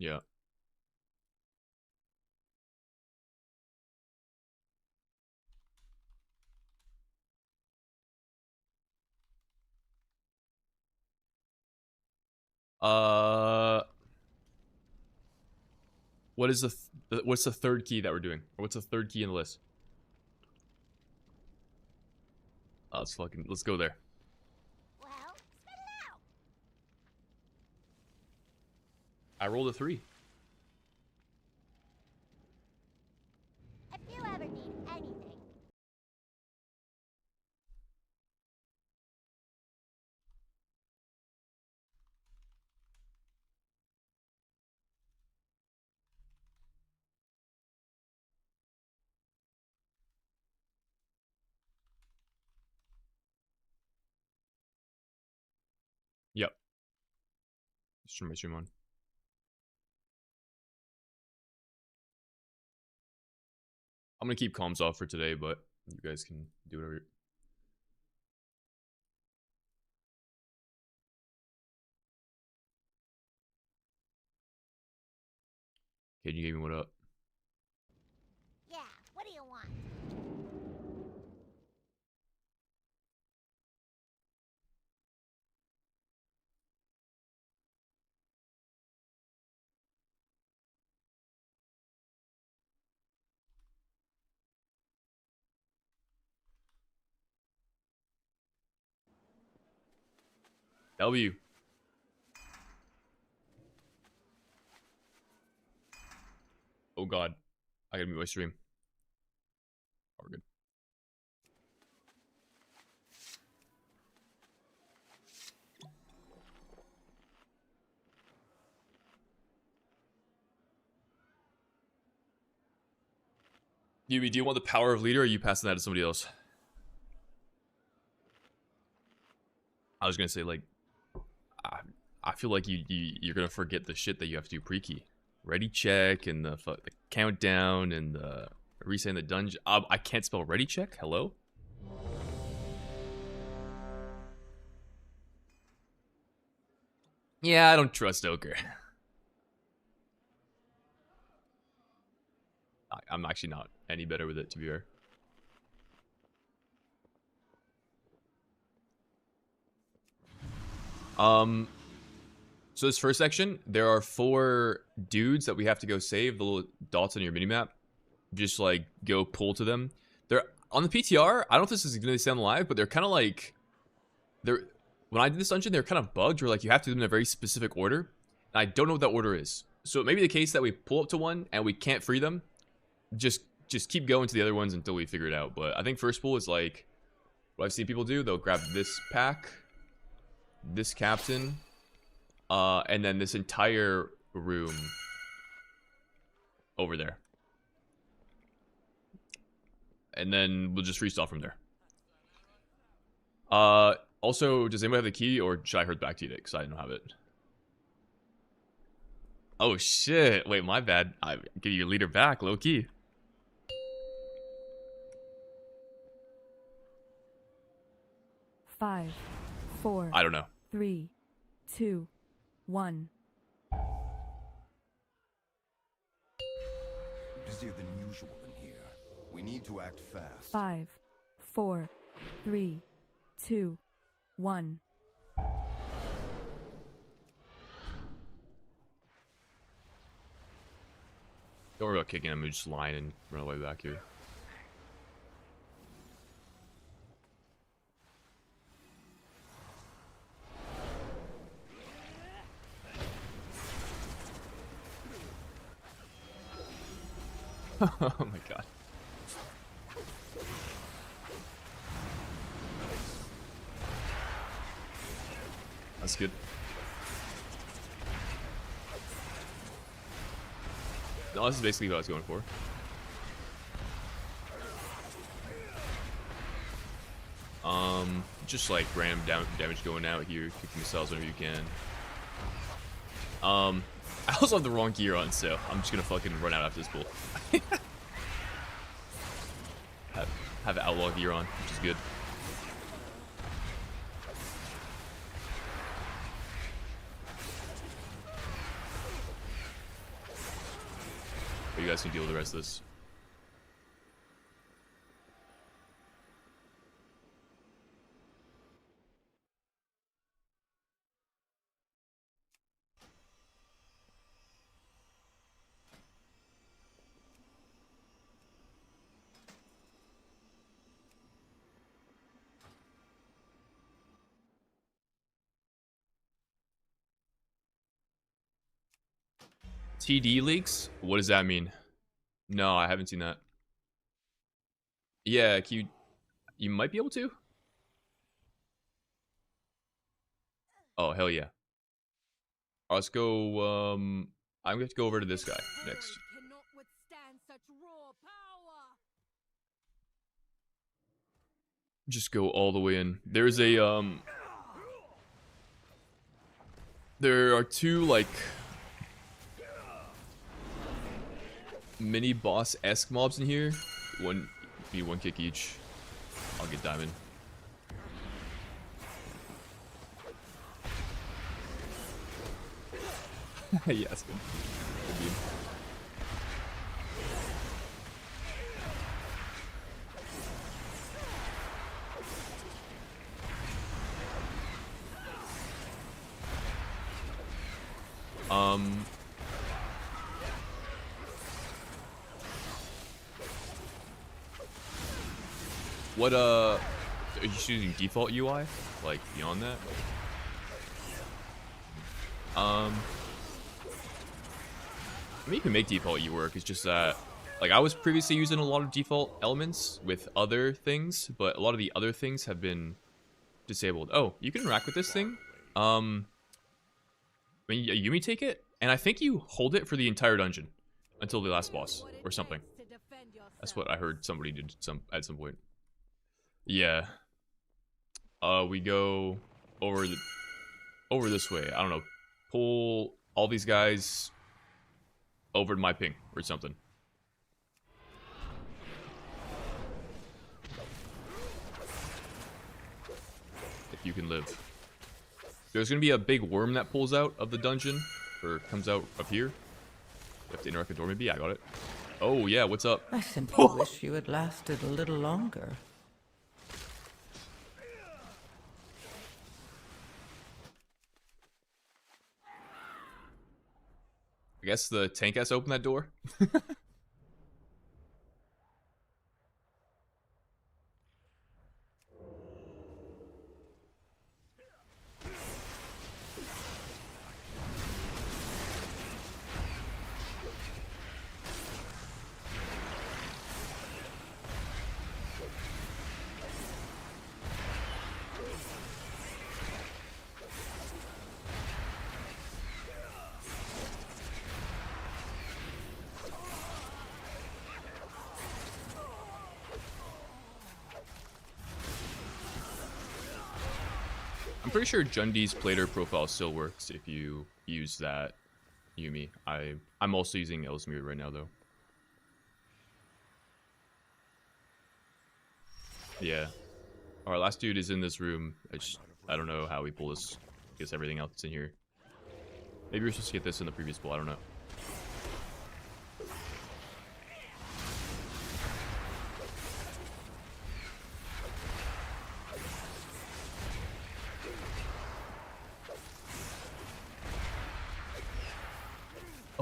Yeah. Uh, what is what's the third key that we're doing? Or what's the third key in the list? Let's go there. Well, spit it out. I rolled a 3. If you ever need anything. Yep. Just turn my stream on. I'm gonna keep comms off for today, but you guys can do whatever. Okay, you gave me what up? Yeah, what do you want? W. Oh god. I gotta mute my stream. Oh, we're good. Yubi, do you want the power of leader, or are you passing that to somebody else? I was gonna say, like, I feel like you're gonna forget the shit that you have to do pre-key. Ready check and the countdown and the resetting the dungeon. I can't spell ready check. Hello. Yeah, I don't trust Oker. I'm actually not any better with it, to be fair. So this first section, there are 4 dudes that we have to go save. The little dots on your minimap. Just like go pull to them. They're on the PTR. I don't know if this is gonna sound live, but they're kind of like when I did this dungeon, they're kind of bugged. Where like you have to do them in a very specific order. And I don't know what that order is. So it may be the case that we pull up to one and we can't free them. Just keep going to the other ones until we figure it out. But I think first pull is like what I've seen people do. They'll grab this pack, this captain, and then this entire room over there. And then we'll just restart from there. Also, does anybody have the key, or should I hurt back to you, because I don't have it? Oh shit! Wait, my bad. I give your leader back, low key. Five, 4. I don't know. 3, 2, 1. Busier than usual in here. We need to act fast. 5, 4, 3, 2, 1. Don't worry about kicking him. We just line and run away back here. Oh my god. That's good. No, this is basically what I was going for. Just like random damage going out here, kicking yourselves whenever you can. I also have the wrong gear on, so I'm just gonna fucking run out after this bull. have outlaw gear on, which is good. But you guys can deal with the rest of this. TD leaks? What does that mean? No, I haven't seen that. Yeah, you might be able to? Oh, hell yeah. Alright, let's go, I'm gonna have to go over to this guy next. Cannot withstand such raw power. Just go all the way in. There's a, there are two, like, mini boss-esque mobs in here. Be one kick each. I'll get diamond. Yes. Good beam. What, are you using default UI? Like, beyond that? I mean, you can make default UI work, it's just that, like, I was previously using a lot of default elements with other things, but a lot of the other things have been disabled. Oh, you can interact with this thing? When Yumi take it, and I think you hold it for the entire dungeon until the last boss, or something. That's what I heard somebody did at some point. Yeah. We go over this way. I don't know. Pull all these guys over to my ping or something. If you can live. There's gonna be a big worm that pulls out of the dungeon, or comes out up here. You have to interact with the door, maybe? I got it. Oh yeah, what's up? I simply wish you had lasted a little longer. I guess the tank has to open that door. I'm pretty sure Jundi's player profile still works if you use that Yumi. I'm also using Ellesmere right now though. Yeah. Our last dude is in this room. I don't know how we pull this. I guess everything else is in here. Maybe we're supposed to get this in the previous pull, I don't know.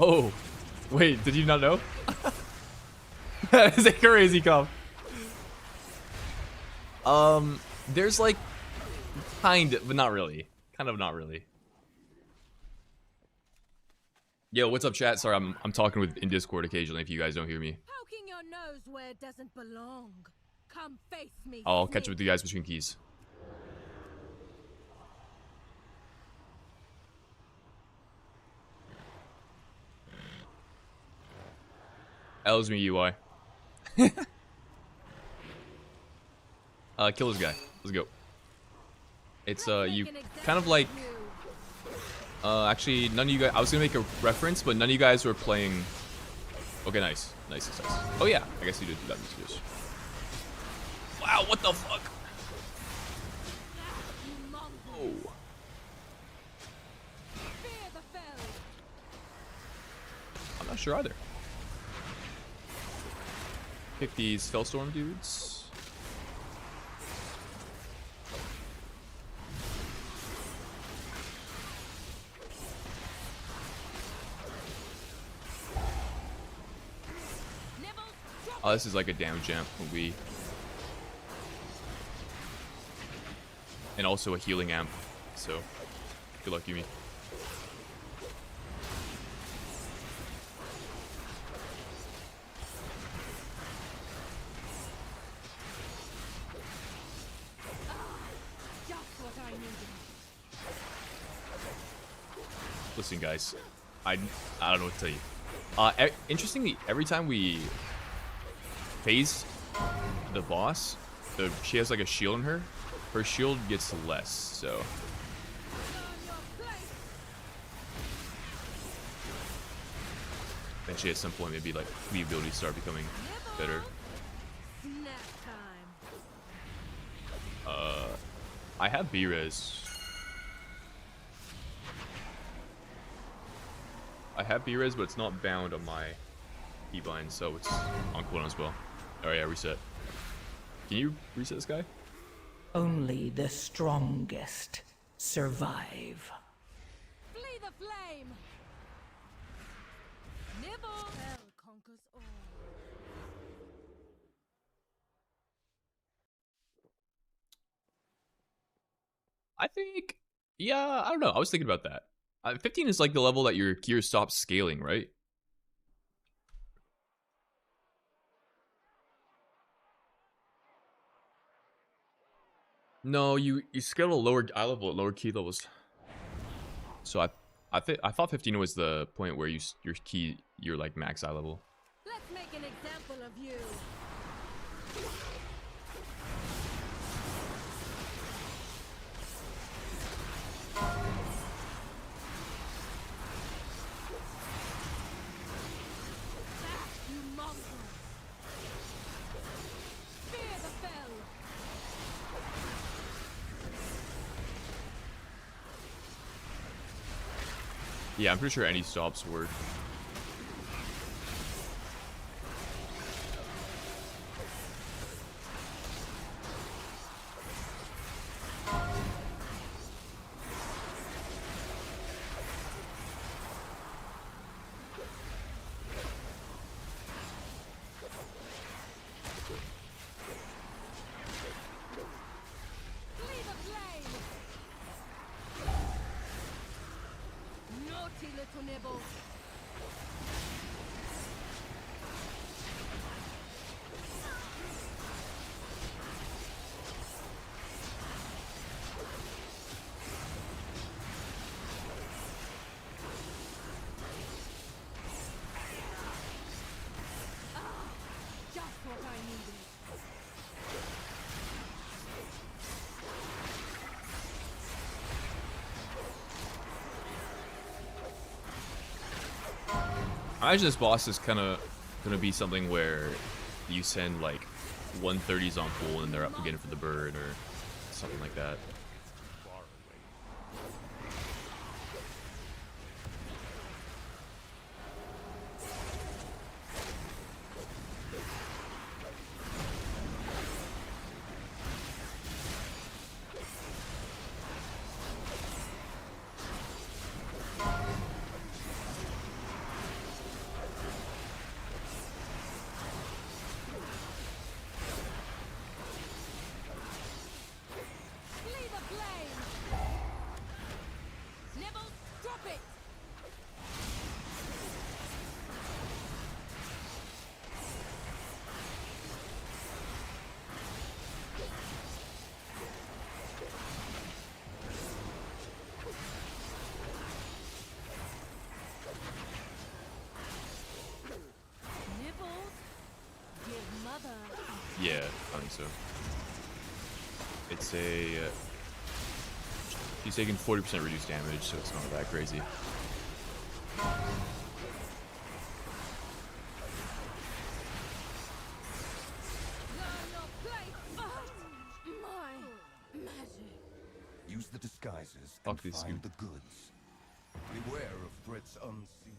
Oh, wait, did you not know? That is a crazy comp. There's like, kind of, but not really. Kind of not really. Yo, what's up, chat? Sorry, I'm talking in Discord occasionally if you guys don't hear me. Poking your nose where it doesn't belong. Come face me. I'll catch up with you guys between keys. Ellesmere UI. Kill this guy. Let's go. It's you kind of like actually none of you guys, I was gonna make a reference, but none of you guys were playing. Okay, nice success. Oh yeah, I guess you did do that messages. Wow, what the fuck? Oh. I'm not sure either. Pick these Fellstorm dudes. Oh, this is like a damage amp when we... And also a healing amp, so good luck, Yumi. Listen, guys, I don't know what to tell you. Interestingly, every time we phase the boss, she has like a shield on her. Her shield gets less, so. Eventually, at some point, maybe like the abilities start becoming better. I have B-Res. I have B-Res, but it's not bound on my keybind, so it's on cooldown as well. Alright, yeah, reset. Can you reset this guy? Only the strongest survive. Flee the flame! Nibble! Hell conquers all. I think, yeah, I don't know. I was thinking about that. 15 is like the level that your gear stops scaling, right? No, you scale at lower eye level at lower key levels. So I thought 15 was the point where you're like max eye level. Let's make an example of you. You monster! Fear the fell! Yeah, I'm pretty sure any stops work. Flee the flame! Naughty little nibble! Just what I needed. I imagine this boss is kind of gonna be something where you send like 130s on full and they're up again for the bird or something like that. Flee the flame! Nibble, drop it! Nibbles, give mother a Yeah, I think so. It's a... she's taking 40% reduced damage, so it's not that crazy. learn your place! My magic! Use the disguises Fuck and this find dude. the goods. Beware of threats unseen.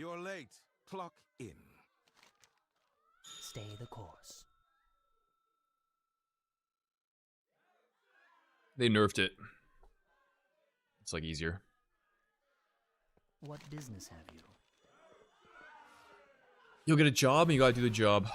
You're late. Clock in. Stay the course. They nerfed it. It's like easier. What business have you? You'll get a job and you gotta do the job.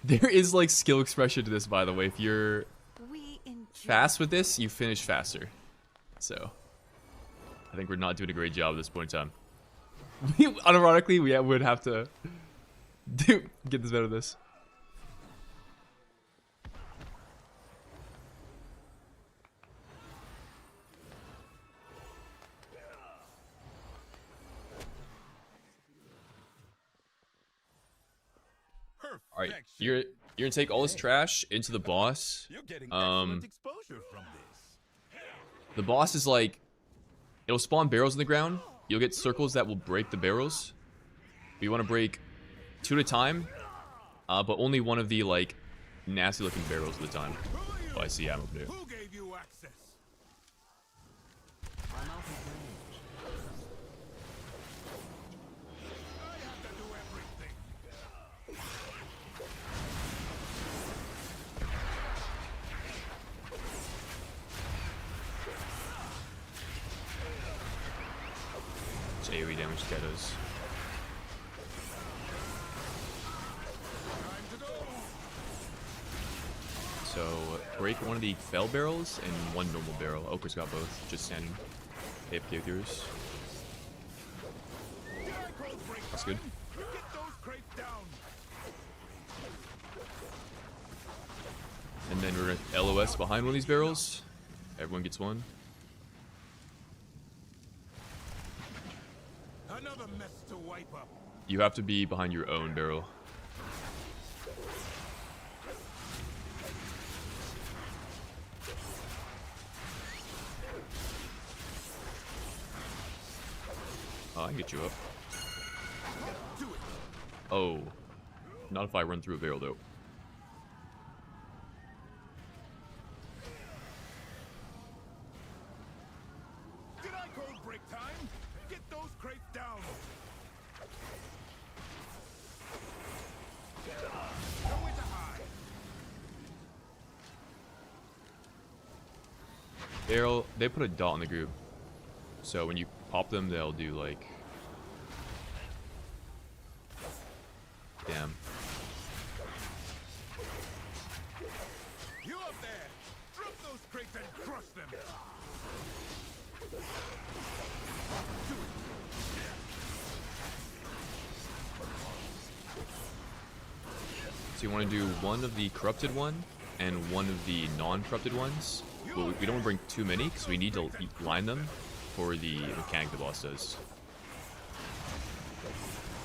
There is like skill expression to this, by the way. If you're We enjoy. fast with this, you finish faster. So, I think we're not doing a great job at this point in time. Unironically, we would have to get this better at this. Alright, you're gonna take all this trash into the boss. You're getting excellent exposure from this. The boss is like, it'll spawn barrels in the ground. You'll get circles that will break the barrels. We want to break 2 at a time, but only one of the like nasty looking barrels at a time. Oh, I see. I'm over there. Who gave you access? I'm out of range. I have to do everything. It's AoE damage to those. Time to go. So break one of the fell barrels and one normal barrel. Oker's got both. Just standing. AFK with yours. That's good. Get those crates down. And then we're gonna LOS behind one of these barrels. Everyone gets one. Another mess to wipe up. You have to be behind your own barrel. I can get you up. Do it. Oh. Not if I run through a barrel, though. Did I call break time? Get those crates down. Nowhere to hide. Barrel, they put a dot in the group. So when you pop them, they'll do like... Damn. You up there? Drop those crates and crush them. So you want to do one of the corrupted one and one of the non-corrupted ones. But we don't want to bring too many because we need to line them for the mechanic the boss does.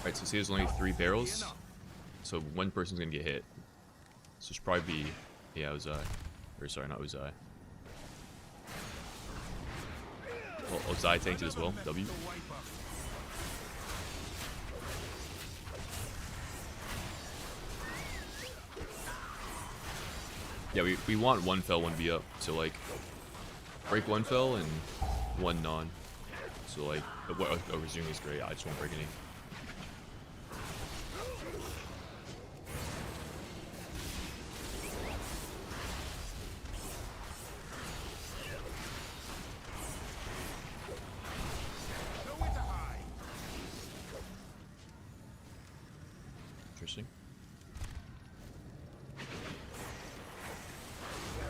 Alright, so see there's only 3 barrels. So one person's gonna get hit. So it should probably be... Yeah, Ozai. Or sorry, not Ozai. Well, Ozai tanked it as well. W. To wipe up. Yeah, we want one fell, one be up. So like, break one fell and one non. So like, resuming is great. I just won't break any. Nowhere to hide. Interesting.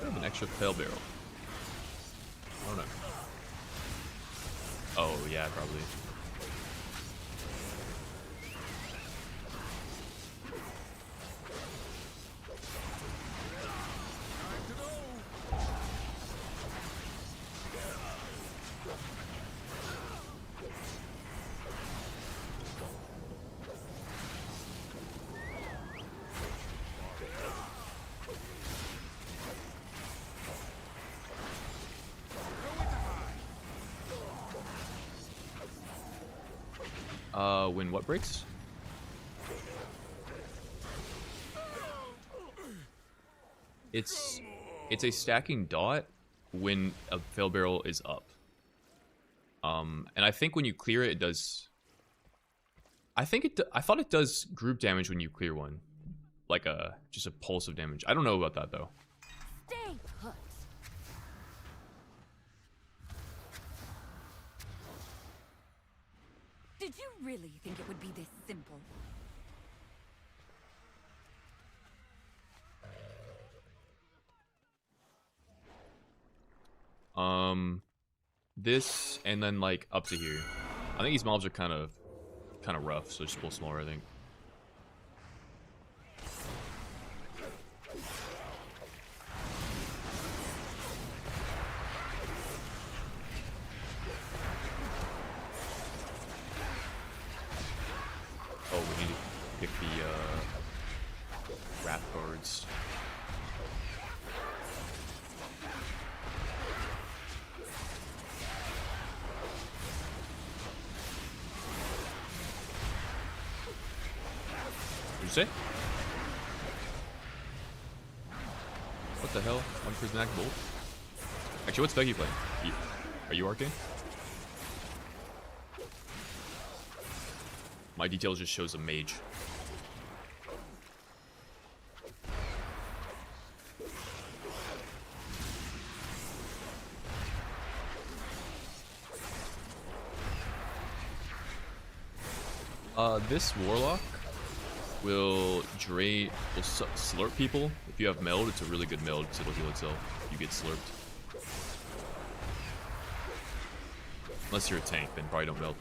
I have an extra fail barrel. I don't know. Oh yeah, probably. Time to go. When what breaks? It's a stacking dot when a fail barrel is up. And I think when you clear it, it does. I thought it does group damage when you clear one, like just a pulse of damage. I don't know about that though. Stay put. Did you really think it would be this simple? This and then like up to here. I think these mobs are kind of rough, so just a little smaller, I think. Oh, we need to pick the wrap guards. What'd you say? What the hell? One prismatic bolt? Actually, what's Becky playing? Are you Arcane? My details just shows a mage. This warlock will slurp people. If you have meld, it's a really good meld because it'll heal itself. You get slurped. Unless you're a tank, then probably don't meld.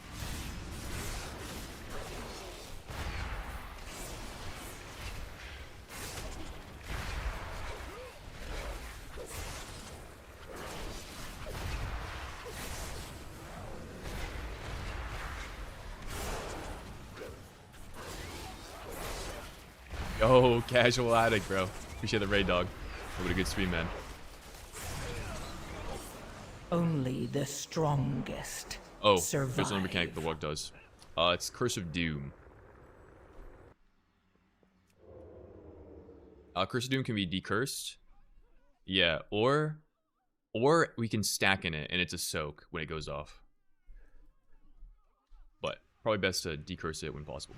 Yo, casual addict, bro. Appreciate the raid, dog. What a good stream, man. Only the strongest survive. There's another mechanic the warlock does. It's Curse of Doom. Curse of Doom can be decursed. Yeah, or we can stack in it and it's a soak when it goes off. But probably best to decurse it when possible.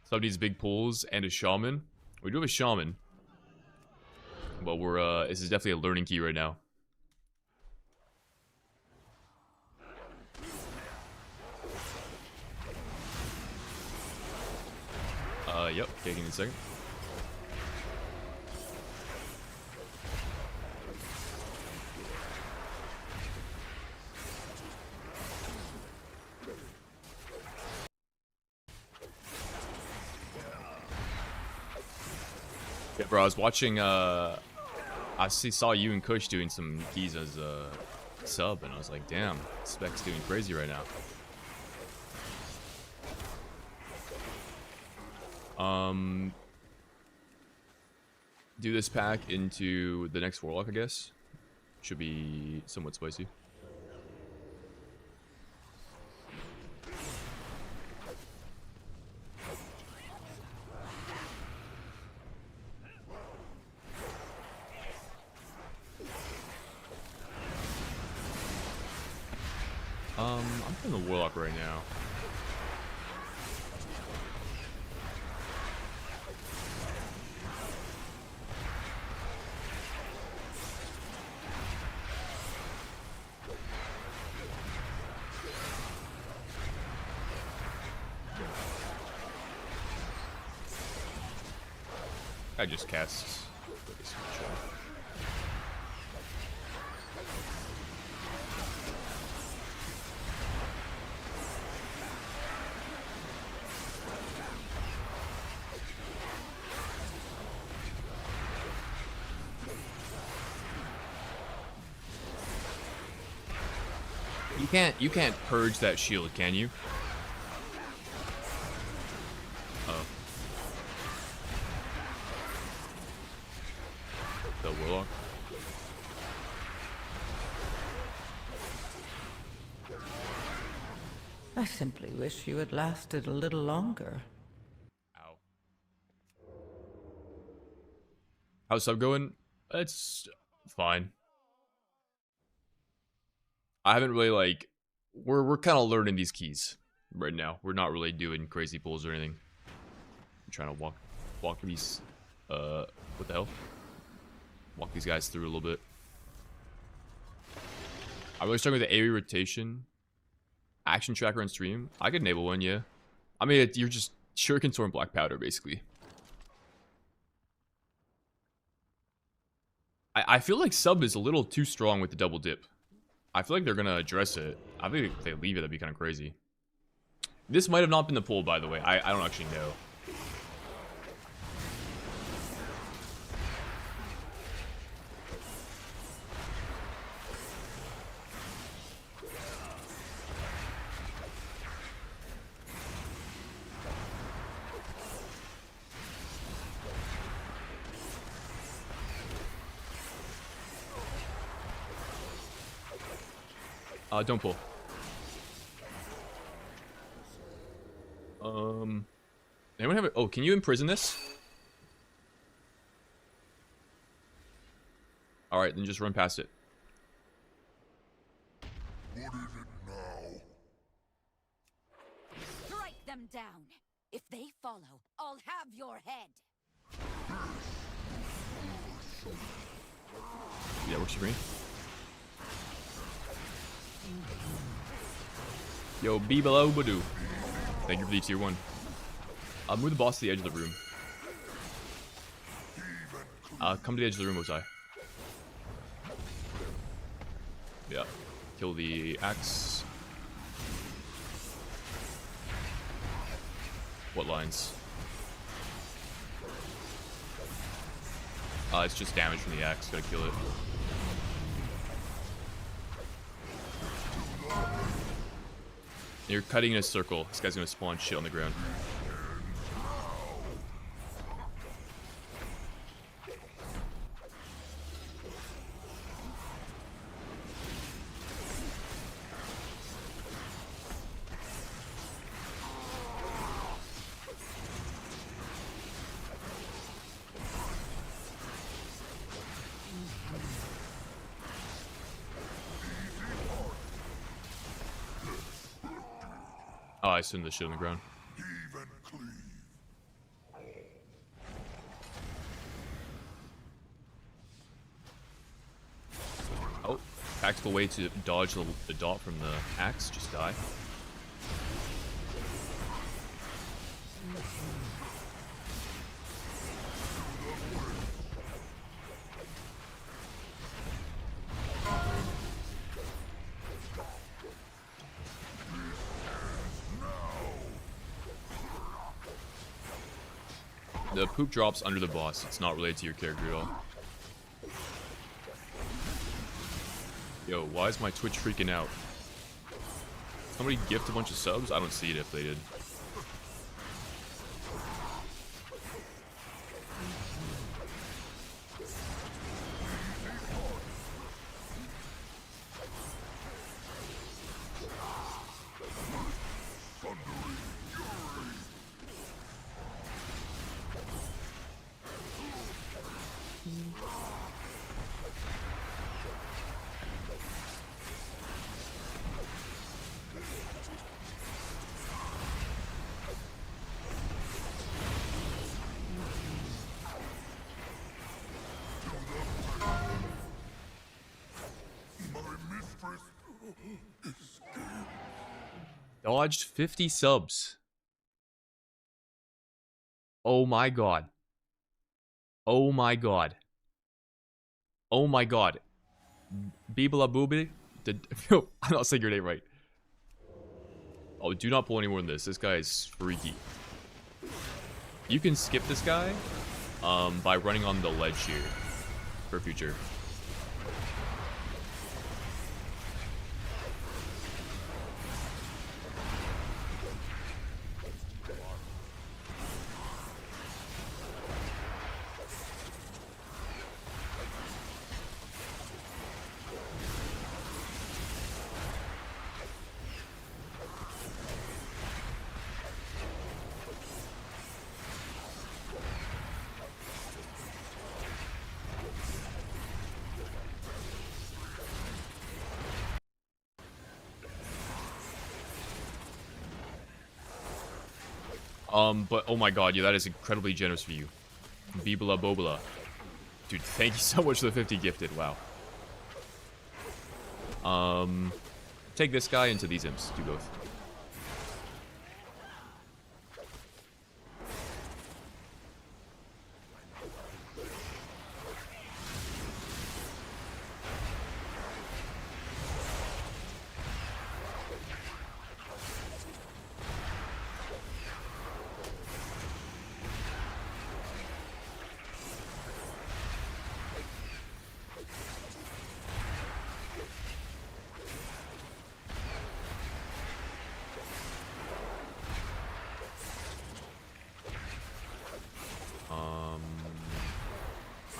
Sub needs big pulls and a shaman. We do have a shaman. But we're this is definitely a learning key right now. Yep, taking a second. Yeah, bro, I was watching, I saw you and Kush doing some keys as a sub, and I was like, damn, Spec's doing crazy right now. Do this pack into the next Warlock, I guess. Should be somewhat spicy. I'm playing the Warlock right now. I just cast. You can't purge that shield, can you? Oh. The Warlock. I simply wish you had lasted a little longer. Ow. How's sub going? It's fine. I haven't really like we're kind of learning these keys right now. We're not really doing crazy pulls or anything. I'm trying to walk these what the hell? Walk these guys through a little bit. I'm really struggling with the AoE rotation. Action tracker on stream. I could enable one, yeah. I mean, you're just Shuriken Sword and Black Powder, basically. I feel like sub is a little too strong with the double dip. I feel like they're gonna address it. I think if they leave it, that'd be kind of crazy. This might have not been the pull, by the way. I don't actually know. Don't pull. Anyone have it? Oh, can you imprison this? Alright, then just run past it. What is it now? Strike them down. If they follow, I'll have your head. Yeah, works for me. Yo, be below Badoo. Thank you for the tier 1. I'll move the boss to the edge of the room. Come to the edge of the room, Ozai. Yeah. Kill the axe. What lines? It's just damage from the axe. Gotta kill it. You're cutting in a circle. This guy's gonna spawn shit on the ground. Oh, I assumed the shit on the ground. Even cleave. Oh, tactical way to dodge the dot from the axe. Just die. The poop drops under the boss. It's not related to your character at all. Yo, why is my Twitch freaking out? Somebody gift a bunch of subs? I don't see it if they did. Dodged 50 subs. Oh my god. Oh my god. Oh my god. Bibla Booby? I'm not saying your name right. Oh, do not pull any more than this. This guy is freaky. You can skip this guy by running on the ledge here for future. But oh my god, yeah, that is incredibly generous for you. Bibla Bobla. Dude, thank you so much for the 50 gifted. Wow. Take this guy into these imps. Do both.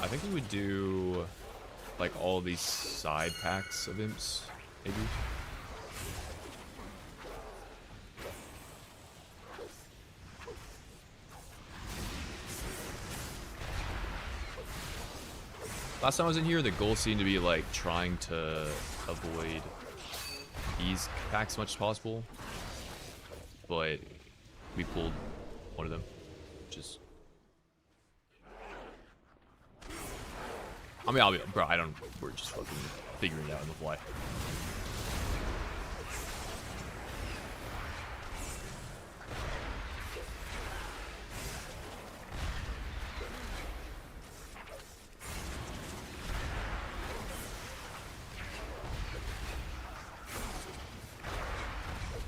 I think we would do like all these side packs of imps, maybe. Last time I was in here, the goal seemed to be like trying to avoid these packs as much as possible, but we pulled one of them, which is. I mean, bro, I don't. We're just fucking figuring it out on the fly.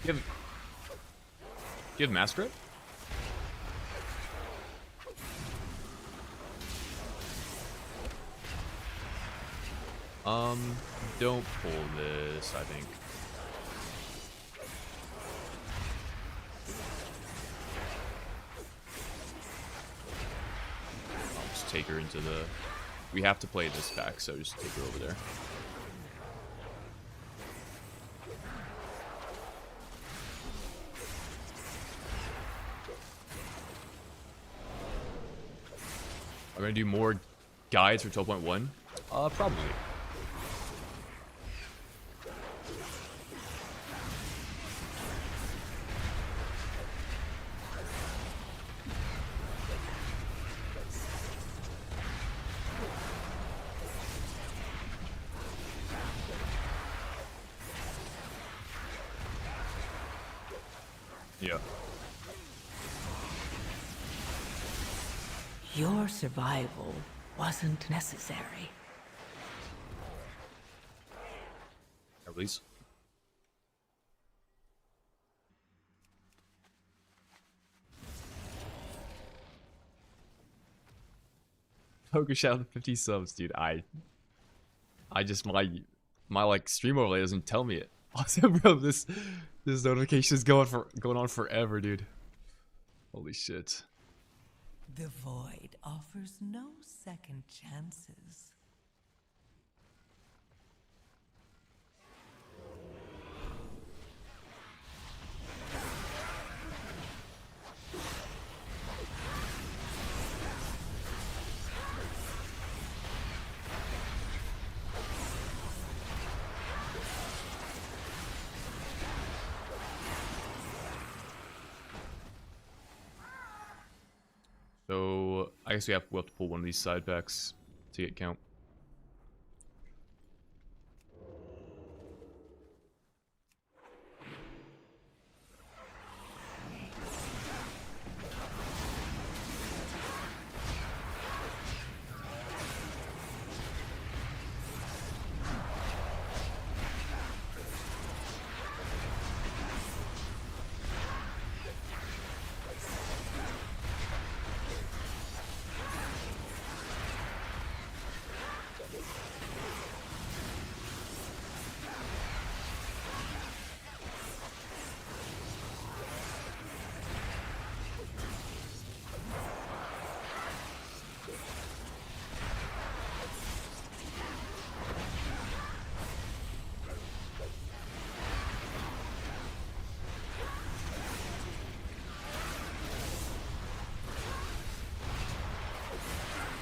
Do you have mass grip? Don't pull this, I think. I'll just take her into the... We have to play this back, so just take her over there. Are we gonna do more guides for 12.1? Probably. Yeah. Your survival wasn't necessary. At least. Poker shout out 50 subs, dude. I just my like stream overlay doesn't tell me it. Awesome, bro. This notification is going on forever, dude. Holy shit. The void offers no second chances. So I guess we'll have to pull one of these side packs to get count.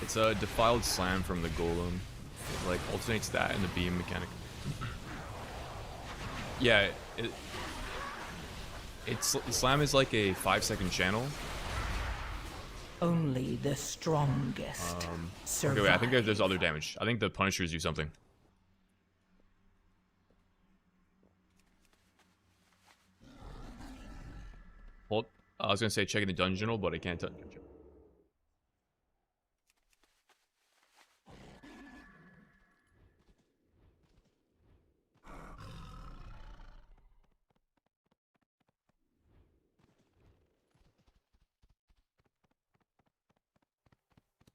It's a defiled slam from the golem. It like alternates that and the beam mechanic. Yeah, Slam is like a 5-second channel. Only the strongest survive. Okay, wait, I think there's other damage. I think the Punishers do something. Hold. I was gonna say checking the dungeon journal, but I can't touch.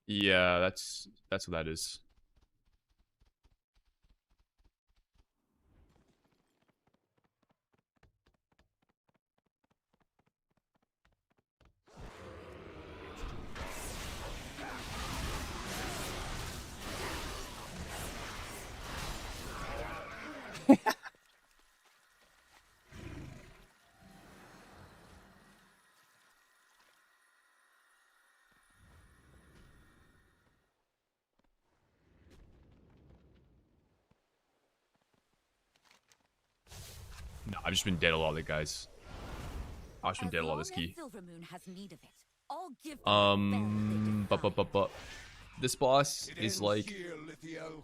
Yeah, that's what that is. No, I've just been dead a lot of the guys. I've just been dead a lot of this key. Silvermoon has need of it, I'll give them But this boss It is ends like, here, Lithiel.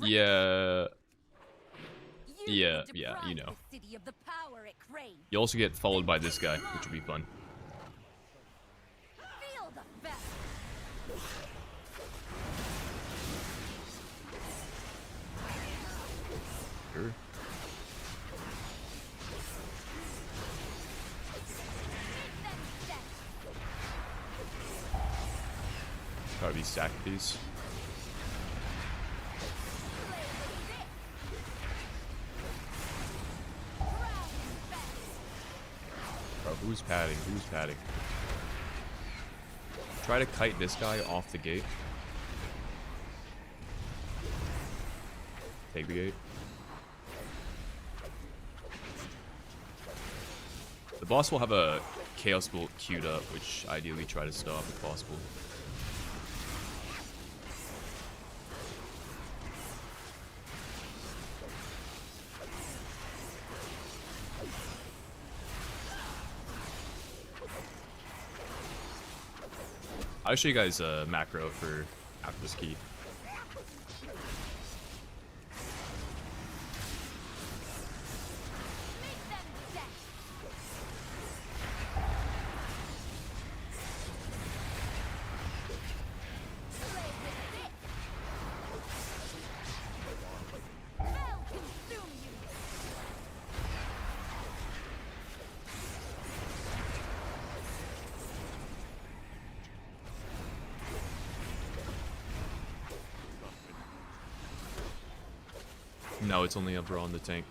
yeah, You yeah, would yeah, you deprive know. the city of the power it craves. You also get followed by this guy, which would be fun. Feel the best. Sure. Probably stack these. Bro, who's padding? Who's padding? Try to kite this guy off the gate. Take the gate. The boss will have a Chaos Bolt queued up, which ideally try to stop if possible. I'll show you guys a macro for after this key. No, it's only over on the tank.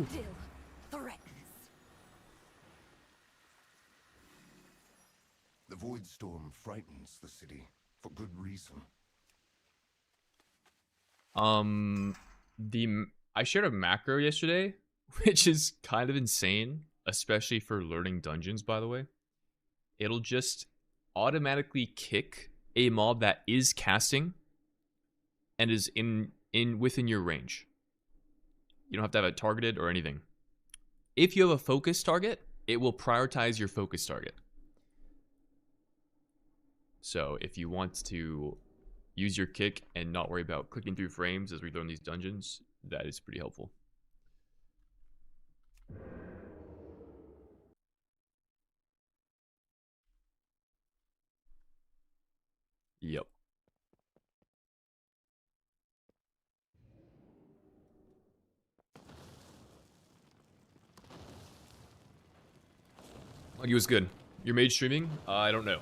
Still threatens. The Void Storm frightens the city for good reason. I shared a macro yesterday, which is kind of insane, especially for learning dungeons, by the way. It'll just automatically kick a mob that is casting and is within your range. You don't have to have it targeted or anything. If you have a focus target, it will prioritize your focus target. So if you want to use your kick and not worry about clicking through frames as we learn these dungeons, that is pretty helpful. Yep. Audio was good. Your mage streaming? I don't know.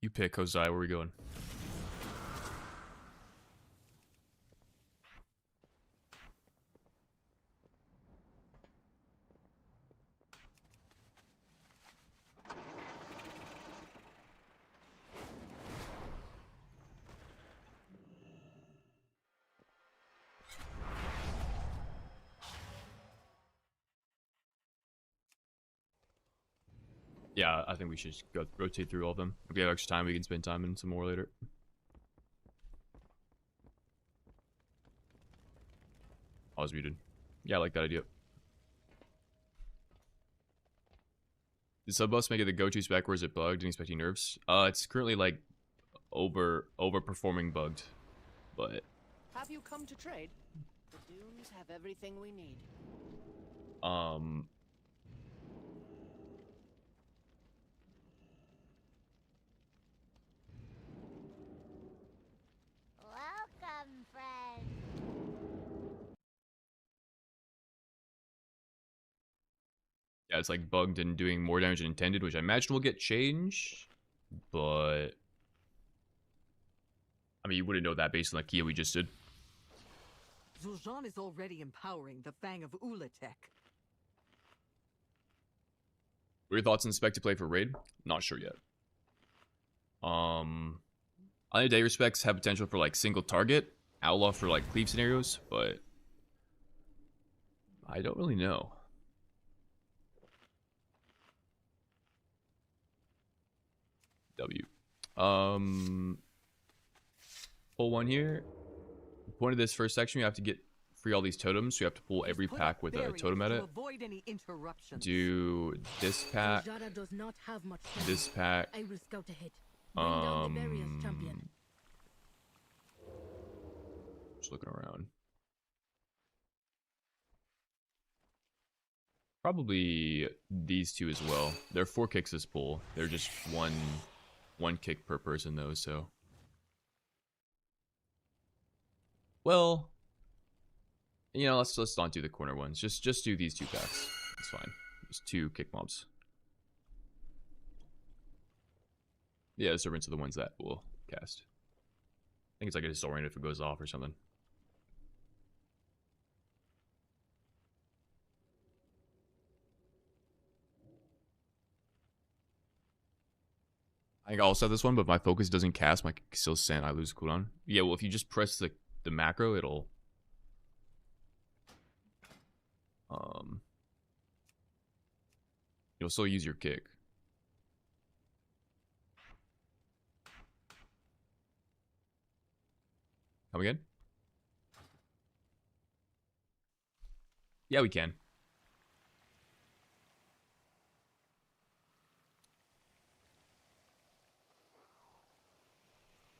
You pick, Hosai. Where are we going? Yeah, I think we should just go rotate through all of them. If we have extra time, we can spend time in some more later. I was muted. Yeah, I like that idea. Did Subbus make it the go-to spec, or is it bugged and expecting nerfs? It's currently like overperforming bugged, but Have you come to trade? The dunes have everything we need. Welcome, friend. yeah, it's like bugged and doing more damage than intended, which I imagine will get changed, but I mean, you wouldn't know that based on the Kia we just did. Zul'Jan is already empowering the Fang of Ulatek. What are your thoughts on spec to play for raid? Not sure yet. Other day respects have potential for like single target, outlaw for like cleave scenarios, but I don't really know. W. Pull one here. The point of this first section, you have to get free all these totems. So you have to pull every pack with a totem at it. Avoid any interruptions. Do this pack, Jada does not have much time. this pack. I will scout ahead. Bring down the barriers, champion. Just looking around. Probably these two as well. There are 4 kicks this pull. They're just one kick per person though, so. Well, you know, let's not do the corner ones. Just do these 2 packs. It's fine. Just 2 kick mobs. Yeah, the servants are the ones that will cast. I think it's like a historian if it goes off or something. I think I'll also have this one, but if my focus doesn't cast, my kick still sent, I lose cooldown. Yeah, well, if you just press the macro, it'll you'll still use your kick. Come again? Yeah, we can.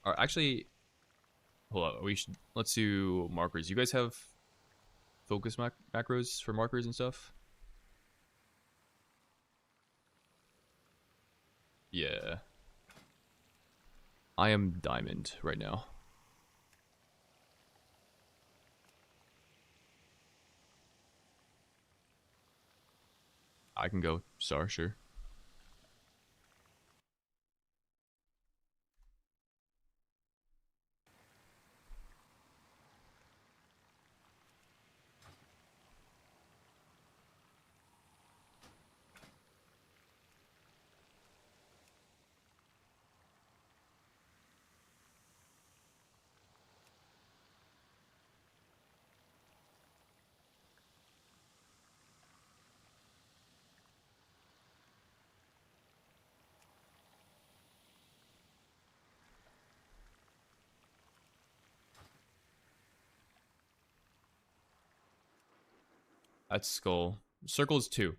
Or actually, hold on. Let's do markers. You guys have focus macros for markers and stuff? Yeah. I am diamond right now. I can go star, sure. That's skull. Circle is 2.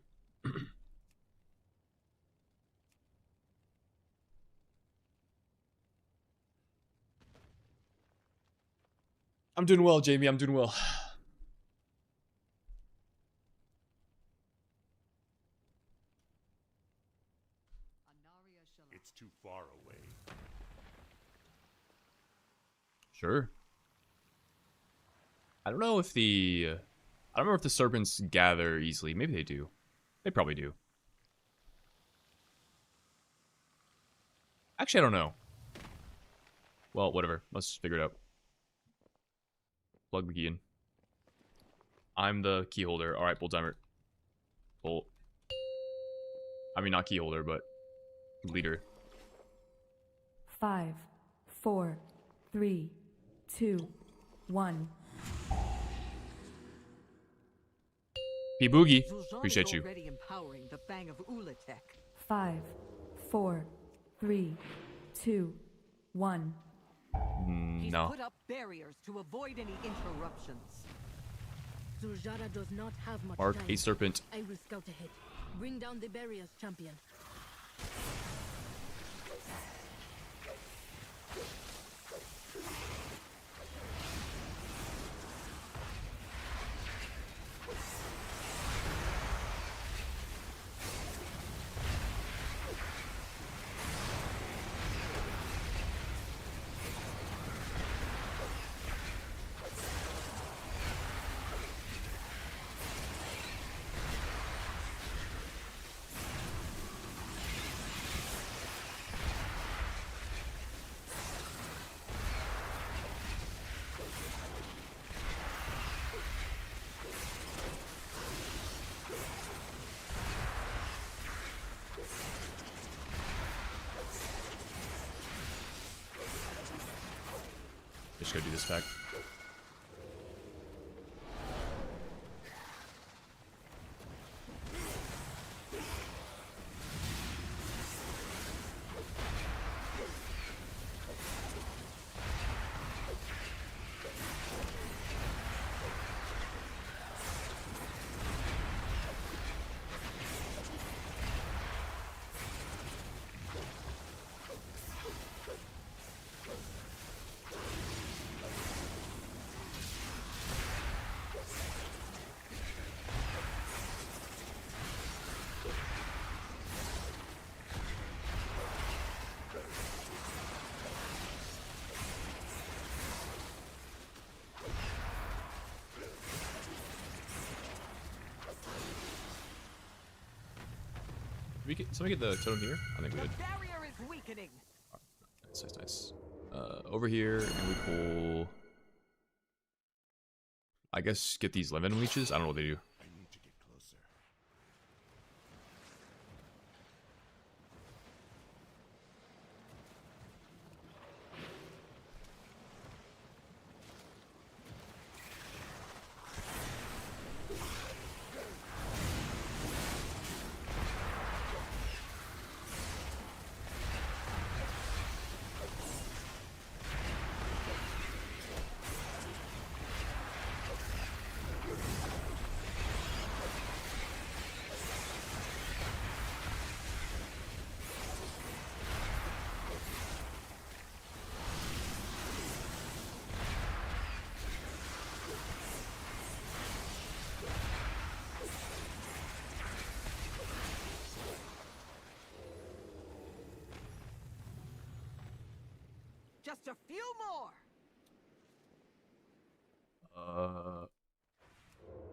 I'm doing well, Jamie. I'm doing well. It's too far away. Sure. I don't know if the serpents gather easily. Maybe they do. They probably do. Actually, I don't know. Well, whatever. Let's figure it out. Plug the key in. I'm the key holder. Alright, pull timer. Pull. I mean, not key holder, but leader. 5, 4, 3, 2, 1. P Boogie. Zul'jin Appreciate is you. already empowering the Fang of Ulatek. 5, 4, 3, 2, 1. He's No. put up barriers to avoid any interruptions. Zuljara does not have much Mark time. a serpent. I will scout ahead. Bring down the barriers, champion. Just gotta do this back. Somebody get the totem here? I think we The did. barrier is weakening. Nice, nice, nice. Over here, and we pull... I guess get these lemon leeches? I don't know what they do. I need to get closer. Just a few more.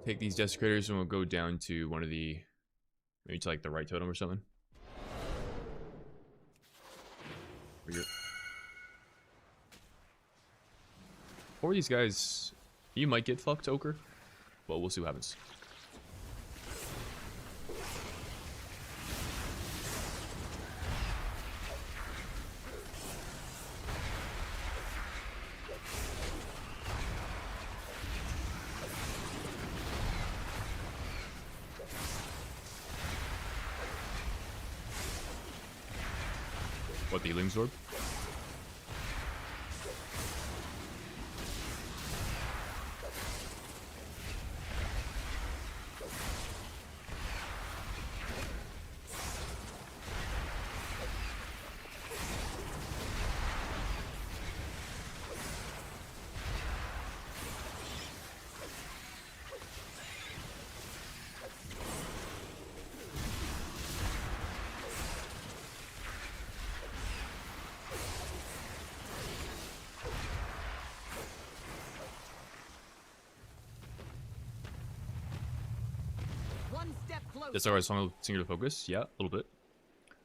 Take these desecrators and we'll go down to one of the... Maybe to like the right totem or something. Or these guys... You might get fucked, Ochre. But we'll see what happens. What, the healing orb? One step closer. That's our singular focus. Yeah, a little bit.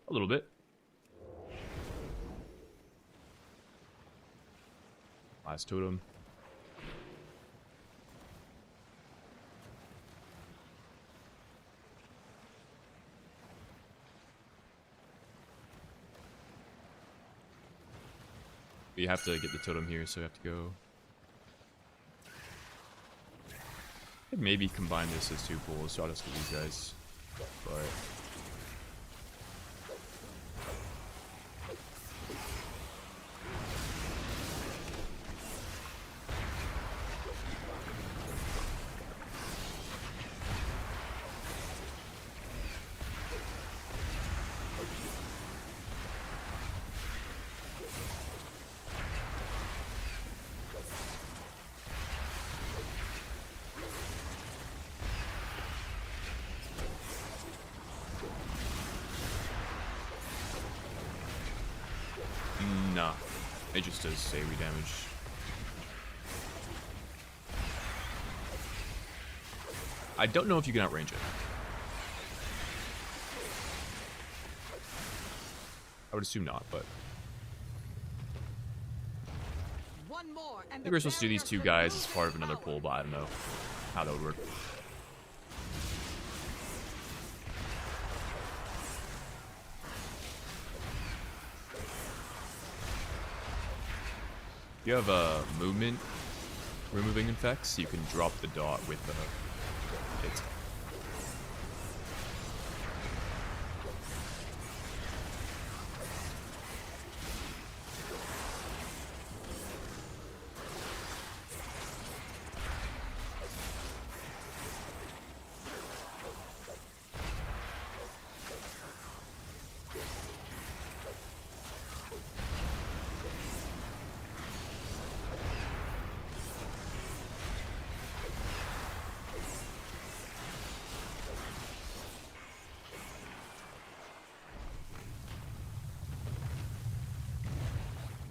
A little bit. Last totem. We have to get the totem here, so we have to go. I'd maybe combine this as 2 pools, so I'll just get these guys. But nah, it just does AoE damage. I don't know if you can outrange it. I would assume not, but One more, I and think we're supposed to do these 2 guys as part of another pool, but I don't know how that would work. You have a movement removing effects, you can drop the dot with the hit.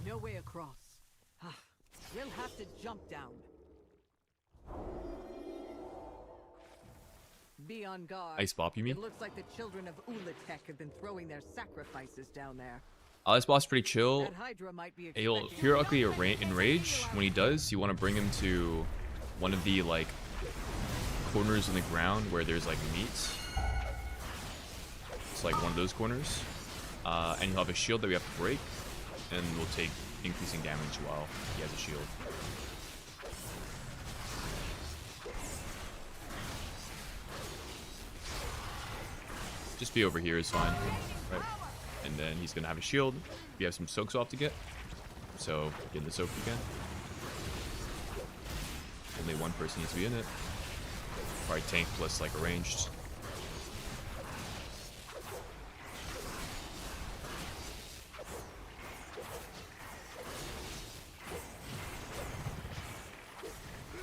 No way across. Ah, we'll have to jump down. Be on guard. Ice Bop, you mean? It looks like the children of Ulatek have been throwing their sacrifices down there. Ice Bop's pretty chill. That Hydra might be He'll expecting- periodically enrage. When he does, you want to bring him to one of the like corners in the ground where there's like meat. It's like one of those corners. And he'll have a shield that we have to break, and we'll take increasing damage while he has a shield. Just be over here is fine, right? And then he's gonna have a shield. We have some soaks off to get, so get the soak again. Only one person needs to be in it. Probably tank plus like a ranged.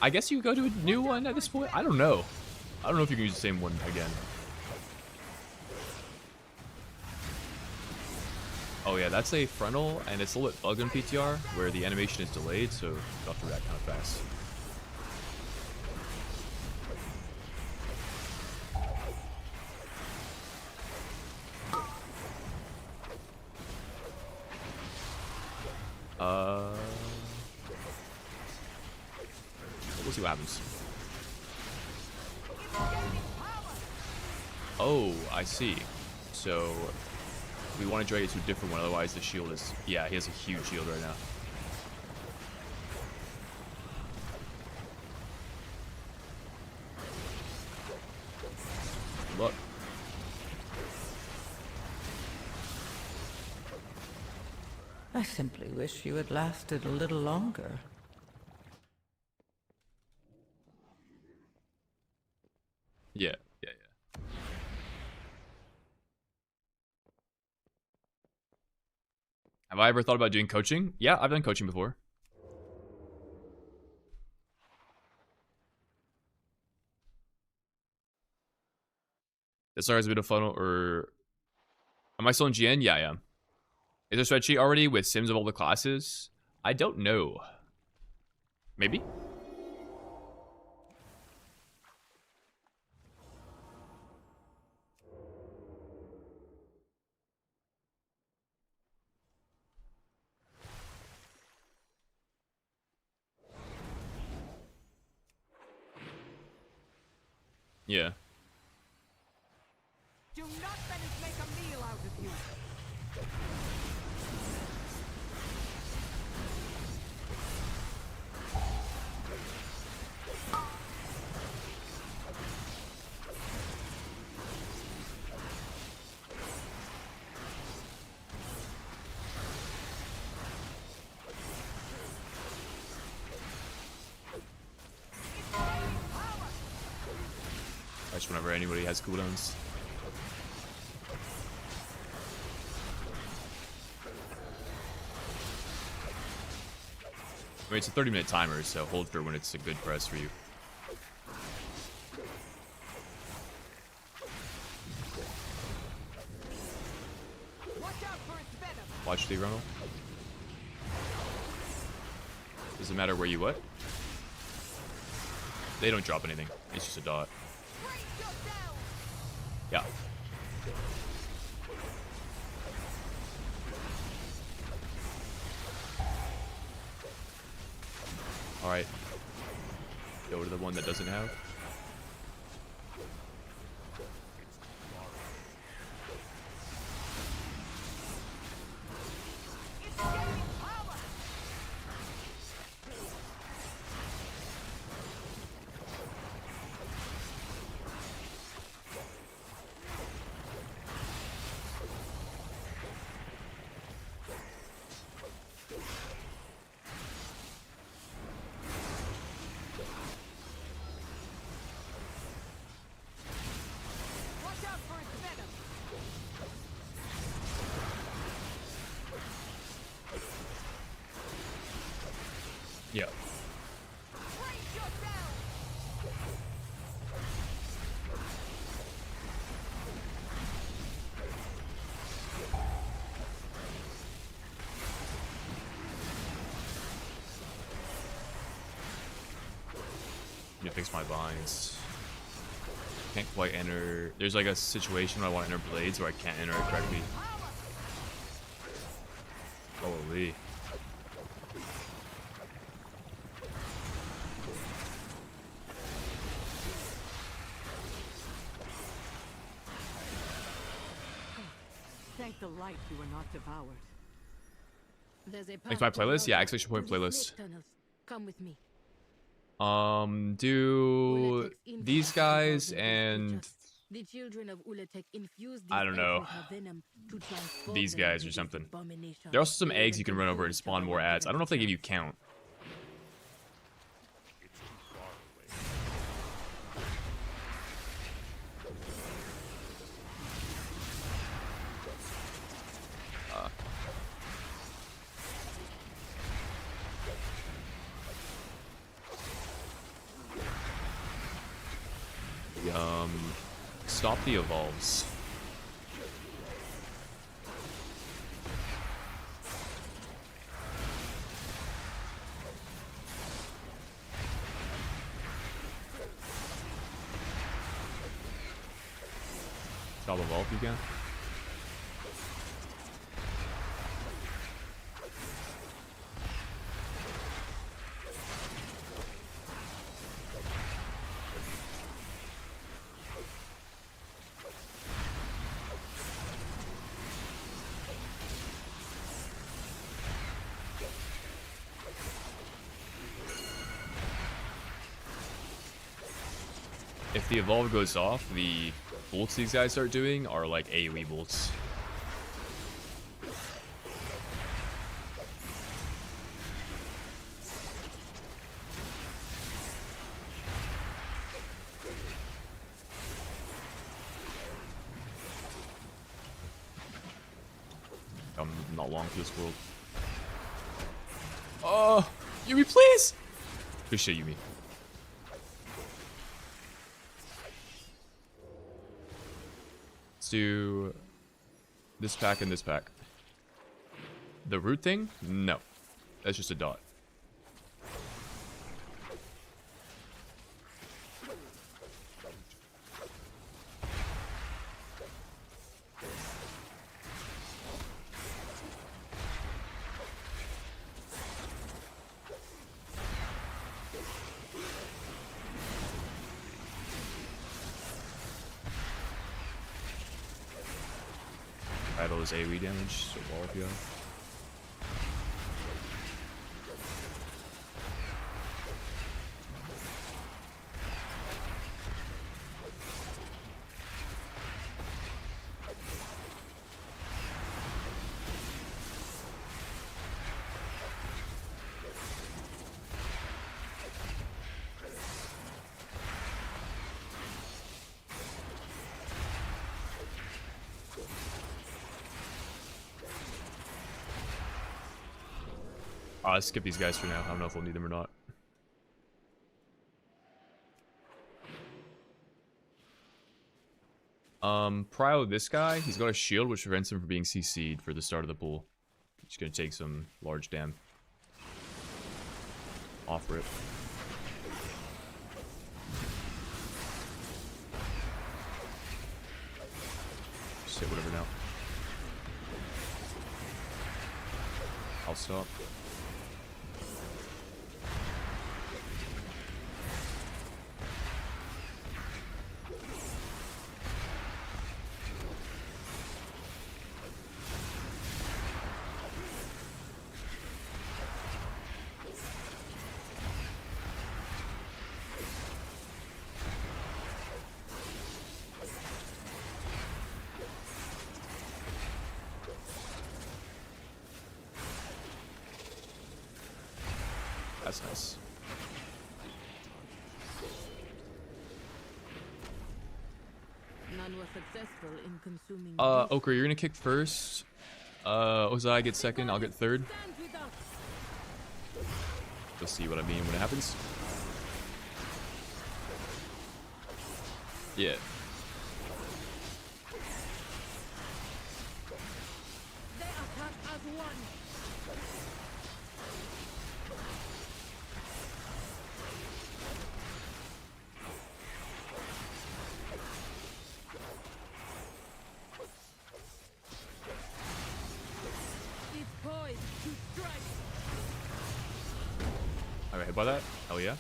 I guess you go to a new one at this point. I don't know. I don't know if you can use the same one again. Oh yeah, that's a frontal, and it's a little bit bugged in PTR, where the animation is delayed, so you have to react kind of fast. We'll see what happens. Oh, I see. So we want to drag it to a different one, otherwise the shield is... Yeah, he has a huge shield right now. Look. I simply wish you had lasted a little longer. Yeah. Have I ever thought about doing coaching? Yeah, I've done coaching before. This has been a funnel, or... Am I still in GN? Yeah, I am. Is there a spreadsheet already with sims of all the classes? I don't know. Maybe? Yeah. Do not let us make a meal out of you. Just whenever anybody has cooldowns. I mean, it's a 30-minute timer, so hold for when it's a good press for you. Watch the Ronald. Doesn't matter where you what? They don't drop anything. It's just a dot. Yeah. Alright. Go to the one that doesn't have. Yeah. Need to fix my vines. Can't quite enter. There's like a situation where I want to enter blades where I can't enter it correctly. Holy. Thank the light you were not devoured. There's a Like my playlist? Yeah, exclamation point playlist. Come with me. Do these guys and the children of Ulatek infused I don't know, these guys or something. There are also some eggs you can run over and spawn more ads. I don't know if they give you count. Stop the evolves. Stop evolve you can. If the evolve goes off, the bolts these guys start doing are like AoE bolts. I'm not long for this world. Oh, Yumi, please! Good shit, Yumi. Let's do this pack and this pack. The root thing? No. That's just a dot. idle is AoE damage, so wall if you have. I'll skip these guys for now. I don't know if we'll need them or not. Prio this guy. He's got a shield which prevents him from being CC'd for the start of the pool. He's gonna take some large dam. Off rip. Say whatever now. I'll stop. That's nice. None were successful in consuming. Okra, you're gonna kick first. Ozai gets second, I'll get third. You'll see what I mean when it happens. Yeah. They attack as one. It's poised to strike. I got hit by that? Hell yeah.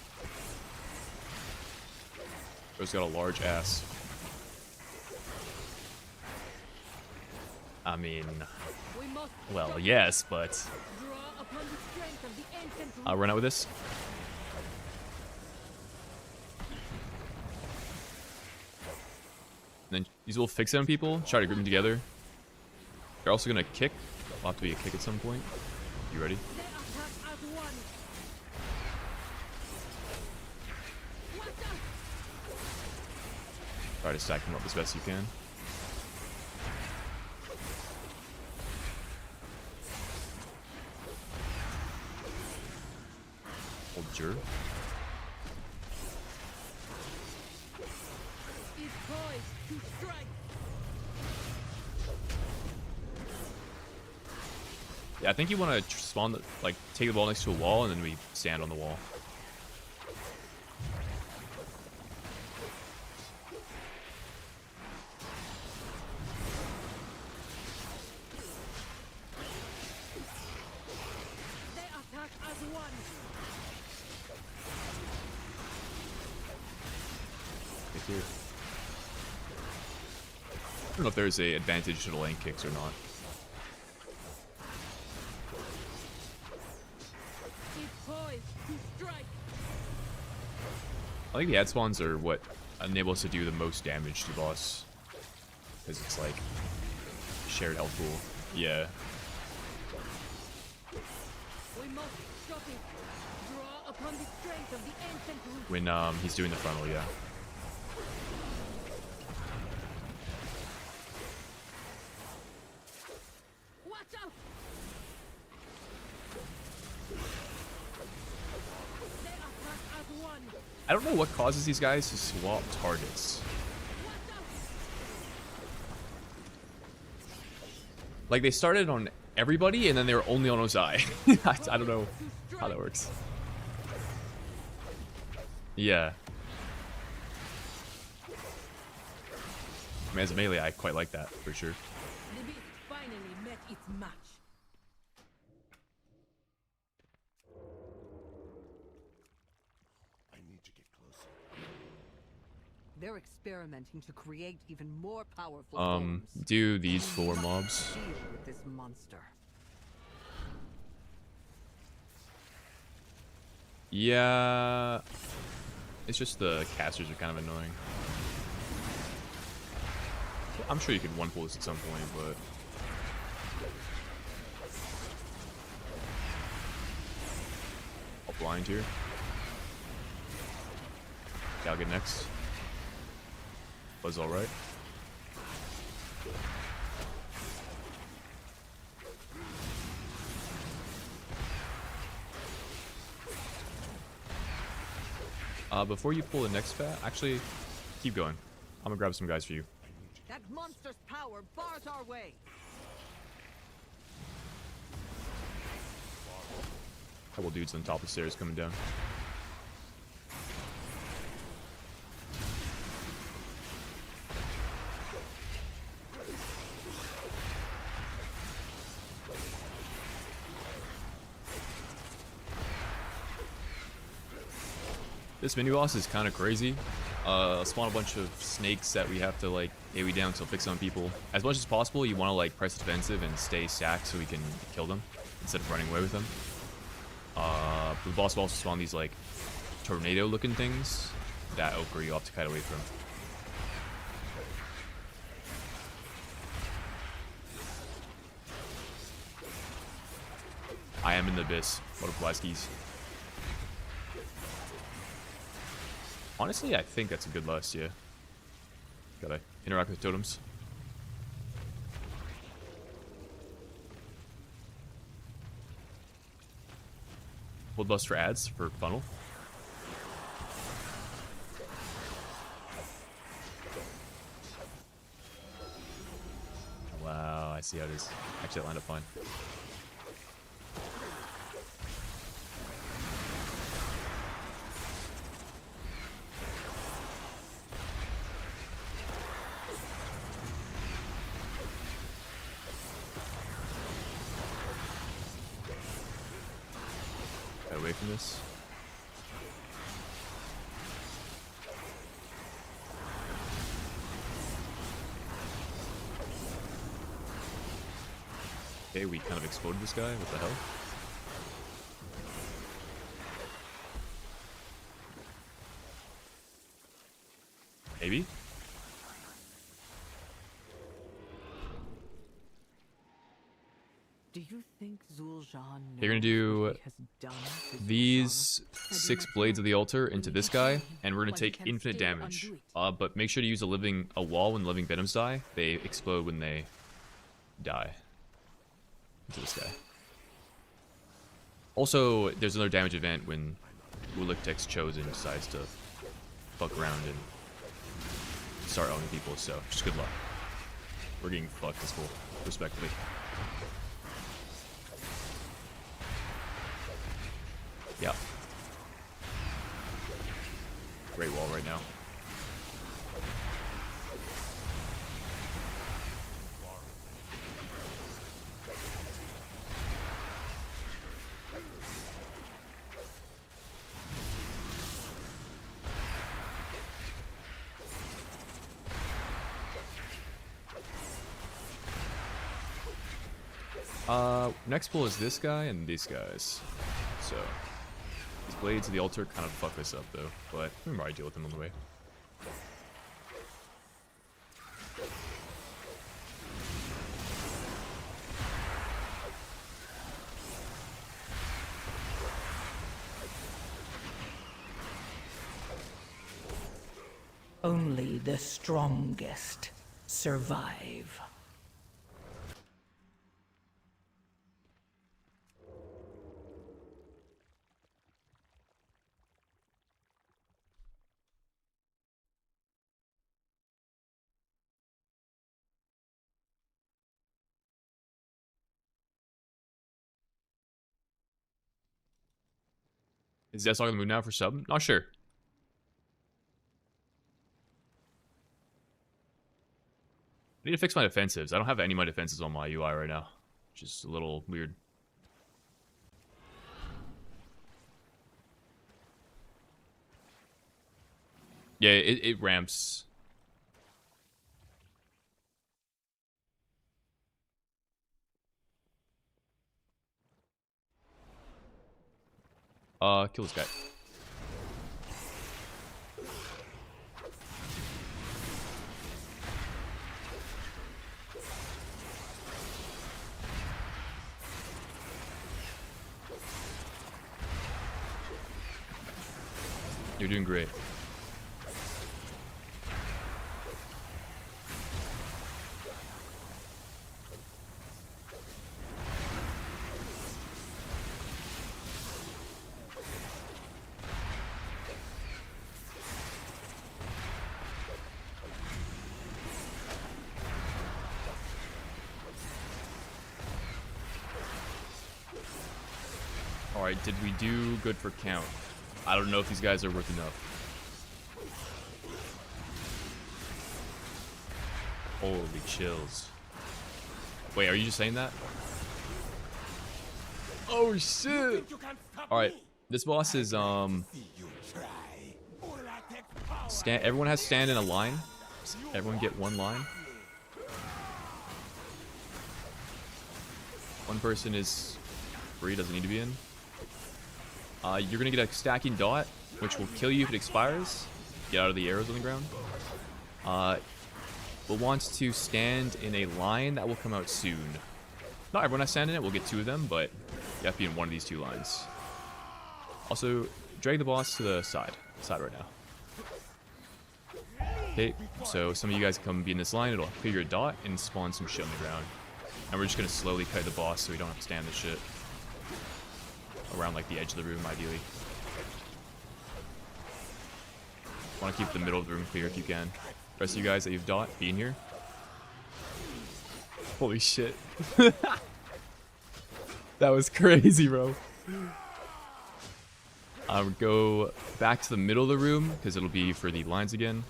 Bro's got a large ass. I mean, We must well, yes, but draw upon the strength of the ancient I'll run out with this. And then these will fix it on people, try to group them together. They're also gonna kick. Will have to be a kick at some point. You ready? They attack as one. Watch out! Try to stack them up as best you can. Hold Jur. It's poised to strike. Yeah, I think you want to spawn, like, take the ball next to a wall, and then we stand on the wall. They attack as one. Right here. I don't know if there's a advantage to the lane kicks or not. It's poised to strike. I think the ad spawns are what enable us to do the most damage to boss. Because it's like shared health pool. Yeah. We must stop it. Draw upon the strength of the ancient root. When he's doing the frontal, yeah. Watch out! They attack as one. I don't know what causes these guys to swap targets. Watch out! Like, they started on everybody, and then they were only on Ozai. I don't know how that works. Yeah. I mean, as a melee, I quite like that, for sure. The beast finally met its match. I need to get closer. They're experimenting to create even more powerful forms. Do these 4 mobs. Deal with this monster. Yeah. It's just the casters are kind of annoying. I'm sure you could one pull this at some point, but I'll blind here. Okay, I'll get next. Was alright. Before you pull the next fat, actually, keep going. I'm gonna grab some guys for you. That monster's power bars our way. Couple dudes on top of the stairs coming down. This mini boss is kind of crazy. Spawn a bunch of snakes that we have to like AoE down to fix on people. As much as possible, you want to like press defensive and stay stacked so we can kill them instead of running away with them. The boss will also spawn these like tornado-looking things that Ochre you have to kite away from. I am in the abyss. Butterfly skis. Honestly, I think that's a good lust, yeah. Gotta interact with totems. Bloodlust for ads for funnel. Wow, I see how it is. Actually, that lined up fine. Away from this. Okay, we kind of exploded this guy. What the hell? Maybe? Do you think Zul'Jin They're gonna knows do what he has done to these Zul'Jin? 6 blades of the altar into this guy, and we're gonna But he take can infinite still damage. undo it. But make sure to use a wall when living venoms die. They explode when they die. Into this guy. Also, there's another damage event when Ulictek's Chosen decides to fuck around and start owning people, so just good luck. We're getting fucked as full, respectively. Yeah. Great wall right now. Next pull is this guy and these guys. So, these blades of the altar kind of fuck this up though, but we can probably deal with them on the way. Only the strongest survive. Is Deathstalker on the move now for sub? Not sure. I need to fix my defensives. I don't have any of my defenses on my UI right now, which is a little weird. Yeah, it ramps. Kill this guy. You're doing great. Alright, did we do good for count? I don't know if these guys are worth enough. Holy chills. Wait, are you just saying that? Oh shit! Alright, this boss is everyone has to stand in a line. Everyone get one line. One person is free, doesn't need to be in. You're gonna get a stacking dot, which will kill you if it expires. Get out of the arrows on the ground. Will wants to stand in a line that will come out soon. Not everyone has to stand in it, we'll get 2 of them, but you have to be in one of these 2 lines. Also, drag the boss to the side right now. Okay, so some of you guys come be in this line, it'll figure a dot and spawn some shit on the ground. And we're just gonna slowly kite the boss so we don't have to stand this shit. Around like the edge of the room, ideally. Want to keep the middle of the room clear if you can. The rest of you guys that you've dot, be in here. Holy shit. That was crazy, bro. I would go back to the middle of the room, because it'll be for the lines again.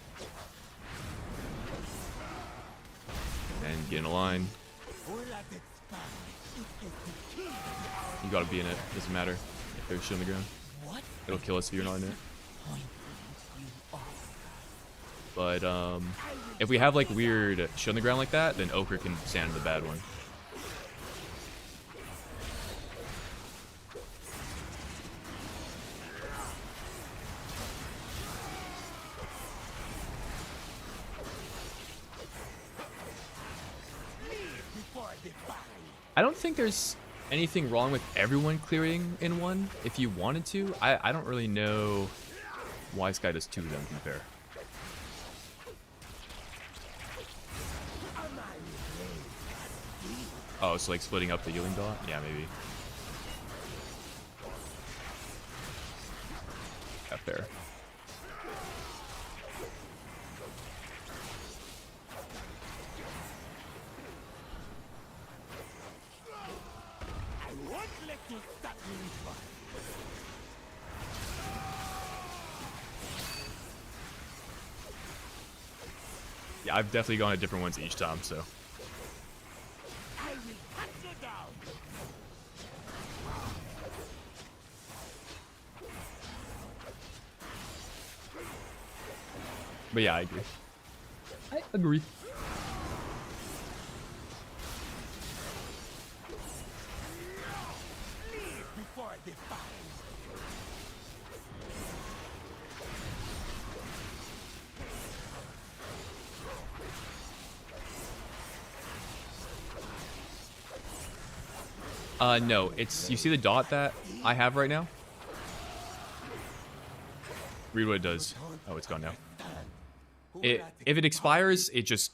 And get in a line. You gotta be in it. Doesn't matter if there's shit on the ground. It'll kill us if you're not in it. But if we have like weird shit on the ground like that, then Ochre can stand in the bad one. I don't think there's anything wrong with everyone clearing in one if you wanted to. I don't really know why Sky does 2 of them, to be fair. Oh, so like splitting up the healing dot? Yeah, maybe. Yeah, fair. Yeah, I've definitely gone to different ones each time, so. But yeah, I agree. I agree. No, it's, you see the dot that I have right now? Read what it does. Oh, it's gone now. If it expires, it just,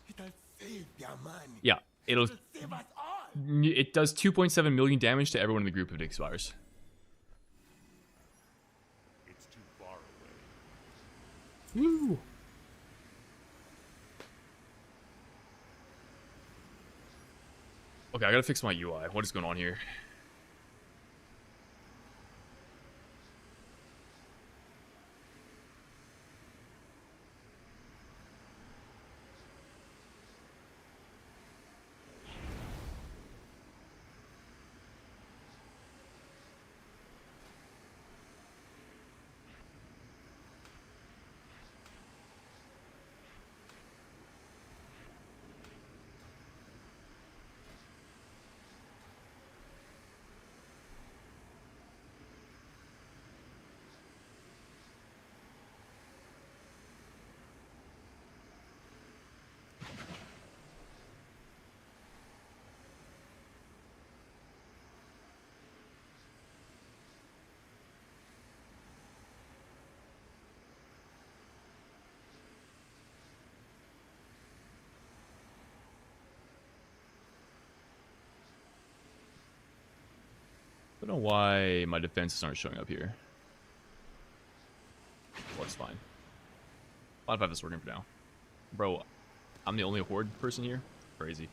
yeah, it does 2.7 million damage to everyone in the group if it expires. It's too far away. Woo! Okay, I gotta fix my UI. What is going on here? don't know why my defenses aren't showing up here. Well, it's fine. I'll have this working for now. Bro, I'm the only horde person here? Crazy.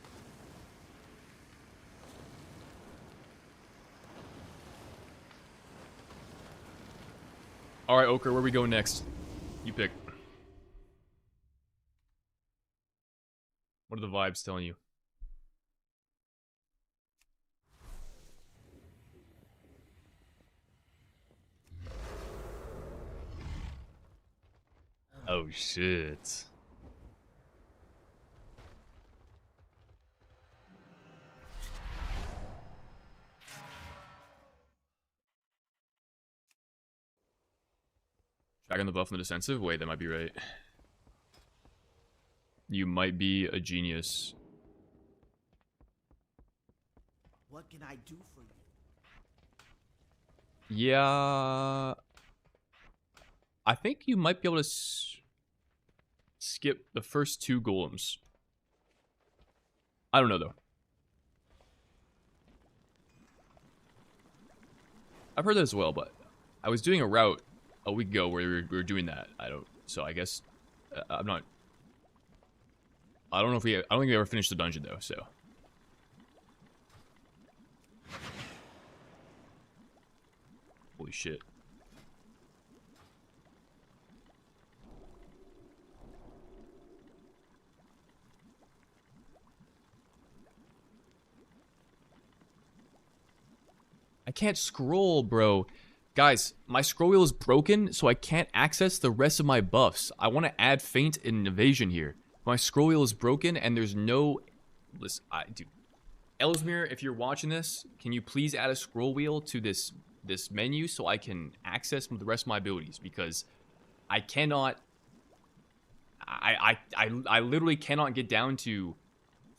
Alright, Ochre, where we go next? You pick. What are the vibes telling you? Oh shit. Tracking the buff on the defensive? Wait, that might be right. You might be a genius. What can I do for you? Yeah. I think you might be able to skip the first 2 golems. I don't know, though. I've heard that as well, but I was doing a route a week ago where we were doing that. So I guess I'm not. I don't know if I don't think we ever finished the dungeon though. So. Holy shit. I can't scroll, bro. Guys, my scroll wheel is broken, so I can't access the rest of my buffs. I want to add feint and evasion here. My scroll wheel is broken, and there's no... Listen, dude. Ellesmere, if you're watching this, can you please add a scroll wheel to this menu so I can access the rest of my abilities? Because I cannot... I literally cannot get down to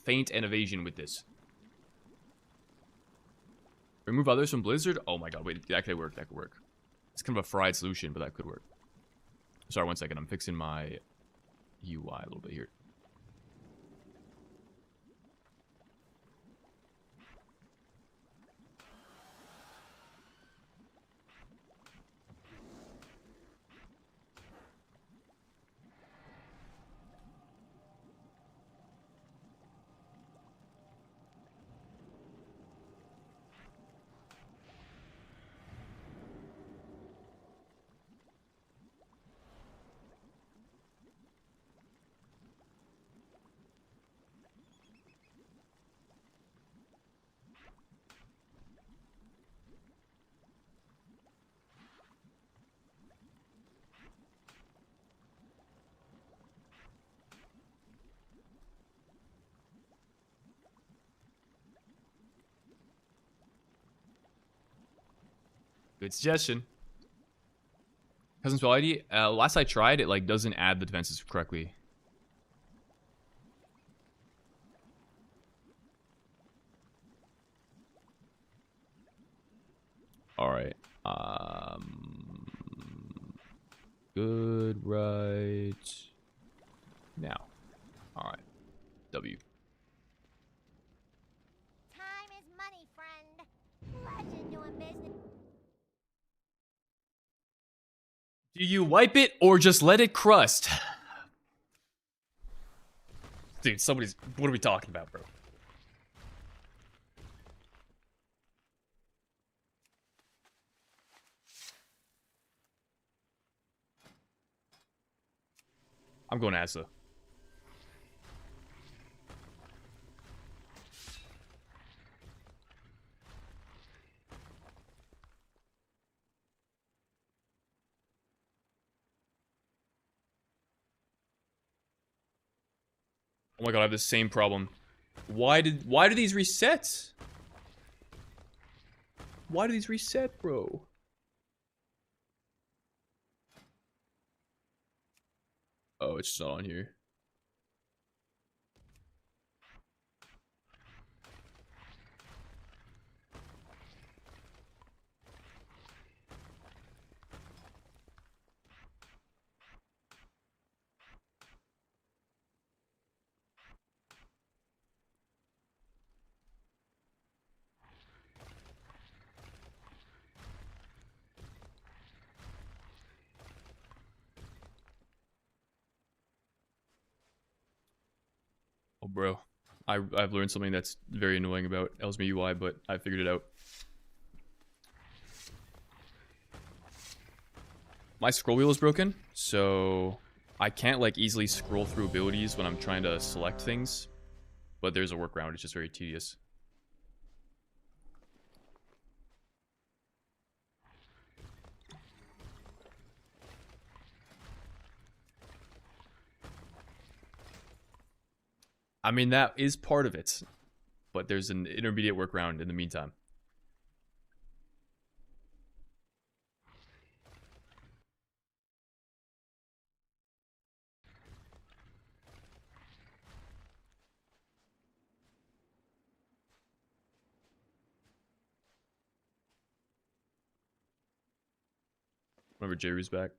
feint and evasion with this. Remove others from Blizzard? Oh my god, wait, that could work, that could work. It's kind of a fried solution, but that could work. Sorry, 1 second, I'm fixing my UI a little bit here. Good suggestion. Custom spell ID. Last I tried, it like doesn't add the defenses correctly. All right. Good right now. All right. W. Time is money, friend. Legend doing business. Do you wipe it or just let it crust? Dude, somebody's... What are we talking about, bro? I'm going Asa. Oh my god, I have the same problem. Why do these reset? Why do these reset, bro? Oh, it's just not on here. bro. I've learned something that's very annoying about Elsme UI, but I figured it out. My scroll wheel is broken, so I can't like easily scroll through abilities when I'm trying to select things. But there's a workaround. It's just very tedious. I mean, that is part of it, but there's an intermediate workaround in the meantime. Whenever Jeru's back.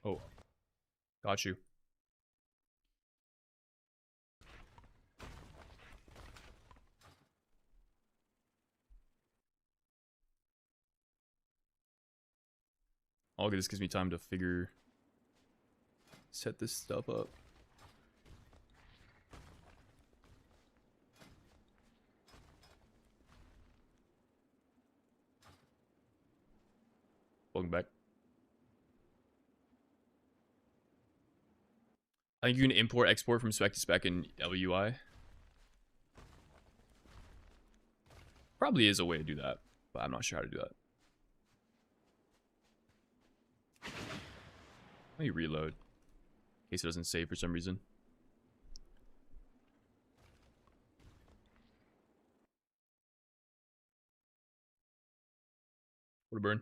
Oh, got you. Okay, this gives me time to set this stuff up. Welcome back. I think you can import export from spec to spec in LUI. Probably is a way to do that, but I'm not sure how to do that. Let me reload in case it doesn't save for some reason. What a burn.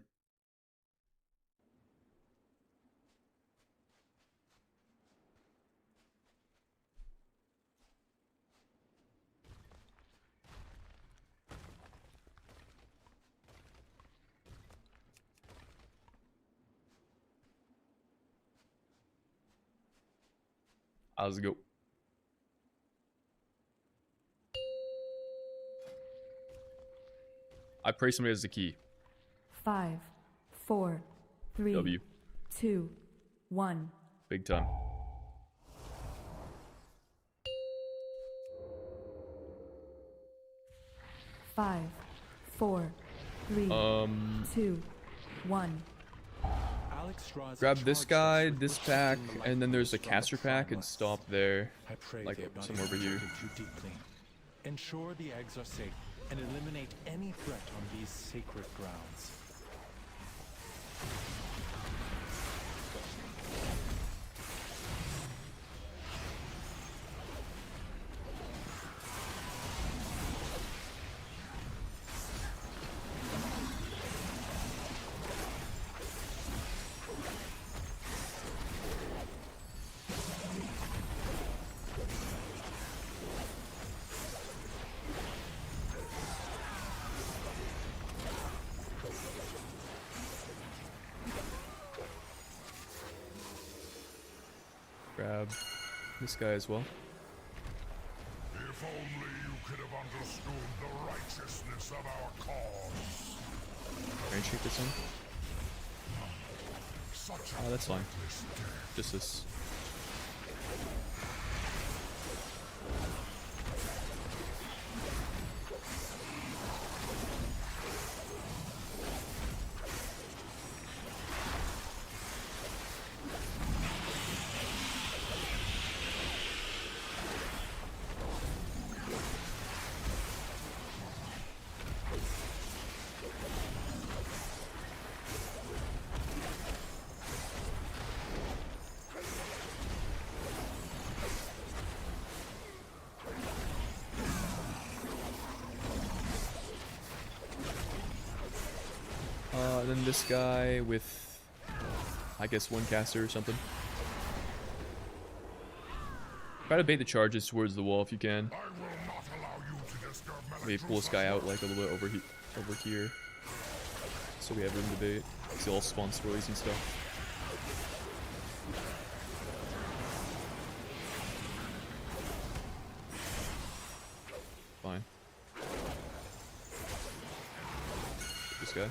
How's it go? I pray somebody has the key. 5, 4, 3, W. 2, 1. Big time. Five, 4, 3, 2, 1. Grab this guy, this pack, and then there's a caster pack, and stop there. Like somewhere over here. Ensure the eggs are safe and eliminate any threat on these sacred grounds. Grab this guy as well. If only you could have understood the righteousness of our cause. Can I shoot this one? Such Oh, that's fine. pointless death. Just this. Then this guy with I guess one caster or something. Try to bait the charges towards the wall if you can. Maybe pull this guy out like a little bit over here, so we have room to bait. See all spawn swirlies and stuff. Fine. This guy.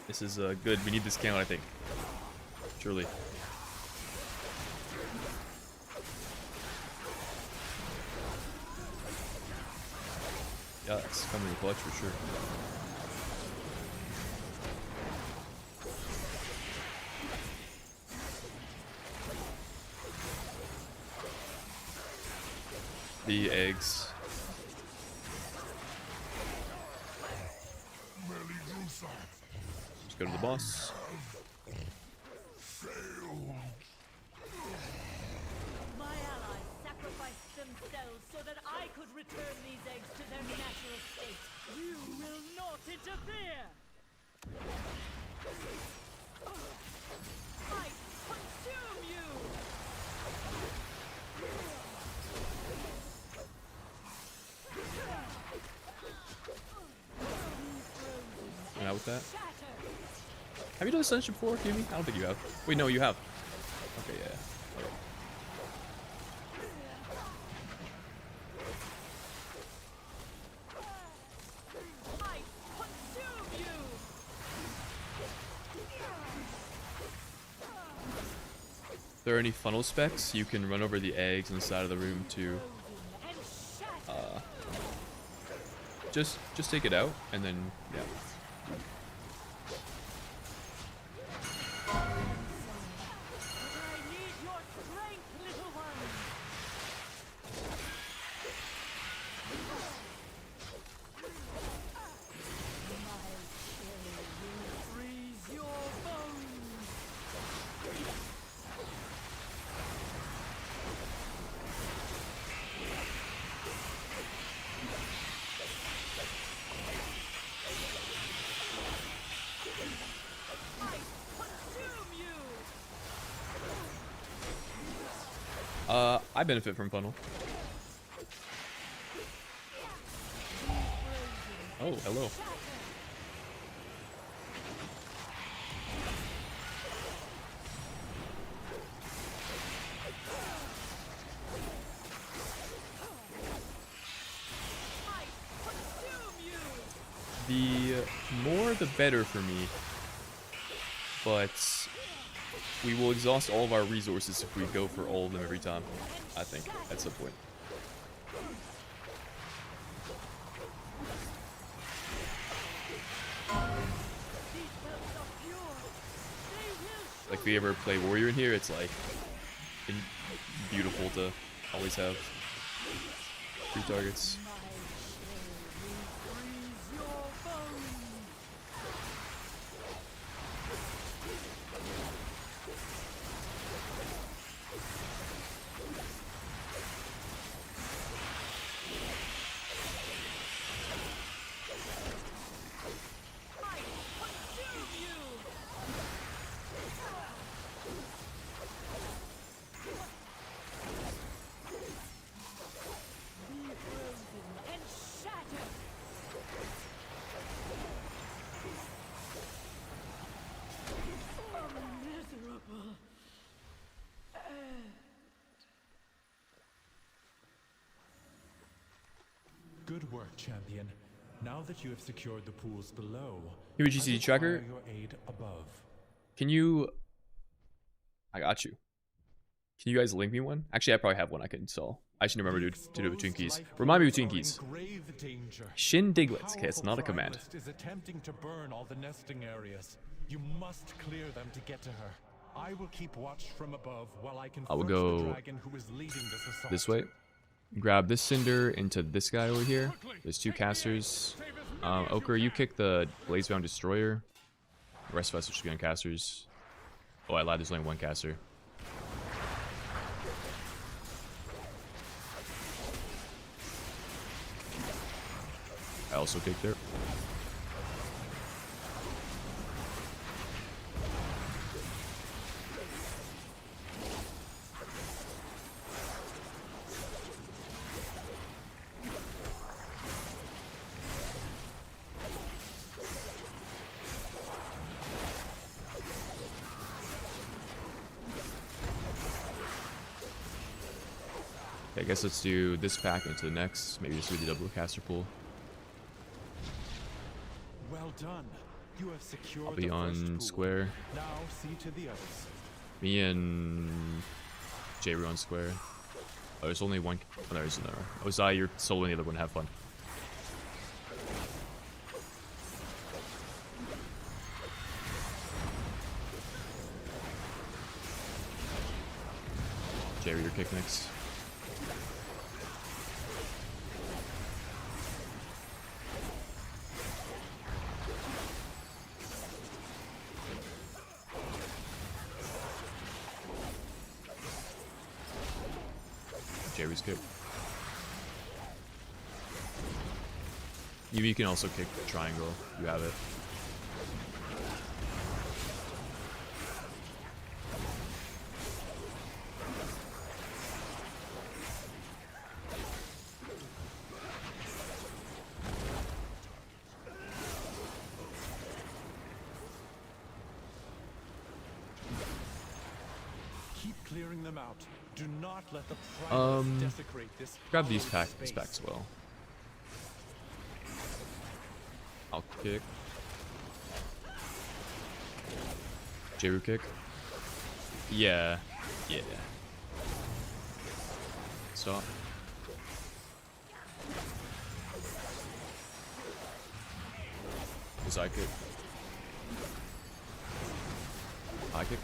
This is good. We need this count, I think. Surely. Yeah, it's coming in clutch for sure. The eggs. Let's go to the boss. My allies sacrificed themselves so that I could return these eggs to their natural state. You will not interfere! I consume you! Went out with that. Have you done this dungeon before, Yumi? I don't think you have. Wait, no, you have. Okay, yeah. Alright. If there are any funnel specs, you can run over the eggs on the side of the room to just take it out, and then yeah. I benefit from funnel. Oh, hello. The more the better for me, but we will exhaust all of our resources if we go for all of them every time, I think, at some point. Like, if we ever play warrior in here, it's like beautiful to always have 3 targets. Good work, champion. Now that you have secured the pools below, UGC tracker. your aid above. Can you? I got you. Can you guys link me one? Actually, I probably have one I can install. I should remember to do it with Twinkies. Remind me of Twinkies. Shin Diglets. Okay, it's not a command. Is attempting to burn all the nesting areas. You must clear them to get to her. I will keep watch from above while I can. I will go this way. Grab this cinder into this guy over here. There's 2 casters. Ochre, you kick the Blazebound Destroyer. The rest of us are just going casters. Oh, I lied, there's only one caster. I also kicked there. I guess let's do this pack into the next. Maybe just do the double caster pool. Well done. You have secured I'll be the first on pool. square. Now see to the others. Me and J-Ru on square. Oh, there's only one. Oh, there is another. Ozai, you're soloing the other one. Have fun. J-Ru, your kick next. J-Ru's kick. You can also kick triangle. You have it. Keep clearing them out. Do not let the pride desecrate this. Grab these hallowed this space. pack as well. I'll kick. J-Ru kick. Yeah. Yeah. Stop. Ozai kick. High kick.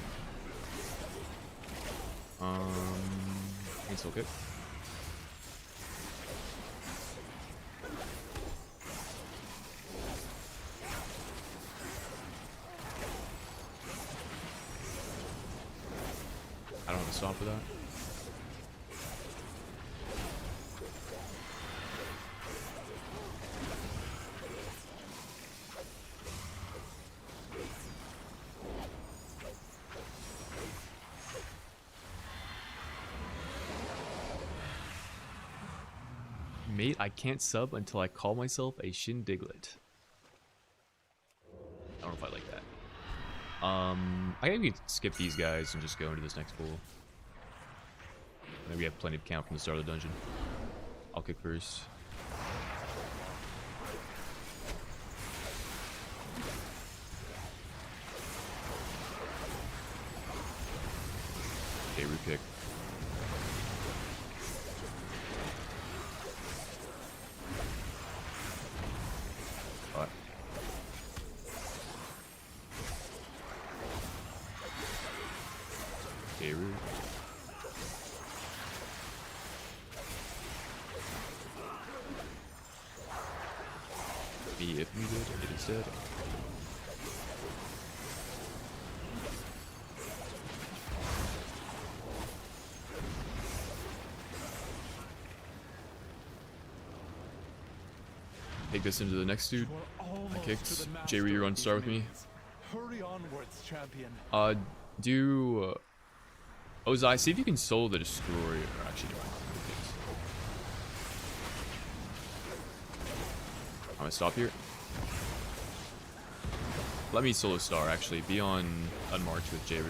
Cancel kick. I don't have a stop for that. Mate, I can't sub until I call myself a Shindiglet. I don't know if I like that. I think we can skip these guys and just go into this next pool. Maybe we have plenty of count from the start of the dungeon. I'll kick first. Okay, re-kick. Alright. Okay, re. Be if needed, it is dead. Take this into the next dude. I kicked. J-Ru, you're on to start with me. Hurry onwards, champion. Do Ozai, see if you can solo the destroyer. Actually, no. I'm gonna stop here. Let me solo star. Actually, be on unmarked with J-Ru.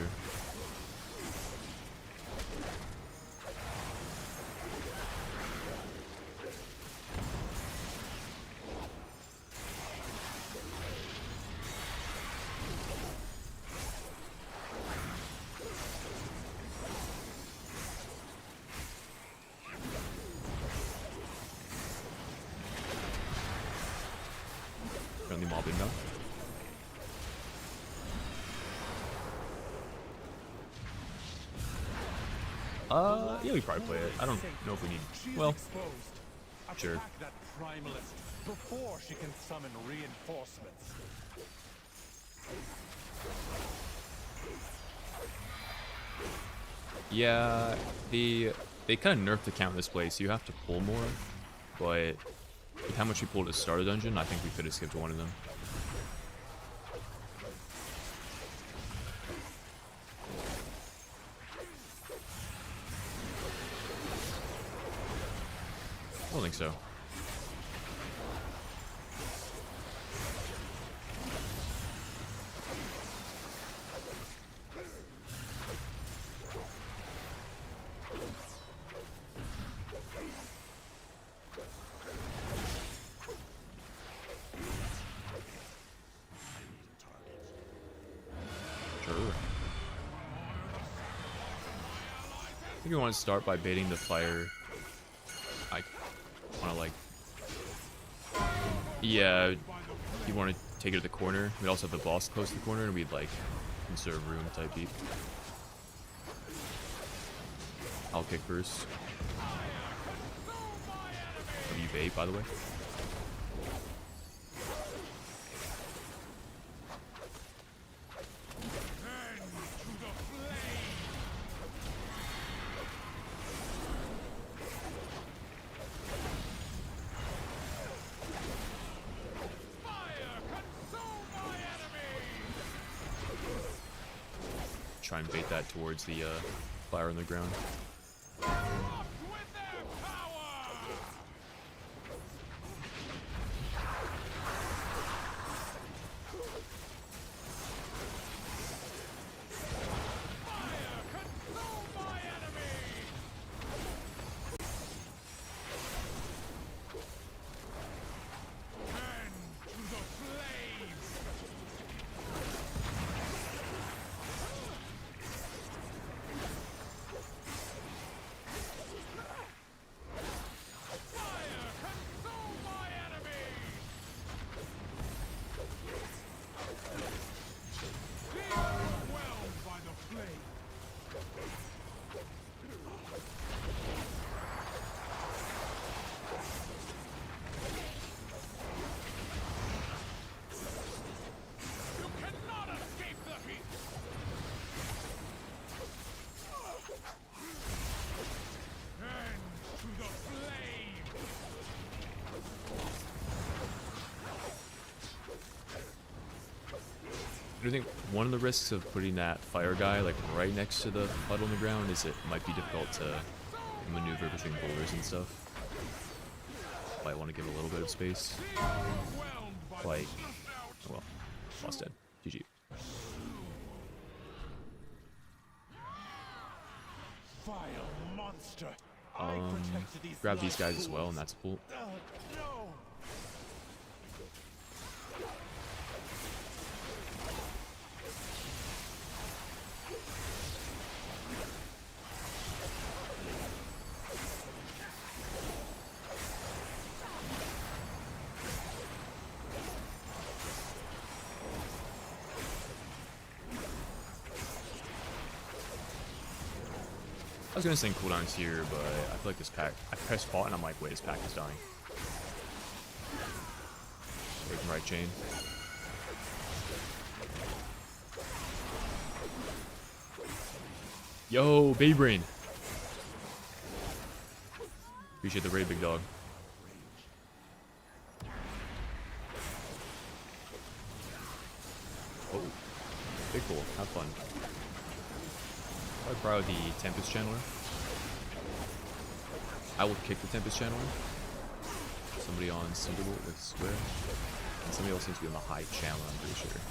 Friendly mob inbound. Yeah, we probably play it. I don't know if we need. Well, Sure. Attack that primalist before she can summon reinforcements. Yeah, they kind of nerfed the count in this place. You have to pull more, but with how much we pulled to start a dungeon, I think we could have skipped one of them. I don't think so. Sure. I think we want to start by baiting the fire. I want to like, yeah, you want to take it to the corner. We also have the boss close to the corner, and we'd like conserve room type beat. I'll kick first. What do you bait, by the way? Try and bait that towards the fire on the ground. I think one of the risks of putting that fire guy like right next to the puddle on the ground is it might be difficult to maneuver between boulders and stuff. Might want to give a little bit of space. Like, oh well, lost dead. GG. Grab these guys as well, and that's cool. I was gonna sing cooldowns here, but I feel like this pack, I pressed spot and I'm like, wait, this pack is dying. Wait from right chain. Yo, baby brain. Appreciate the raid, big dog. Oh, big cool. Have fun. I'd borrow the Tempest Channeler. I will kick the Tempest Channeler. Somebody on Cinderbolt with Square. And somebody else needs to be on the high Channeler, I'm pretty sure.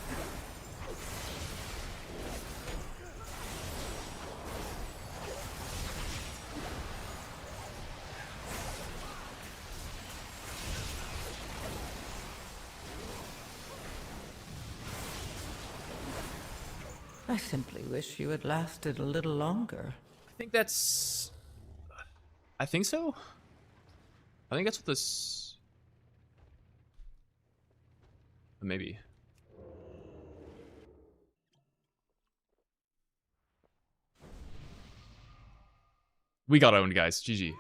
I simply wish you had lasted a little longer. I think that's... I think so. I think that's what this... Maybe. We got owned, guys. GG.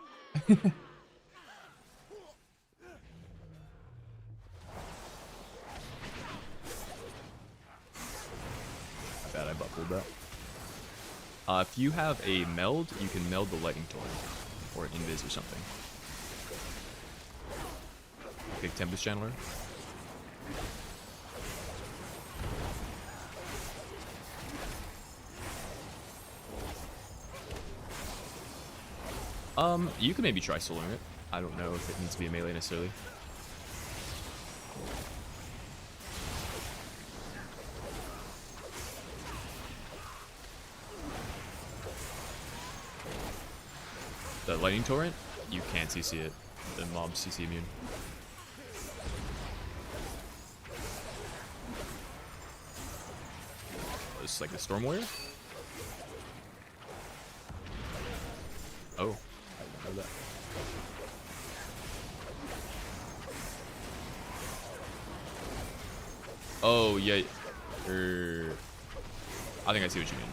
meld that. If you have a meld, you can meld the lightning torrent or an invis or something. Big Tempest Channeler. You can maybe try soloing it. I don't know if it needs to be a melee necessarily. The lightning torrent, you can't CC it. The mob's CC immune. Oh, this is like the Storm Warrior? Oh, I didn't know that. Oh, yeah. I think I see what you mean.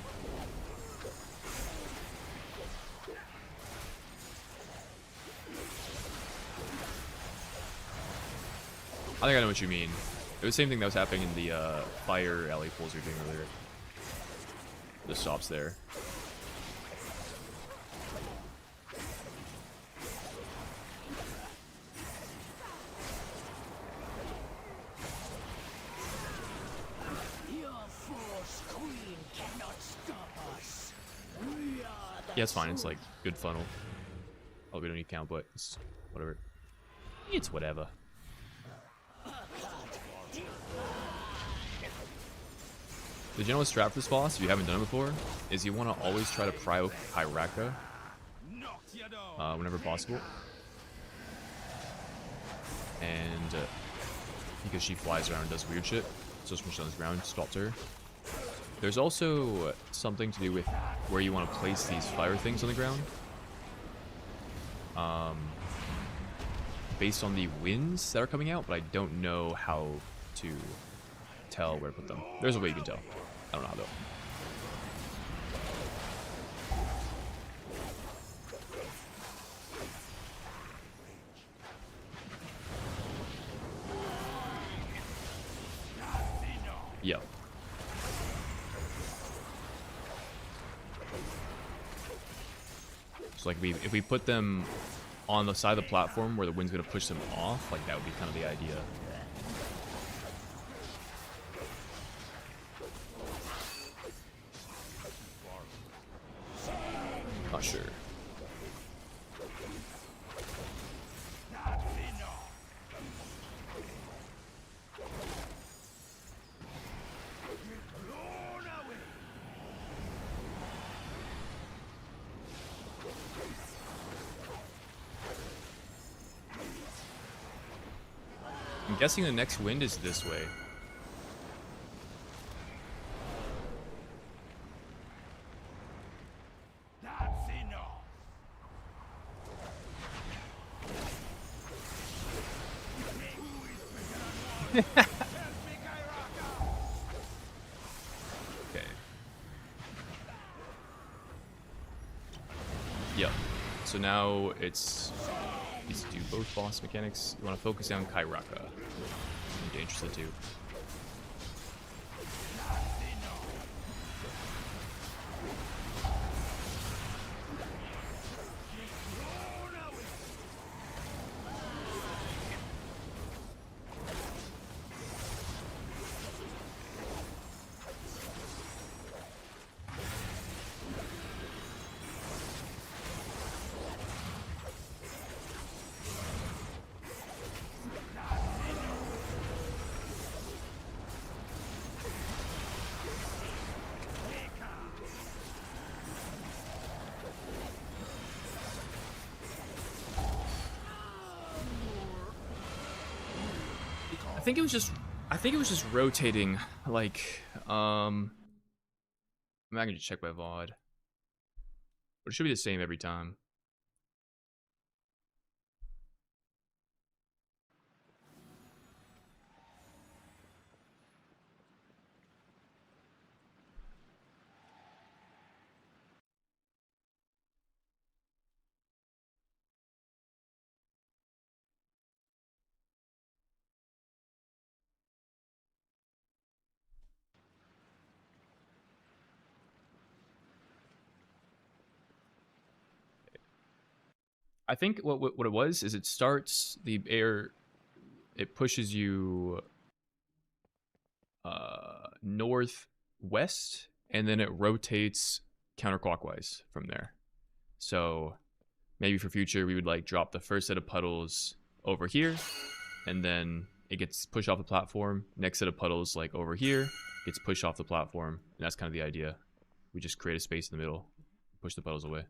I think I know what you mean. It was the same thing that was happening in the fire alley pulls you were doing earlier. The stops there. Yeah, it's fine. It's like good funnel. Oh, we don't need count, but it's whatever. It's whatever. The general strat for this boss, if you haven't done it before, is you want to always try to prio Kyraka whenever possible. And because she flies around and does weird shit, so when she's on the ground, stops her. There's also something to do with where you want to place these fire things on the ground. Based on the winds that are coming out, but I don't know how to tell where to put them. There's a way you can tell. I don't know how though. Yep. So like if we put them on the side of the platform where the wind's gonna push them off, like that would be kind of the idea. Not sure. I'm guessing the next wind is this way. Okay. Yep. So now it's these do both boss mechanics. You want to focus on Kyraka. Dangerous the two. I think it was just rotating, like, I'm not gonna check my VOD. But it should be the same every time. I think what it was is it starts the air, it pushes you northwest, and then it rotates counterclockwise from there. So maybe for future we would like drop the first set of puddles over here, and then it gets pushed off the platform. Next set of puddles like over here gets pushed off the platform, and that's kind of the idea. We just create a space in the middle, push the puddles away.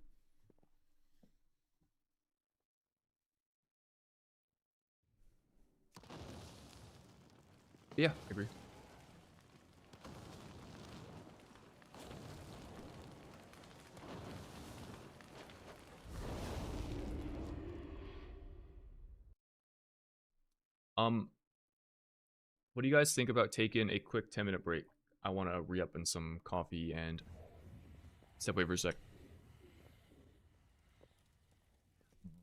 Yeah, I agree. What do you guys think about taking a quick 10-minute break? I want to re-up in some coffee and step away for a sec.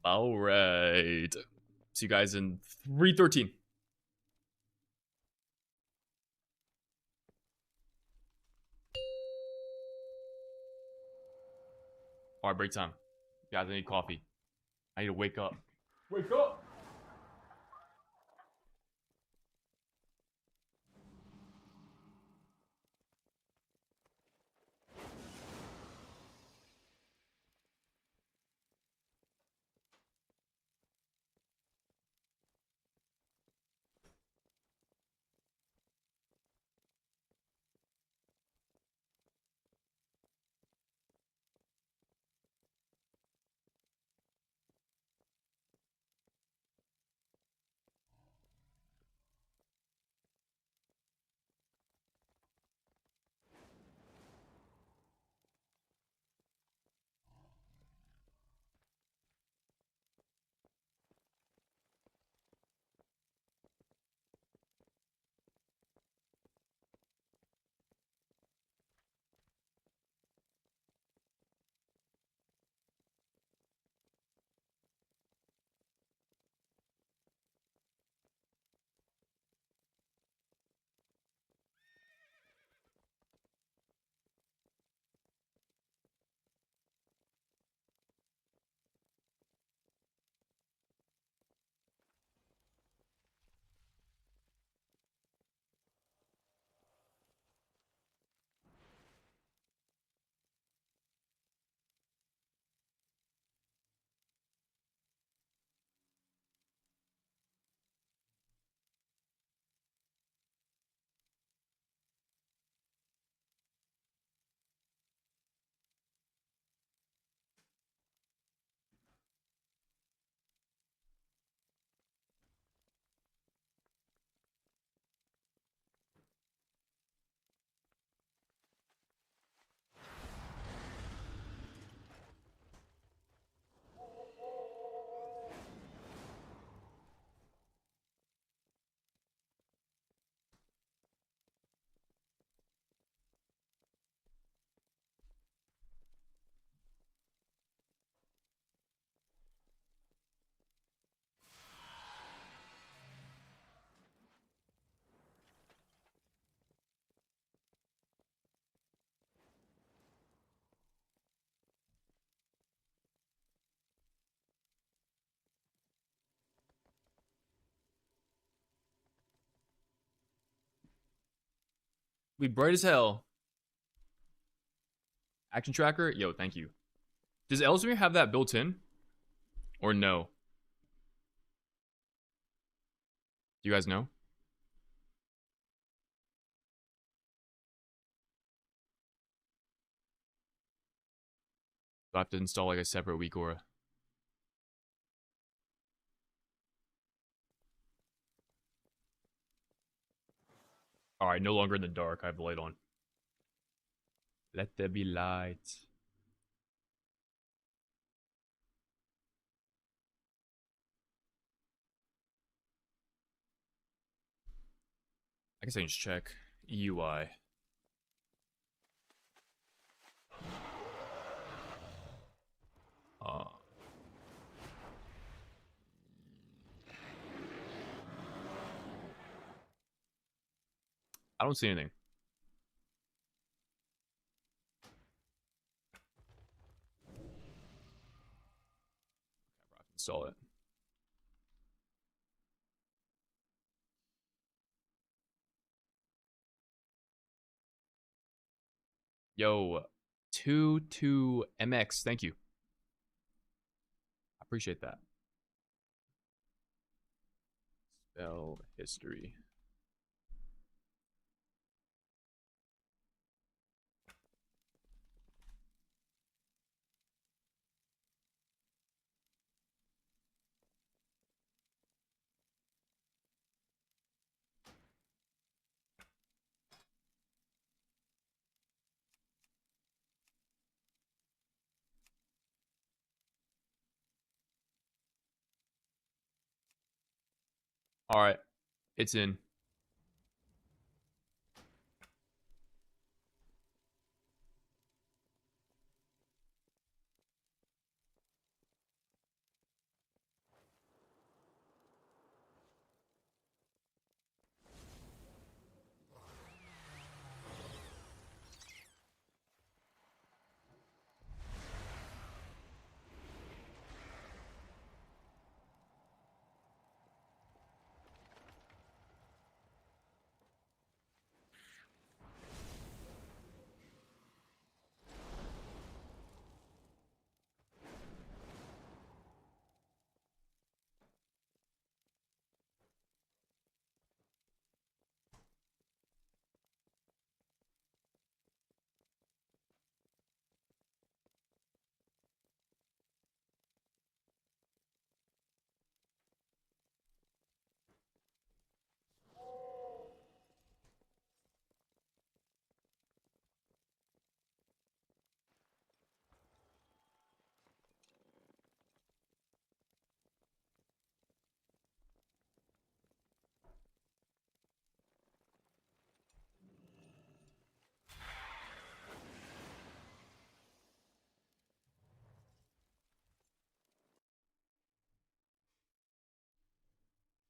All right. See you guys in 3:13. All right, break time. Guys, I need coffee. I need to wake up. Wake up! We bright as hell. Action tracker? Yo, thank you. Does Ellesmere have that built in? Or no? Do you guys know? Do I have to install like a separate weak aura? Alright, no longer in the dark. I have the light on. Let there be light. I guess I can just check. EUI. I don't see anything. Saw it. Yo, 22MX. Thank you. I appreciate that. Spell history. All right, it's in.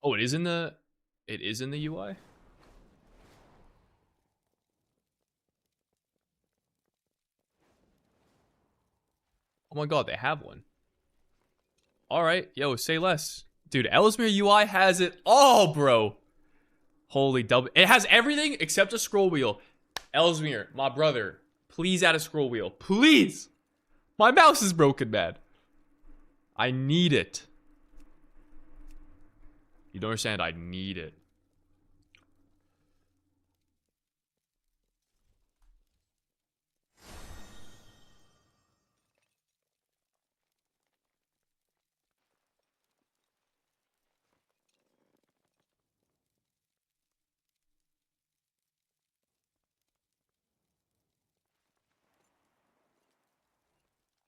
Oh, it is in the. It is in the UI. Oh my god, they have one. All right, yo, say less, dude. Ellesmere UI has it all, bro. Holy double! It has everything except a scroll wheel. Ellesmere, my brother, please add a scroll wheel, please. My mouse is broken, man. I need it. You don't understand? I need it.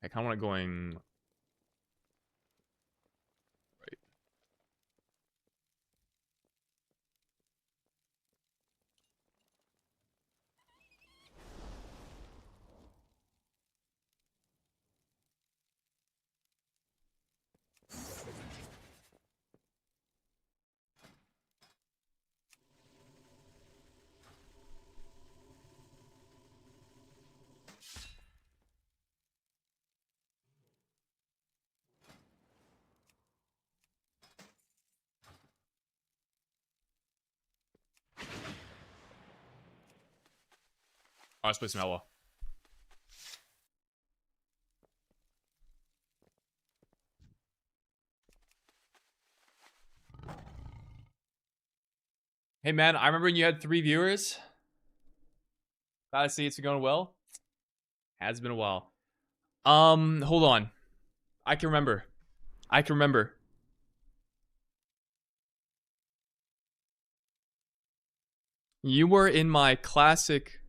I kind of want it going. Right. Oh, let's play some Ella. Hey man, I remember when you had 3 viewers. Gotta see it's going well. Has been a while. Hold on. I can remember. I can remember. You were in my classic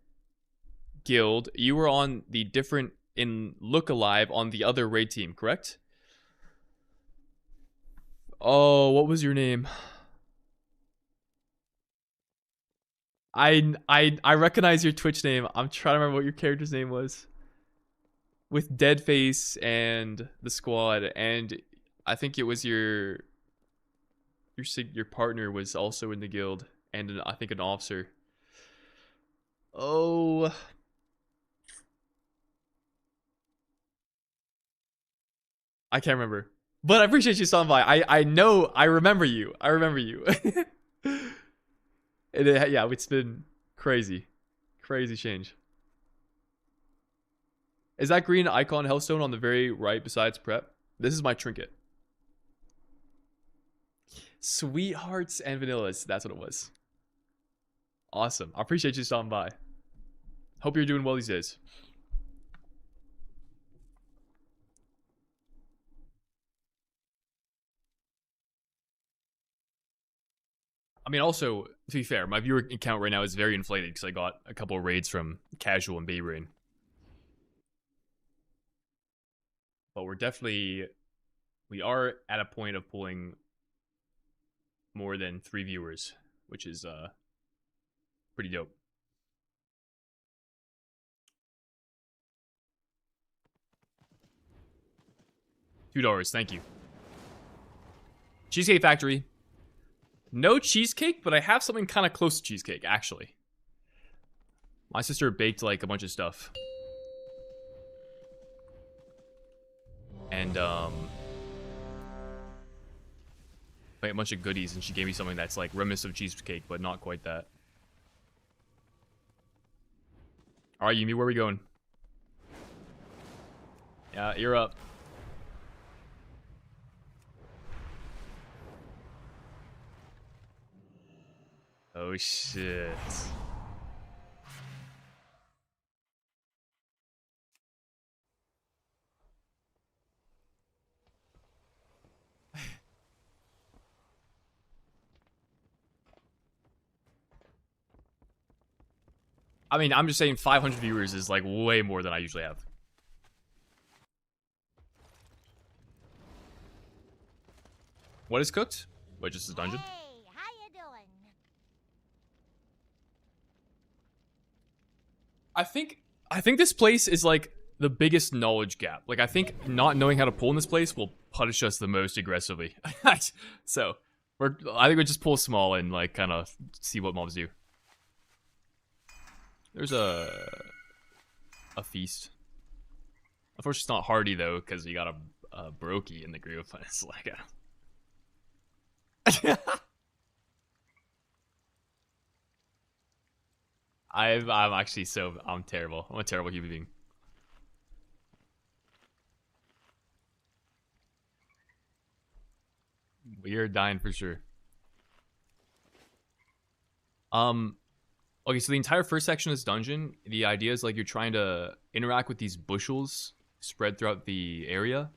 guild. You were on the different in Look Alive on the other raid team, correct? Oh, what was your name? I recognize your Twitch name. I'm trying to remember what your character's name was. With Deadface and the squad, and I think it was your partner was also in the guild, and I think an officer. Oh, I can't remember. But I appreciate you stopping by. I know, I remember you. I remember you. Yeah, it's been crazy. Crazy change. Is that green icon Hellstone on the very right besides prep? This is my trinket. Sweethearts and vanillas. That's what it was. Awesome. I appreciate you stopping by. Hope you're doing well these days. I mean, also, to be fair, my viewer count right now is very inflated because I got a couple of raids from Casual and Baby Rain. But we are at a point of pulling more than 3 viewers, which is pretty dope. $2, thank you. Cheesecake Factory. No cheesecake, but I have something kind of close to cheesecake, actually. My sister baked like a bunch of stuff. And like a bunch of goodies, and she gave me something that's like reminiscent of cheesecake, but not quite that. Alright, Yumi, where are we going? Yeah, you're up. Oh shit. I mean, I'm just saying 500 viewers is like way more than I usually have. What is cooked? What, just a dungeon? Hey, how you doing? I think this place is like the biggest knowledge gap. Like I think not knowing how to pull in this place will punish us the most aggressively. So I think we just pull small and like kind of see what mobs do. There's a feast. Of course, it's not hardy though because you got a brokey in the group. It's like a I'm actually I'm terrible. I'm a terrible human being. We're dying for sure. Okay, so the entire first section of this dungeon, the idea is like you're trying to interact with these bushels spread throughout the area.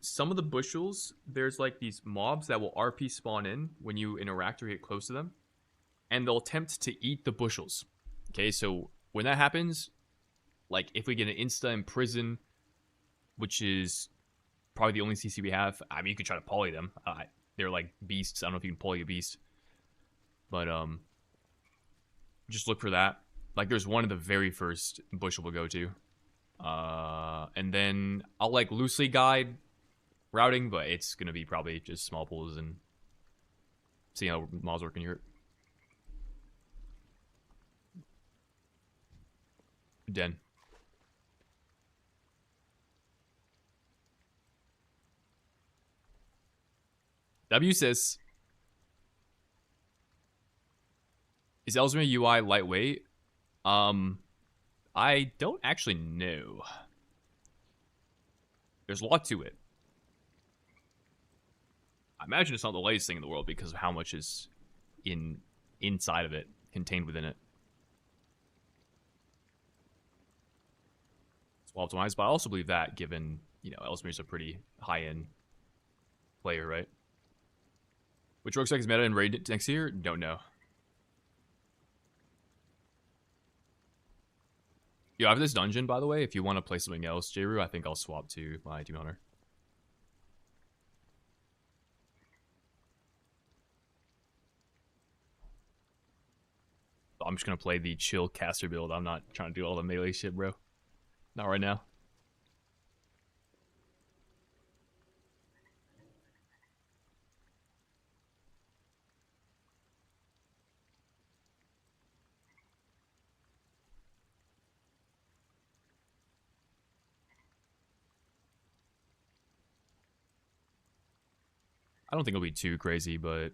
Some of the bushels, there's like these mobs that will RP spawn in when you interact or get close to them, and they'll attempt to eat the bushels. Okay, so when that happens, like if we get an insta imprison, which is probably the only CC we have. I mean, you could try to poly them. They're like beasts. I don't know if you can poly a beast, but just look for that. Like there's one of the very first bushel we'll go to. And then I'll like loosely guide routing, but it's gonna be probably just small pulls and seeing how mobs work in here. Den. W says, is Ellesmere UI lightweight? I don't actually know. There's a lot to it. I imagine it's not the lightest thing in the world because of how much is inside of it, contained within it. It's well optimized, but I also believe that given, you know, Ellesmere's a pretty high-end player, right? Which looks like is meta in raid next year? Don't know. Yo, I have this dungeon, by the way. If you want to play something else, Jru, I think I'll swap to my Demon Hunter. I'm just going to play the chill caster build. I'm not trying to do all the melee shit, bro. Not right now. I don't think it'll be too crazy, but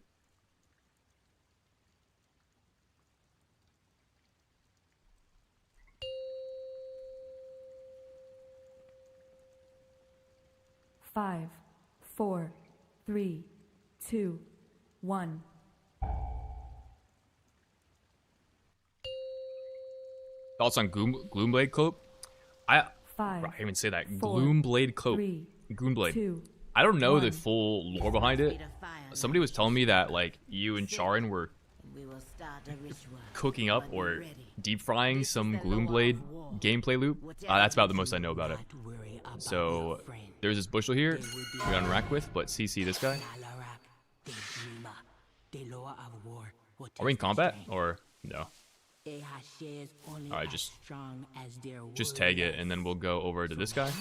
Five, four, three, two, one. thoughts on Gloomblade Cloak? I Five, can't even say that. four, Gloomblade Cloak. three, Gloomblade. two, I don't know the one. full lore behind it. Somebody was telling me that like you and Charin were cooking up or deep frying some Gloomblade gameplay loop. That's about the most I know about it. So there's this bushel here we gotta interact with, but CC this guy. Are we in combat or no? Alright, just tag it and then we'll go over to this guy.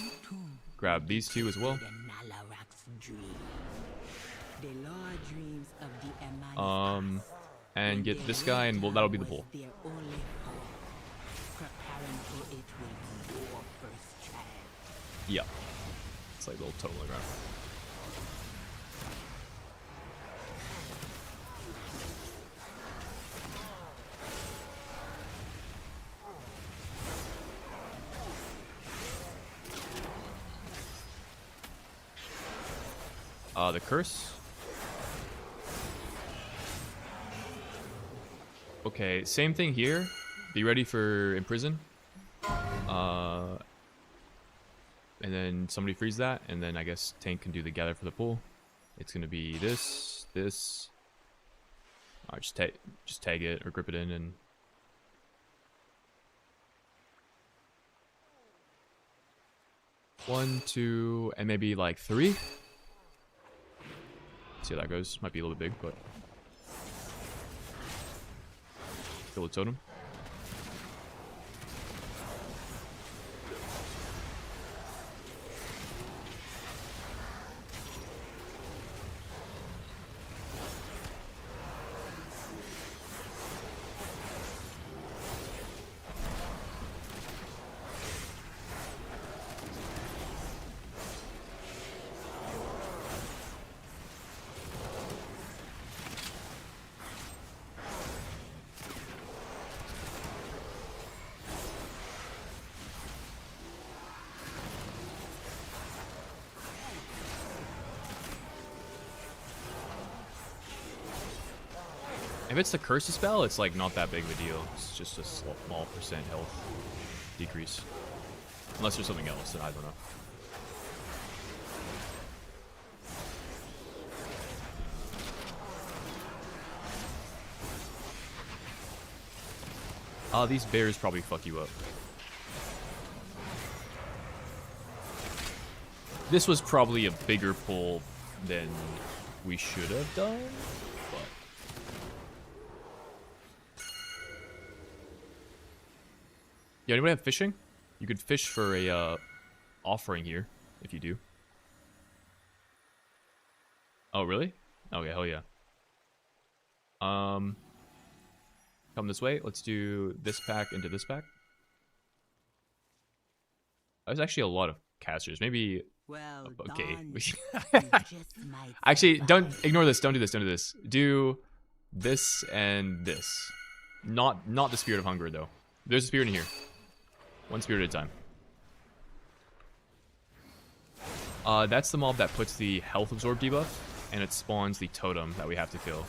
Grab these two as well. And get this guy and that'll be the bull. Yeah. It's like a little total ground. The curse. Okay, same thing here. Be ready for imprison. And then somebody freeze that, and then I guess tank can do the gather for the pool. It's gonna be this. Alright, just tag it or grip it in and. One, two, and maybe like 3. See how that goes. Might be a little bit big, but kill the totem. If it's the curse spell, it's like not that big of a deal. It's just a small percent health decrease. Unless there's something else, then I don't know. These bears probably fuck you up. This was probably a bigger pull than we should have done. Yeah, anybody have fishing? You could fish for a offering here, if you do. Oh, really? Okay, hell yeah. Come this way. Let's do this pack into this pack. There's actually a lot of casters. Maybe. Well, okay. done. Actually, don't ignore this. Don't do this. Don't do this. Do this and this. Not the Spirit of Hunger though. There's a spirit in here. One spirit at a time. That's the mob that puts the health absorb debuff, and it spawns the totem that we have to kill.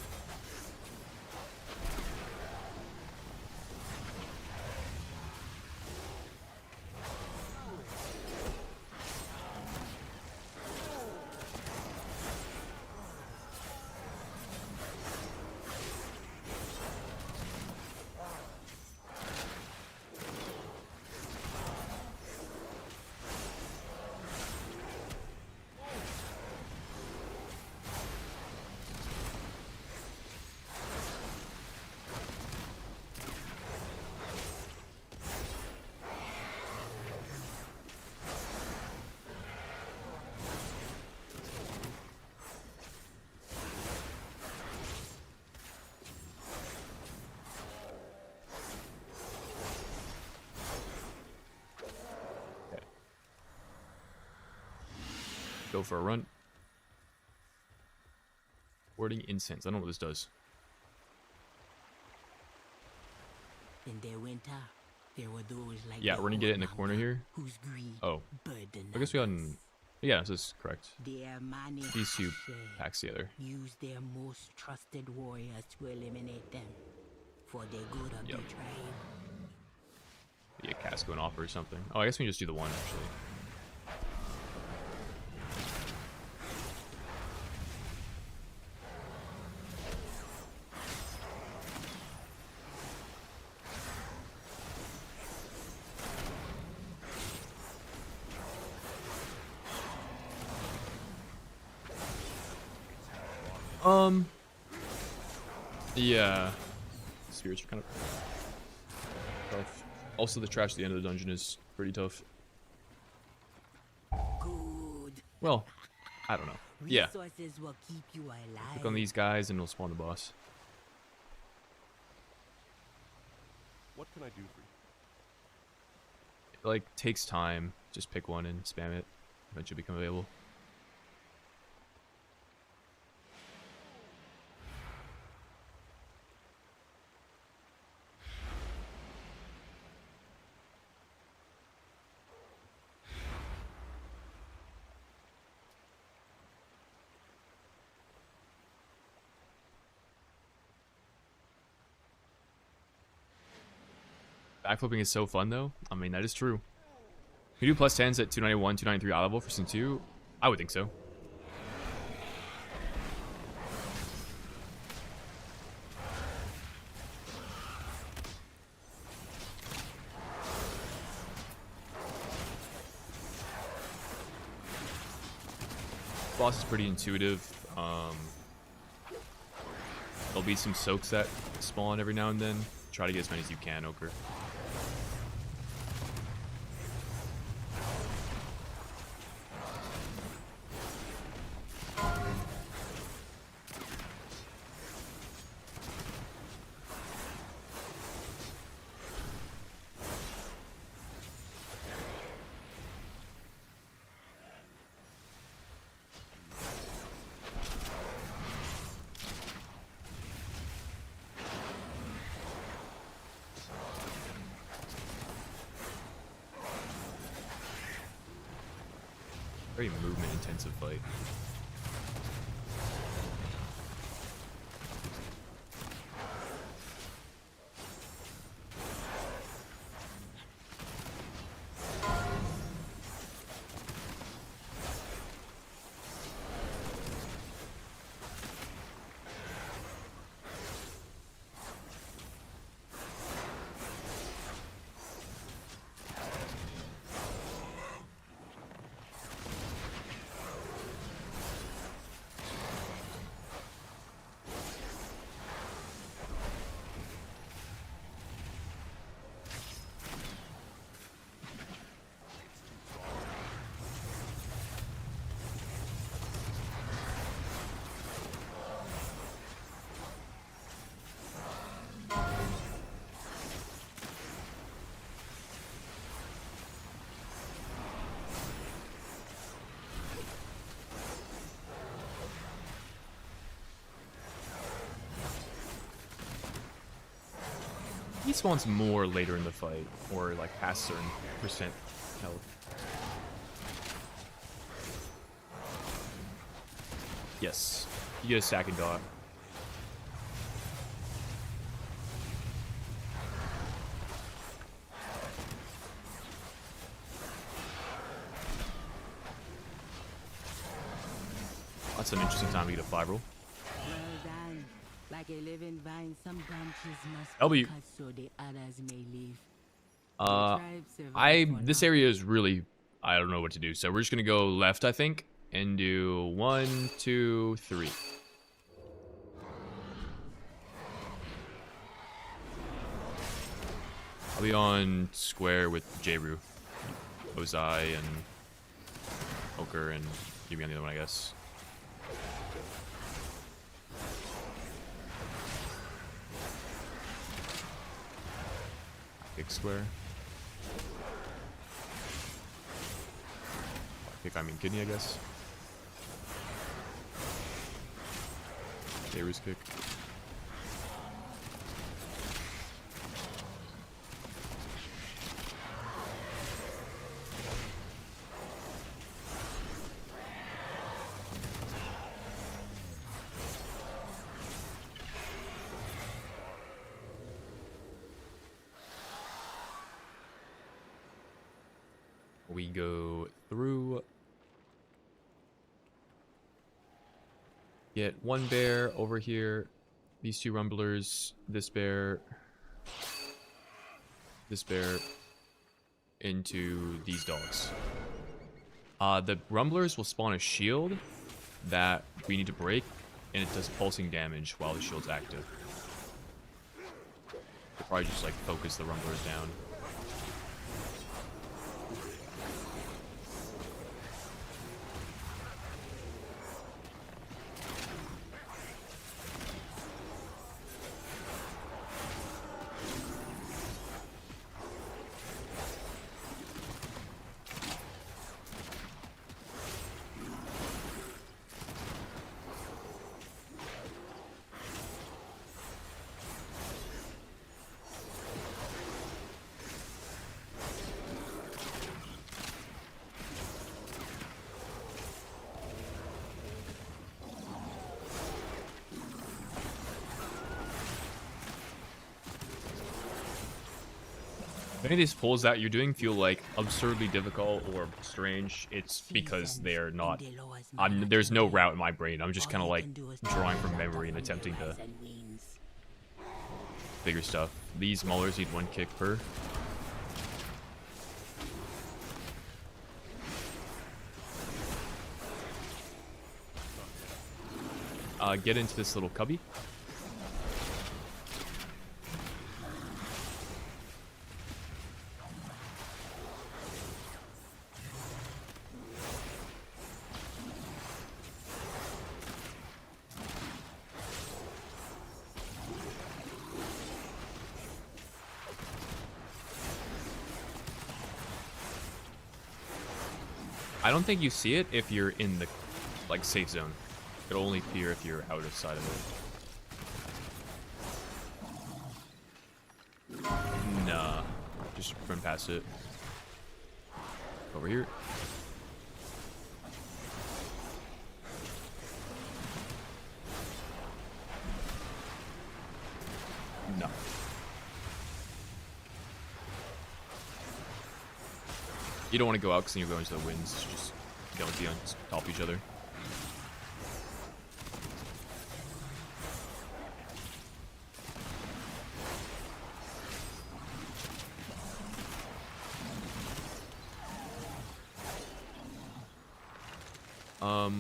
Go for a run. Warding incense. I don't know what this does. In their winter, there were those like Yeah, we're gonna get it in the corner here. whose greed Oh, burdened I guess we got. others. Yeah, this is correct. Their money These two packs together. use their most trusted warriors to eliminate them for the good of the tribe. Yeah, cast going off or something. Oh, I guess we can just do the one actually. Yeah. Spirits are kind of tough. Also, the trash at the end of the dungeon is pretty tough. Good. Well, I don't know. Yeah. Resources will keep you alive. Click on these guys and it'll spawn the boss. What can I do for you? It, like, takes time. Just pick one and spam it. Eventually become available. Backflipping is so fun, though. I mean, that is true. Can you do plus 10s at 291, 293 eye level for Season 2? I would think so. Boss is pretty intuitive. There'll be some soaks that spawn every now and then. Try to get as many as you can, Ochre. Very movement intensive fight. He spawns more later in the fight, or like past certain percent health. Yes, you get a sack and dot. That's an interesting time to get a 5 roll. Well done. Like a living vine, some branches must LB. be cut so the others may live. This area is really, I don't know what to do. So we're just gonna go left, I think, and do 1, 2, 3. I'll be on square with Jeru, Ozai, and Ochre, and you be on the other one, I guess. Pick square. Pick, I mean kidney, I guess. Saber's kick. We go through. Get one bear over here. These two rumblers. This bear. This bear. Into these dogs. The rumblers will spawn a shield that we need to break, and it does pulsing damage while the shield's active. We'll probably just like focus the rumblers down. If any of these pulls that you're doing feel like absurdly difficult or strange, it's because they're not. There's no route in my brain. I'm just kind of like drawing from memory and attempting to figure stuff. These maulers need 1 kick per. Get into this little cubby. I don't think you see it if you're in the like safe zone. It'll only appear if you're out of sight of it. Nah, just run past it. Over here. No. You don't want to go out because then you'll go into the winds. Just don't be on top of each other.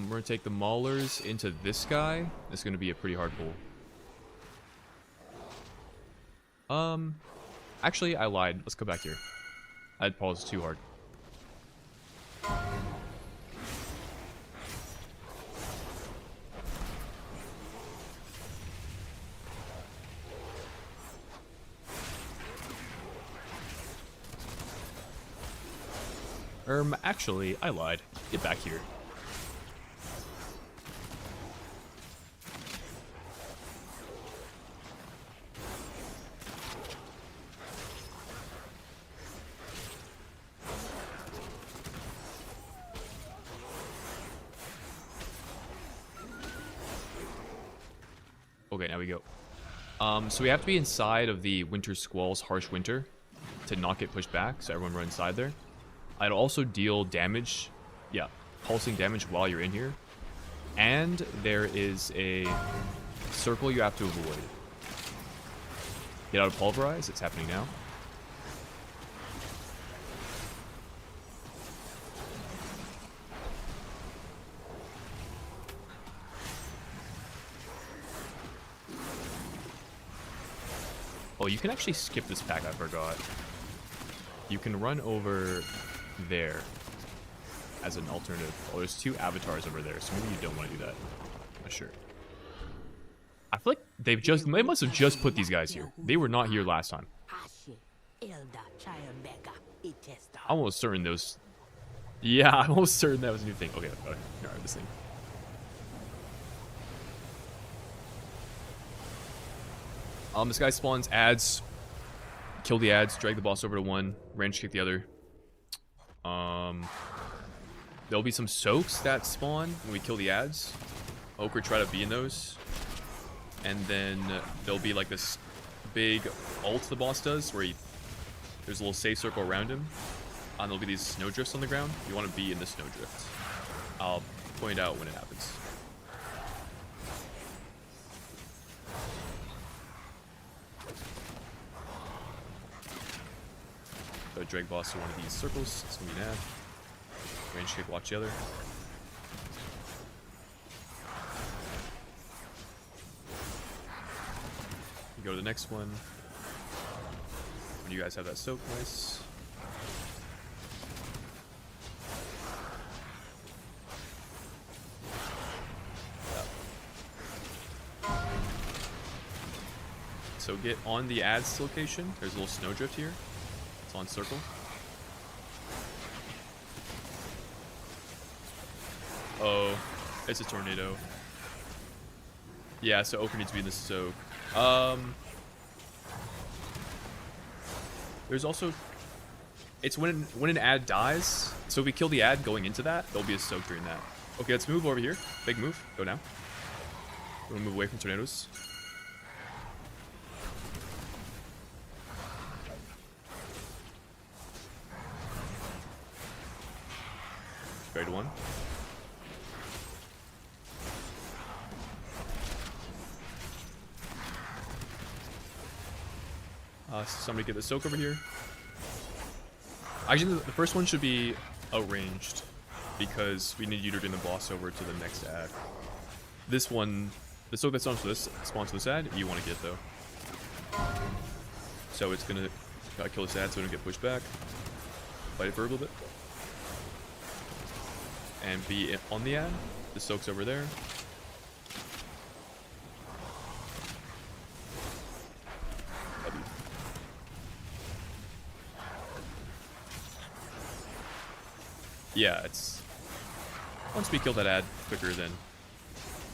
We're gonna take the maulers into this guy. It's gonna be a pretty hard pull. Actually, I lied. Let's go back here. I'd pause too hard. Actually, I lied. Get back here. Okay, now we go. So we have to be inside of the Winter Squall's Harsh Winter to not get pushed back, so everyone run inside there. It'll also deal damage, yeah, pulsing damage while you're in here. And there is a circle you have to avoid. Get out of Pulverize, it's happening now. Oh, you can actually skip this pack, I forgot. You can run over there as an alternative. Oh, there's 2 avatars over there, so maybe you don't want to do that. I'm not sure. I feel like they must have just put these guys here. They were not here last time. I'm almost certain those. Yeah, I'm almost certain that was a new thing. Okay, alright, this thing. This guy spawns ads. Kill the ads, drag the boss over to one, range kick the other. There'll be some soaks that spawn when we kill the ads. Ochre try to be in those. And then there'll be like this big ult the boss does where there's a little safe circle around him. And there'll be these snowdrifts on the ground. You want to be in the snowdrift. I'll point out when it happens. So drag boss to one of these circles. It's gonna be mad. Range kick, watch the other. You go to the next one. When you guys have that soak, nice. So get on the ads location. There's a little snowdrift here. It's on circle. Oh, it's a tornado. Yeah, so Ochre needs to be in the soak. There's also... It's when an ad dies. So if we kill the ad going into that, there'll be a soak during that. Okay, let's move over here. Big move. Go now. We're gonna move away from tornadoes. Trade one. Somebody get the soak over here. Actually, the first one should be outranged because we need you to bring the boss over to the next ad. This one, the soak that spawns for this ad, you want to get though. So it's gonna kill this ad so it don't get pushed back. Fight it for a little bit. And be on the ad. The soak's over there. Yeah, it's... Once we kill that ad quicker, then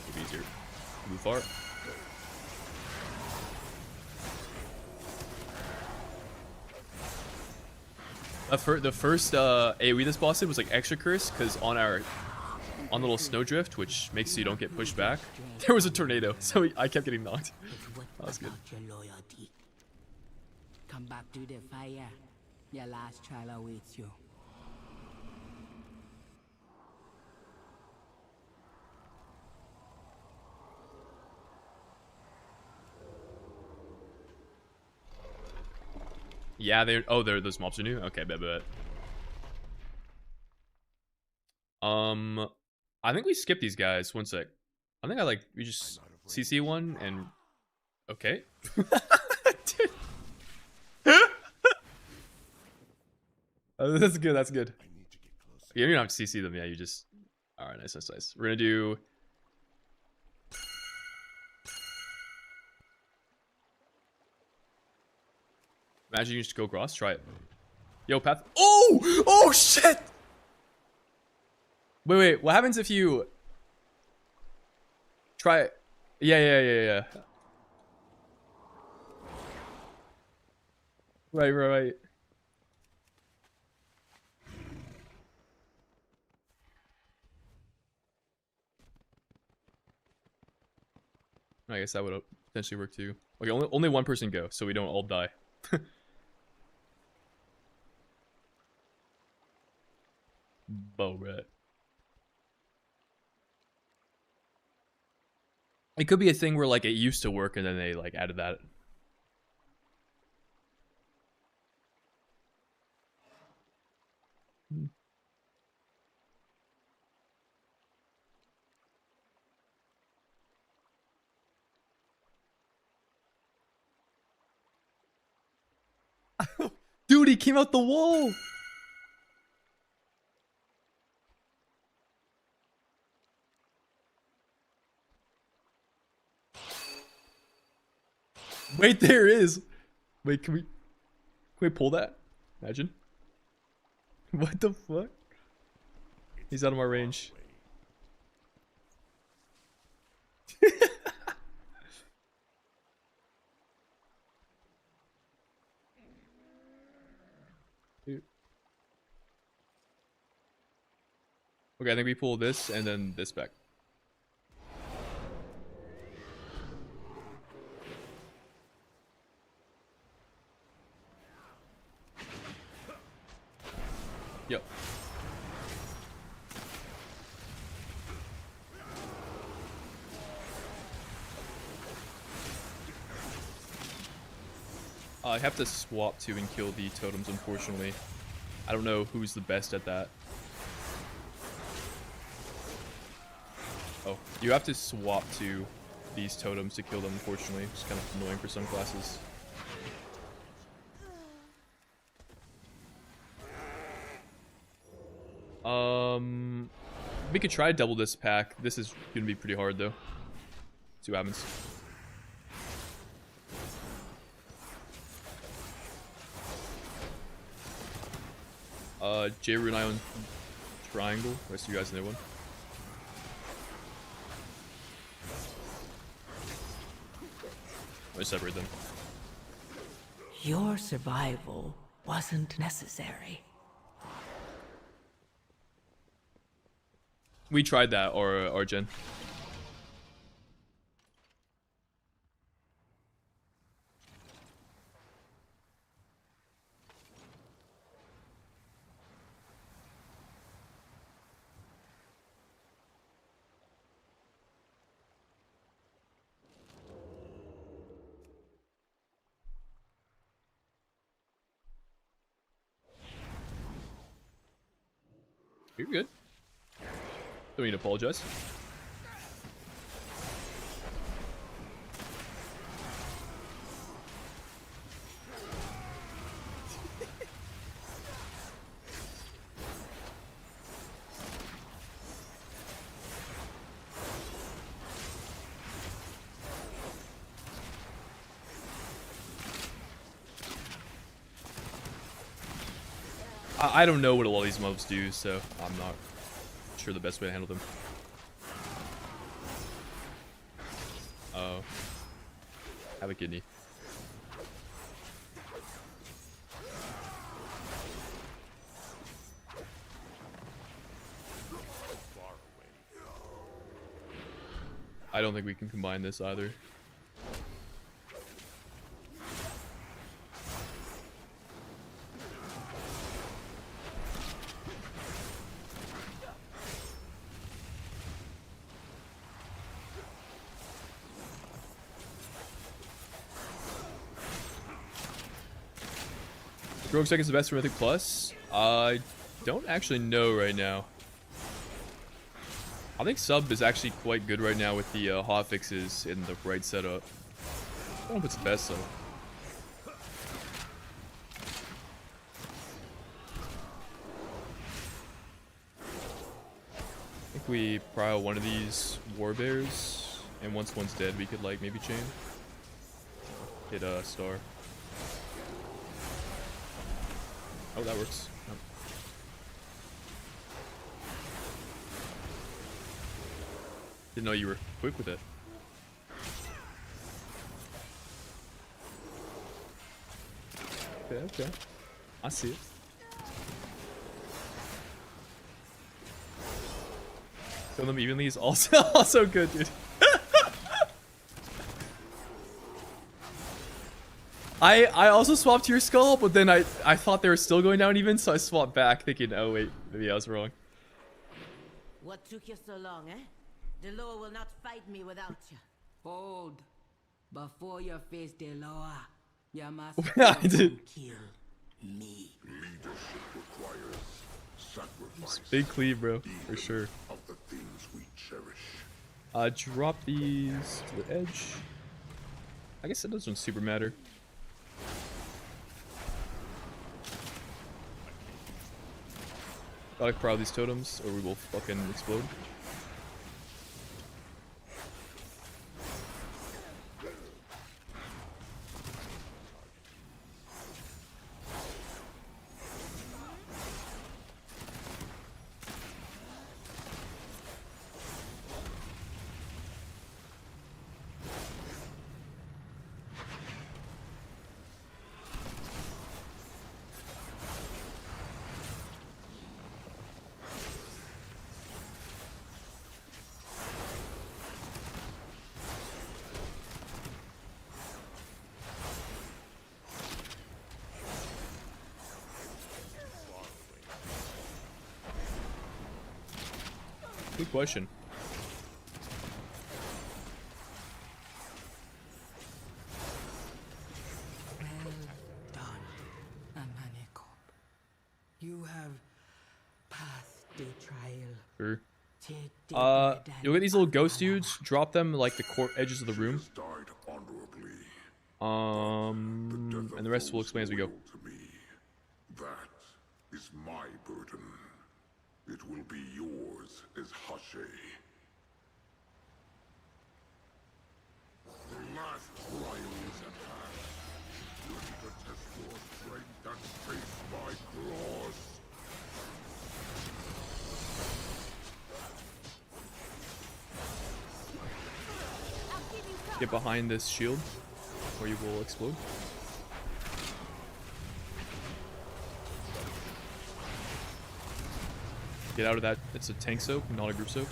it'll be easier to move far. The first AoE this boss did was like extra curse, because on the little snowdrift, which makes so you don't get pushed back, there was a tornado, so I kept getting knocked. That was good. Come back to the fire. Your last trial awaits you. Yeah, those mobs are new? Okay, bet. I think we skipped these guys. One sec. I think we just CC one and... Okay. Oh, that's good, that's good. You don't have to CC them, yeah, you just... Alright, nice. We're gonna do... Imagine you just go cross, try it. Yo, path. Oh! Oh, shit! Wait, what happens if you... Try it. Yeah. Right. I guess that would potentially work too. Okay, only one person go, so we don't all die. Bow rat. It could be a thing where like it used to work and then they like added that. Dude, he came out the wall. Wait, there is. Wait, can we pull that? Imagine. What the fuck? He's out of my range. Okay, I think we pull this and then this back. Yep. I have to swap to and kill the totems, unfortunately. I don't know who's the best at that. Oh, you have to swap to these totems to kill them, unfortunately. It's kind of annoying for some classes. We could try to double this pack. This is gonna be pretty hard though. See what happens. J and I on triangle. I see you guys in there one. I separate them. Your survival wasn't necessary. We tried that, or Jen. You're good. Don't need to apologize. I don't know what a lot of these mobs do, so I'm not sure the best way to handle them. Oh. Have a kidney. I don't think we can combine this either. Rogue Second is the best for Mythic Plus? I don't actually know right now. I think sub is actually quite good right now with the hotfixes in the right setup. I don't know if it's the best though. I think we prio one of these war bears, and once one's dead, we could like maybe chain. Hit a star. Oh, that works. Oh. Didn't know you were quick with it. Okay, okay. I see it. Kill them evenly is also also good, dude. I also swapped to your skull, but then I thought they were still going down even, so I swapped back thinking, oh wait, maybe I was wrong. What took you so long, eh? Deloa will not fight me without you. Hold. Before you face Deloa, you must I did. kill me. Leadership requires sacrifice. Big cleave, bro, for sure. Of the things we cherish. Drop these to the edge. I guess it doesn't super matter. I like proud these totems, or we will fucking explode. Good question. Well done, Amanikop. You have passed the trial. Sure. Take the dead You'll get these little ghost dudes. Drop them like the edges of the room. Died honorably. And the rest we'll explain as we go. To me. That is my burden. It will be yours as Hashe. The last trial is at hand. Ready to test your strength and face my claws. Get behind this shield, or you will explode. Get out of that. It's a tank soak, not a group soak.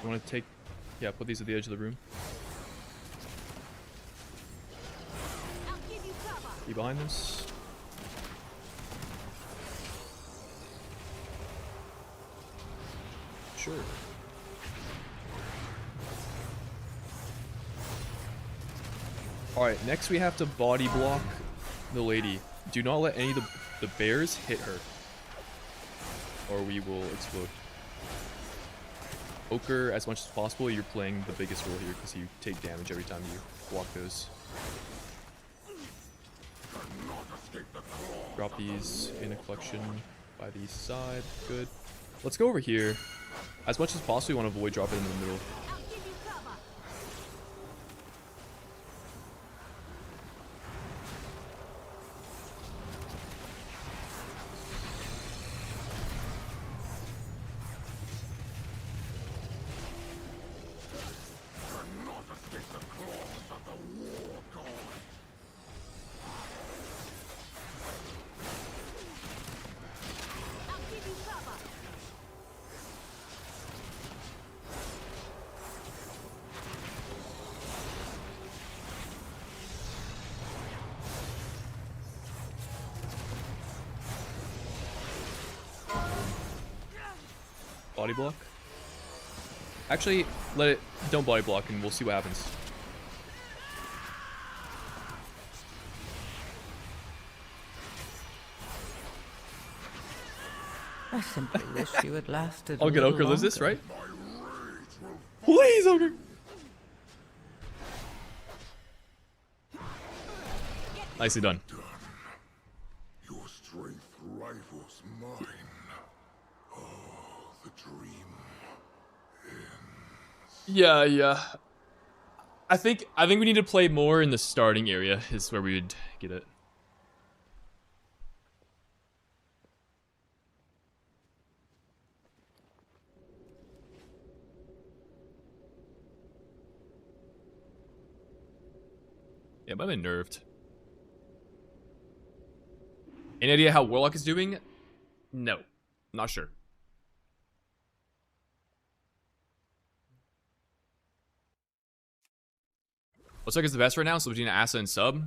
You want to take... Yeah, put these at the edge of the room. Be behind this. Sure. Alright, next we have to body block the lady. Do not let any of the bears hit her, or we will explode. Ochre, as much as possible, you're playing the biggest role here because you take damage every time you block those. Drop these in a collection by the side. Good. Let's go over here. As much as possible, you want to avoid dropping in the middle. Body block. Actually, don't body block and we'll see what happens. I simply wish you had lasted. I'll get little Ochre lives this, longer. right? Please, Ochre! Nicely done. Your strength rivals mine. Oh, the dream ends. Yeah. I think we need to play more in the starting area is where we would get it. Yeah, but I'm nerfed. Any idea how Warlock is doing? No. Not sure. Looks like it's the best right now, so between Asa and Sub.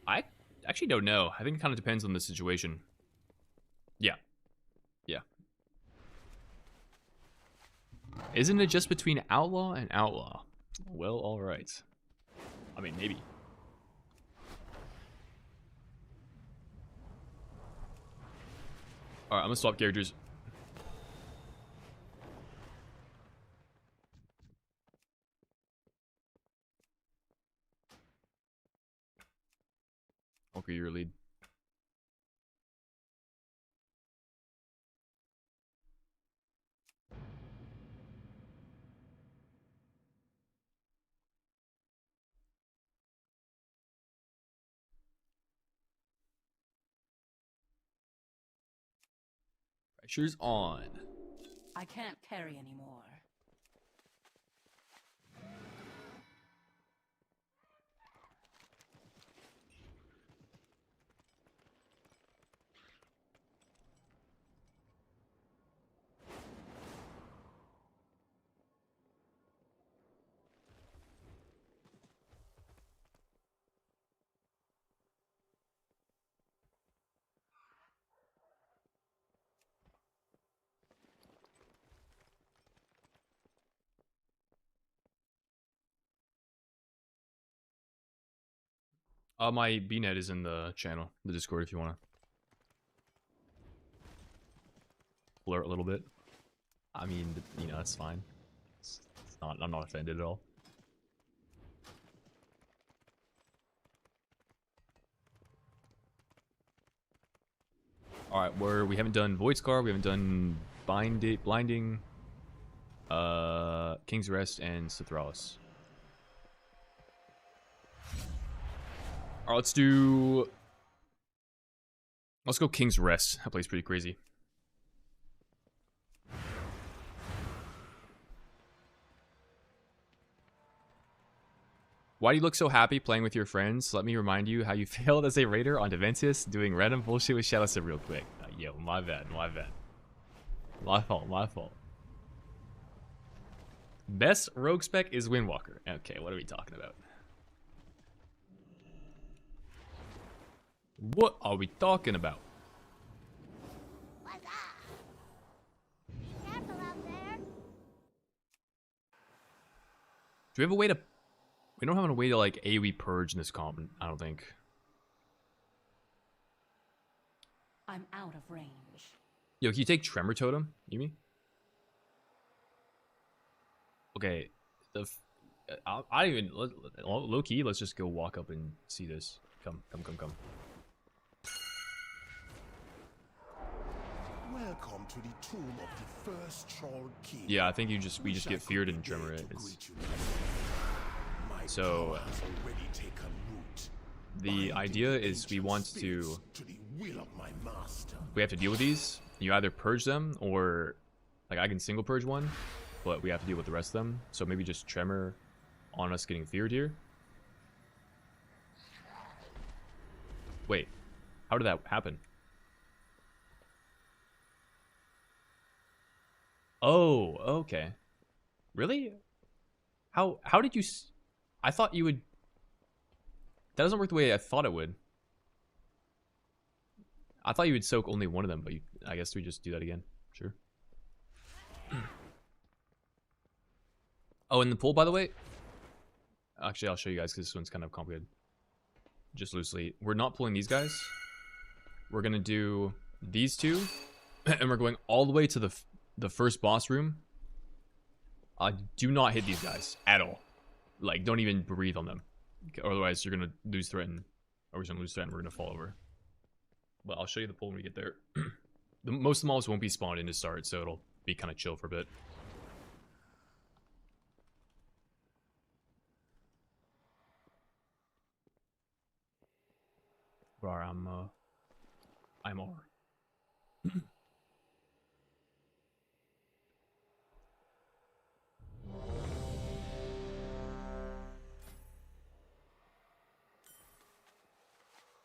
I actually don't know. I think it kind of depends on the situation. Yeah. Isn't it just between Outlaw and Outlaw? Well, alright. I mean, maybe. Alright, I'm gonna swap characters. Okay, your lead. Pressure's on. I can't carry anymore. My BNet is in the channel, the Discord, if you want to blur it a little bit. I mean, you know, that's fine. It's not, I'm not offended at all. All right, we haven't done Void Scar, we haven't done Blinding, King's Rest, and Cithralis. All right, let's go King's Rest. That plays pretty crazy. Why do you look so happy playing with your friends? Let me remind you how you failed as a raider on Deventus doing random bullshit with Shadowstep real quick. Yo, my bad. My fault. Best rogue spec is Windwalker. Okay, what are we talking about? What are we talking about? What's up? Be careful out there. Do we have a way to... We don't have a way to, like, AoE purge in this comp, I don't think. I'm out of range. Yo, can you take Tremor Totem, Yumi? Okay. I don't even... Low key, let's just go walk up and see this. Come. Welcome to the tomb of the first troll king. Yeah, I think we just get feared and Tremor it. So the idea is we want to... We have to deal with these. You either purge them or... Like, I can single purge one, but we have to deal with the rest of them. So maybe just Tremor on us getting feared here. Wait, how did that happen? Oh, okay. Really? How did you... I thought you would... That doesn't work the way I thought it would. I thought you would soak only one of them, but I guess we just do that again. Sure. Oh, and the pool, by the way... Actually, I'll show you guys because this one's kind of complicated. Just loosely. We're not pulling these guys. We're going to do these two. And we're going all the way to the first boss room. Do not hit these guys at all. Like, don't even breathe on them. Otherwise, you're going to lose threaten. Or we're going to lose threaten. We're going to fall over. But I'll show you the pull when we get there. Most of the mobs won't be spawned in to start, so it'll be kind of chill for a bit. Where I'm over.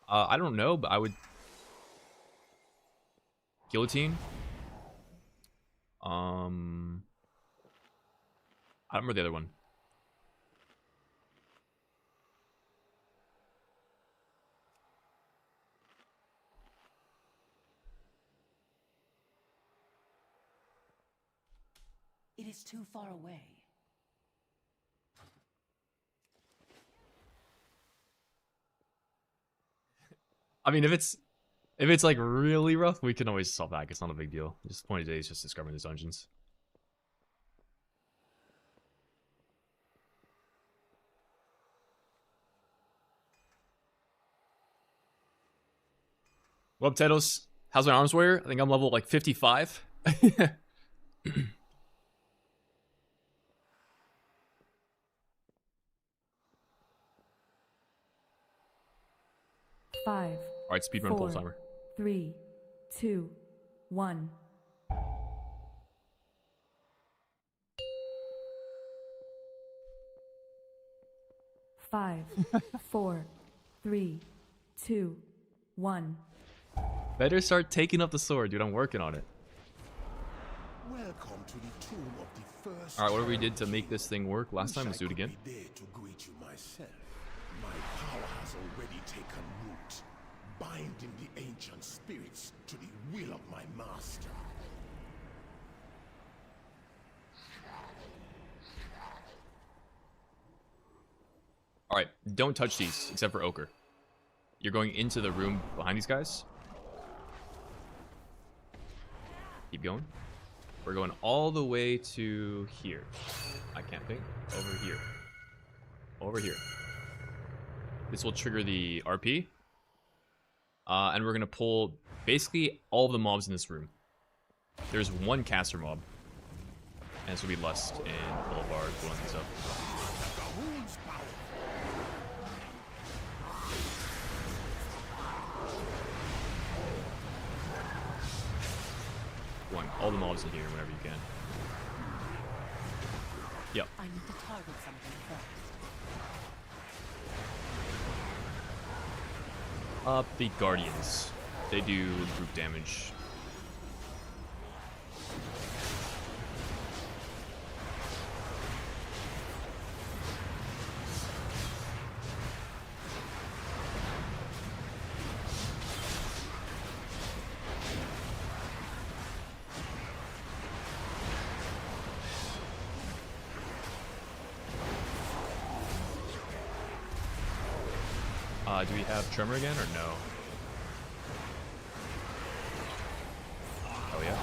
I don't know, but I would... Guillotine. I don't remember the other one. It is too far away. I mean, if it's like really rough, we can always solve back. It's not a big deal. Just the point of the day is just discovering these dungeons. What up, Tedos? How's my arms warrior? I think I'm level like 55. 5. Alright, speedrun pull timer. 3, 2, 1. Five, 4, 3, 2, 1. Better start taking up the sword, dude. I'm working on it. Welcome to the tomb of the first. Alright, whatever we did to make this thing work last time, let's do it again. There to greet you myself. My power has already taken root, binding the ancient spirits to the will of my master. Alright, don't touch these, except for Ochre. You're going into the room behind these guys. Keep going. We're going all the way to here. I can't think. Over here. Over here. This will trigger the RP. And we're going to pull basically all of the mobs in this room. There's one caster mob. And this will be Lust and Boulevard blowing these up. All the mobs in here whenever you can. Yep. I need to target something first. The Guardians. They do group damage. Do we have Tremor again or no? Oh yeah.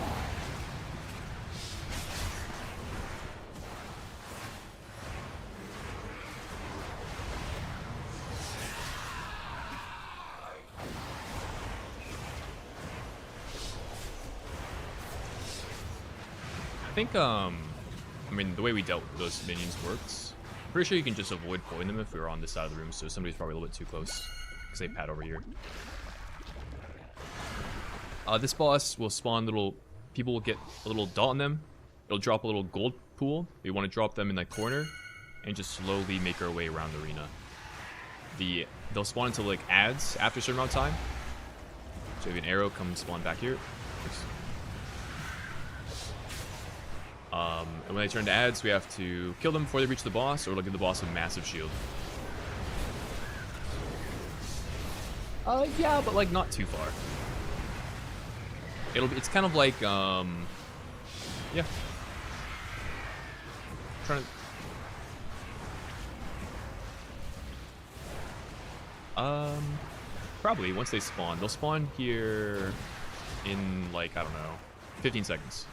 I think I mean the way we dealt with those minions works. Pretty sure you can just avoid pulling them if we were on this side of the room, so somebody's probably a little bit too close. Because they pad over here. This boss will spawn little... People will get a little dot on them. It'll drop a little gold pool. We want to drop them in that corner. And just slowly make our way around the arena. They'll spawn into like ads after a certain amount of time. So if an arrow comes spawn back here. And when they turn to ads, we have to kill them before they reach the boss, or it'll give the boss a massive shield. Yeah, but like not too far. It's kind of like, yeah. Trying to... Probably, once they spawn. They'll spawn here in, like, I don't know, 15 seconds.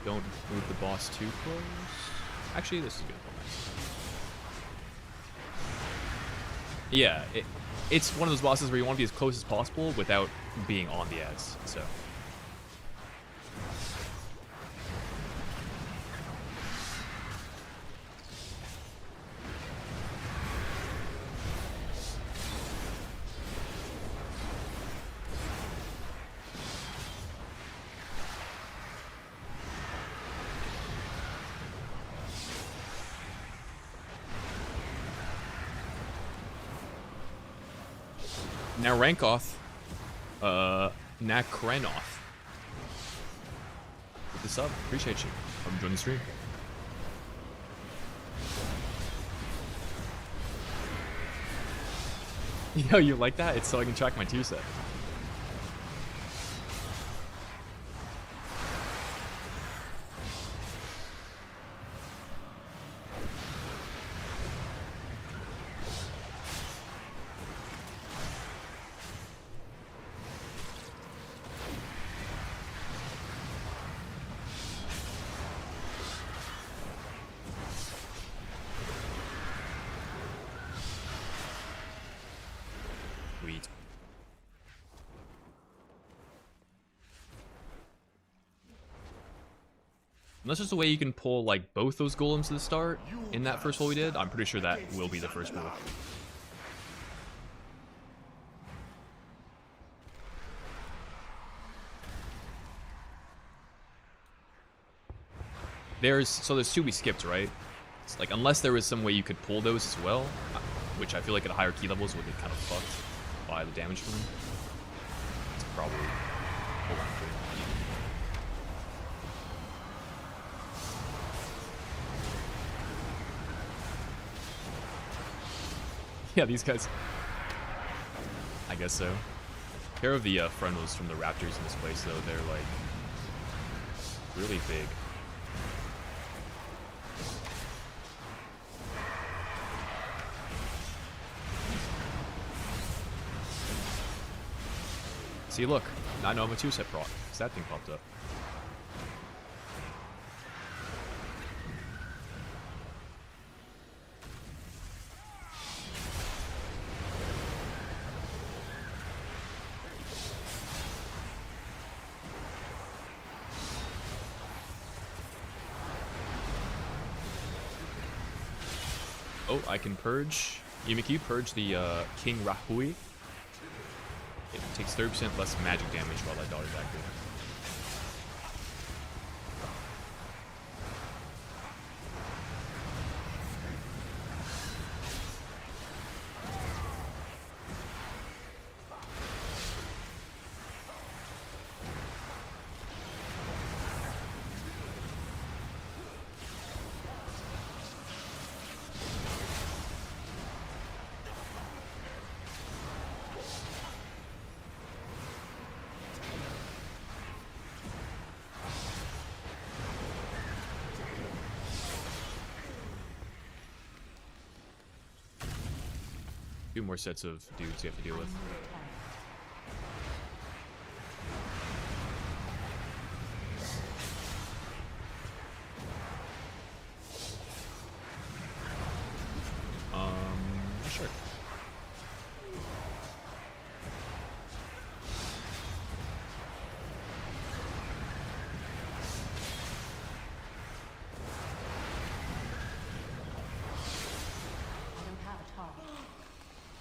Don't move the boss too close. Actually, this is good. Yeah, it's one of those bosses where you want to be as close as possible without being on the ads, so. Now Rankoth, Nakrenoth. Put this up. Appreciate you. I'm joining the stream. Yo, you like that? It's so I can track my tier set. Sweet. Unless there's a way you can pull like both those golems to the start in that first pull we did, I'm pretty sure that will be the first pull. There's two we skipped, right? It's like unless there was some way you could pull those as well, which I feel like at higher key levels would get kind of fucked by the damage from them. It's probably hold on for you. Yeah, these guys. I guess so. Care of the frontals from the raptors in this place, though. They're like really big. See, look. I know I'm a 2-set proc. That thing popped up. Oh, I can purge. Yumiki, purge the King Rahui. It takes 30% less magic damage while that dart is active. Two more sets of dudes you have to deal with. Sure.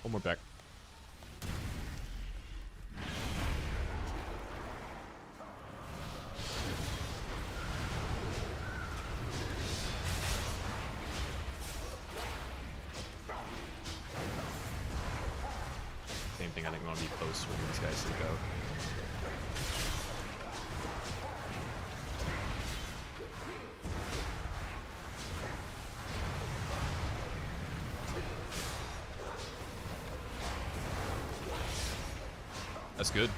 One more back. Same thing, I think I want to be close for these guys to go. That's good.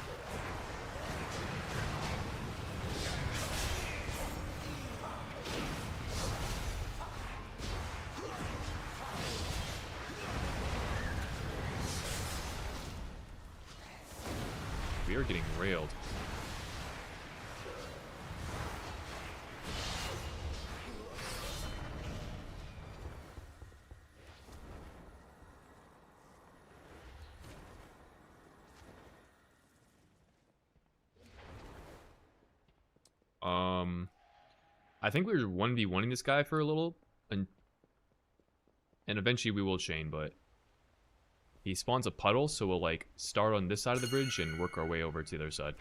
We are getting railed. I think we're 1v1ing this guy for a little, and eventually we will chain, but he spawns a puddle, so we'll like start on this side of the bridge and work our way over to the other side.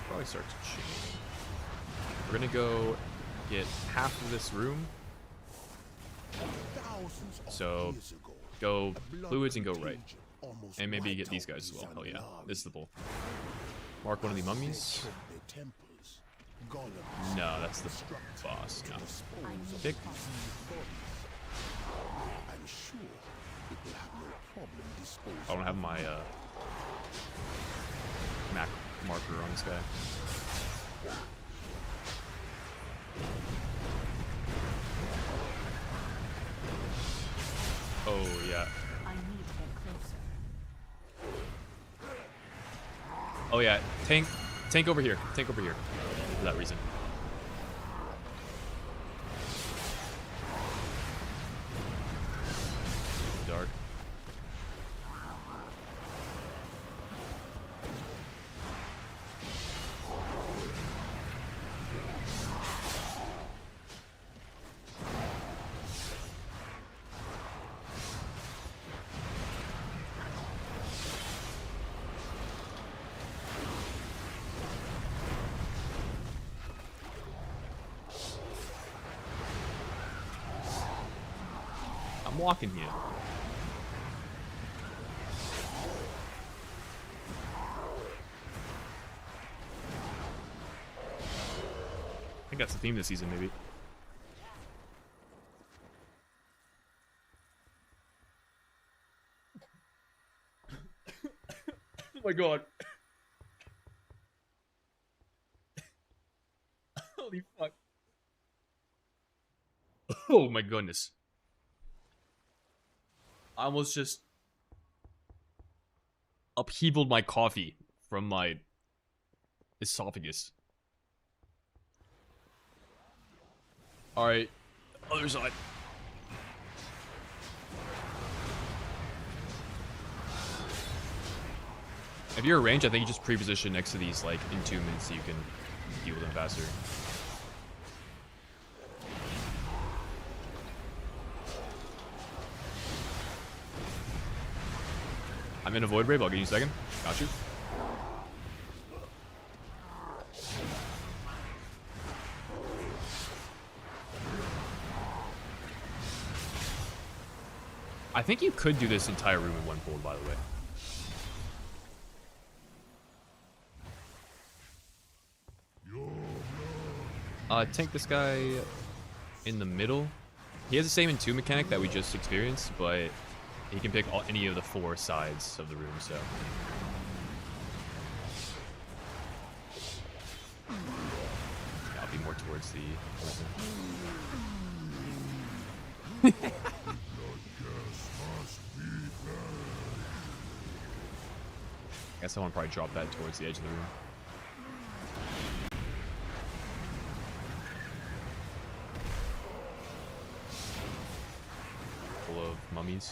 Probably start to chain. We're gonna go get half of this room. So go fluids and go right. And maybe get these guys as well. Hell yeah. This is the bull. Mark one of the mummies. No, that's the boss. No. Pick. I don't have my map marker on this guy. Oh yeah. Oh yeah, tank over here. Tank over here. For that reason. Dark. I'm walking here. I think that's the theme this season, maybe. Oh my god. Holy fuck. Oh my goodness. I almost just upheavaled my coffee from my esophagus. Alright, other side. If you're arranged, I think you just pre-position next to these like entombments so you can deal with them faster. I'm in a void brave, I'll give you a second. Got you. I think you could do this entire room in one fold, by the way. Tank this guy in the middle. He has the same entomb mechanic that we just experienced, but he can pick any of the 4 sides of the room, so. Yeah, I'll be more towards the I guess I want to probably drop that towards the edge of the room. Full of mummies.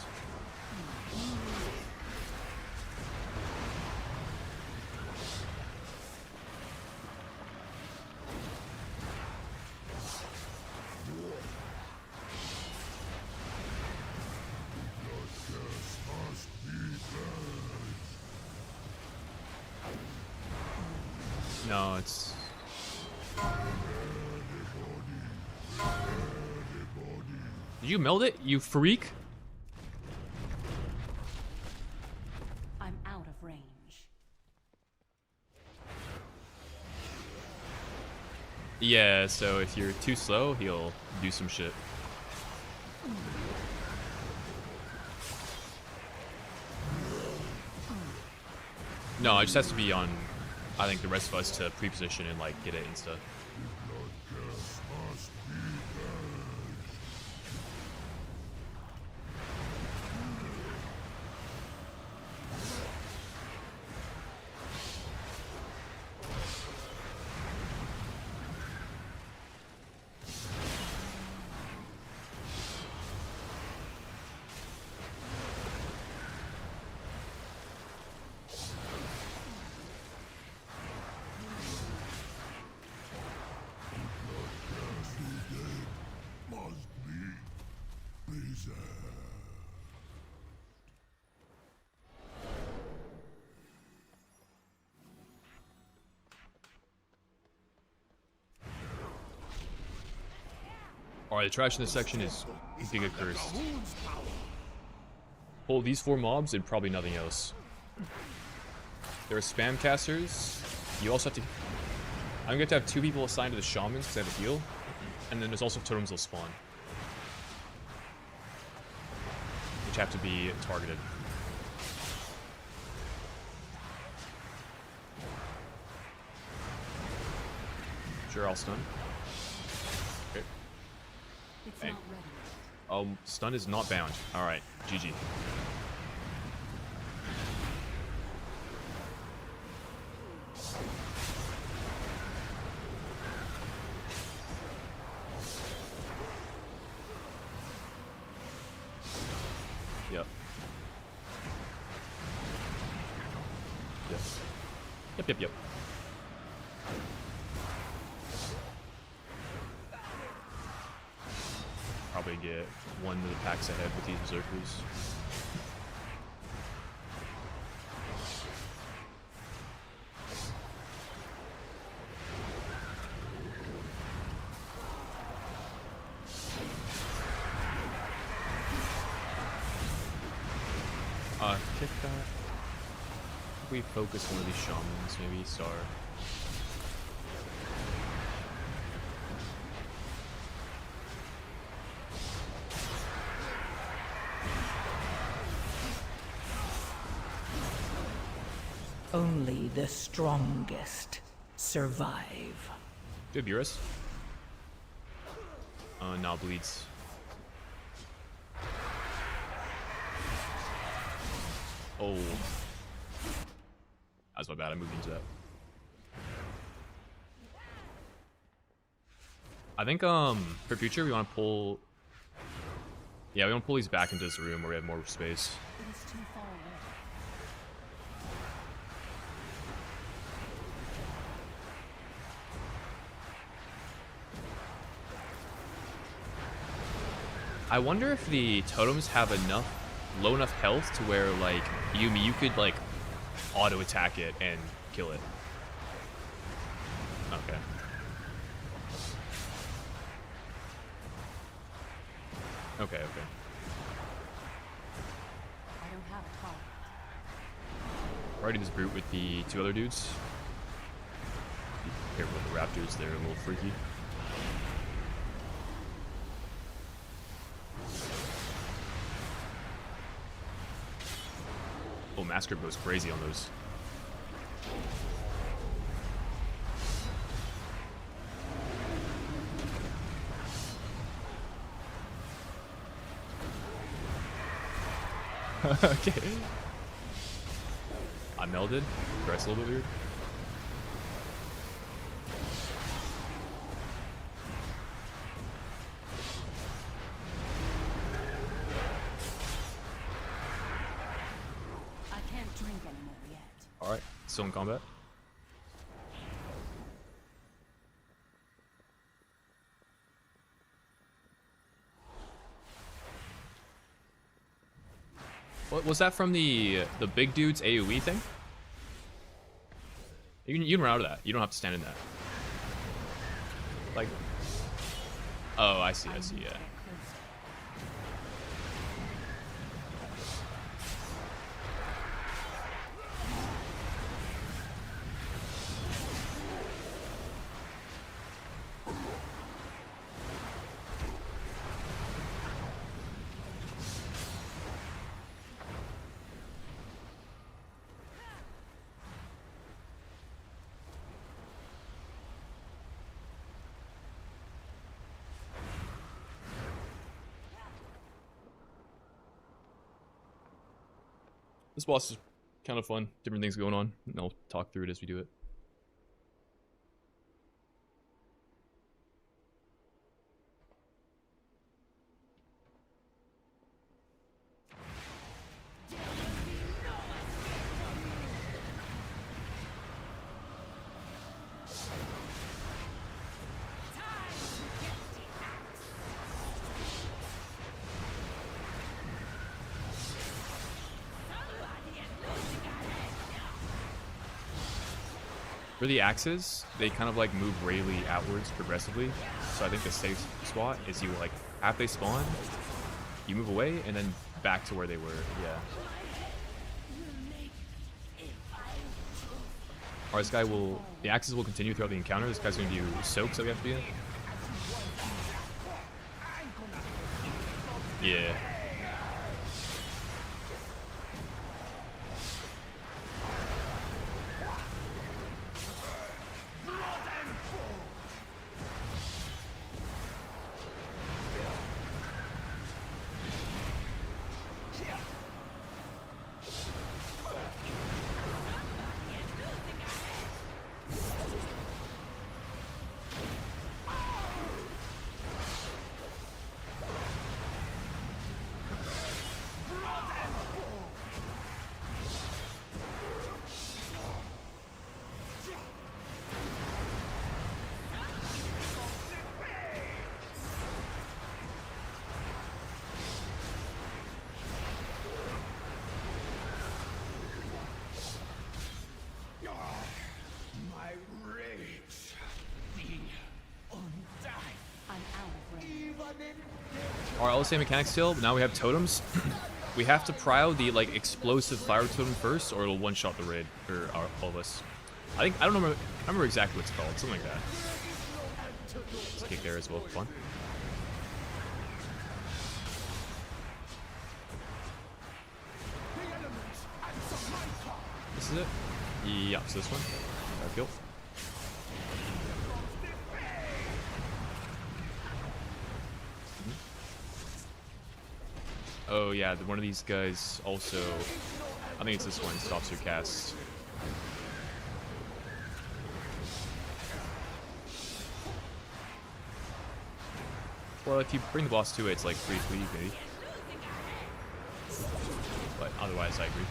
No, it's... Did you meld it, you freak? I'm out of range. Yeah, so if you're too slow, he'll do some shit. No, it just has to be on, I think, the rest of us to pre-position and, like, get it insta. Alright, the trash in this section is Giga Cursed. Hold these 4 mobs and probably nothing else. There are spam casters. You also have to... I'm going to have 2 people assigned to the shamans because they have a heal. And then there's also totems that'll spawn, which have to be targeted. Sure, I'll stun. Okay. It's Hey. not ready. Stun is not bound. Alright, GG. Yep. Yep. Probably get one of the packs ahead with these berserkers. Mythic that? If we focus one of these shamans, maybe Star. Only the strongest survive. Do you have Eurus? Nah, bleeds. Oh. That's my bad, I moved into that. I think, for future, we want to pull... Yeah, we want to pull these back into this room where we have more space. It is too far away. I wonder if the totems have low enough health to where, like, you could, like, auto-attack it and kill it. Okay. Okay, okay. I don't have a target. Already this brute with the two other dudes. Be careful with the raptors, they're a little freaky. Oh, Master goes crazy on those. Okay. I melded. That's a little bit weird. I can't drink anymore yet. Alright, still in combat. What was that from the big dude's AoE thing? You can run out of that. You don't have to stand in that. Like, oh, I see, yeah. This boss is kind of fun. Different things going on. And I'll talk through it as we do it. For the axes, they kind of like move Rayleigh outwards progressively. So I think the safe spot is you like, after they spawn, you move away and then back to where they were. Yeah. Alright, this guy will... The axes will continue throughout the encounter. This guy's going to do soaks that we have to be in. Yeah. Alright, all the same mechanics still, but now we have totems. we have to prio the like explosive fire totem first, or it'll one-shot the raid or all of us. I don't remember exactly what it's called, something like that. Let's kick there as well. Fun. This is it. Yeah, so this one. Got kill. Oh yeah, one of these guys also, I think it's this one, stops your cast. Well, if you bring the boss to it, it's like free cleave maybe. But otherwise, I agree.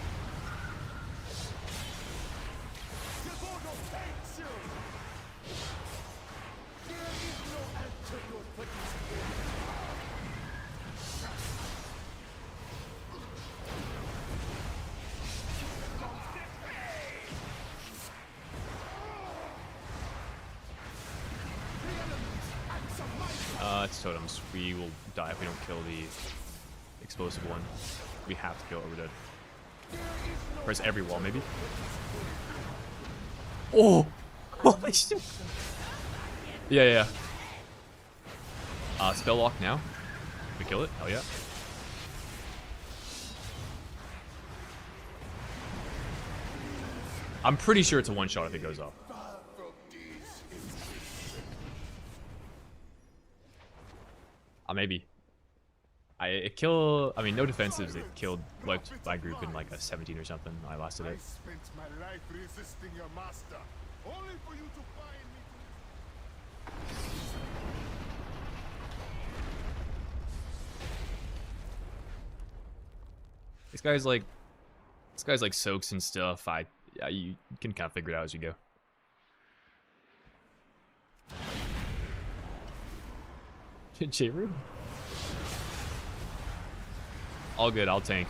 It's totems. We will die if we don't kill the explosive one. We have to kill it or we're dead. Press every wall, maybe. Oh! Holy shit! Yeah. Spell lock now. We kill it? Hell yeah. I'm pretty sure it's a one-shot if it goes off. Maybe. I mean, no defensives. It wiped my group in like a 17 or something. I lasted it. I spent my life resisting your master, only for you to find me. This guy's like soaks and stuff. Yeah, you can kind of figure it out as you go. J-Room? All good, I'll tank.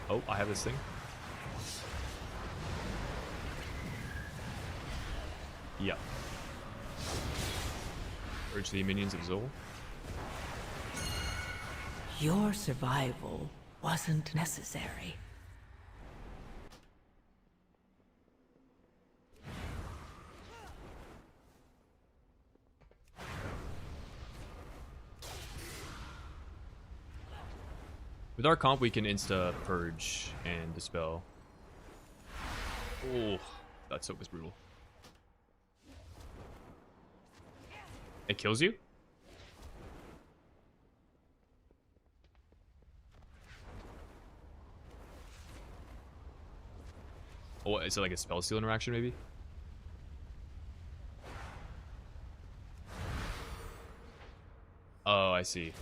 Oh, I have this thing. Yep. Urge the minions of Zol. Your survival wasn't necessary. With our comp, we can insta purge and dispel. Oh, that soak was brutal. It kills you? Oh, is it like a spell steal interaction maybe? Oh, I see.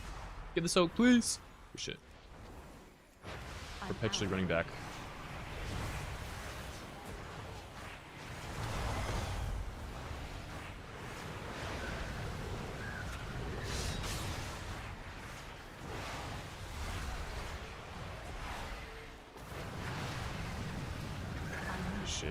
Get the soak, please. Oh, shit. Perpetually running back. Shit.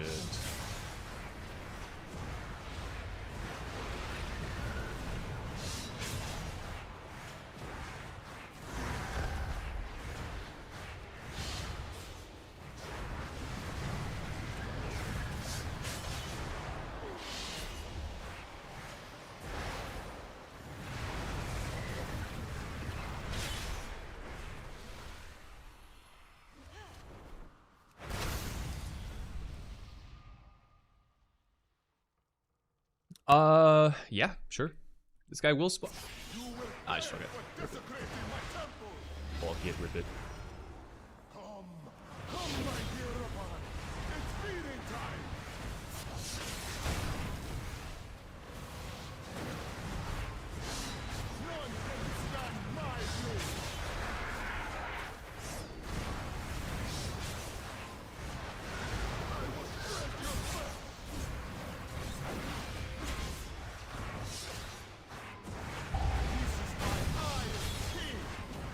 Yeah, sure. This guy will spawn. I just forgot. Rip it. Bulk it, rip it. Come, my dear Ravan. It's feeding time. None can stand my blade. I will break your back. This is my Iron King,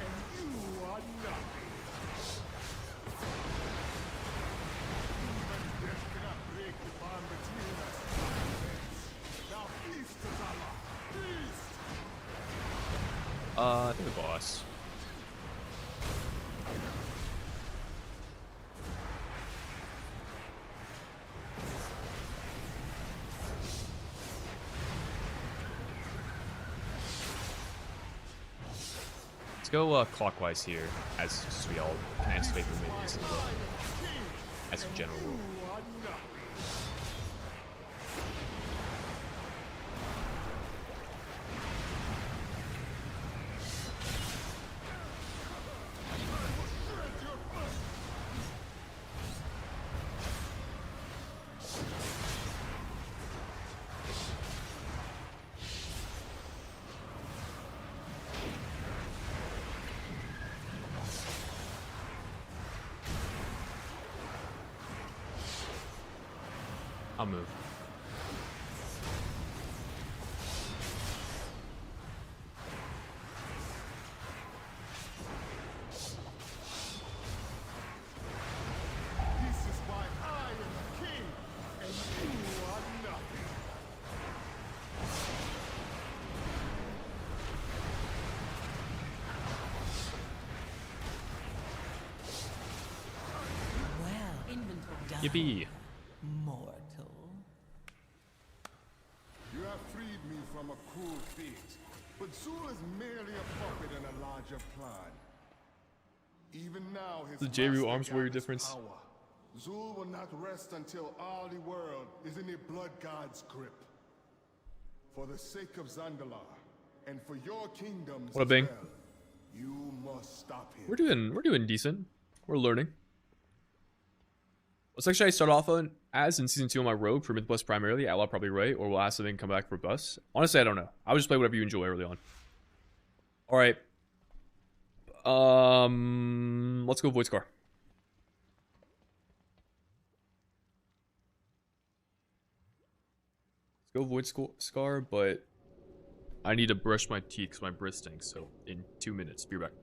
and you are not. I think the boss. Let's go clockwise here, as we all can anticipate the minions as a general rule. I'll move. This is why I am king, and you are nothing. Well, Inventory. Yippee! mortal. You have freed me from a cruel fate, but Zul is merely a puppet in a larger plan. Even now, his The Jeru master Arms Warrior gathers difference. power. Zul will not rest until all the world is in the blood god's grip. For the sake of Zandalar, and for your kingdoms What up, as Bing? well, you must stop him. We're doing decent. We're learning. What section should I start off on as in season 2 on my rogue for Myth Plus primarily? Outlaw probably right, or will ask something come back for bus? Honestly, I don't know. I would just play whatever you enjoy early on. Alright. Let's go Void Scar. Let's go Void Scar, but I need to brush my teeth because my breath stinks, so in 2 minutes. Be right back.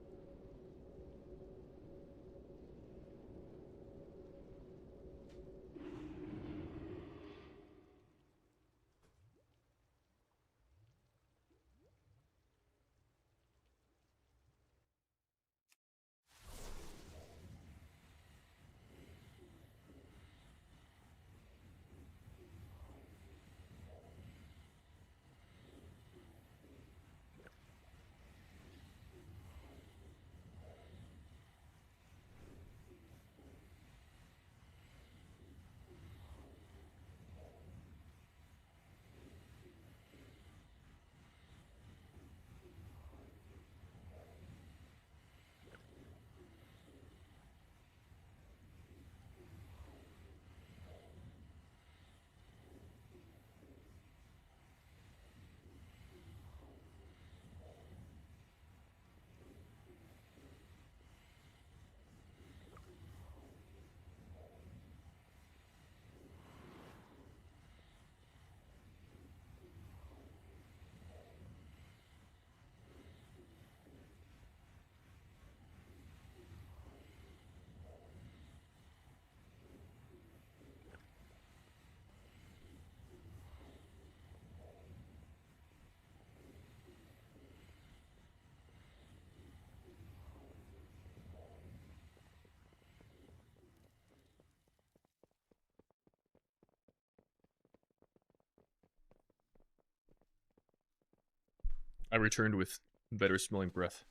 I returned with better smelling breath.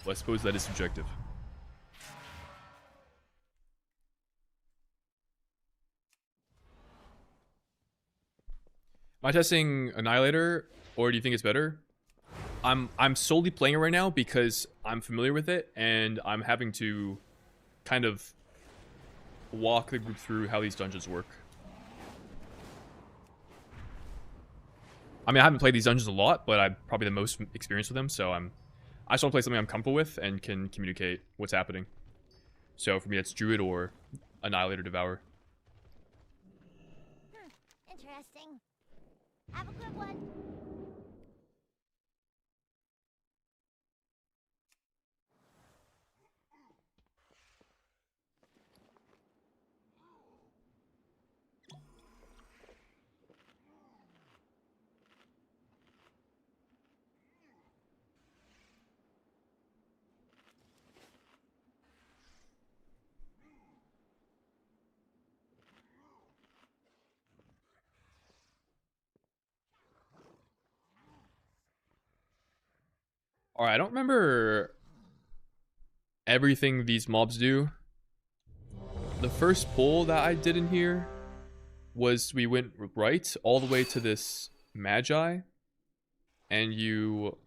Well, I suppose that is subjective. Am I testing Annihilator, or do you think it's better? I'm solely playing it right now because I'm familiar with it, and I'm having to kind of walk the group through how these dungeons work. I mean, I haven't played these dungeons a lot, but I'm probably the most experienced with them, so I just want to play something I'm comfortable with and can communicate what's happening. So for me, it's Druid or Annihilator Devour. Interesting. Have a good one. Alright, I don't remember everything these mobs do. The first pull that I did in here was we went right all the way to this Magi. And you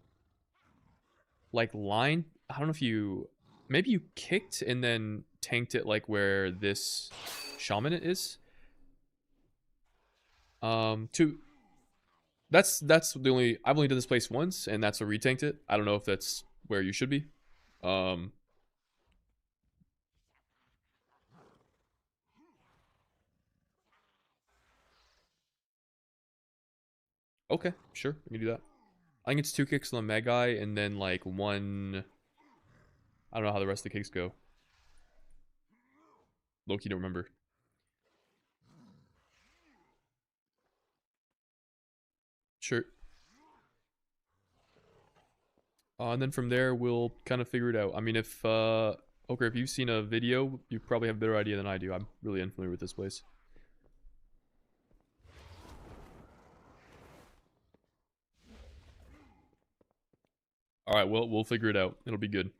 like line, I don't know if you, maybe you kicked and then tanked it like where this shaman is. That's the only, I've only done this place once, and that's where we tanked it. I don't know if that's where you should be. Okay, sure, we can do that. I think it's 2 kicks on the Magi, and then like 1, I don't know how the rest of the kicks go. Loki don't remember. Sure. And then from there, we'll kind of figure it out. I mean, if, okay, if you've seen a video, you probably have a better idea than I do. I'm really unfamiliar with this place. Alright, well, we'll figure it out. It'll be good.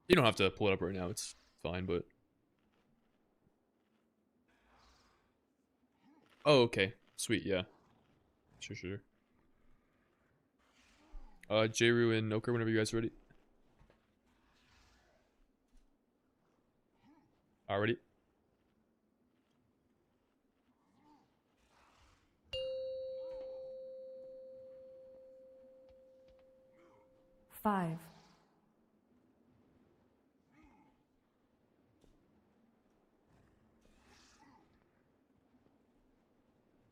You don't have to pull it up right now. It's fine, but... Oh, okay. Sweet, yeah. Sure. Jeru and Oker, whenever you guys are ready. Already. Five.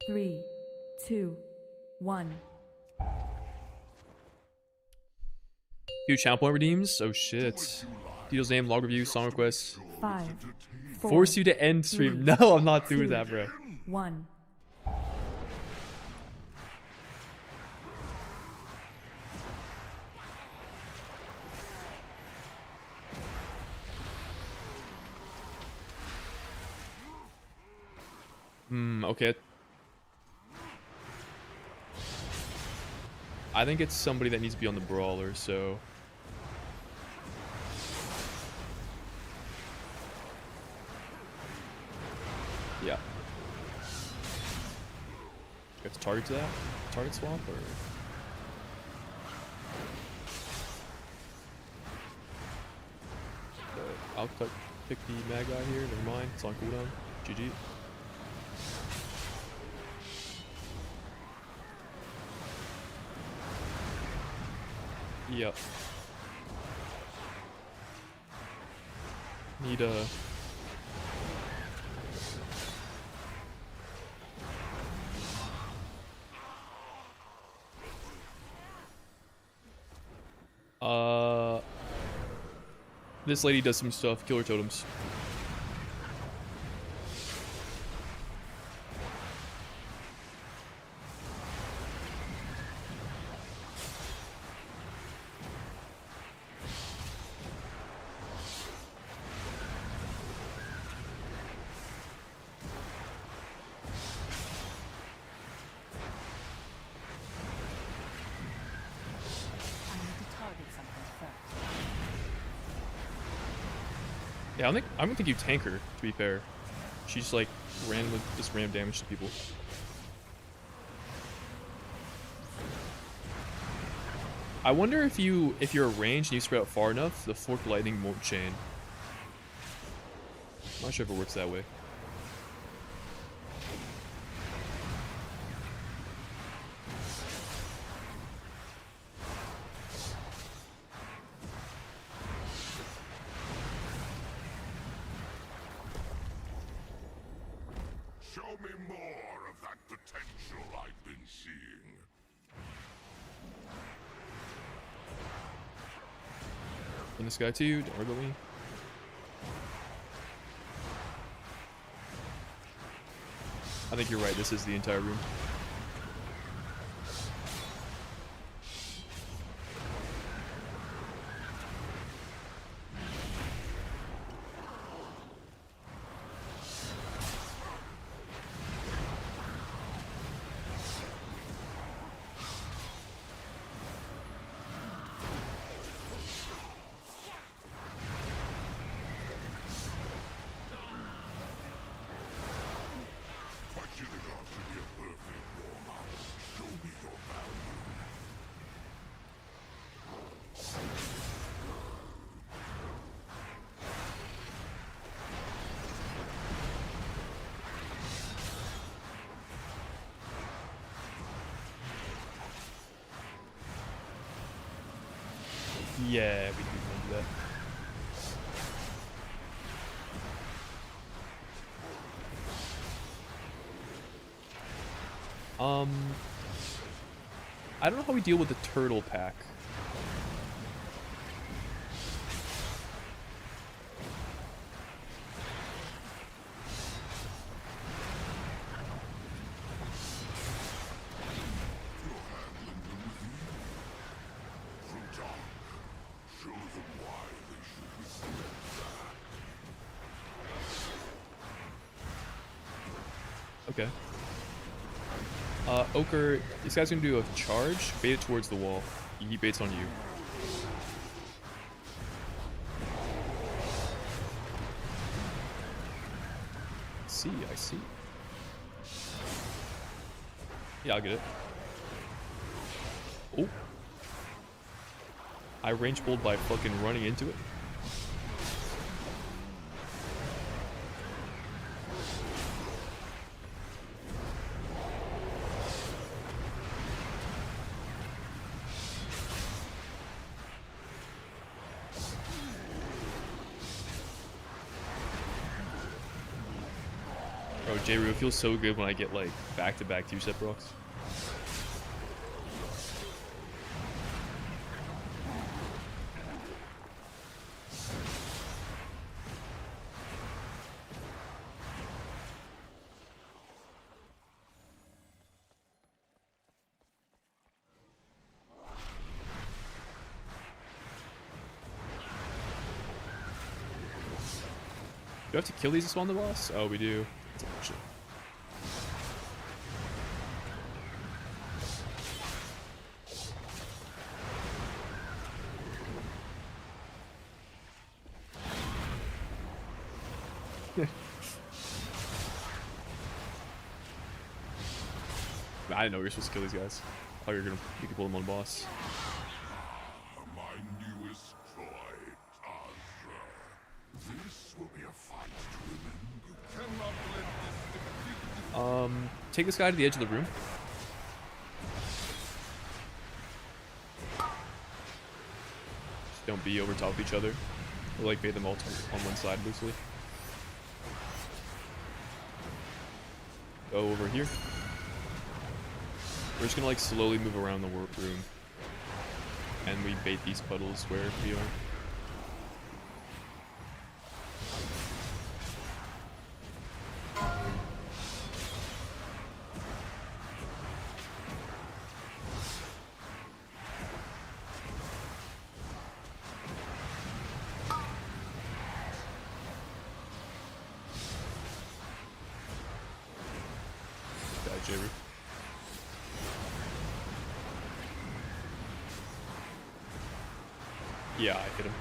3, 2, 1. Huge channel point redeems? Oh shit. Deal's name, log review, song request. 5, 4, Force you to end stream. 3, No, I'm not doing 2, that, bro. 1. Okay. I think it's somebody that needs to be on the brawler, so... Yeah. You have to target to that? Target swap, or...? I'll pick the mag guy here, never mind, it's on cooldown. GG. Yep. Need a... This lady does some stuff. Killer totems. Yeah, I don't think you tank her, to be fair. She's like randomly just random damage to people. I wonder if you're a range and you spread out far enough, the forked lightning won't chain. I'm not sure if it works that way. Show me more of that potential I've been seeing. And this guy too, don't worry about me. I think you're right, this is the entire room. Yeah, we do want to do that. I don't know how we deal with the turtle pack. Okay. Ochre, this guy's gonna do a charge, bait it towards the wall. He baits on you. I see. Yeah, I'll get it. Oh. I range pulled by fucking running into it. Bro, J-Ru, it feels so good when I get like back-to-back two-step rocks. Do I have to kill these to spawn the boss? Oh, we do. That's bullshit. I didn't know we were supposed to kill these guys. I thought you could pull them on the boss. My newest toy, Taza. This will be a fight to remember. You cannot let this defeat. Take this guy to the edge of the room. Just don't be over top of each other. We'll like bait them all on one side loosely. Go over here. We're just gonna like slowly move around the room, and we bait these puddles where we are. J-Ru. Yeah, I hit him.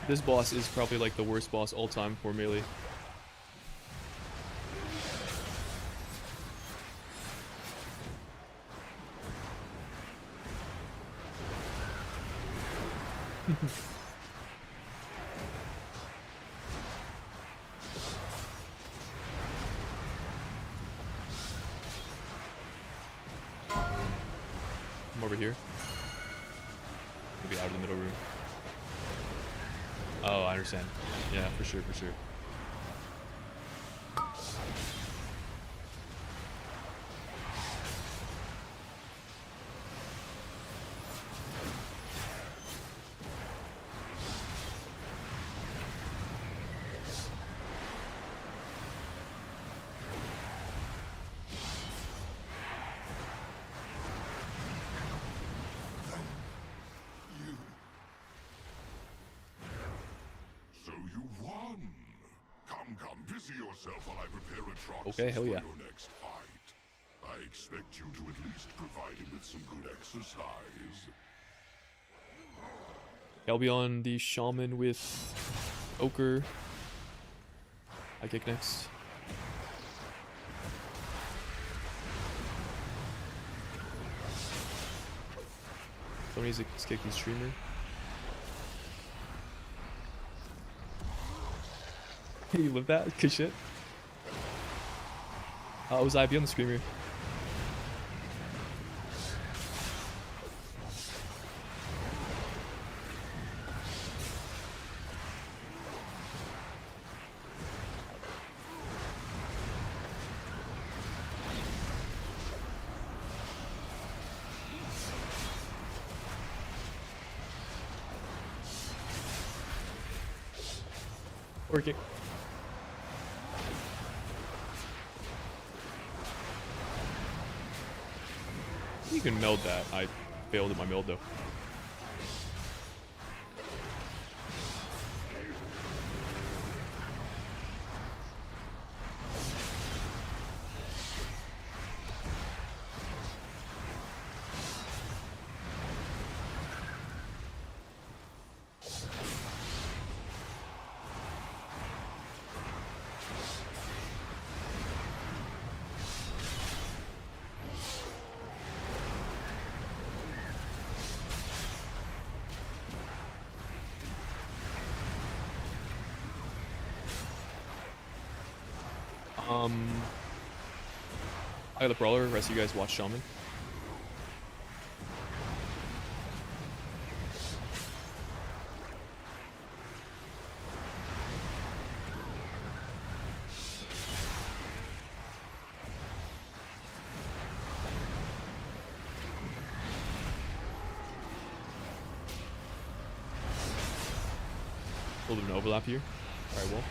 This boss is probably like the worst boss all time for melee. I'm over here. Maybe out of the middle room. Oh, I understand. Yeah, for sure, for sure. Busy yourself while I prepare Atrox Okay, hell yeah. for your next fight. I expect you to at least provide him with some good exercise. I'll be on the Shaman with Ochre. I kick next. Somebody's kicking streamer. You live that? Good shit. Was IB on the screamer? Working. You can meld that. I failed at my meld though. I got the brawler. Rest of you guys watch Shaman. A little bit of an overlap here. Alright, well.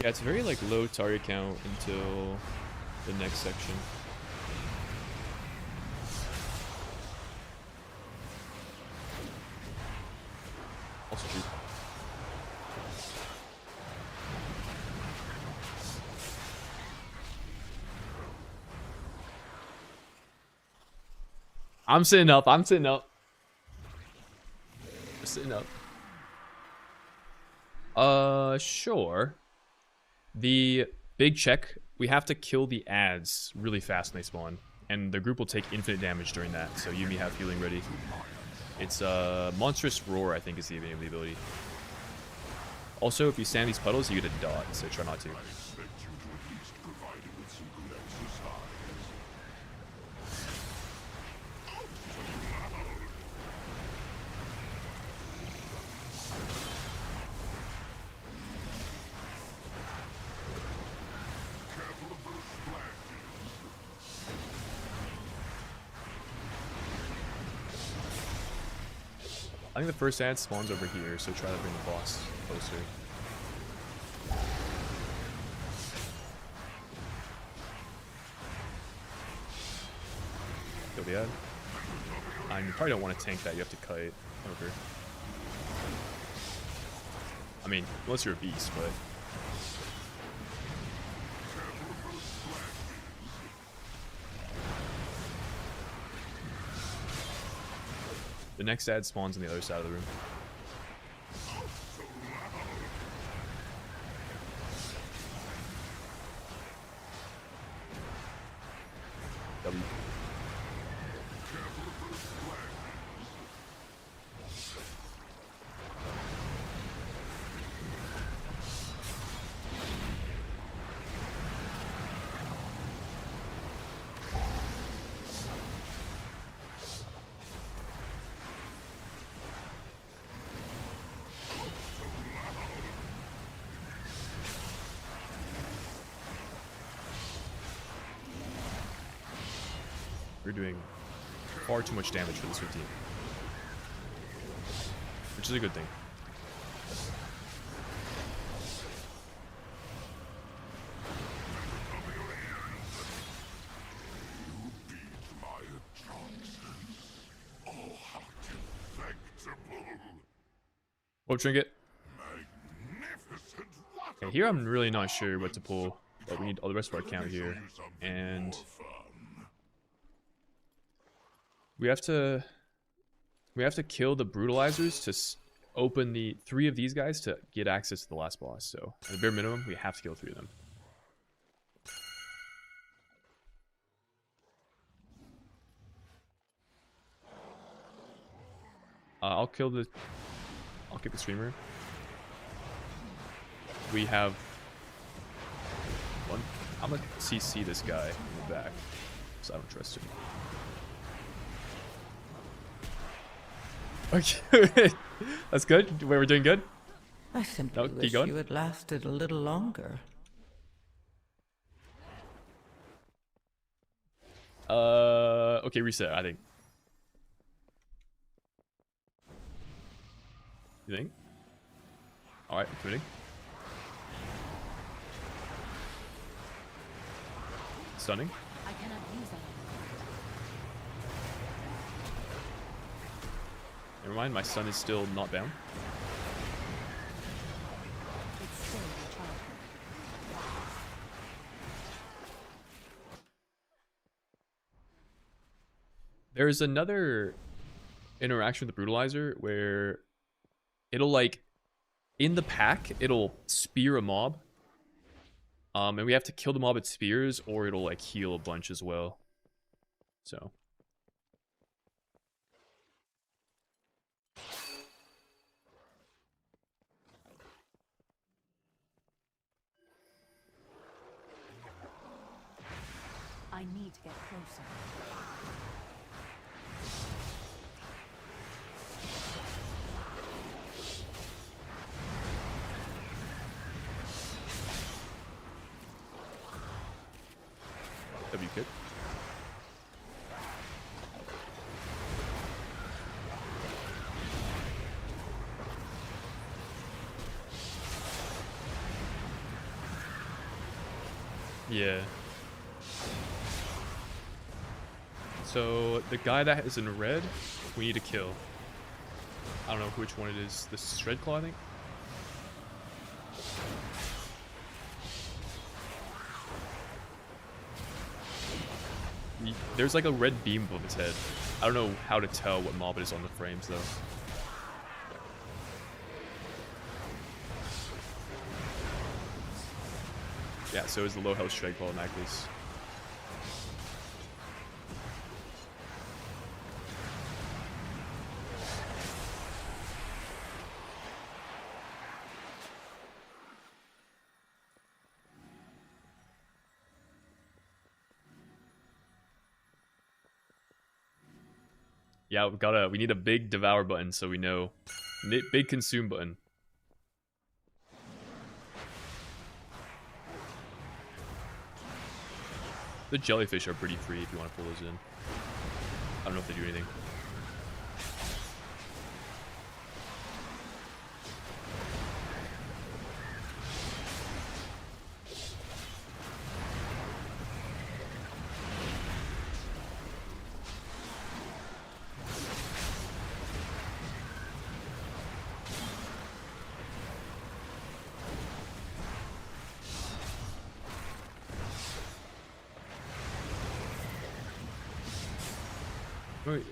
Yeah, it's very like low target count until the next section. Also true. I'm sitting up. I'm sitting up. I'm sitting up. Sure. The big check, we have to kill the ads really fast when they spawn. And the group will take infinite damage during that, so you and me have healing ready. It's Monstrous Roar, I think is the name of the ability. Also, if you stand these puddles, you get a dot, so try not to. I think the first ad spawns over here, so try to bring the boss closer. Kill the ad. You probably don't want to tank that, you have to kite over. I mean, unless you're a beast, but... The next ad spawns on the other side of the room. W. We're doing far too much damage for this routine. which is a good thing. What trinket? Okay, here I'm really not sure what to pull, but we need all the rest of our count here, and we have to kill the brutalizers to open the 3 of these guys to get access to the last boss. So at a bare minimum, we have to kill 3 of them. I'll kill the streamer. We have one. I'm gonna CC this guy in the back, so I don't trust him. Okay, that's good. We're doing good. I simply wish you had lasted a little longer. Okay, reset. I think. You think? All right, committing. Stunning. I cannot use that. Never mind, my son is still not bound. It's still your child. There's another interaction with the brutalizer where it'll like in the pack it'll spear a mob. And we have to kill the mob with spears, or it'll like heal a bunch as well. So I need to get closer. W kit. Yeah. So the guy that is in red, we need to kill. I don't know which one it is. The Shredclaw, I think. There's like a red beam above his head. I don't know how to tell what mob it is on the frames though. Yeah, so is the low health Shredclaw in that case. Yeah, we need a big devour button so we know. Big consume button. The jellyfish are pretty free if you want to pull those in. I don't know if they do anything.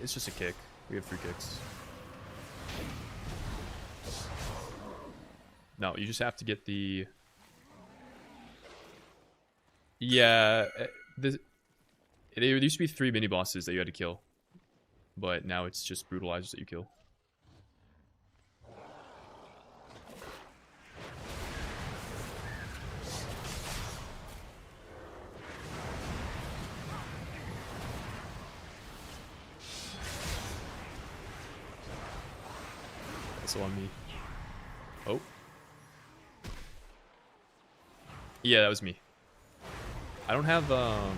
It's just a kick. We have 3 kicks. No, you just have to get the... Yeah, there used to be 3 mini bosses that you had to kill, but now it's just brutalizers that you kill. That's on me. Oh. Yeah, that was me. I don't have, Round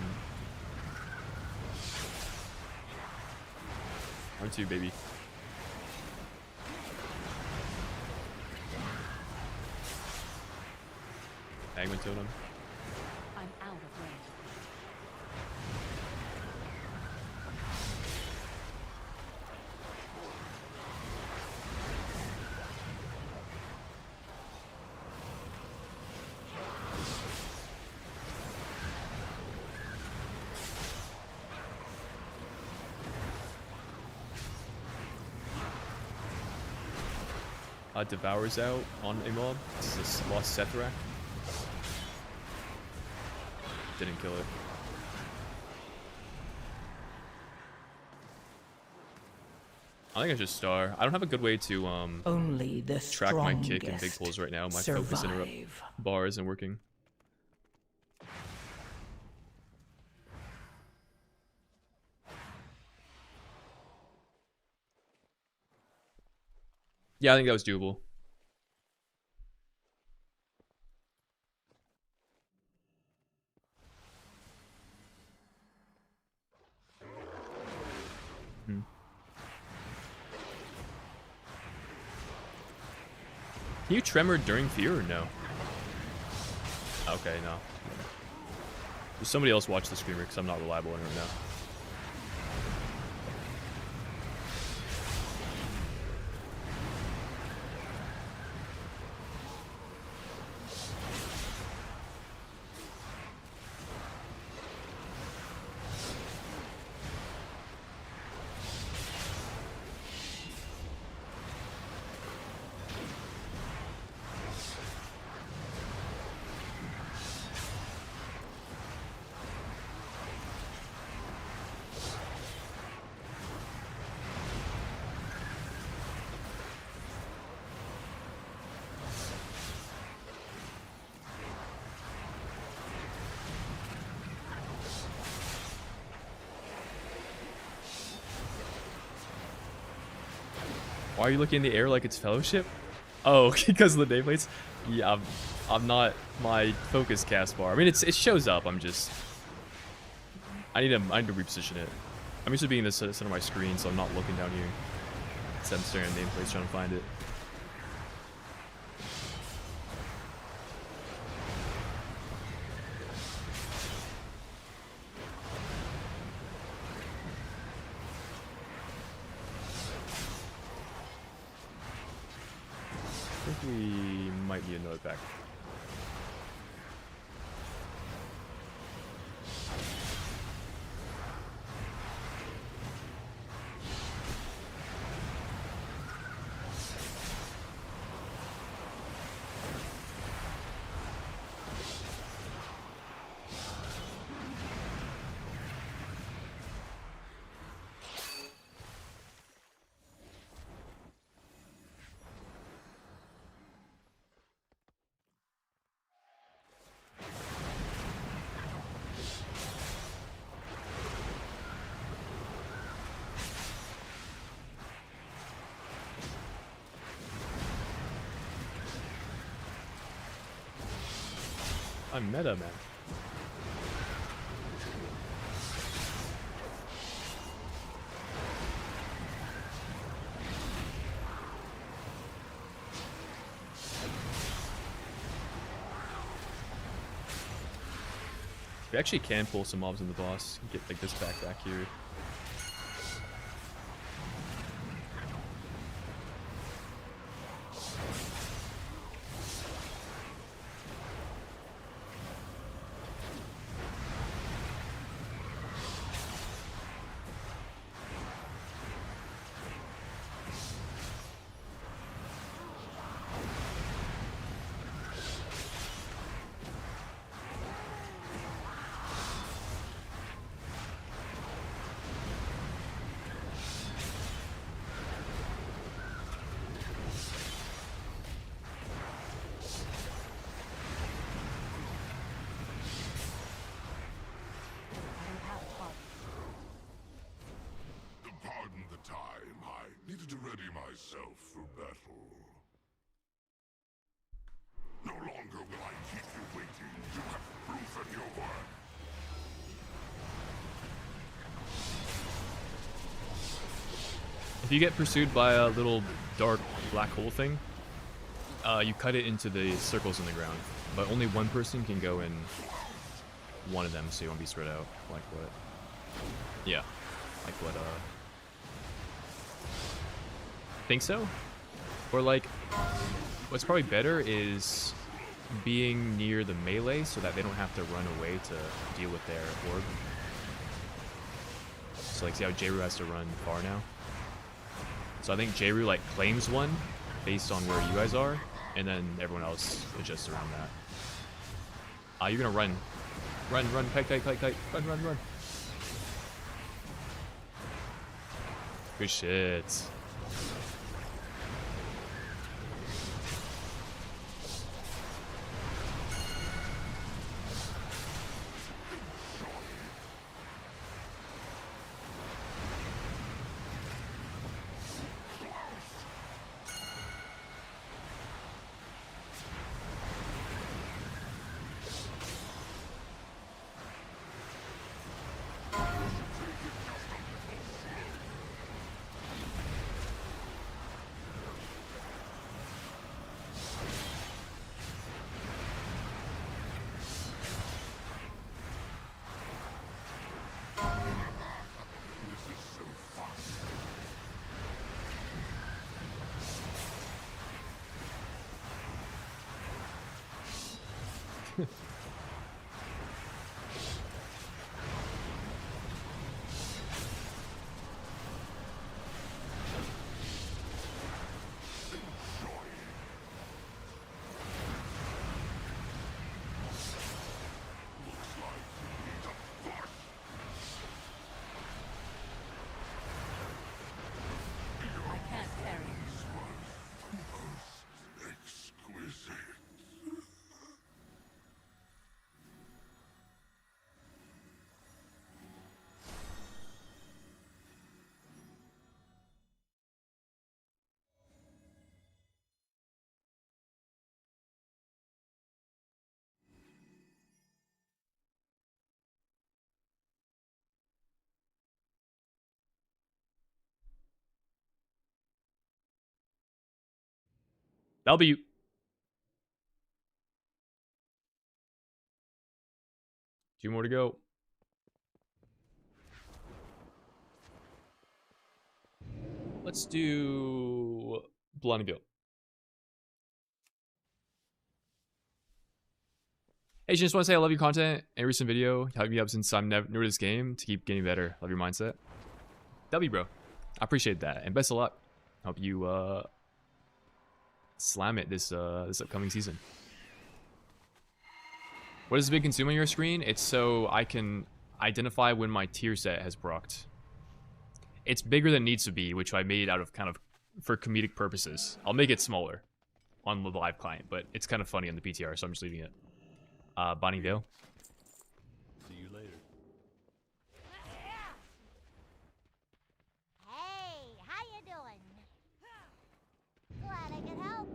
2, baby. Hangman Totem. I'm out of range. Devours out on a mob. This is a lost Sethrak. Didn't kill it. I think I should star. I don't have a good way to Only the track my kick and big strongest pulls right now. My focus interrupt survive. bar isn't working. Yeah, I think that was doable. Hmm. Can you tremor during fear or no? Okay, no. Does somebody else watch the screamer because I'm not reliable in it right now. Why are you looking in the air like it's Fellowship? Oh, because of the nameplates? Yeah, I'm not my focus cast bar. I mean, it shows up. I'm just... I need to reposition it. I'm used to being in the center of my screen, so I'm not looking down here. So I'm staring at nameplates trying to find it. I think we might need another pack. I'm meta, man. We actually can pull some mobs in the boss. Get like this back here. Pardon the time. I needed to ready myself for battle. No longer will I keep you waiting. You have proven your worth. If you get pursued by a little dark black hole thing, you cut it into the circles in the ground. but only one person can go in one of them, so you won't be spread out. Like what? Yeah, like what? Think so? Or like, what's probably better is being near the melee so that they don't have to run away to deal with their orb. So like, see how Jayru has to run far now? So I think Jayru like claims one based on where you guys are, and then everyone else adjusts around that. You're gonna run. Run, kite, run. Good shit. W. Two more to go. Let's do Blonde Go. Hey, just want to say I love your content and recent video. Helping me up since I'm new to this game to keep getting better. Love your mindset. W, bro. I appreciate that, and best of luck. Hope you slam it this upcoming season. What is the big consume on your screen? It's so I can identify when my tier set has procced. It's bigger than it needs to be, which I made out of kind of for comedic purposes. I'll make it smaller on the live client, but it's kind of funny on the PTR, so I'm just leaving it. Bonnie Vale. See you later. Hey, how you doing? Glad I could help.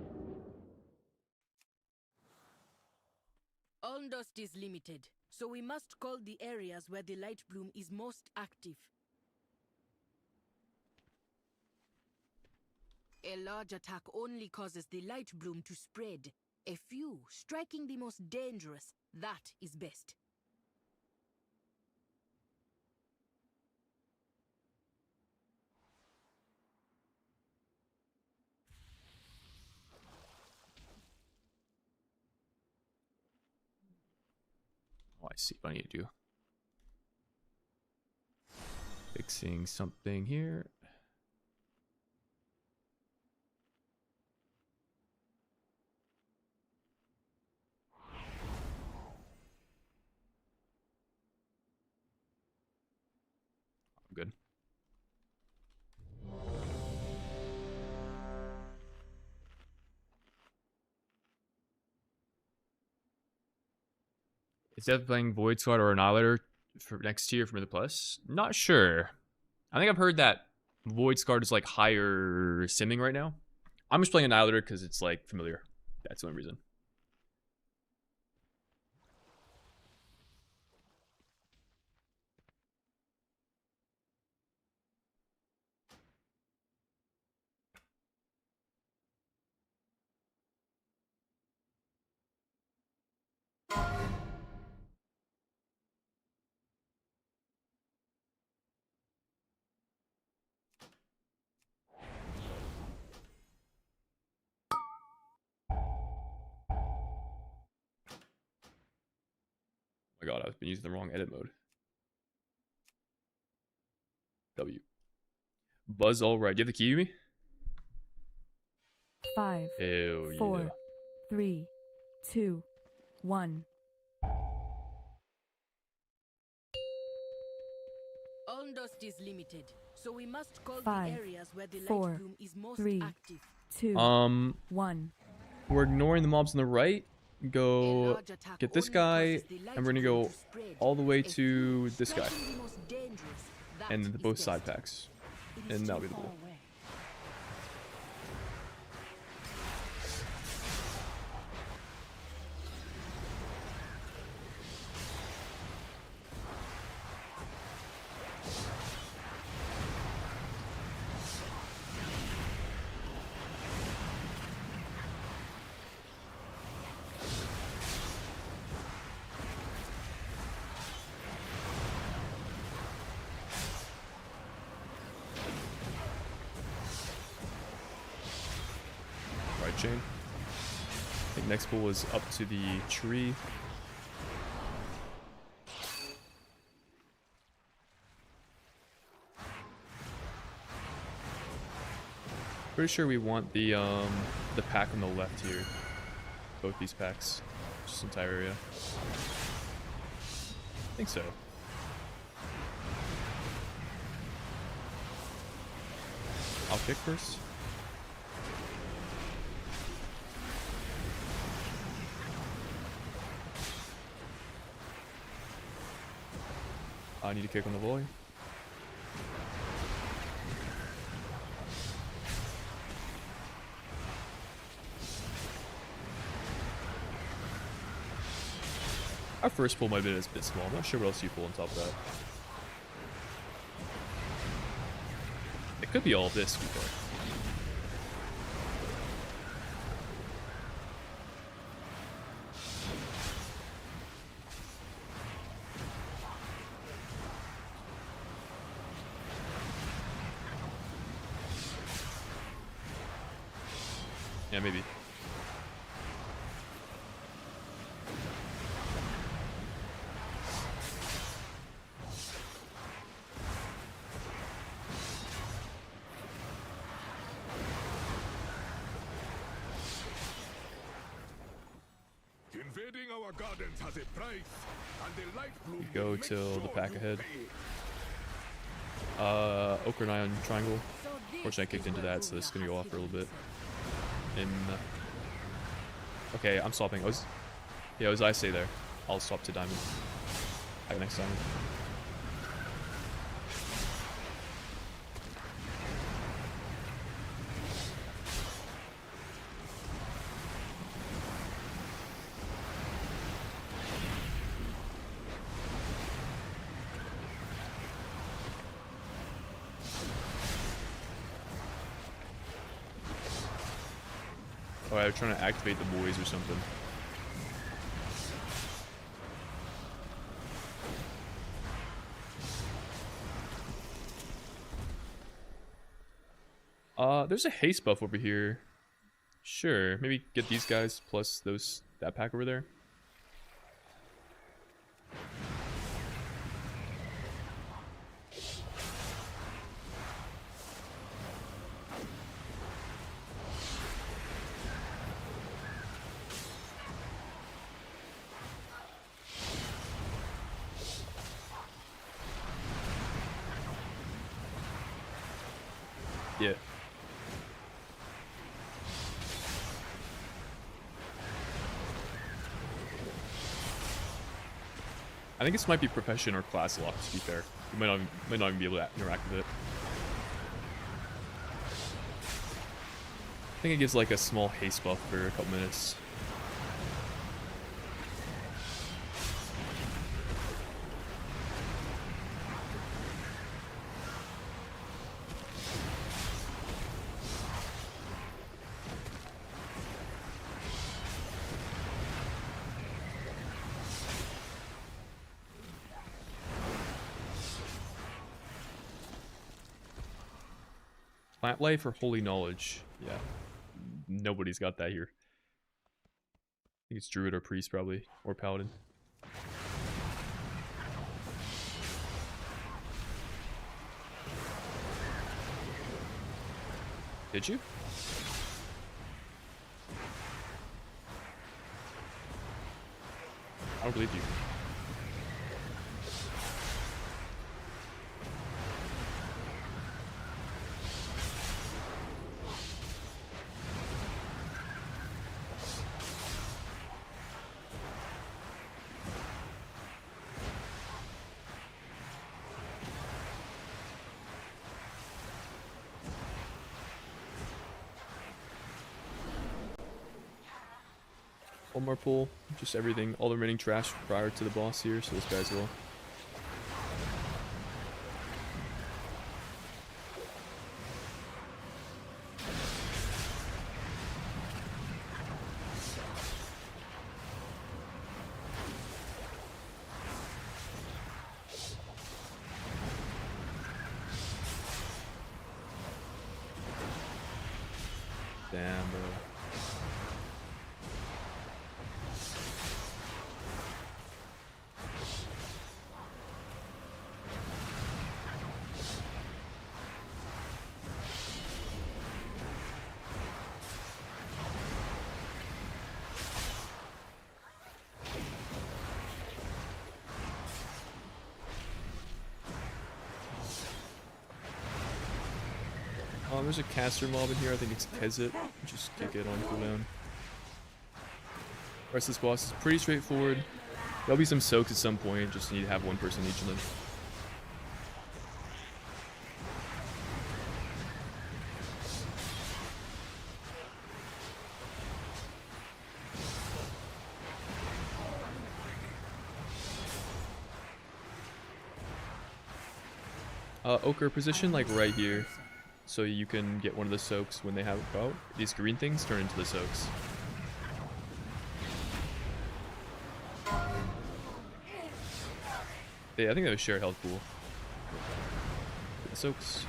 All dust is limited, so we must call the areas where the light bloom is most active. A large attack only causes the light bloom to spread. A few striking the most dangerous. That is best. Oh, I see what I need to do. Fixing something here. I'm good. Is Dev playing Void Squad or Annihilator for next year for the Plus? Not sure. I think I've heard that Void Squad is like higher simming right now. I'm just playing Annihilator because it's like familiar. That's the only reason. my god, I've been using the wrong edit mode. W. Buzz, alright. Do you have the key to me? 5, Hell 4, yeah. 3, 2, 1. Ondust is limited, so we must call 5, the areas where the 4, light bloom is most 3, active. 2, 1. We're ignoring the mobs on the right. Go get this guy, and we're gonna go all the way to this guy. And the both side packs. And that'll be the goal. Right chain. I think next pull is up to the tree. Pretty sure we want the pack on the left here. Both these packs. Just this entire area. I think so. I'll kick first. I need to kick on the volley. Our first pull might have been a bit small. I'm not sure what else you pull on top of that. It could be all of this, to be fair. Yeah, maybe. Invading our gardens has a price, and the light bloom Go will make till the sure pack you ahead. pay. Ochre and I on triangle. Fortunately, I kicked into that, so this is gonna go off for a little bit. Okay, I'm stopping. Yeah, as I say there, I'll stop to diamond. Back next time. Oh, I was trying to activate the boys or something. There's a haste buff over here. Sure, maybe get these guys plus that pack over there. Yeah. I think this might be profession or class lock, to be fair. You might not even be able to interact with it. I think it gives like a small haste buff for a couple minutes. Plant life or holy knowledge? Yeah. Nobody's got that here. I think it's druid or priest probably. Or paladin. Did you? I don't believe you. One more pull, just everything, all the remaining trash prior to the boss here, so this guy's well. Damn, bro. There's a caster mob in here. I think it's Kezit. Just kick it on cooldown. The rest of this boss is pretty straightforward. There'll be some soaks at some point. Just need to have one person each of them. Ochre position like right here. So you can get one of the soaks when they have it out. These green things turn into the soaks. Yeah, I think that was shared health pool. The soaks.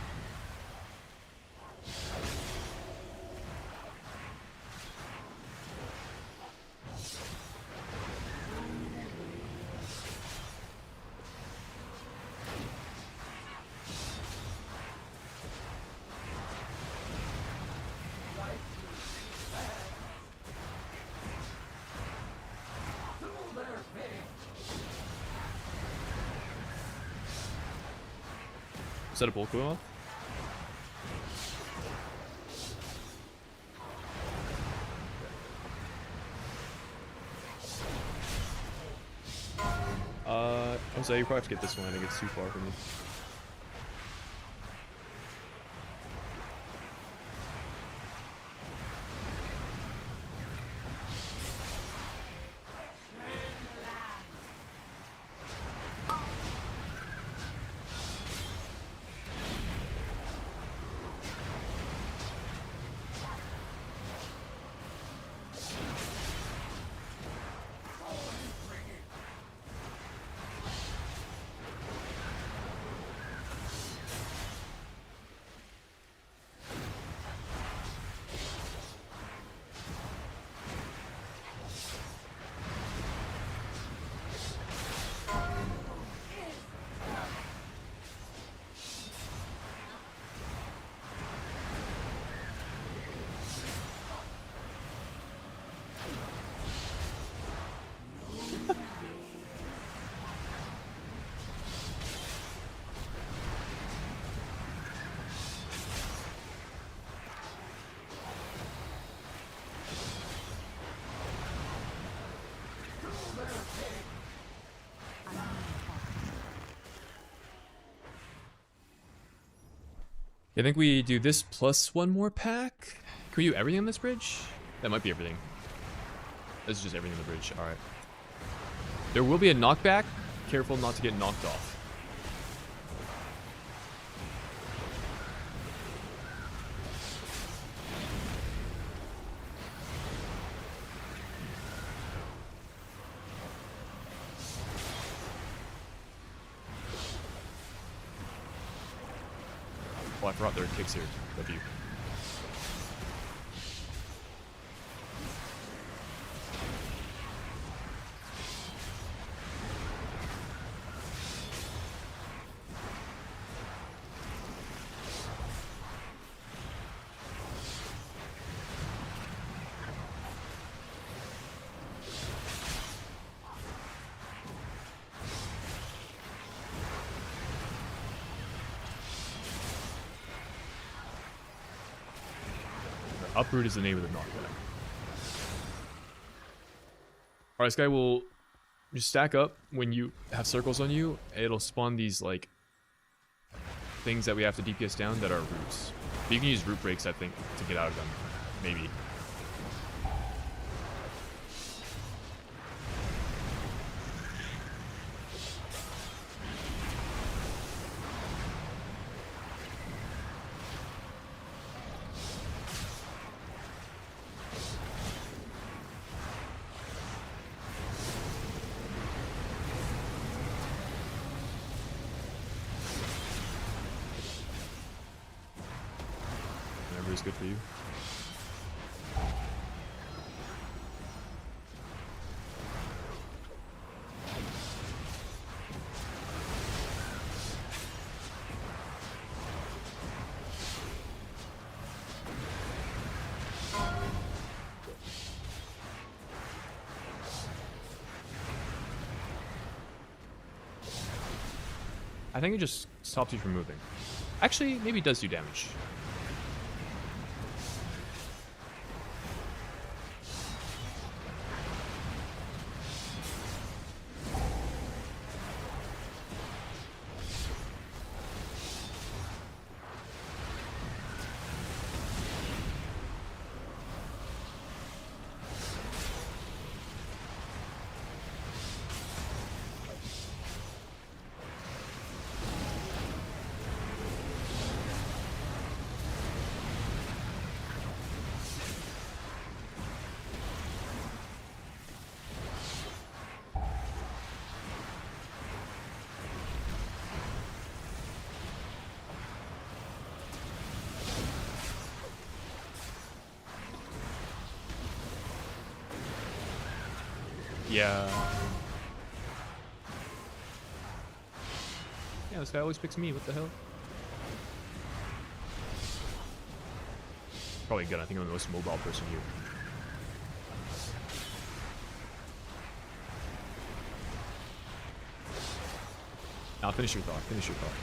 Is that a bulk off? Jose, you probably have to get this one. I think it's too far from you. I think we do this plus one more pack. Can we do everything on this bridge? That might be everything. This is just everything on the bridge. Alright. There will be a knockback. Careful not to get knocked off. Oh, I forgot there are kicks here. W. Uproot is the name of the knockback. Alright, this guy will just stack up when you have circles on you. It'll spawn these, like, things that we have to DPS down that are roots. But you can use root breaks, I think, to get out of them. Maybe. Whatever is good for you. I think it just stops you from moving. Actually, maybe it does do damage. Yeah. Yeah, this guy always picks me. What the hell? Probably good. I think I'm the most mobile person here. Now finish your thought. Finish your thought.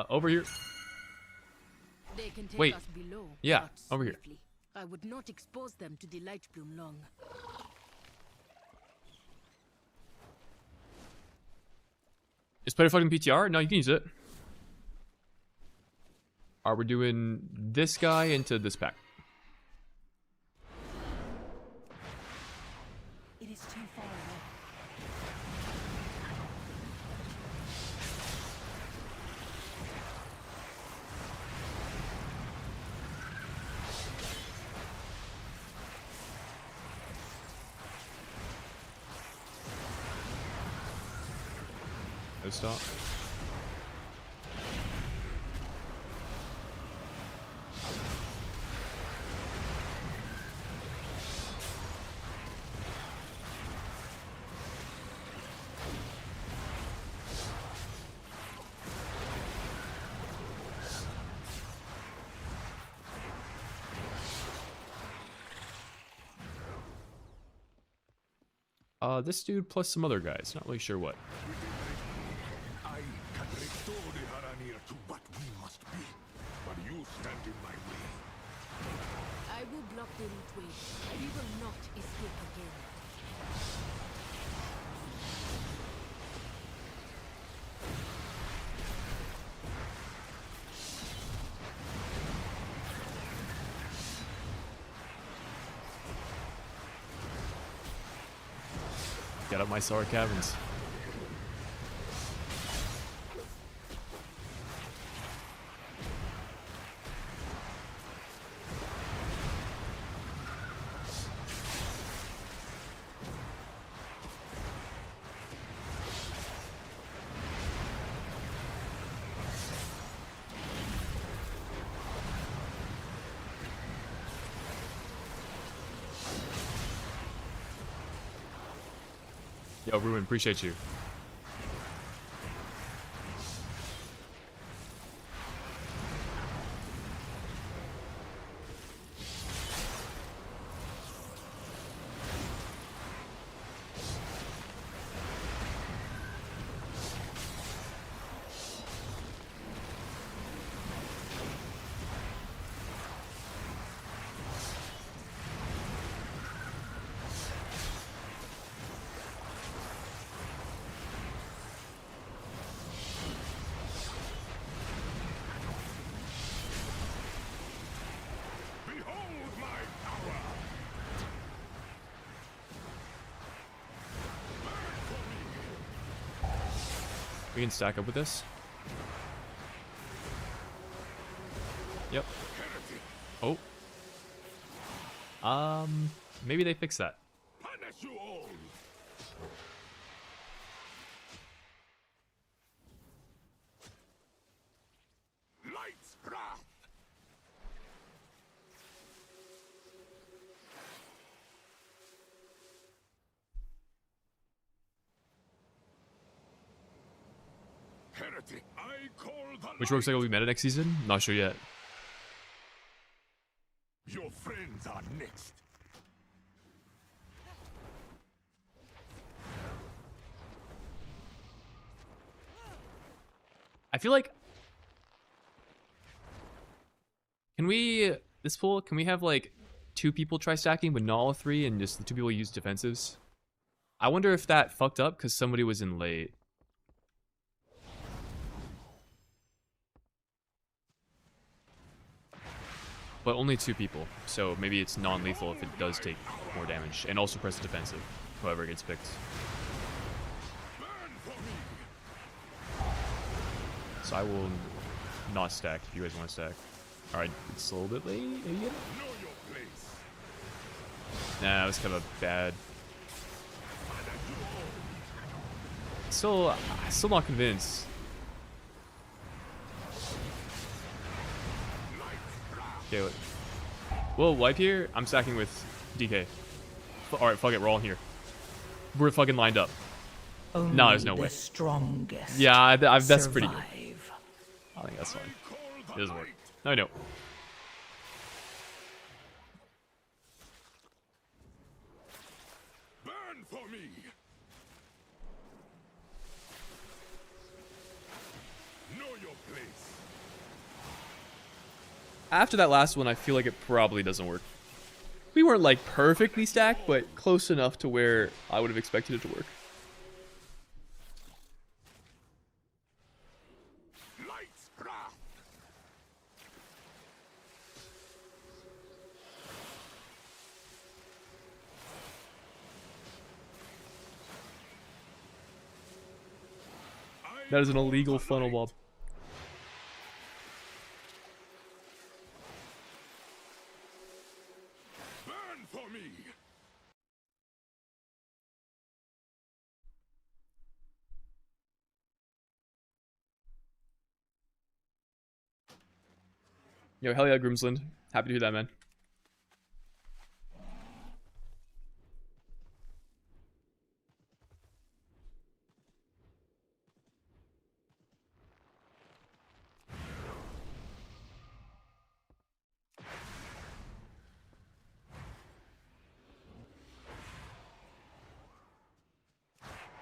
Over here. They can take Wait. us below, Yeah, but over here. swiftly. I would not expose them to the light bloom long. Is player fucking PTR? No, you can use it. Are we doing this guy into this pack? It is too far away. No stop. This dude plus some other guys. Not really sure what. I can restore the Haranir to what we must be, but you stand in my way. I will block the root way. We will not escape again. Get up my Sar Caverns. Yo, Ruin, appreciate you. We can stack up with this. Yep. Oh. Maybe they fix that. Punish you all. Light's wrath. Heretic, I call the Which looks like will be meta next season? Not sure yet. Your friends are next. I feel like... Can we... This pool, can we have like 2 people try stacking but not all 3 and just the 2 people use defensives? I wonder if that fucked up because somebody was in late. But only 2 people, so maybe it's non-lethal if it does take more damage. And also press defensive, whoever gets picked. So I will not stack if you guys want to stack. Alright, it's a little bit late, maybe? Nah, that was kind of bad. Still not convinced. Okay, wait. We'll wipe here. I'm stacking with DK. Alright, fuck it, we're all in here. We're fucking lined up. Only No, there's no way. the strongest Yeah, that's pretty good. survive. I think that's fine. It doesn't work. No, I know. Burn for me. Know your place. After that last one, I feel like it probably doesn't work. We weren't like perfectly stacked, but close enough to where I would have expected it to work. Light's wrath. That is an illegal funnel mob. Burn for me. Yo, hell yeah, Grimsland. Happy to hear that, man.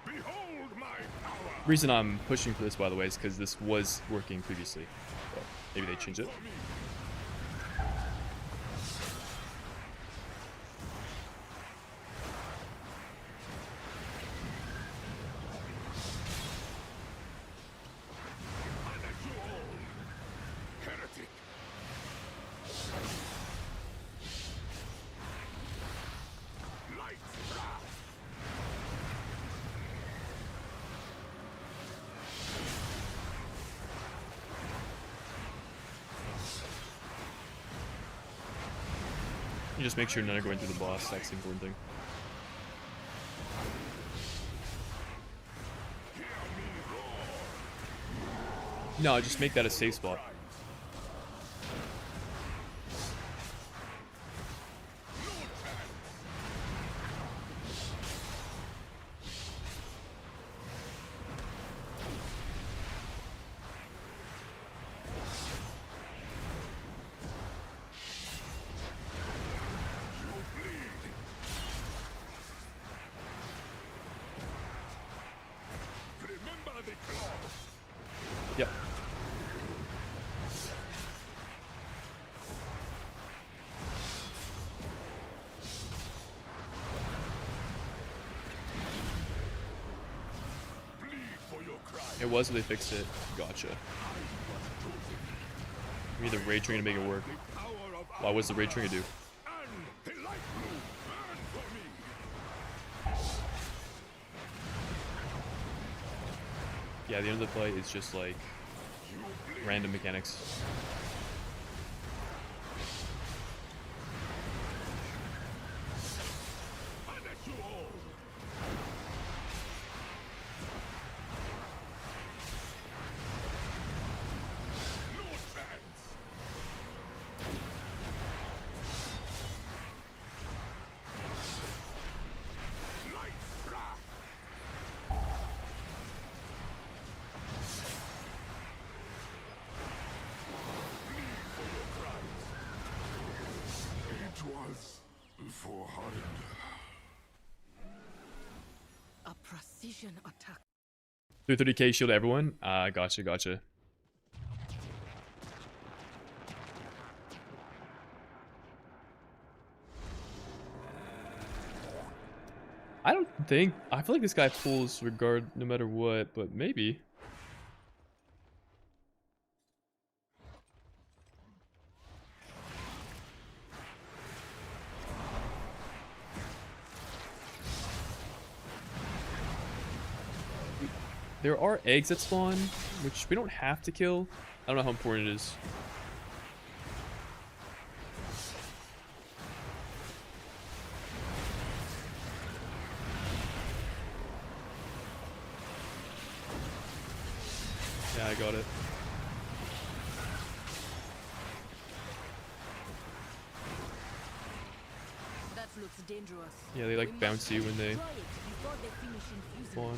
Behold my power. Reason I'm pushing for this, by the way, is because this was working previously. Well, maybe they changed it. Heretic. Light's wrath. You just make sure none are going through the boss. That's the important thing. No, just make that a safe spot. Remember the claws. Yep. Bleed for your crime. It was, but they fixed it. Gotcha. Maybe the Raid Trigger to make it work. Power of Why was the Raid Trigger do? and the light blue. Burn for me. Yeah, the end of the fight is just like random mechanics. A precision attack. 230k shield everyone. Gotcha, gotcha. I don't think. I feel like this guy pulls regard no matter what, but maybe. There are eggs that spawn, which we don't have to kill. I don't know how important it is. Yeah, I got it. That looks dangerous. Yeah, they like bounce you when they spawn.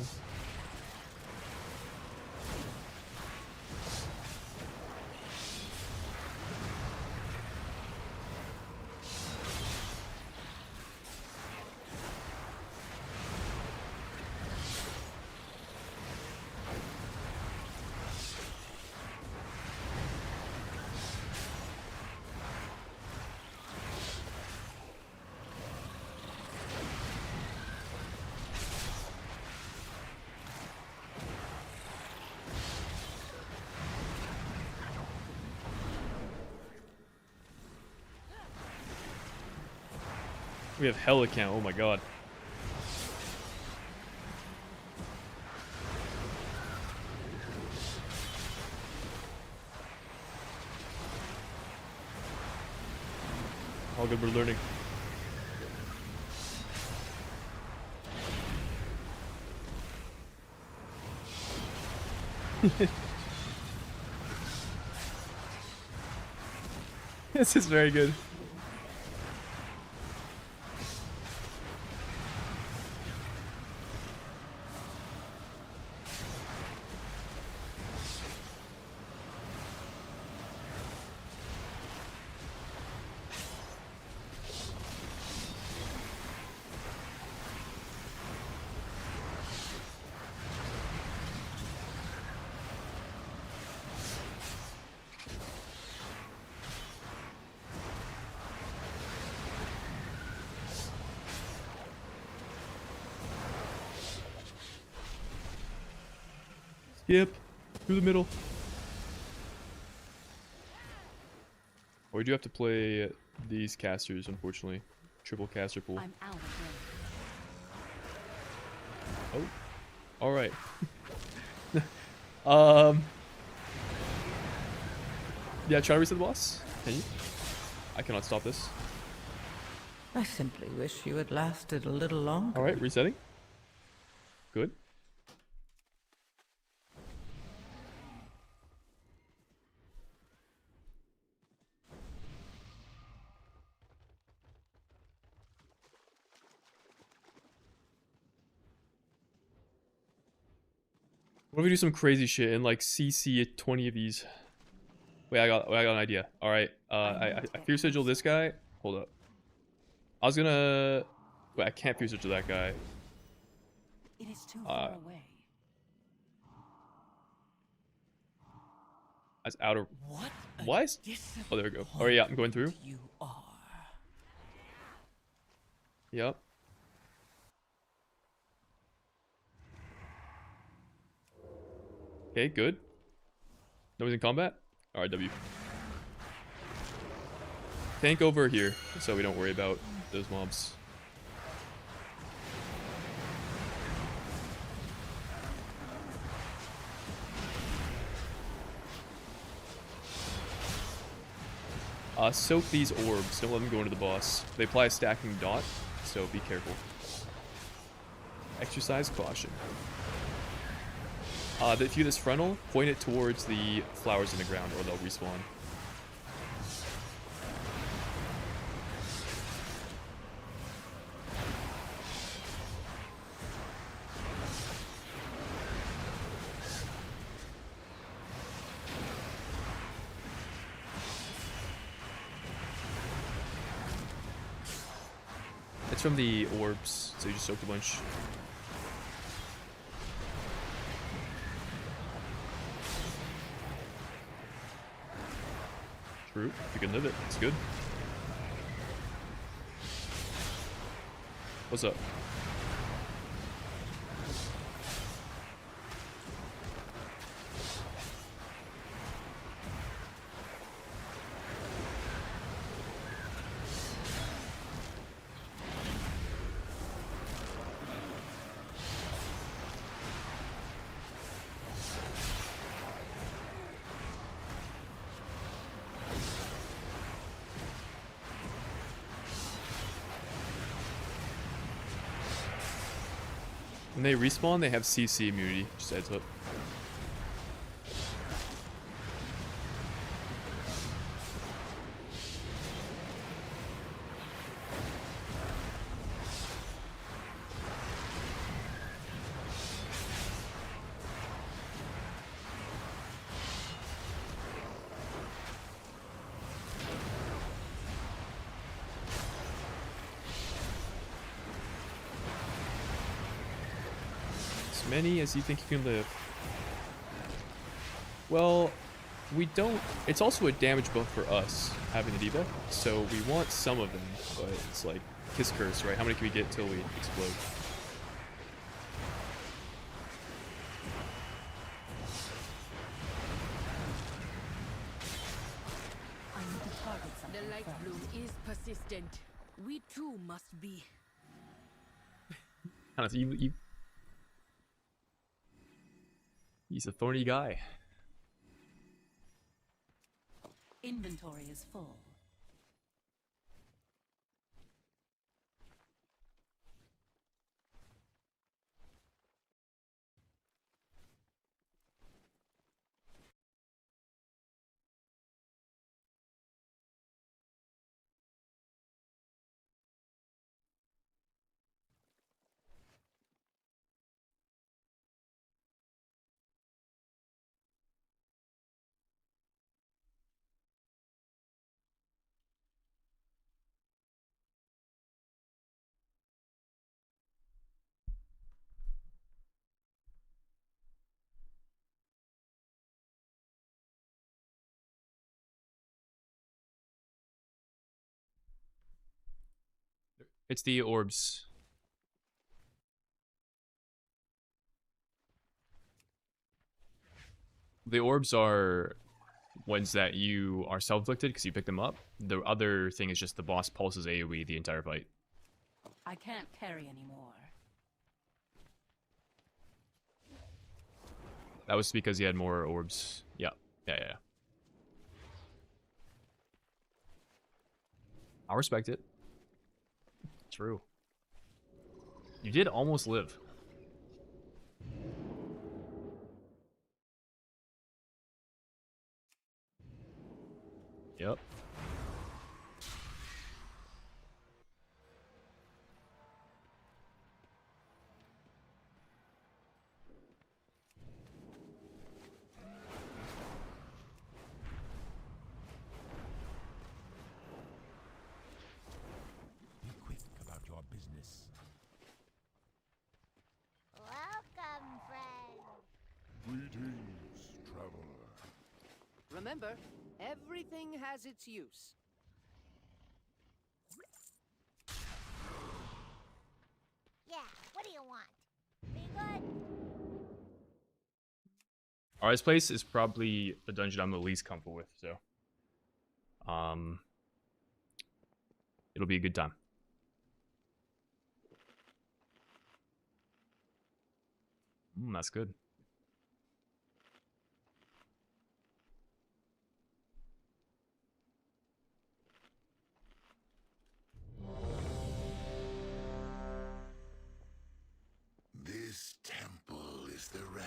We have hell account. Oh my god. All good, we're learning. This is very good. Skip through the middle. Or we do have to play these casters, unfortunately. Triple caster pool. I'm out of Oh, all right. Yeah, try to reset the boss. Can you? I cannot stop this. I simply wish you had lasted a little longer. All right, resetting. Good. What if we do some crazy shit and like CC 20 of these? Wait, I got an idea. All right, I fear sigil this guy. Hold up. I was gonna. Wait, I can't fear sigil that guy. It is too far away. That's out of. What? Why is? Oh, there we go. All right, yeah, I'm going through. You are. Yep. Okay, good. Nobody's in combat? Alright, W. Tank over here, so we don't worry about those mobs. Soak these orbs. Don't let them go into the boss. They apply a stacking dot, so be careful. Exercise caution. If you do this frontal, point it towards the flowers in the ground, or they'll respawn. It's from the orbs, so you just soaked a bunch. True, you can live it, it's good. What's up? When they respawn, they have CC immunity, just heads up. Many as you think you can live. Well, we don't... It's also a damage buff for us, having the debuff, so we want some of them, but it's like Kiss Curse, right? How many can we get till we explode? The light bloom is persistent. We too must be. He's a thorny guy. Inventory is full. It's the orbs. The orbs are ones that you are self-inflicted because you pick them up. The other thing is just the boss pulses AoE the entire fight. I can't carry anymore. That was because he had more orbs. Yeah. Yeah. I respect it. True. You did almost live. Yep. Be quick about your business. Welcome, friend. Greetings, traveler. Remember, everything has its use. Yeah, what do you want? Be good? Alright, this place is probably the dungeon I'm the least comfortable with, so it'll be a good time. That's good.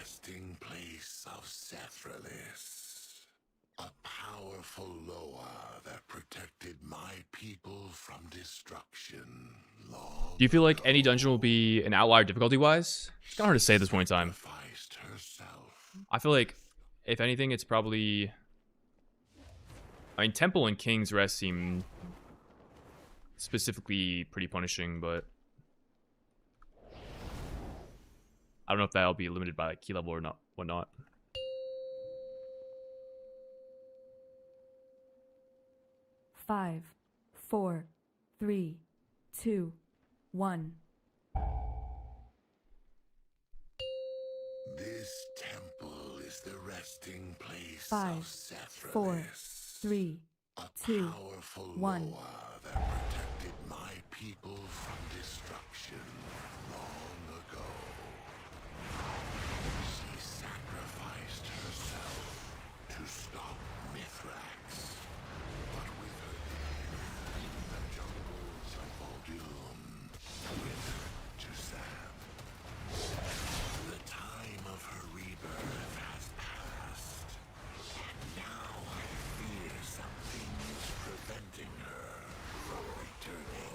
resting place of Sephiroth. A powerful Loa that protected my people from destruction long Do you feel like any dungeon will be an outlier difficulty-wise? It's kind of hard to say at this point in time. sacrificed herself. I feel like, if anything, it's probably... I mean, Temple and King's Rest seem specifically pretty punishing, but... I don't know if that'll be limited by like, key level or not, whatnot. Five, 4, 3, 2, 1. This temple is the resting place 5, of Sephiroth. 4, 3, A 2, powerful 1. Loa that protected my people from destruction long ago. She sacrificed herself to stop Mithrax. But with her death, the jungles of Voldoom withered to sand. The time of her rebirth has passed. And now I fear something is preventing her from returning.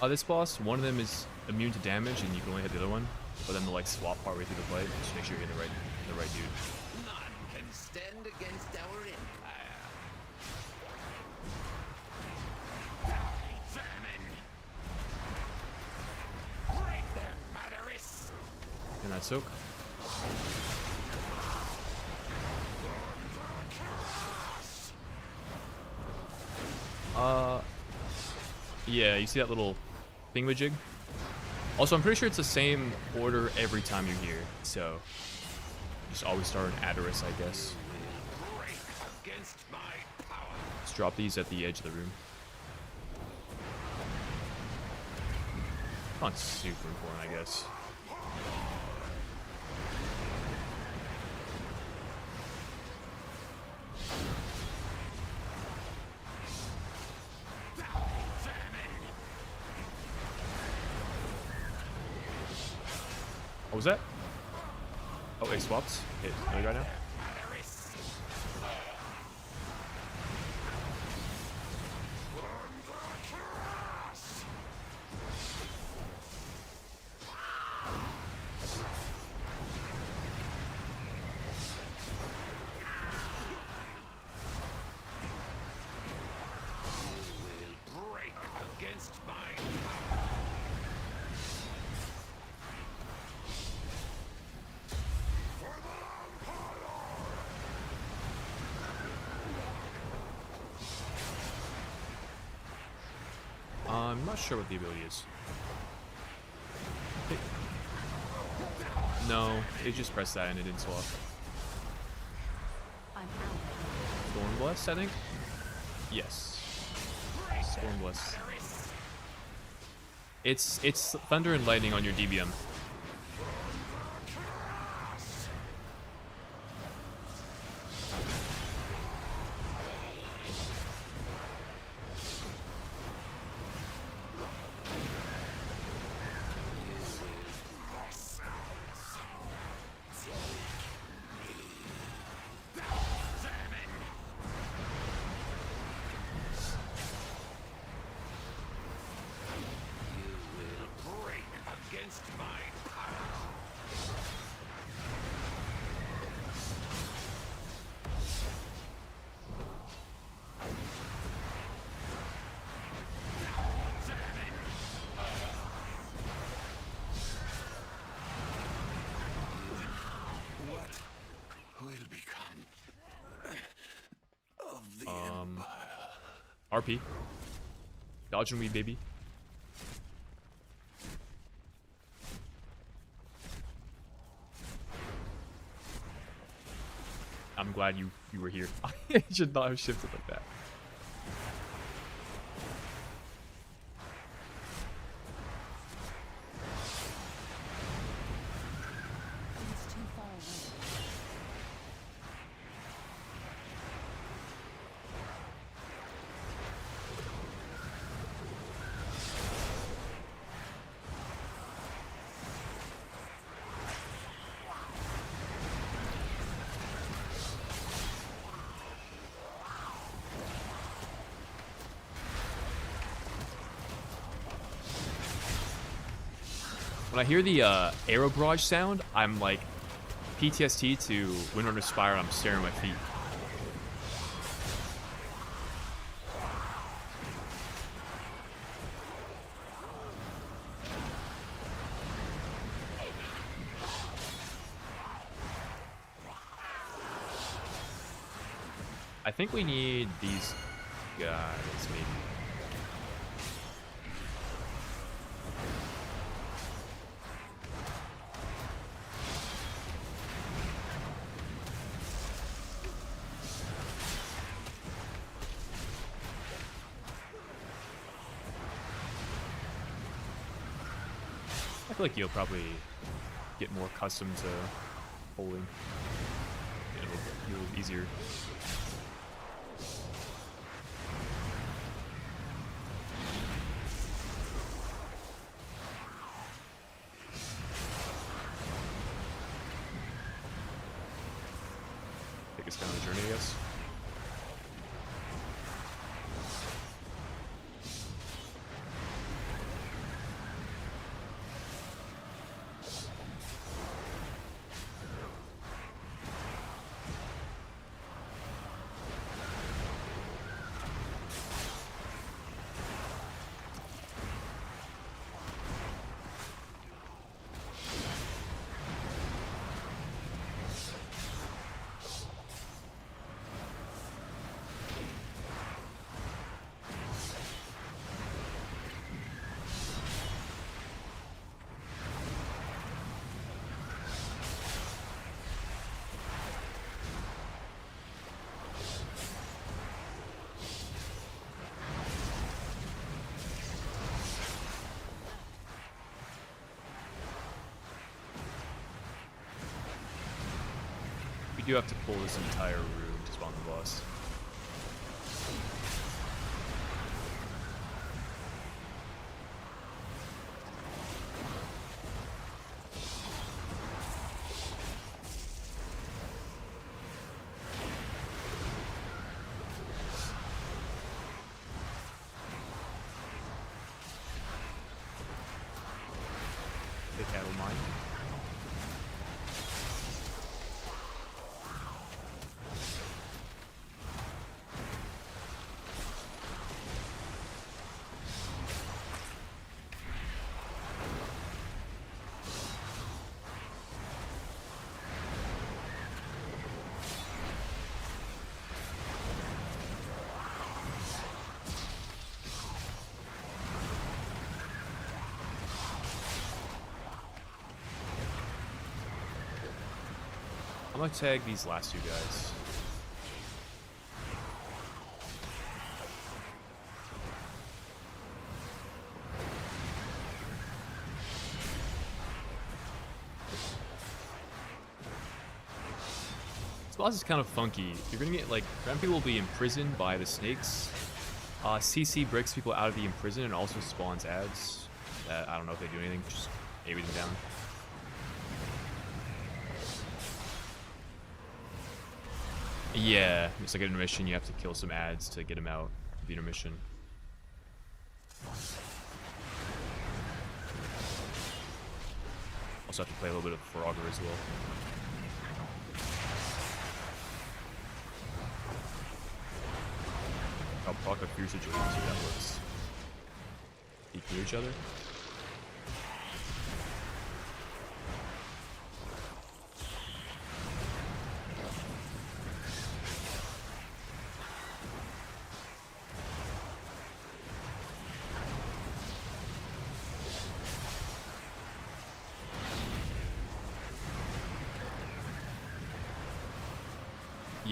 This boss, one of them is immune to damage, and you can only hit the other one. But then they'll like swap partway through the fight. Just make sure you're hitting the right dude. None can stand against our empire. Famine. Break their murderous. And that soak. Yeah, you see that little thingamajig? Also, I'm pretty sure it's the same order every time you're here, so just always start an Adderus, I guess. Let's drop these at the edge of the room. Not super important, I guess. What was that? Oh, they swapped. Hit another guy now. I'm not sure what the ability is. No, it just pressed that and it didn't swap. Thornbless, I think? Yes. Thornbless. It's thunder and lightning on your DBM. RP. Dodging me, baby. I'm glad you were here. I should not have shifted like that. He's too far away. When I hear the arrow barrage sound, I'm like PTSD to Windrunner Spire, and I'm staring at my feet. I think we need these guys, maybe. I feel like you'll probably get more accustomed to bowling. It'll be a little easier. Take us down the journey, I guess. We do have to pull this entire room to spawn the boss. The cattle mine. I'm gonna tag these last two guys. This boss is kind of funky. You're gonna get like, random people will be imprisoned by the snakes. CC breaks people out of the imprison and also spawns ads. That I don't know if they do anything, just AoE them down. Yeah, it's like an intermission, you have to kill some ads to get them out of the intermission. Also have to play a little bit of Frogger as well. I'll proc a fierce agility, see if that works. Peek near each other.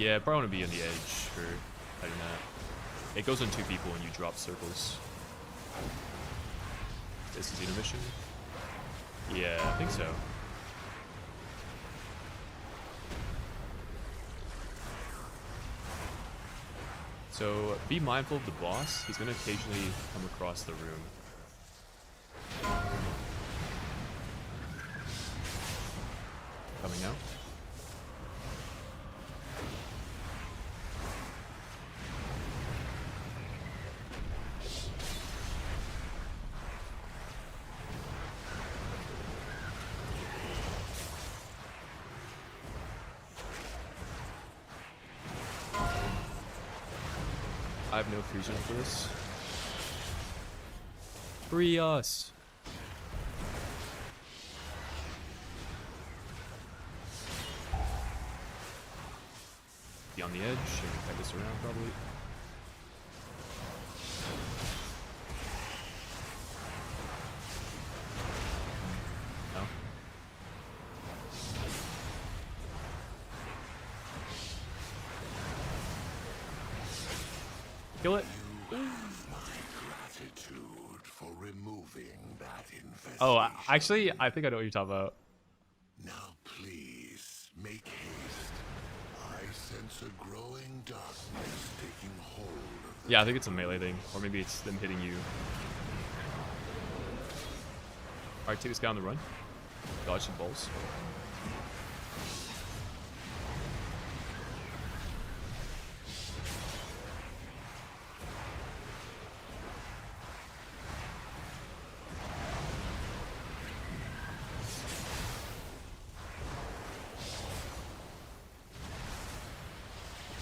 Yeah, probably want to be on the edge for hiding that. It goes on 2 people when you drop circles. This is intermission? Yeah, I think so. So be mindful of the boss. He's going to occasionally come across the room. Coming out. I have no fusion for this. Free us! Be on the edge and cut this around probably. No. Kill it. For removing that infestation. Oh, actually, I think I know what you're talking about. Now please, make haste. I sense a growing darkness taking hold of the... Yeah, I think it's a melee thing. Or maybe it's them hitting you. Alright, take this guy on the run. Dodge some balls.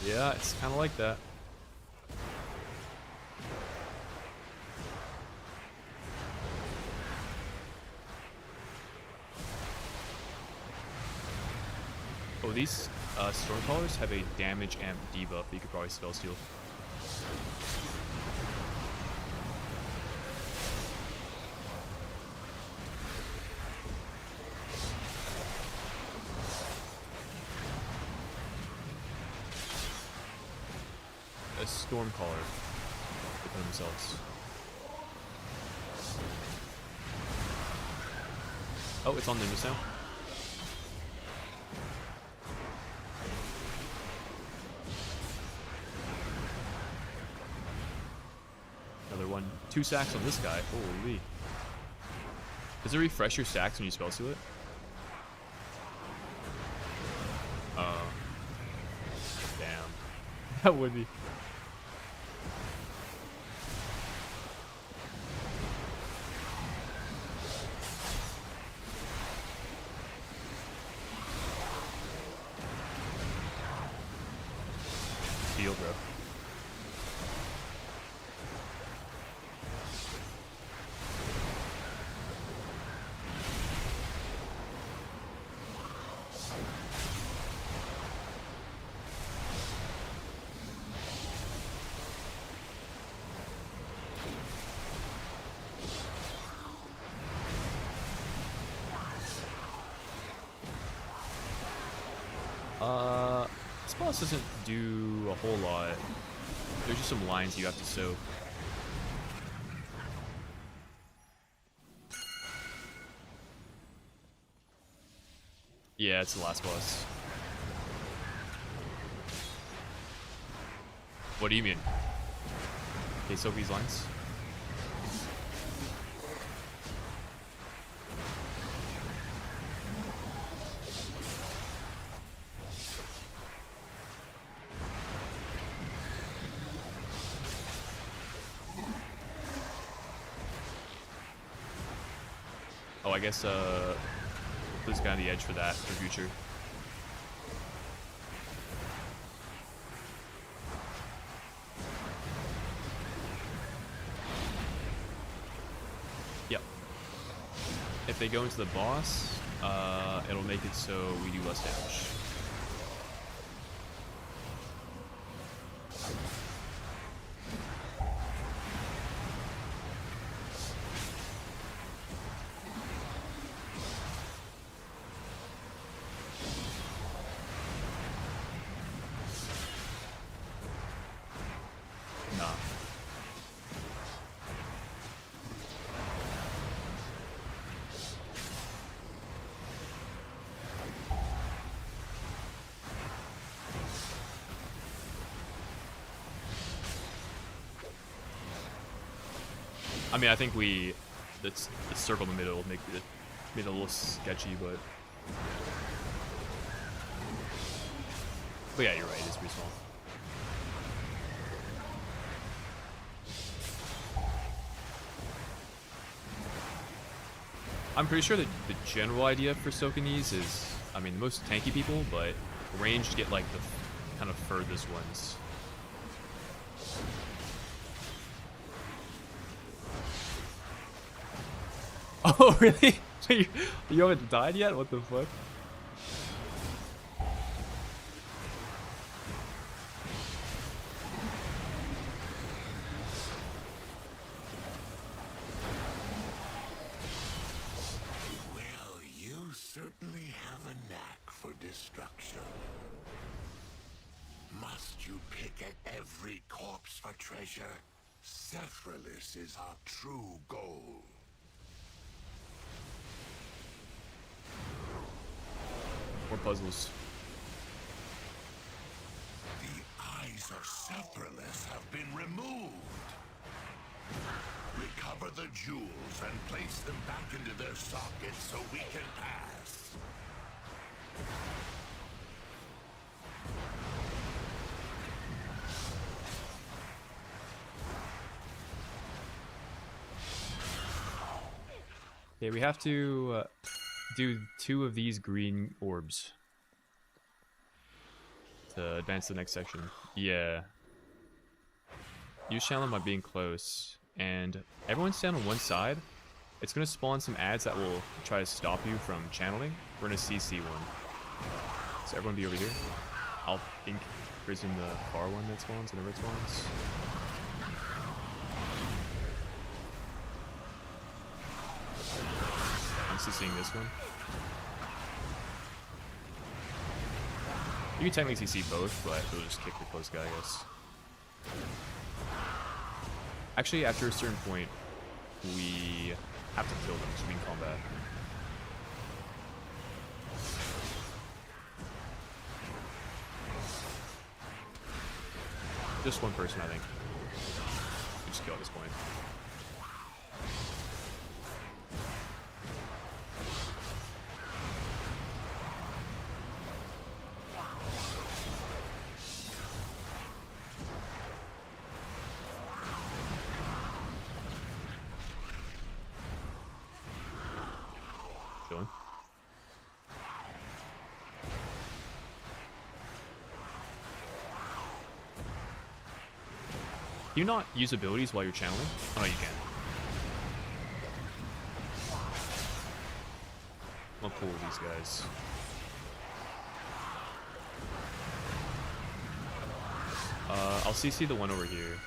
Yeah, it's kind of like that. Oh, these Stormcallers have a damage amp debuff that you could probably spell steal. A Stormcaller for themselves. Oh, it's on them just now. Another one. 2 sacks on this guy. Holy. Does it refresh your sacks when you spell seal it? Oh. Damn. That would be. Deal, bro. This boss doesn't do a whole lot. There's just some lines you have to soak. Yeah, it's the last boss. What do you mean? Okay, soak these lines. Oh, I guess, put this guy on the edge for that, for future. Yep. If they go into the boss, it'll make it so we do less damage. I mean, I think let's circle the middle, make it a little sketchy, but yeah, you're right. It's pretty small. I'm pretty sure that the general idea for soaking these is, I mean, the most tanky people, but ranged get like the kind of furthest ones. Oh, really? You haven't died yet? What the fuck? Well, you certainly have a knack for destruction. Must you pick at every corpse for treasure? Sephiroth is our true goal. More puzzles. The eyes of Sephiroth have been removed. Recover the jewels and place them back into their sockets so we can pass. Yeah, we have to do 2 of these green orbs to advance to the next section. Yeah. Use channel by being close, and everyone stand on one side. It's gonna spawn some ads that will try to stop you from channeling. We're gonna CC one. So everyone be over here. I'll ink prison the far one that spawns whenever it spawns. I'm CCing this one. You can technically CC both, but we'll just kick the close guy, I guess. Actually, after a certain point, we have to kill them to be in combat. Just one person, I think. We just kill at this point. Chilling. Can you not use abilities while you're channeling? Oh, no, you can. I'll pull these guys. I'll CC the one over here.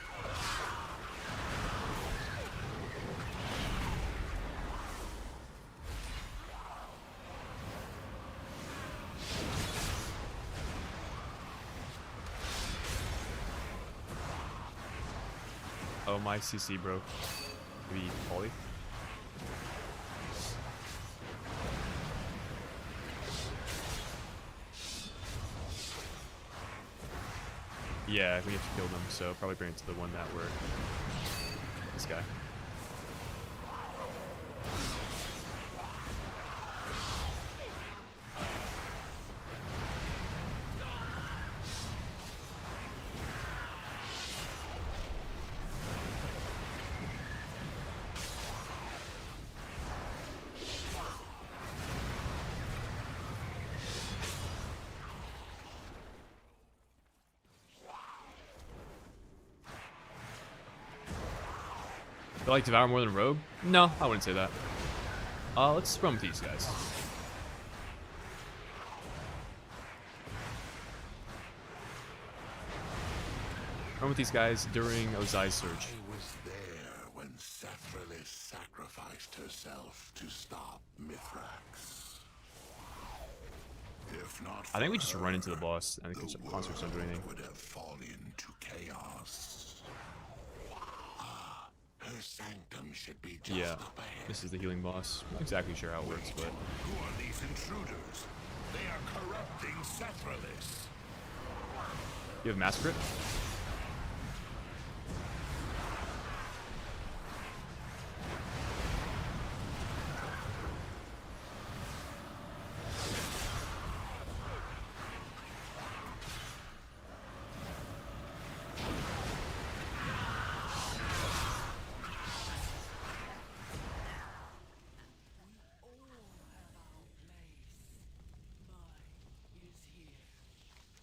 Oh, my CC broke. Maybe Polly? Yeah, we have to kill them, so probably bring it to the one that we're... This guy. Do I like Devour more than Rogue? No, I wouldn't say that. Let's run with these guys. Run with these guys during Ozai's surge. I was there when Sephiroth sacrificed herself to stop Mythrax. If not I think we for just her, run into the boss. I think the concerts don't do anything. would have fallen to chaos. Her sanctum should be just Yeah, up ahead. this is the healing boss. Not exactly sure how it works, but... Who are these intruders? They are corrupting Sephiroth. You have Mass Crit?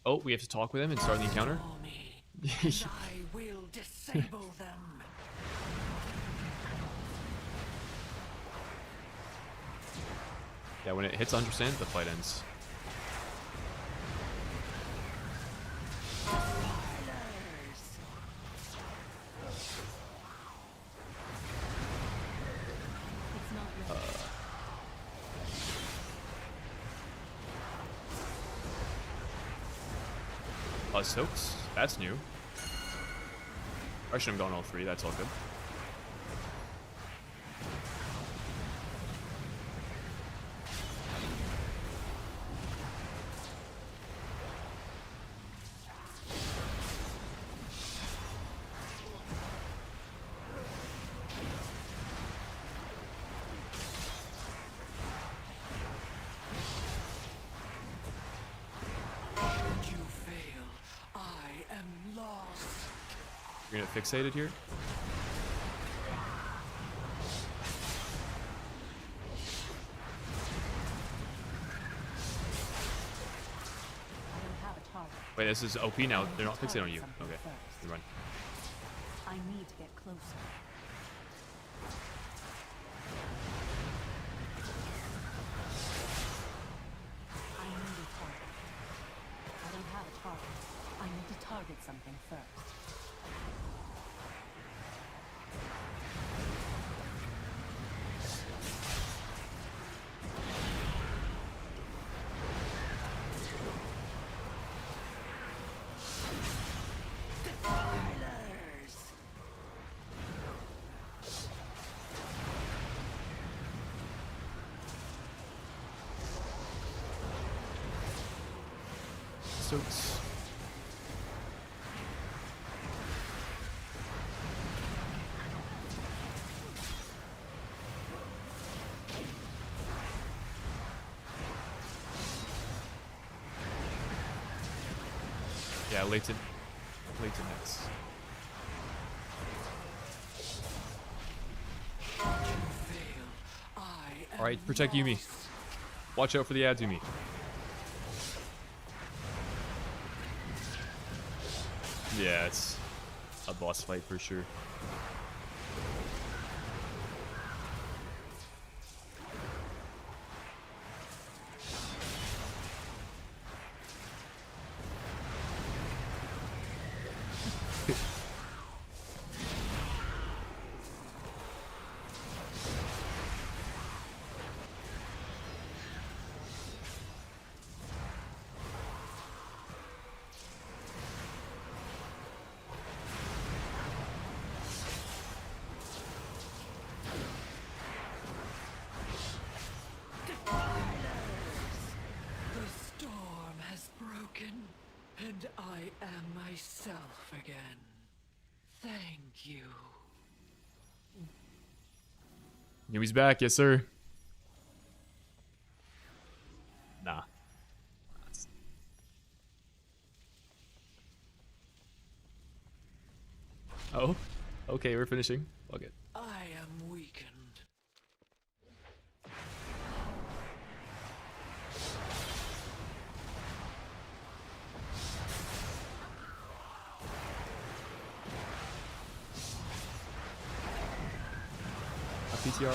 Oh, we have to talk with him and start the encounter. I will disable them. Yeah, when it hits 100%, the fight ends. Soaks? That's new. I should have gone all 3, that's all good. You're gonna fixate it here? Wait, this is OP now. They're not fixating on you. Okay, you run. I need to get closer. I need a target. I don't have a target. I need to target something first. Soaks. Yeah, Leighton next. Alright, protect Yumi. Watch out for the Azumi. Yeah, it's a boss fight for sure. And I am myself again. Thank you. Yumi's back, yes sir. Nah. Oh, okay, we're finishing. Fuck it. I am weakened. PTR.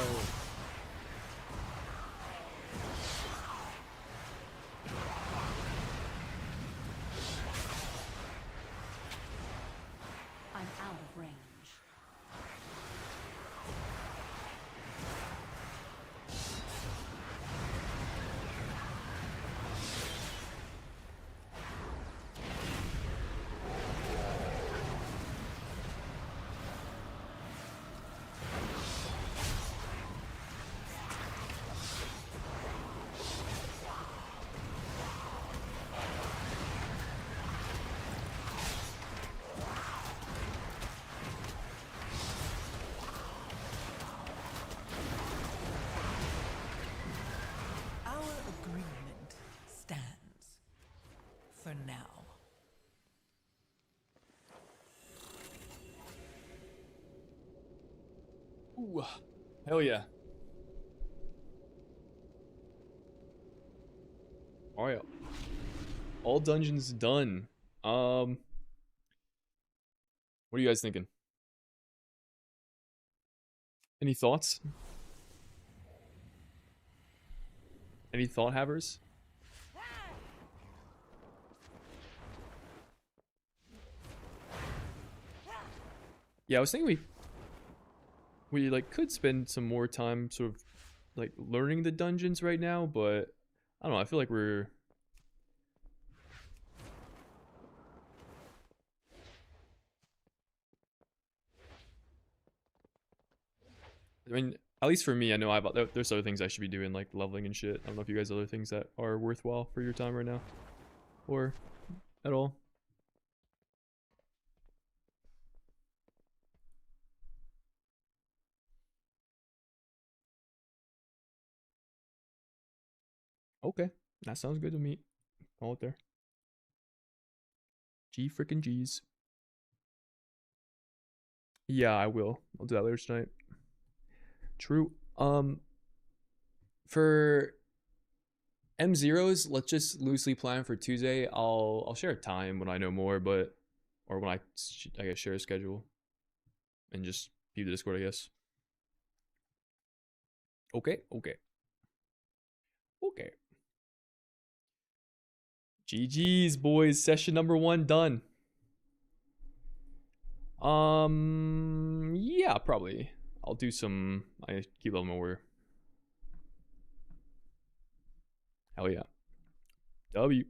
I'm out of range. For now. Ooh, hell yeah. Mario. All dungeons done. What are you guys thinking? Any thoughts? Any thought havers? Yeah, I was thinking we like could spend some more time sort of like learning the dungeons right now, but I don't know, I feel like we're I mean, at least for me, I know there's other things I should be doing, like leveling and shit. I don't know if you guys have other things that are worthwhile for your time right now, or at all. Okay, that sounds good to me. Call it there. G frickin' G's. Yeah, I will. I'll do that later tonight. True. For M0s, let's just loosely plan for Tuesday. I'll share a time when I know more, but or when I guess share a schedule and just view the Discord, I guess. Okay. GG's, boys. Session number 1 done. Yeah, probably. I'll do some. I keep leveling more. Hell yeah. W.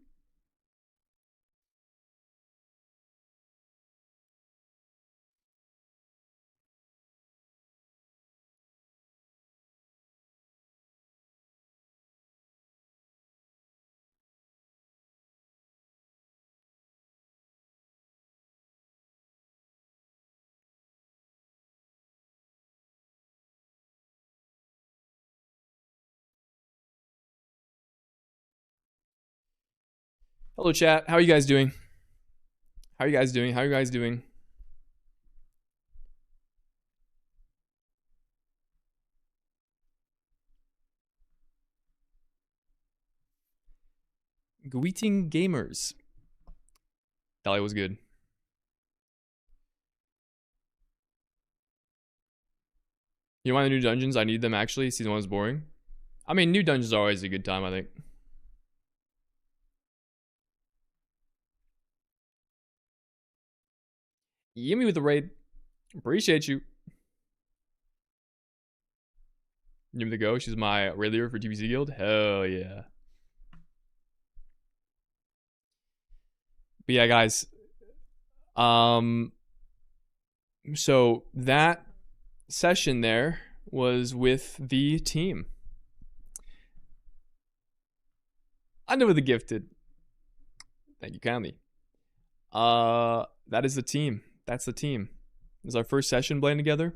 Hello, chat. How are you guys doing? How are you guys doing? How are you guys doing? Greeting gamers. Dahlia was good. You want the new dungeons? I need them actually. Season 1 is boring. I mean, new dungeons are always a good time, I think. Yimmy with the raid. Appreciate you. Yimmy the go. She's my raid leader for TBC Guild. Hell yeah. But yeah, guys. So that session there was with the team. I know the gifted. Thank you kindly. That is the team. That's the team. This is our first session playing together.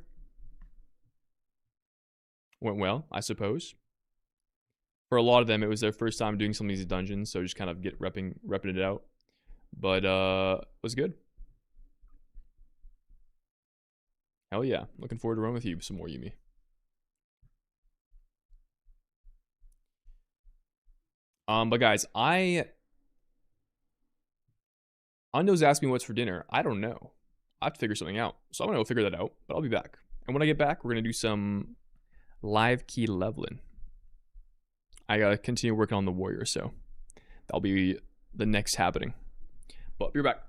Went well, I suppose. For a lot of them, it was their first time doing some of these dungeons, so just kind of repping it out. But was good. Hell yeah. Looking forward to running with you some more, Yumi. But guys, Undo's asked me what's for dinner. I don't know. I have to figure something out. So I'm gonna go figure that out, but I'll be back. And when I get back, we're gonna do some live key leveling. I gotta continue working on the warrior, so that'll be the next happening. But be right back.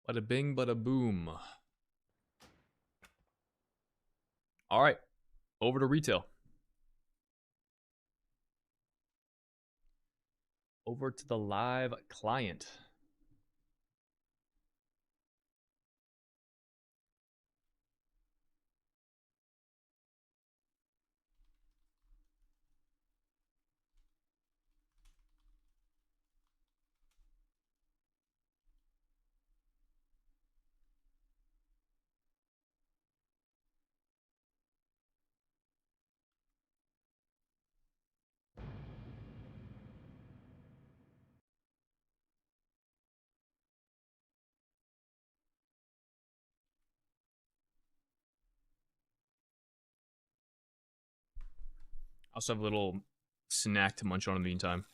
Bada bing, bada boom. All right, over to retail. Over to the live client. I also have a little snack to munch on in the meantime.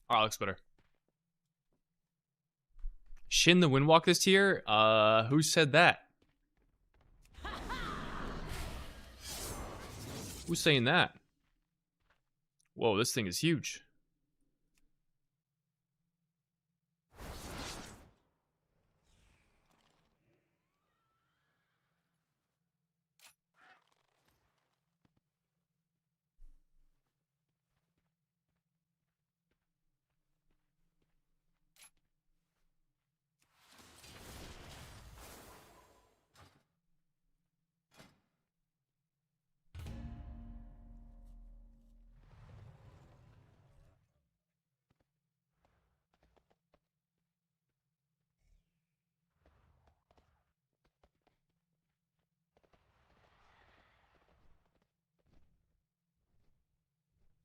All right, looks better. Shin the Windwalk this tier? Who said that? Who's saying that? Whoa, this thing is huge.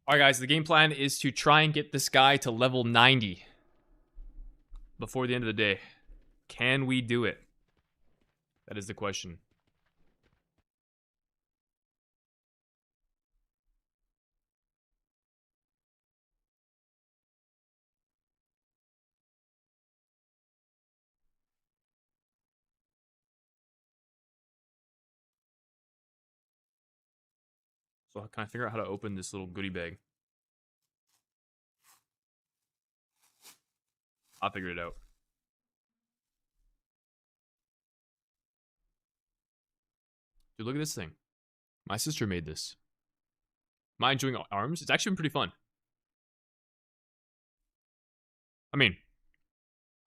All right, guys, the game plan is to try and get this guy to level 90 before the end of the day. Can we do it? That is the question. So can I figure out how to open this little goodie bag? I figured it out. Dude, look at this thing. My sister made this. Am I enjoying arms? It's actually been pretty fun. I mean,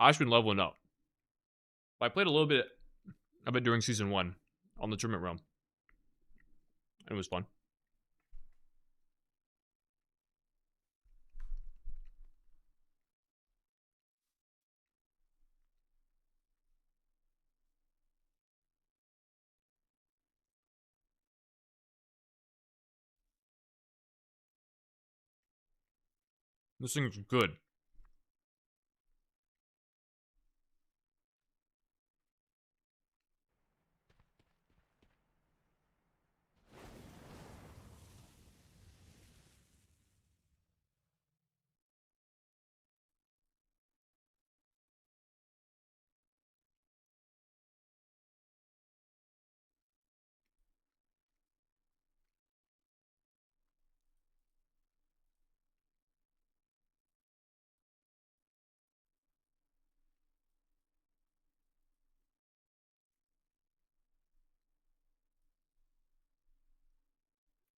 I've been leveling up. I played a little bit of it during season 1 on the tournament realm. It was fun. This thing's good.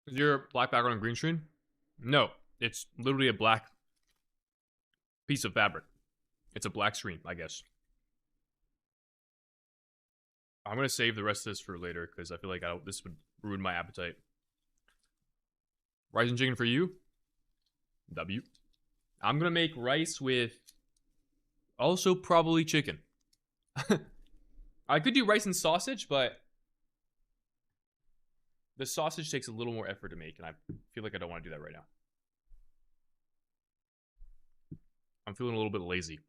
Is your black background and green screen? No, it's literally a black piece of fabric. It's a black screen, I guess. I'm gonna save the rest of this for later because I feel like this would ruin my appetite. Rice and chicken for you. W. I'm gonna make rice with also probably chicken. I could do rice and sausage, but the sausage takes a little more effort to make, and I feel like I don't want to do that right now. I'm feeling a little bit lazy.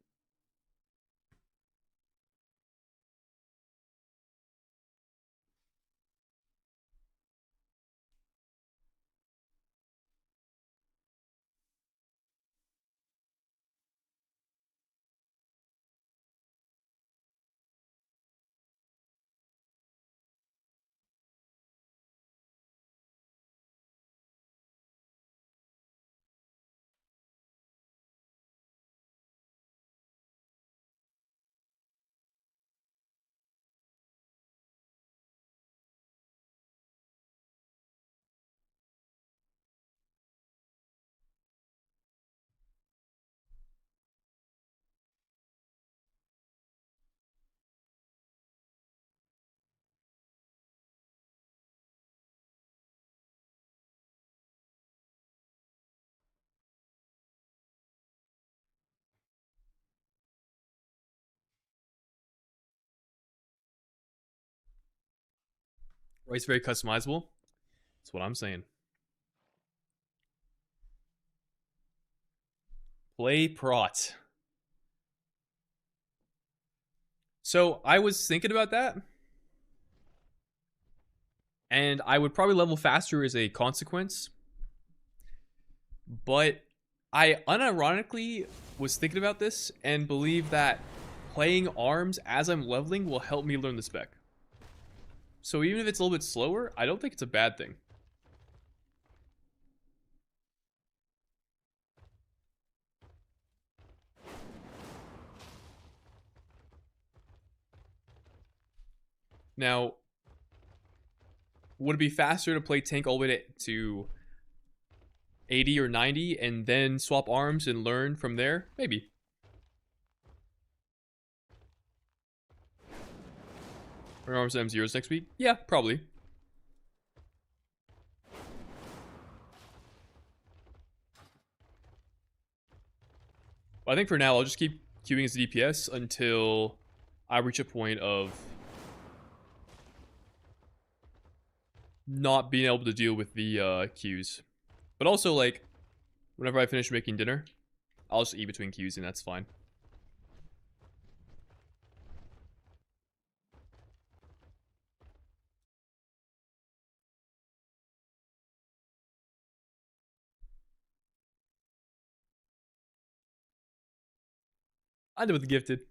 Rice very customizable. That's what I'm saying. Play prot. So I was thinking about that. And I would probably level faster as a consequence. But I unironically was thinking about this and believe that playing arms as I'm leveling will help me learn the spec. So even if it's a little bit slower, I don't think it's a bad thing. Now, would it be faster to play tank all the way to 80 or 90 and then swap arms and learn from there? Maybe. Or arms M0s next week? Yeah, probably. But I think for now, I'll just keep queuing as DPS until I reach a point of not being able to deal with the queues. But also, like, whenever I finish making dinner, I'll just eat between queues and that's fine. I did with the gifted.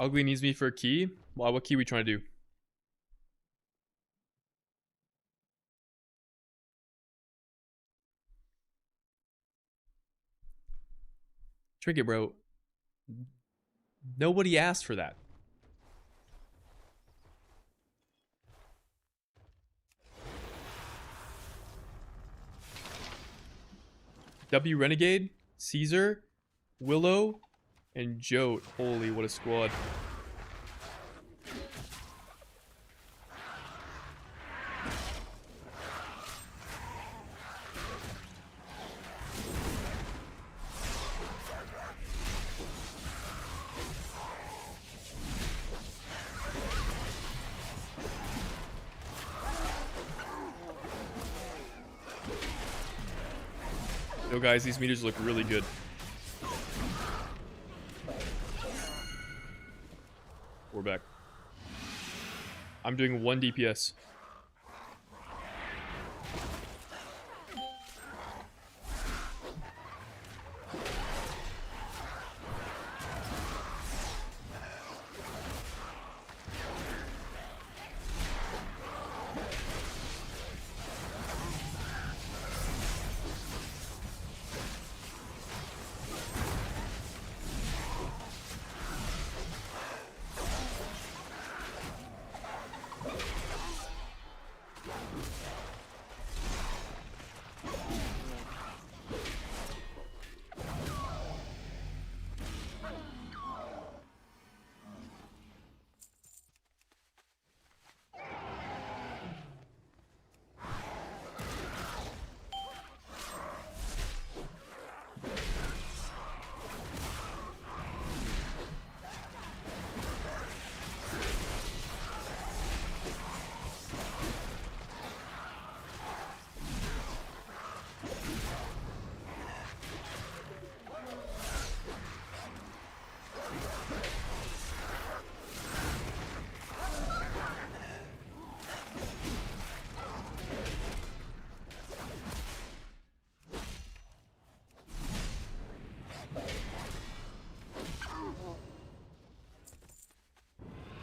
Ugly needs me for a key. Why? What key are we trying to do? Trinket, bro. Nobody asked for that. W Renegade, Caesar, Willow, and Jote. Holy, what a squad. Yo guys, these meters look really good. We're back. I'm doing 1 DPS.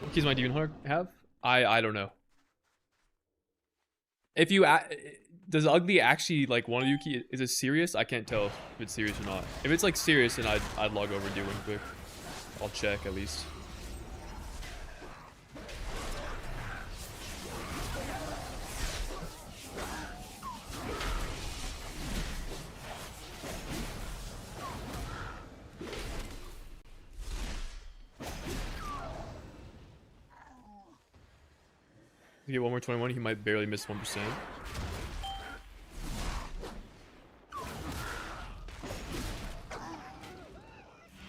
What keys might Demon Hunter have? I don't know. If you does Ugly actually like one of you key? Is it serious? I can't tell if it's serious or not. If it's like serious, then I'd log over and do one quick. I'll check at least. To get one more 21, he might barely miss 1%.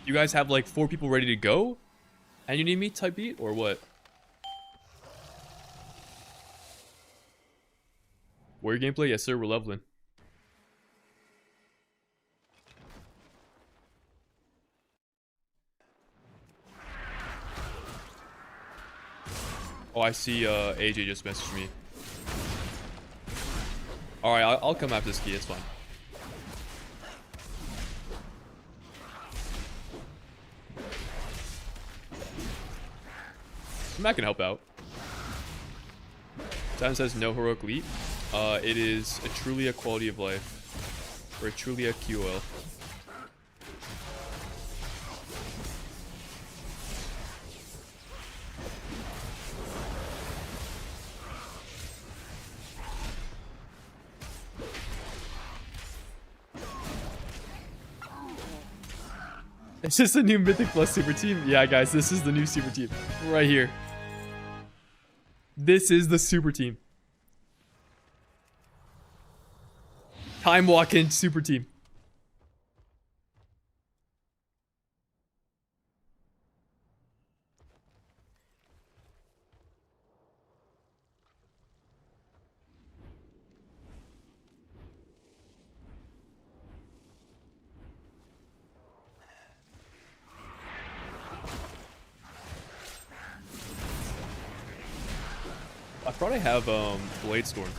You guys have like 4 people ready to go? And you need me type beat or what? Warrior gameplay? Yes sir, we're leveling. Oh, I see AJ just messaged me. Alright, I'll come after this key, it's fine. I'm not gonna help out. Time says no heroic leap. It is truly a quality of life. Or truly a QOL. It's just a new Mythic Plus super team. Yeah, guys, this is the new super team. Right here. This is the super team. Time walk-in super team. I thought I have Blade Storm.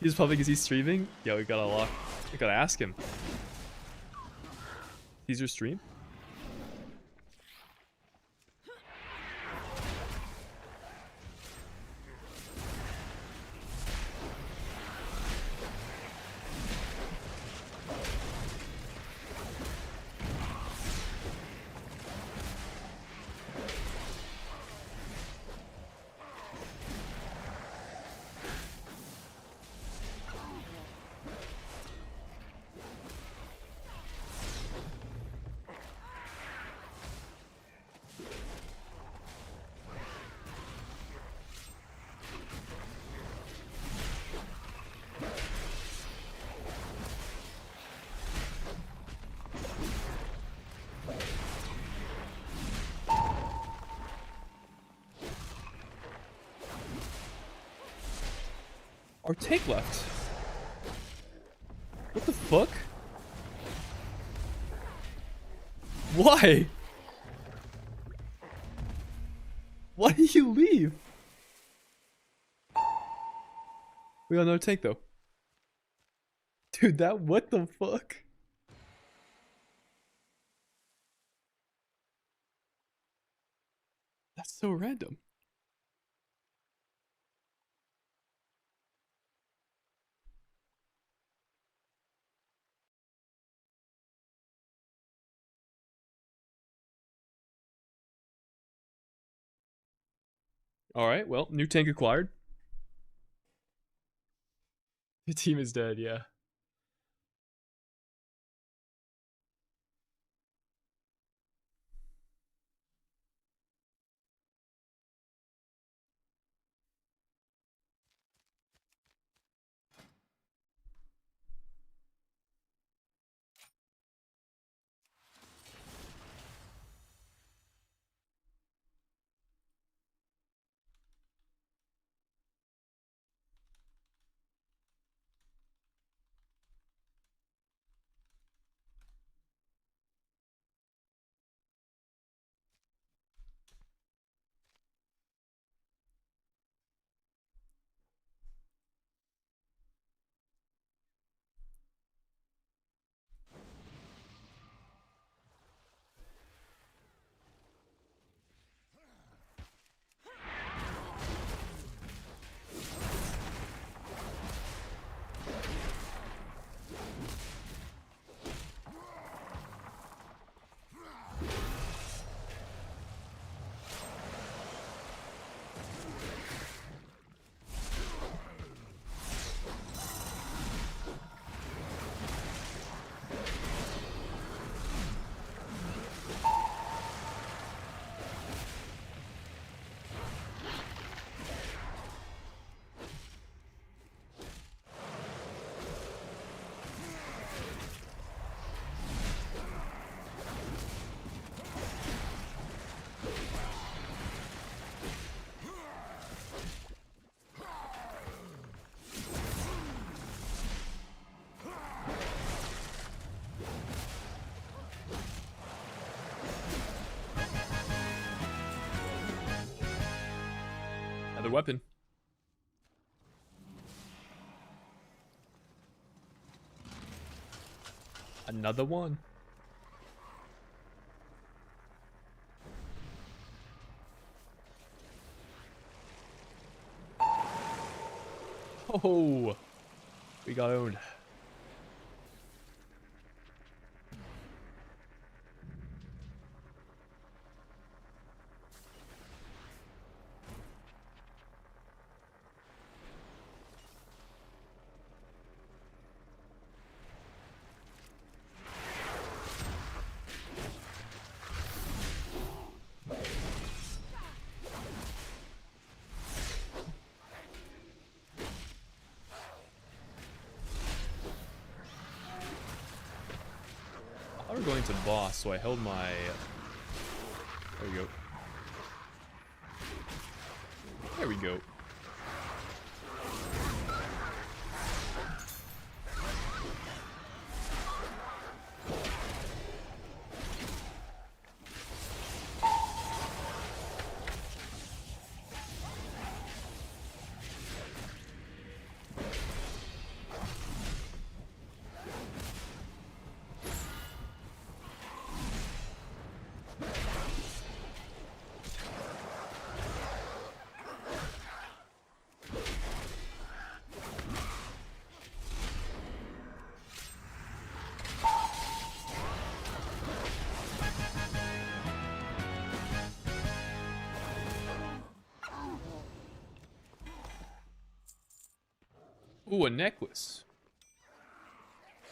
He's pumping. Is he streaming? Yo, we gotta lock. We gotta ask him. He's your stream? Our tank left. What the fuck? Why? Why did you leave? We got another tank though. Dude, what the fuck? That's so random. Alright, well, new tank acquired. The team is dead, yeah. Another weapon. Another one. Oh, we got owned. I was going to boss, so I held my... There we go. There we go. Ooh, a necklace.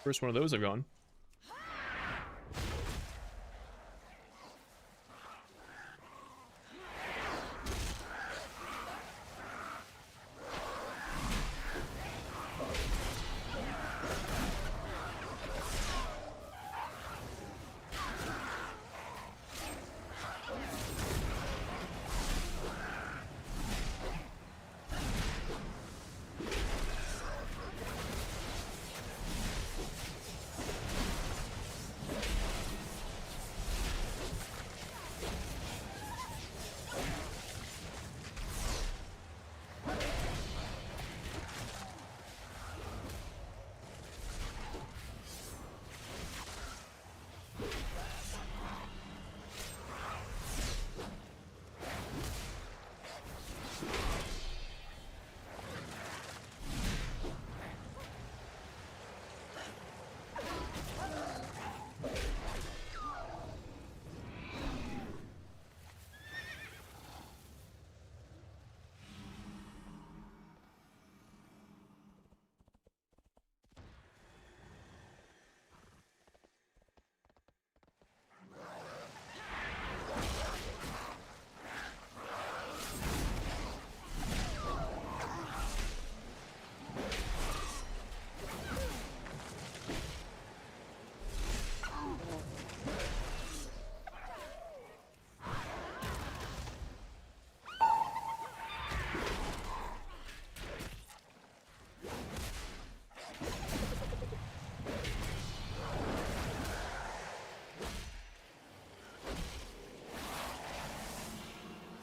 First one of those I've gone.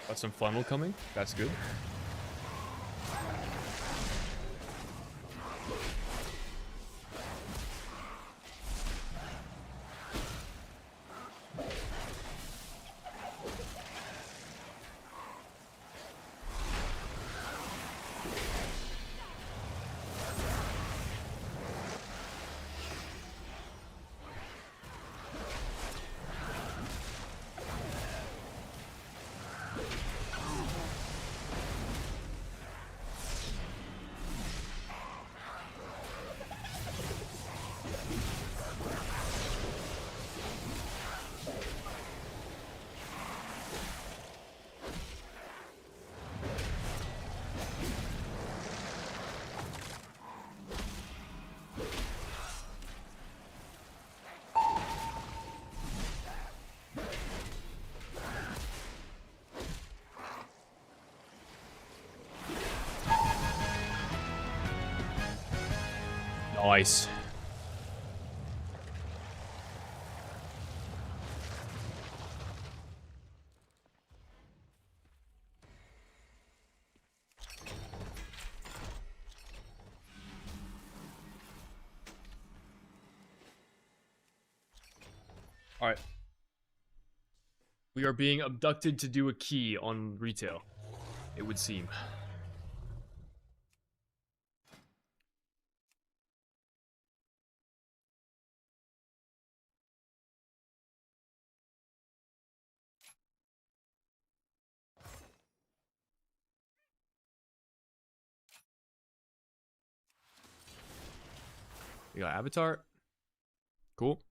Got some funnel coming. That's good. Nice. All right. We are being abducted to do a key on retail, it would seem. We got Avatar. Cool.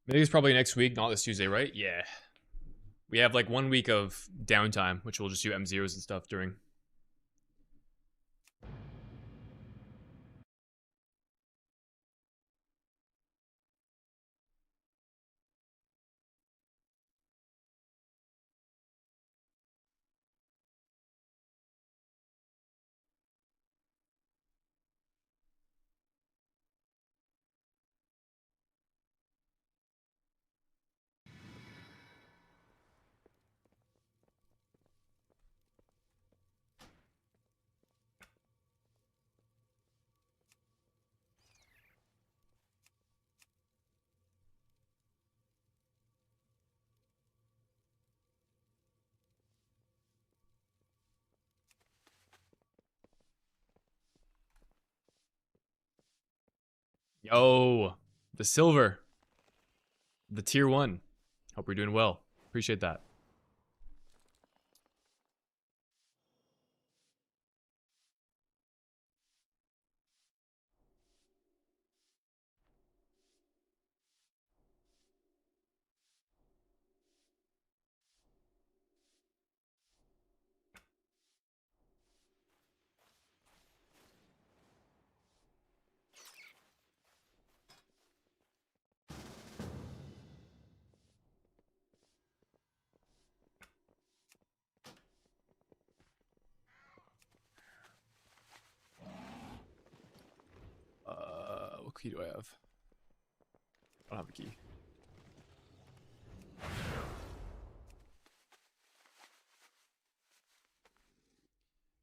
Maybe it's probably next week, not this Tuesday, right? Yeah. We have like 1 week of downtime, which we'll just do M0s and stuff during. Yo, the silver, the tier 1. Hope we're doing well. Appreciate that. What key do I have? I don't have a key.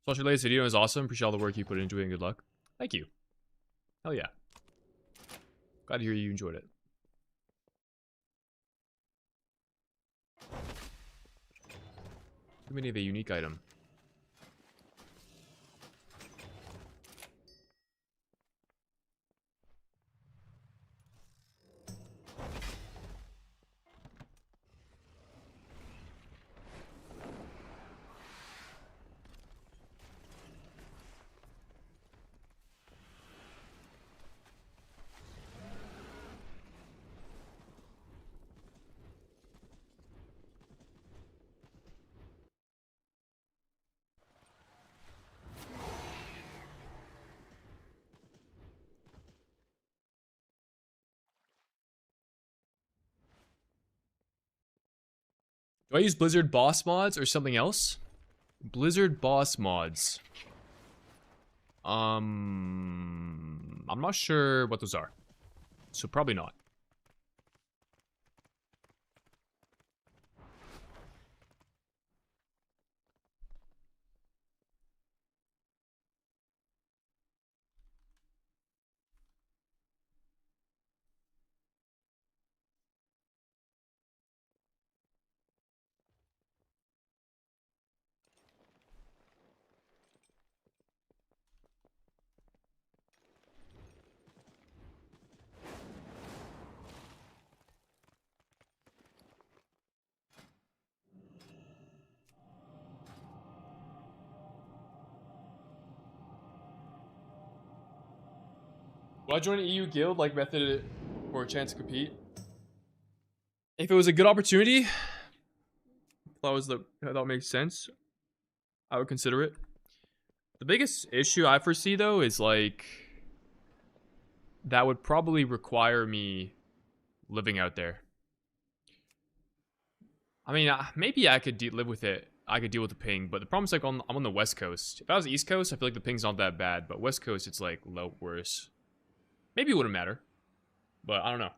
Watch your latest video. It was awesome. Appreciate all the work you put into it and good luck. Thank you. Hell yeah. Glad to hear you enjoyed it. Too many of a unique item. Do I use Blizzard boss mods or something else? Blizzard boss mods. I'm not sure what those are. So probably not. Will I join an EU guild like Method for a chance to compete? If it was a good opportunity, if that makes sense, I would consider it. The biggest issue I foresee though is like that would probably require me living out there. I mean, maybe I could live with it. I could deal with the ping, but the problem is like I'm on the West Coast. If I was East Coast, I feel like the ping's not that bad, but West Coast, it's like low worse. Maybe it wouldn't matter, but I don't know.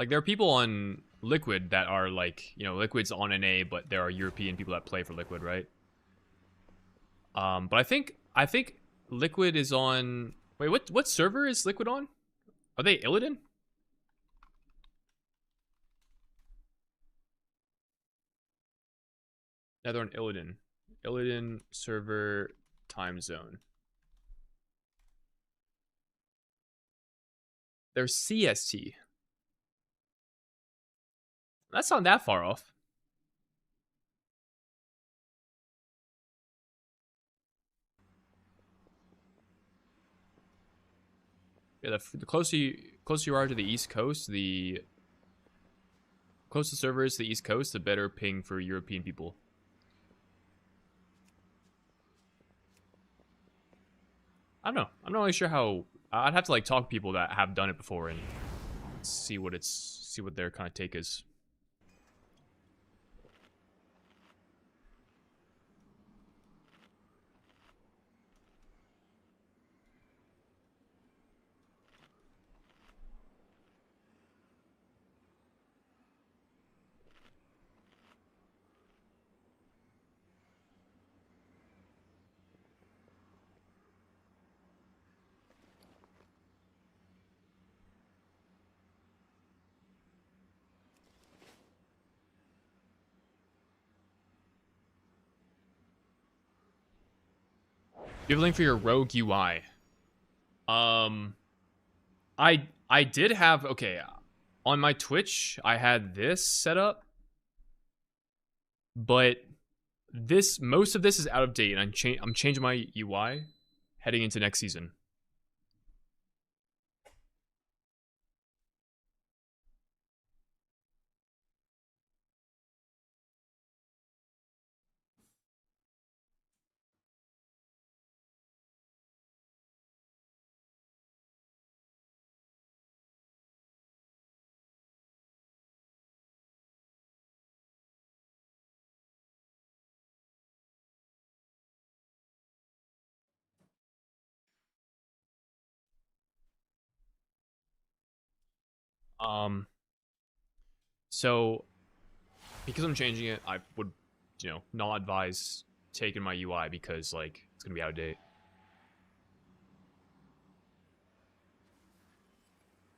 Like there are people on Liquid that are like, you know, Liquid's on NA, but there are European people that play for Liquid, right? But I think Liquid is on. Wait, what server is Liquid on? Are they Illidan? Yeah, they're on Illidan. Illidan server time zone. They're CST. That's not that far off. Yeah, the closer you are to the East Coast, the closer the server is to the East Coast, the better ping for European people. I don't know. I'm not really sure how. I'd have to like talk to people that have done it before and see what their kind of take is. You have a link for your rogue UI. I did have, okay, on my Twitch, I had this set up, but most of this is out of date, and I'm changing my UI heading into next season. So because I'm changing it, I would, not advise taking my UI because like it's gonna be out of date.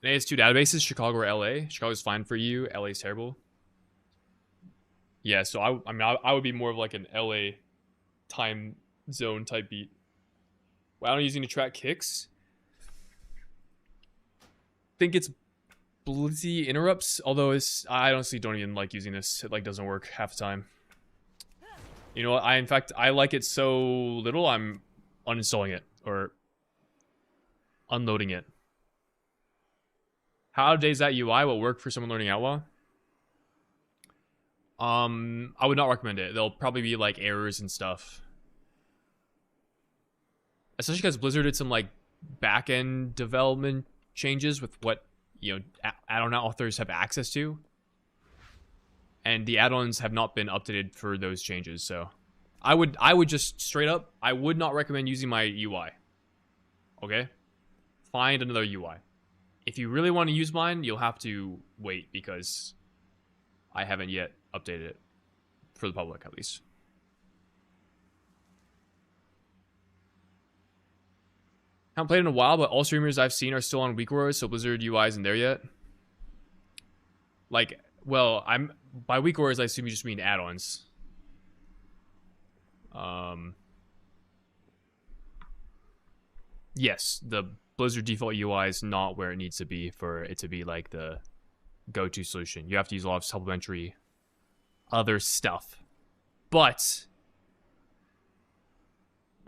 And it's 2 databases, Chicago or LA. Chicago's fine for you, LA's terrible. Yeah, so I would be more of like an LA time zone type beat. Why am I using to track kicks? Think it's blitzy interrupts, although I honestly don't even like using this. It like doesn't work half the time. You know what? In fact I like it so little I'm uninstalling it or unloading it. How out of date is that UI? Will work for someone learning Outlaw? I would not recommend it. There'll probably be like errors and stuff. Especially because Blizzard did some like back-end development changes with what, add-on authors have access to. And the add-ons have not been updated for those changes, so I would just straight up, I would not recommend using my UI. Okay? Find another UI. If you really want to use mine, you'll have to wait because I haven't yet updated it for the public, at least. Haven't played in a while, but all streamers I've seen are still on Weak Wars, so Blizzard UI isn't there yet. Like, well, by Weak Wars, I assume you just mean add-ons. Yes, the Blizzard default UI is not where it needs to be for it to be like the go-to solution. You have to use a lot of supplementary other stuff. But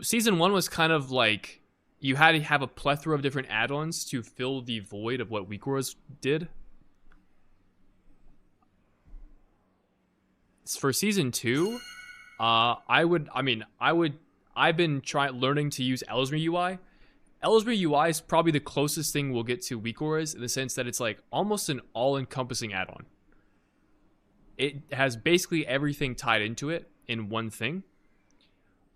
Season 1 was kind of like you had to have a plethora of different add-ons to fill the void of what Weak Wars did. For Season 2, I've been learning to use Ellesmere UI. Ellesmere UI is probably the closest thing we'll get to Weak Wars in the sense that it's like almost an all-encompassing add-on. It has basically everything tied into it in one thing.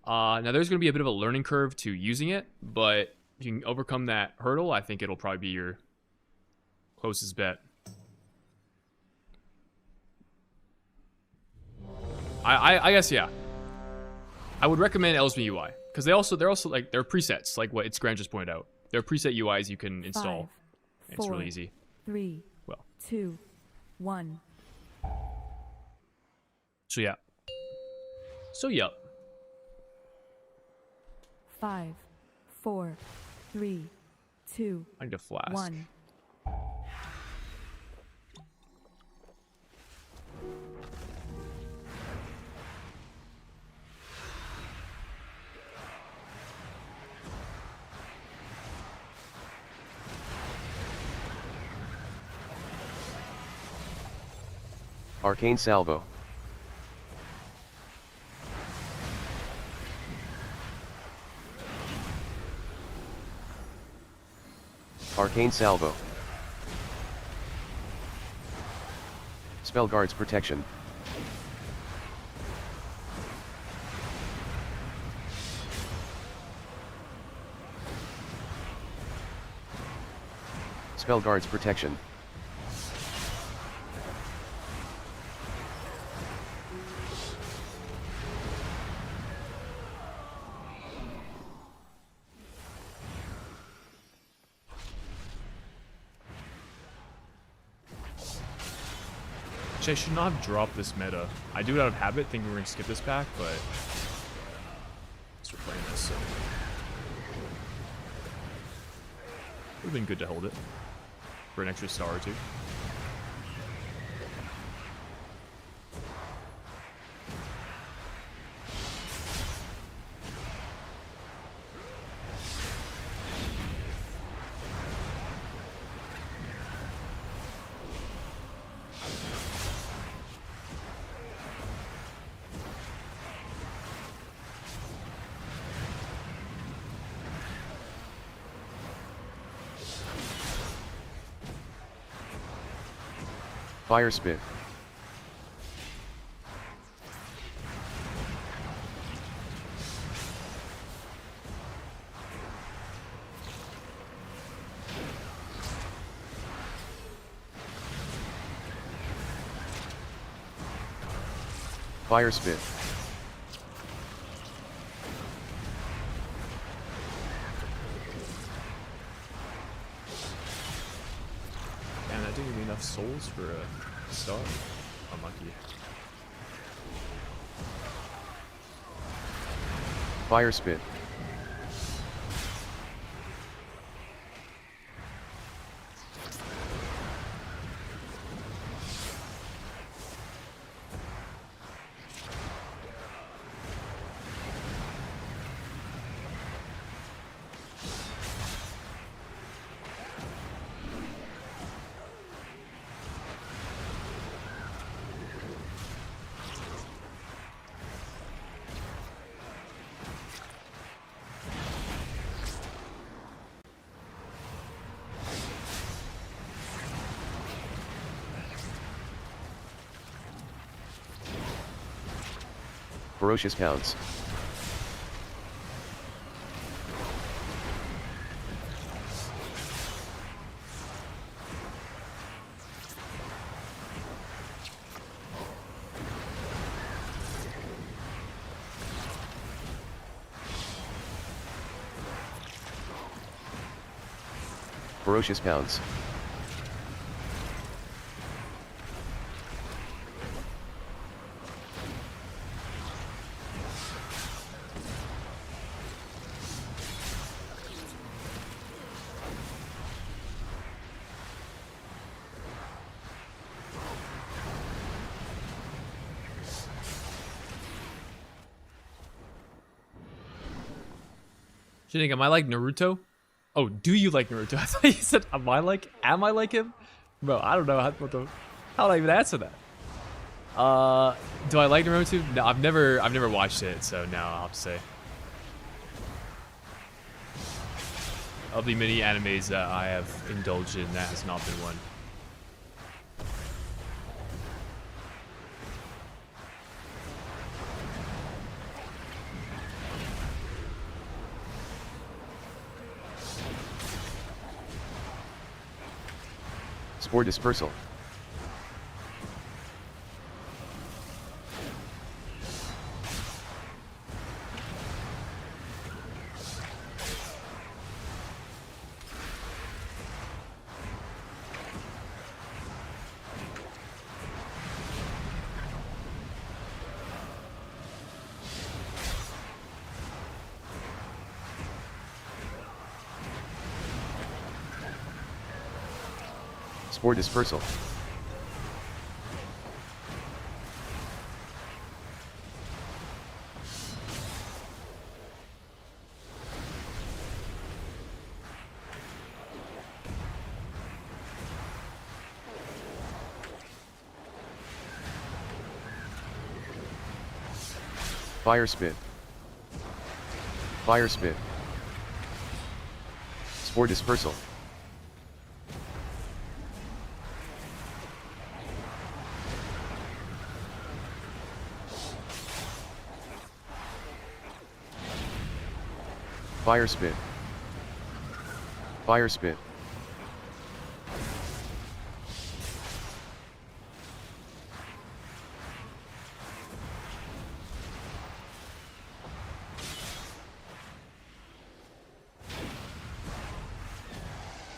Now there's going to be a bit of a learning curve to using it, but if you can overcome that hurdle, I think it'll probably be your closest bet. I guess, yeah. I would recommend Ellesmere UI because they're also like they're presets, like what Grant just pointed out. They're preset UIs you can install. 5, 4, it's really easy. 3, 2, 1. So yeah. 5, 4, 3, 2, I need a flask. 1. Arcane Salvo. Arcane Salvo. Spell Guard's Protection. Spell Guard's Protection. Which I should not have dropped this meta. I do it out of habit, thinking we're gonna skip this pack, but we're playing this, so would have been good to hold it for an extra star or two. Fire Spit. Fire Spit. And that didn't give me enough souls for a star. Unlucky. Fire Spit. Ferocious Pounce. Ferocious Pounce. Shinik, am I like Naruto? Oh, do you like Naruto? I thought you said, am I like him? Bro, I don't know how do I even answer that? Do I like Naruto? No, I've never watched it, so no, I'll have to say. Of the many animes that I have indulged in, that has not been one. Spore Dispersal. Spore Dispersal. Fire spit. Fire spit. Spore dispersal. Fire spit. Fire spit.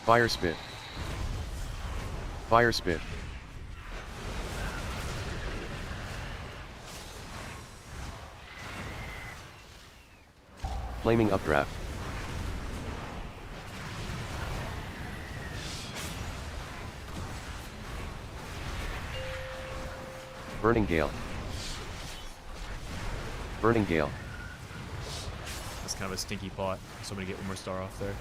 Fire spit. Fire spit. Flaming updraft. Burning gale. Burning gale. That's kind of a stinky plot. So I'm gonna get one more star off there.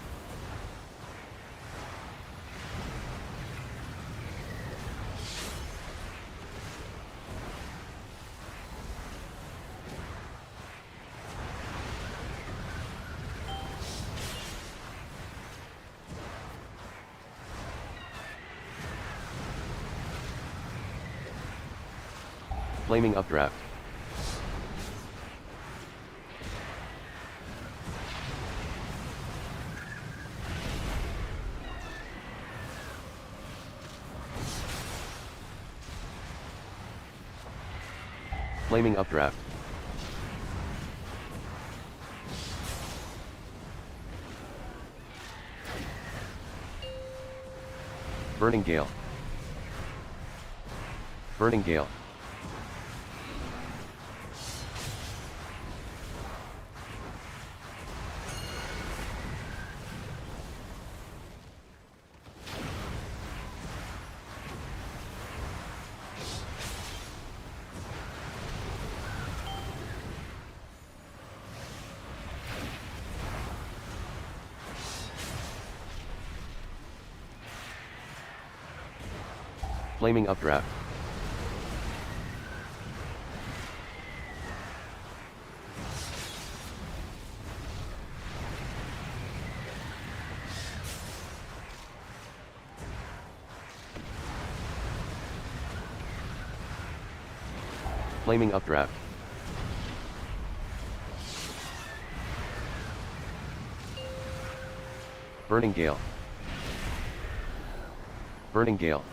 Flaming updraft. Flaming updraft. Burning gale. Burning gale. Flaming updraft. Flaming updraft. Burning gale. Burning gale.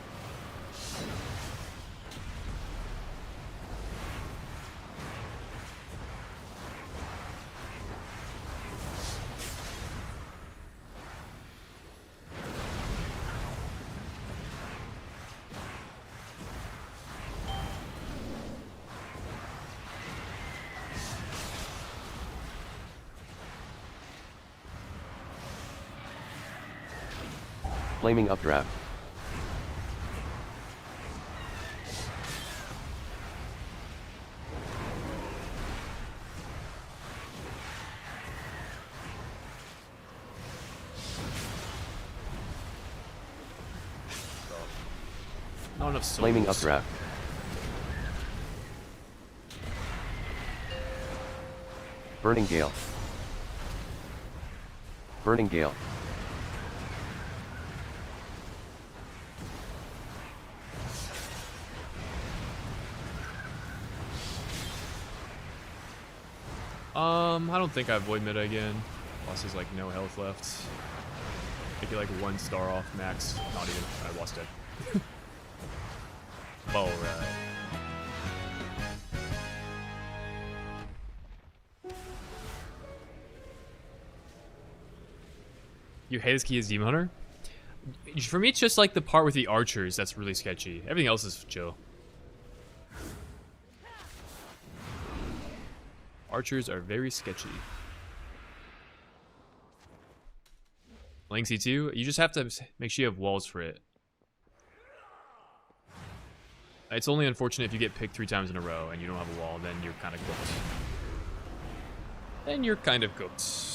Flaming updraft. Not enough souls. Flaming updraft. Burning gale. Burning gale. I don't think I avoid meta again. Boss has like no health left. I get like 1 star off max. Not even. I lost it. Alright. You hate this key as Demon Hunter? For me, it's just like the part with the archers that's really sketchy. Everything else is chill. Archers are very sketchy. Playing C2, you just have to make sure you have walls for it. It's only unfortunate if you get picked 3 times in a row and you don't have a wall, then you're kind of cooked. Then you're kind of cooked.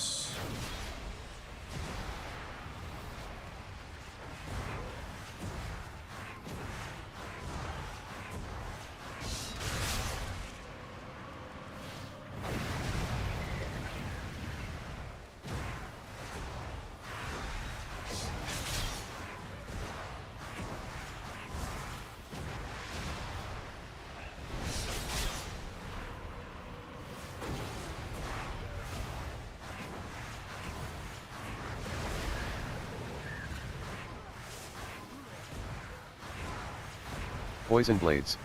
Poison blades.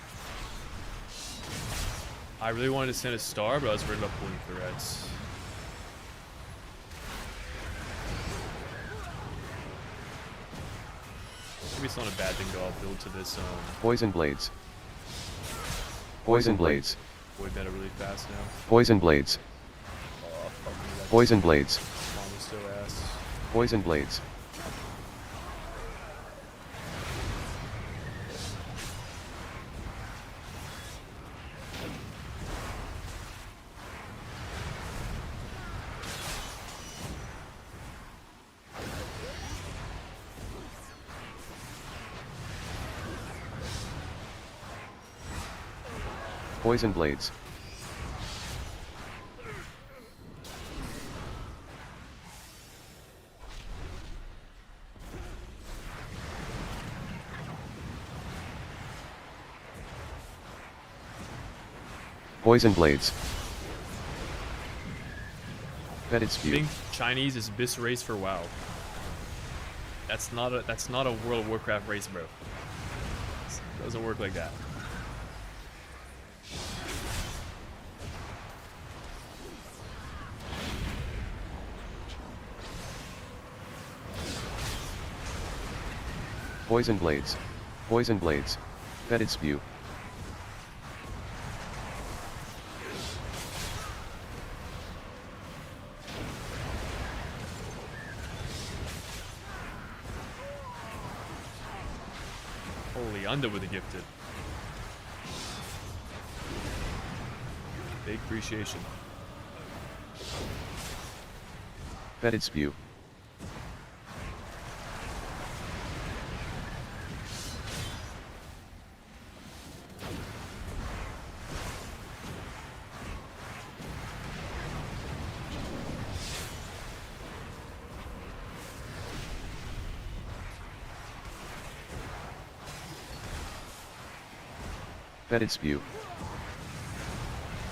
I really wanted to send a star, but I was worried about pulling threats. Maybe it's not a bad thing to all build to this. Poison blades. Poison blades. Void meta really fast now. Poison blades. Oh, fuck me, that's Poison blades. almost so ass. Poison blades. Poison blades. Poison blades. Fetid I spew. think Chinese is this race for WoW. That's not a World of Warcraft race, bro. It doesn't work like that. Poison blades. Poison blades. Fetid spew. Holy, under with the gifted. Big appreciation. Fetid spew. Fetid spew.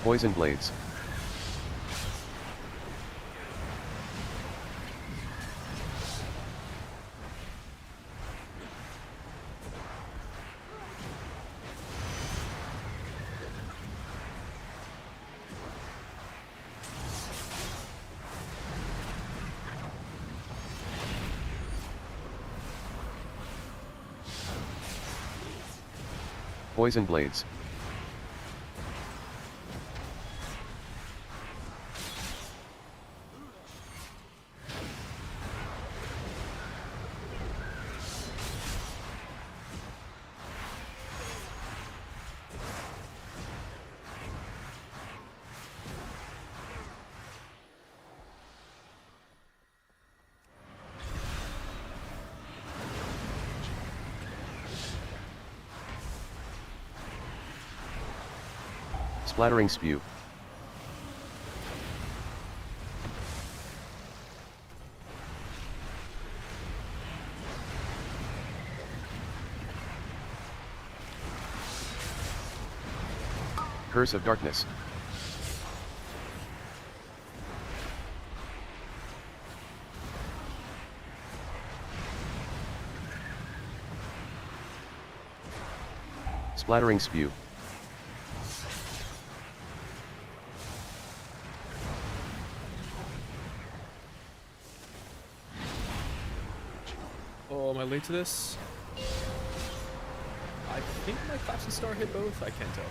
Poison blades. Poison blades. Splattering spew. Curse of darkness. Splattering spew. Oh, am I late to this? I think my Collapse and Star hit both. I can't tell.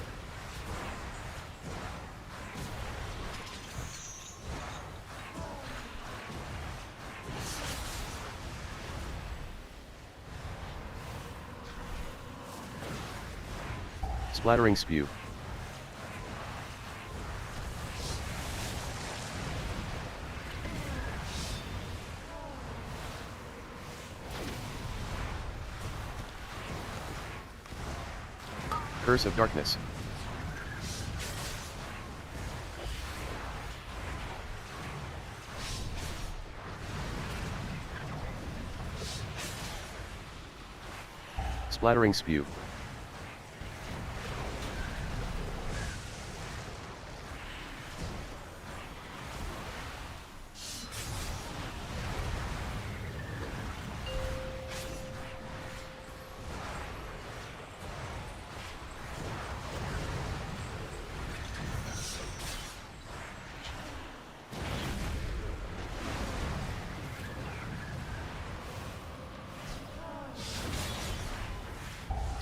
Splattering spew. Curse of darkness. Splattering spew.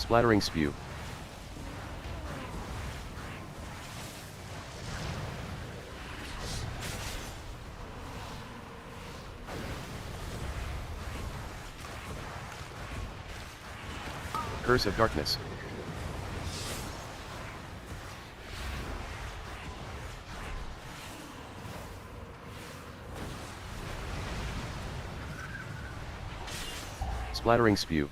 Splattering spew. Curse of darkness. Splattering spew.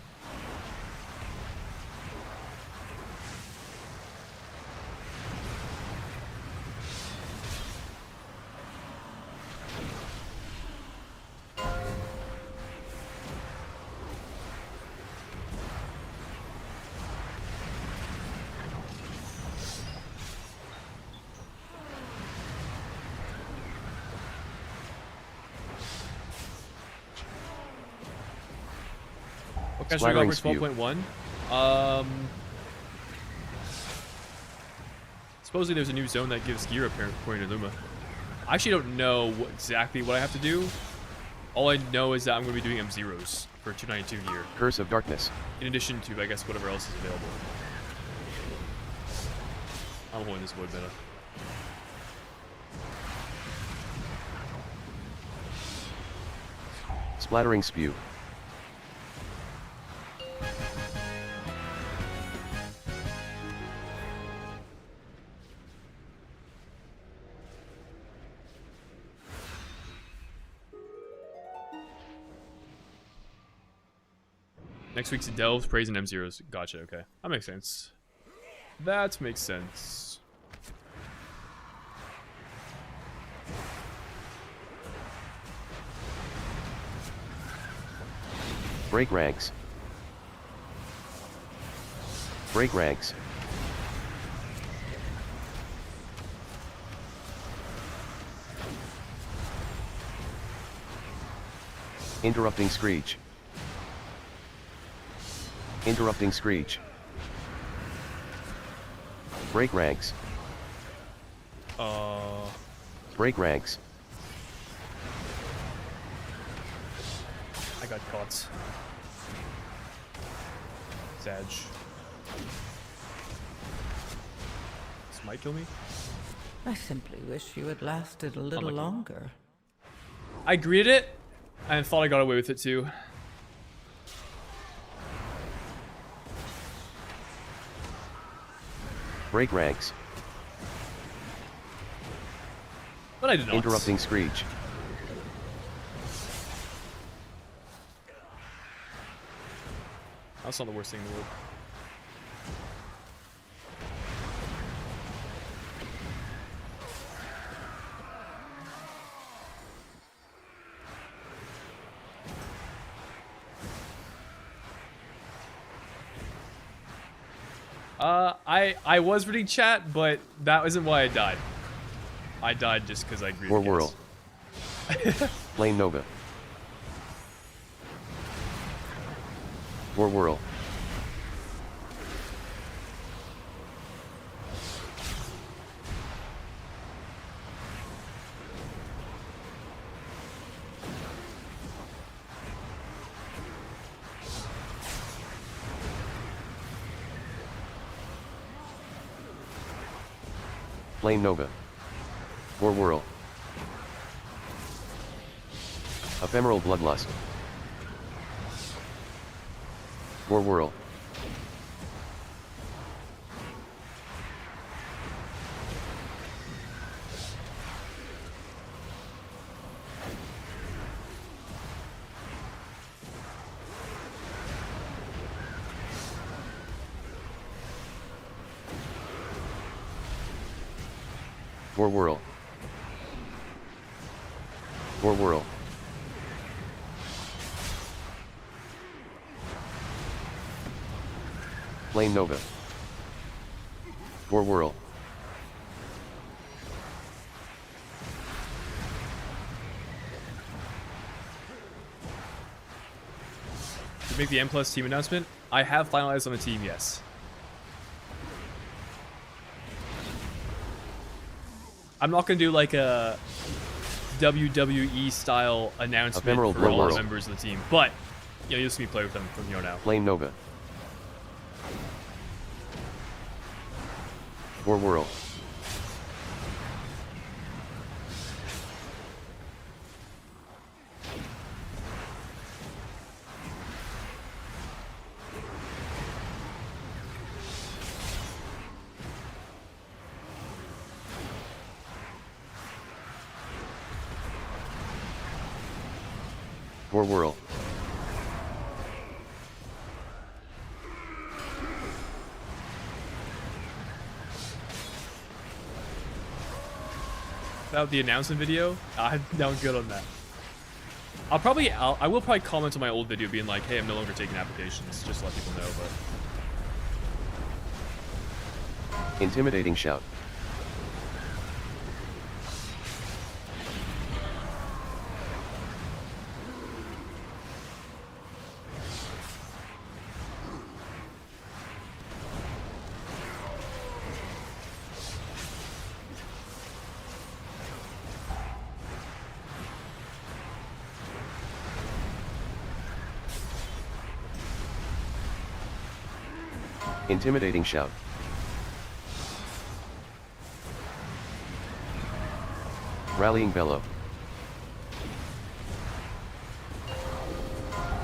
Okay, so we go over 12.1. Supposedly there's a new zone that gives gear apparent according to Luma. I actually don't know exactly what I have to do. All I know is that I'm going to be doing M0s for 292 gear. Curse of darkness. In addition to, I guess, whatever else is available. I'm holding this wood meta. Splattering spew. Next week's Delves, Praise, and M0s. Gotcha, okay. That makes sense. That makes sense. Break ranks. Break ranks. Interrupting screech. Interrupting screech. Break ranks. Break ranks. I got caught. Sag. This might kill me. I simply wish you had lasted a little longer. I greeted it and thought I got away with it too. Break ranks. But I did not. Interrupting screech. That's not the worst thing in the world. I was reading chat, but that wasn't why I died. I died just because I agreed. War Whirl. Flame Nova. War Whirl. Flame Nova. War Whirl. Ephemeral Bloodlust. War Whirl. War Whirl. War Whirl. Flame Nova. War Whirl. To make the M Plus team announcement, I have finalized on the team, yes. I'm not going to do like a WWE style announcement Ephemeral for all the Whirl. members of the team, but you know, you'll see me play with them from here on out. Flame Nova. War World. War World. About the announcement video, I'm now good on that. I will probably comment on my old video being like, hey, I'm no longer taking applications, just to let people know, but... Intimidating shout. Intimidating shout. Rallying bellow.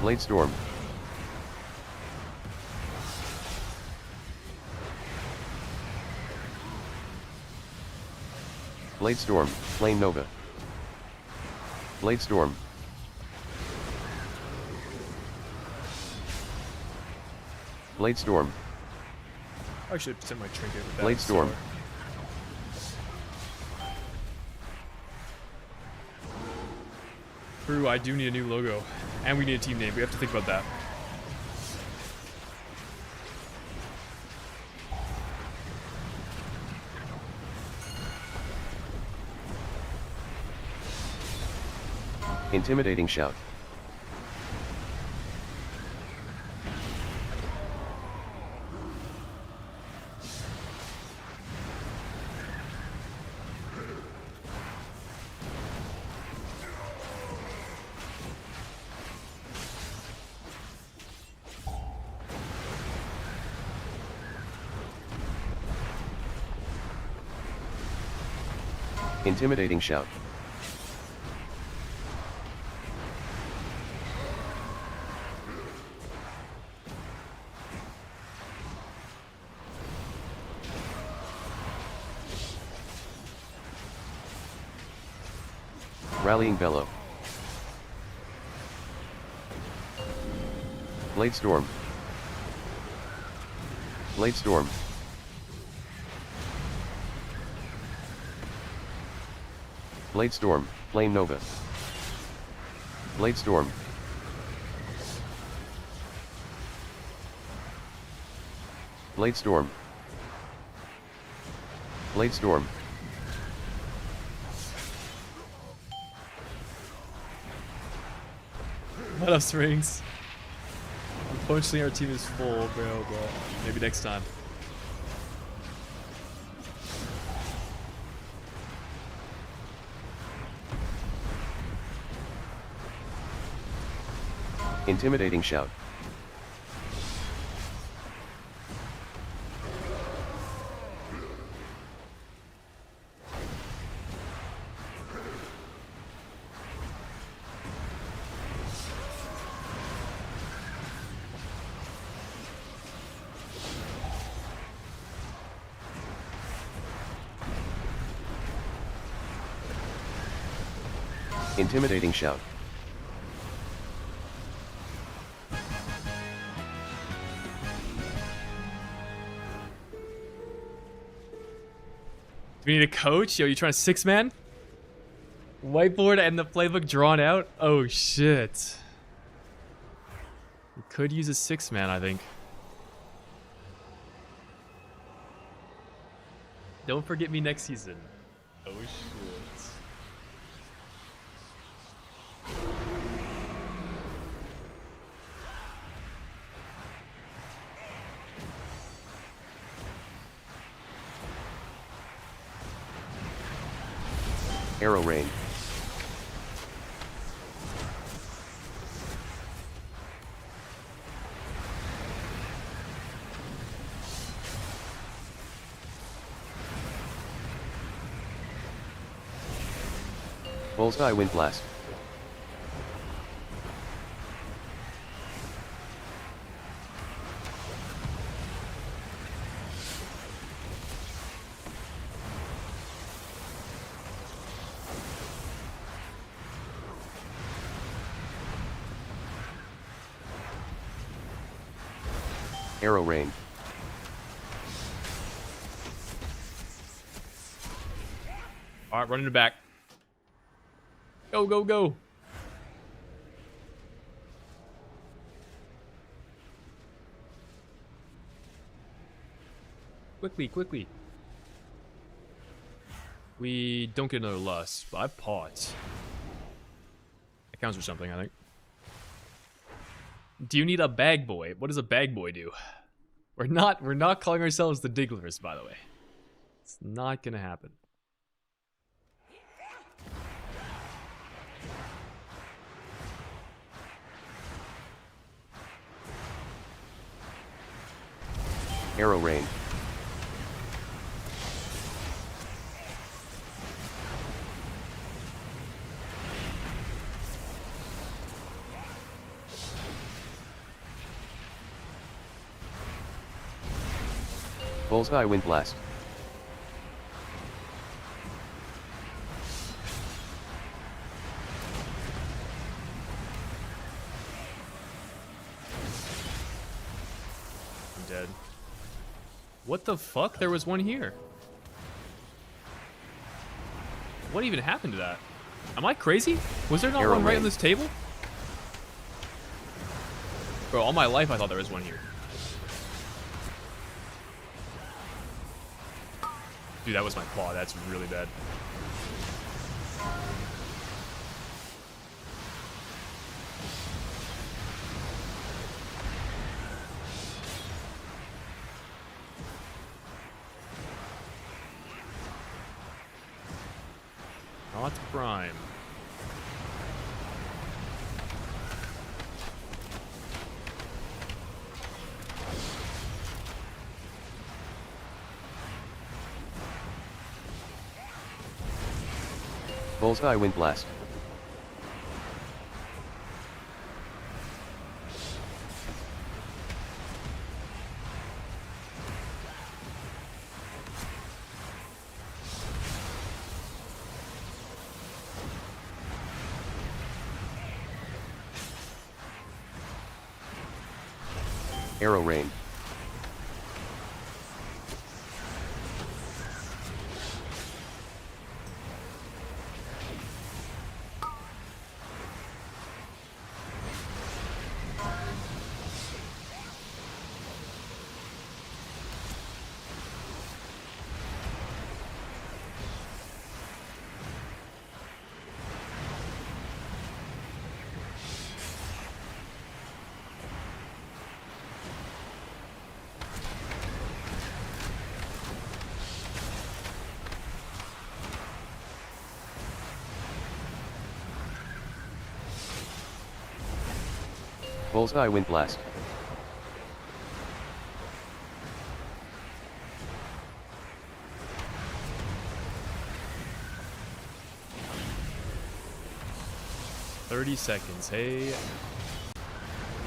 Blade storm. Blade storm, flame nova. Blade storm. Blade storm. I should send my trinket with that. Blade storm. True, I do need a new logo. And we need a team name. We have to think about that. Intimidating shout. Intimidating shout. Rallying bellow. Blade storm. Blade storm. Blade storm, flame nova. Blade storm. Blade storm. Blade storm. What up, Strings? Unfortunately, our team is full, bro, but maybe next time. Intimidating shout. Intimidating shout. Do we need a coach? Yo, you trying to 6-man? Whiteboard and the playbook drawn out? Oh, shit. We could use a 6-man, I think. Don't forget me next season. Oh, shit. Arrow rain. Bullseye Wind Blast. Arrow Rain. Alright, running it back. Go, go, go. Quickly, quickly. We don't get another lust, but I paused. That counts for something, I think. Do you need a bag boy? What does a bag boy do? We're not calling ourselves the Digglers, by the way. It's not gonna happen. Arrow Rain. Bullseye Wind Blast. I'm dead. What the fuck? There was one here. What even happened to that? Am I crazy? Was there not Arrow one right Rain. on this table? Bro, all my life I thought there was one here. Dude, that was my claw. That's really bad. Not prime. Bullseye Wind Blast. Arrow Rain. Bullseye Wind Blast. $30, hey.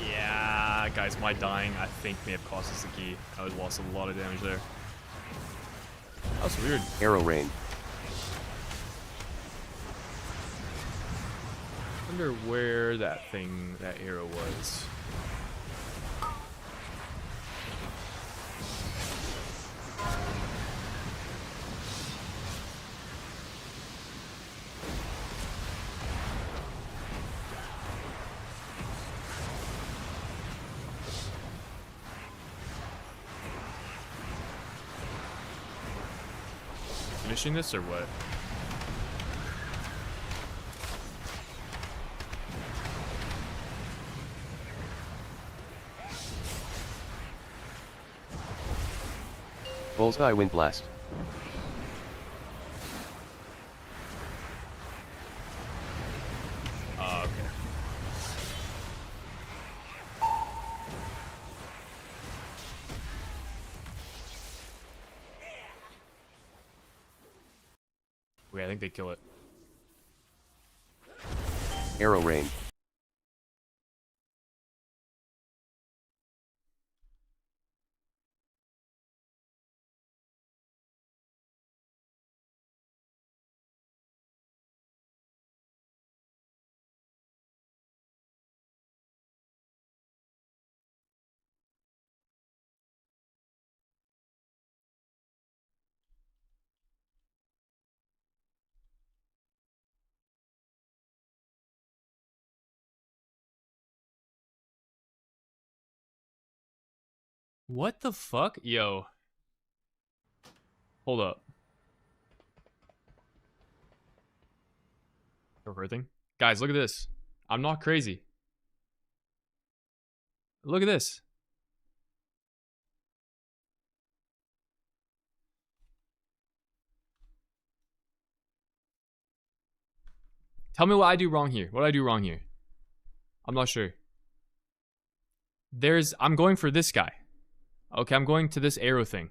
Yeah, guys, my dying, I think, may have cost us the key. I lost a lot of damage there. That was weird. Arrow Rain. Wonder where that arrow was. Finishing this or what? Bullseye Wind Blast. Okay. Wait, I think they kill it. Arrow range. What the fuck? Yo. Hold up. Thing. Guys, look at this. I'm not crazy. Look at this. Tell me what I do wrong here. What did I do wrong here? I'm not sure. I'm going for this guy. Okay, I'm going to this arrow thing.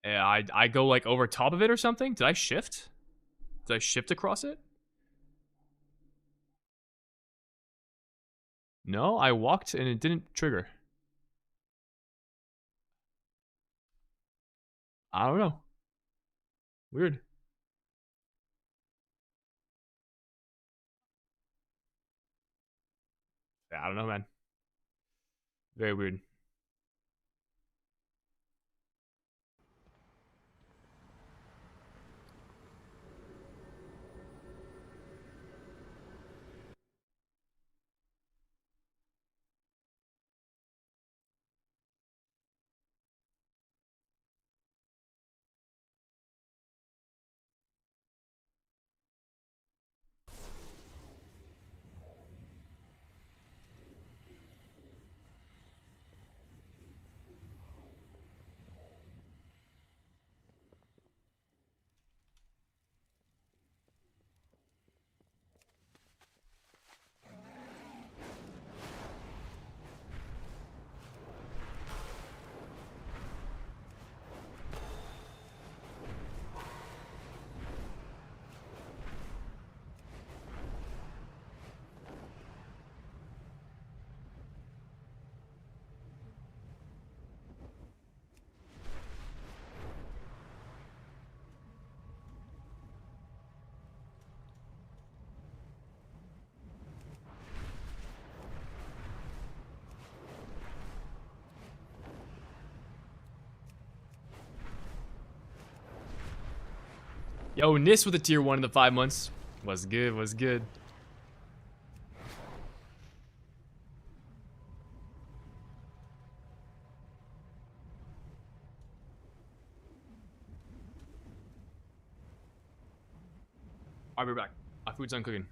I go like over top of it or something? Did I shift? Did I shift across it? No, I walked and it didn't trigger. I don't know. Weird. I don't know, man. Very weird. Yo, Nis with a tier 1 in the 5 months. Was good, was good. I'll be back. My food's done cooking.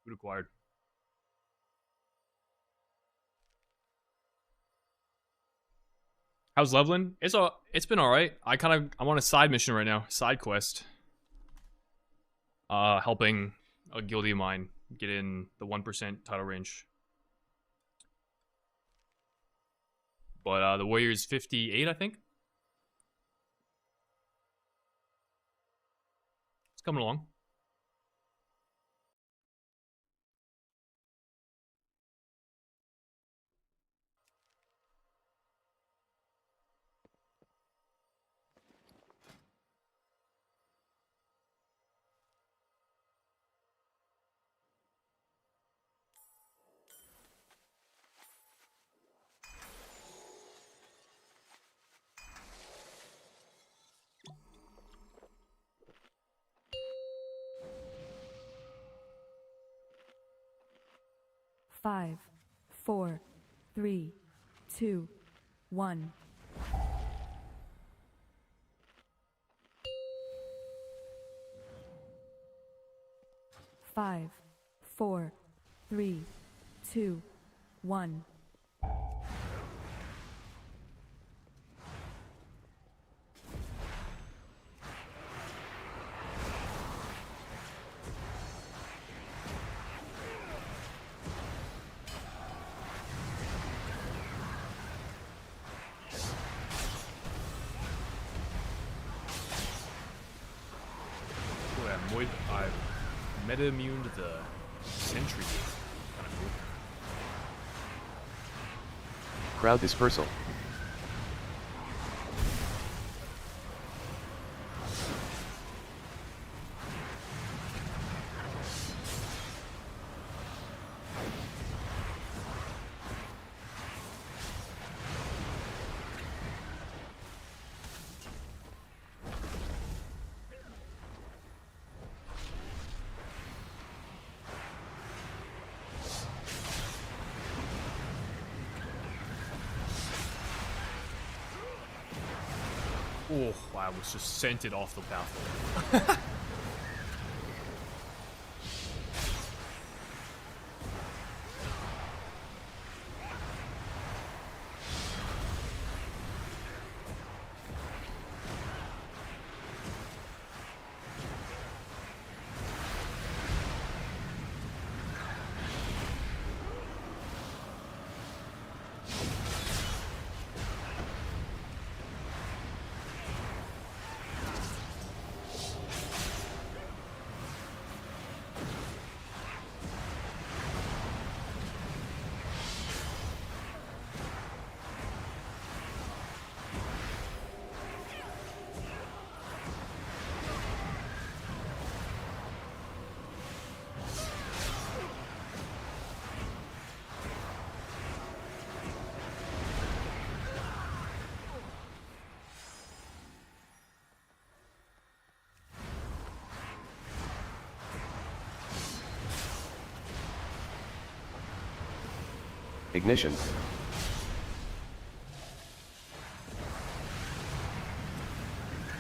Food acquired. How's leveling? It's been alright. I'm on a side mission right now. Side quest. Helping a guildie of mine get in the 1% title range. But the warrior's 58, I think. It's coming along. Five, 4, 3, 2, 1. Five, 4, 3, 2, 1. I'm meta immune to the sentry. Kinda cool. Crowd dispersal. Oh, I was just sent it off the battlefield. Ignition.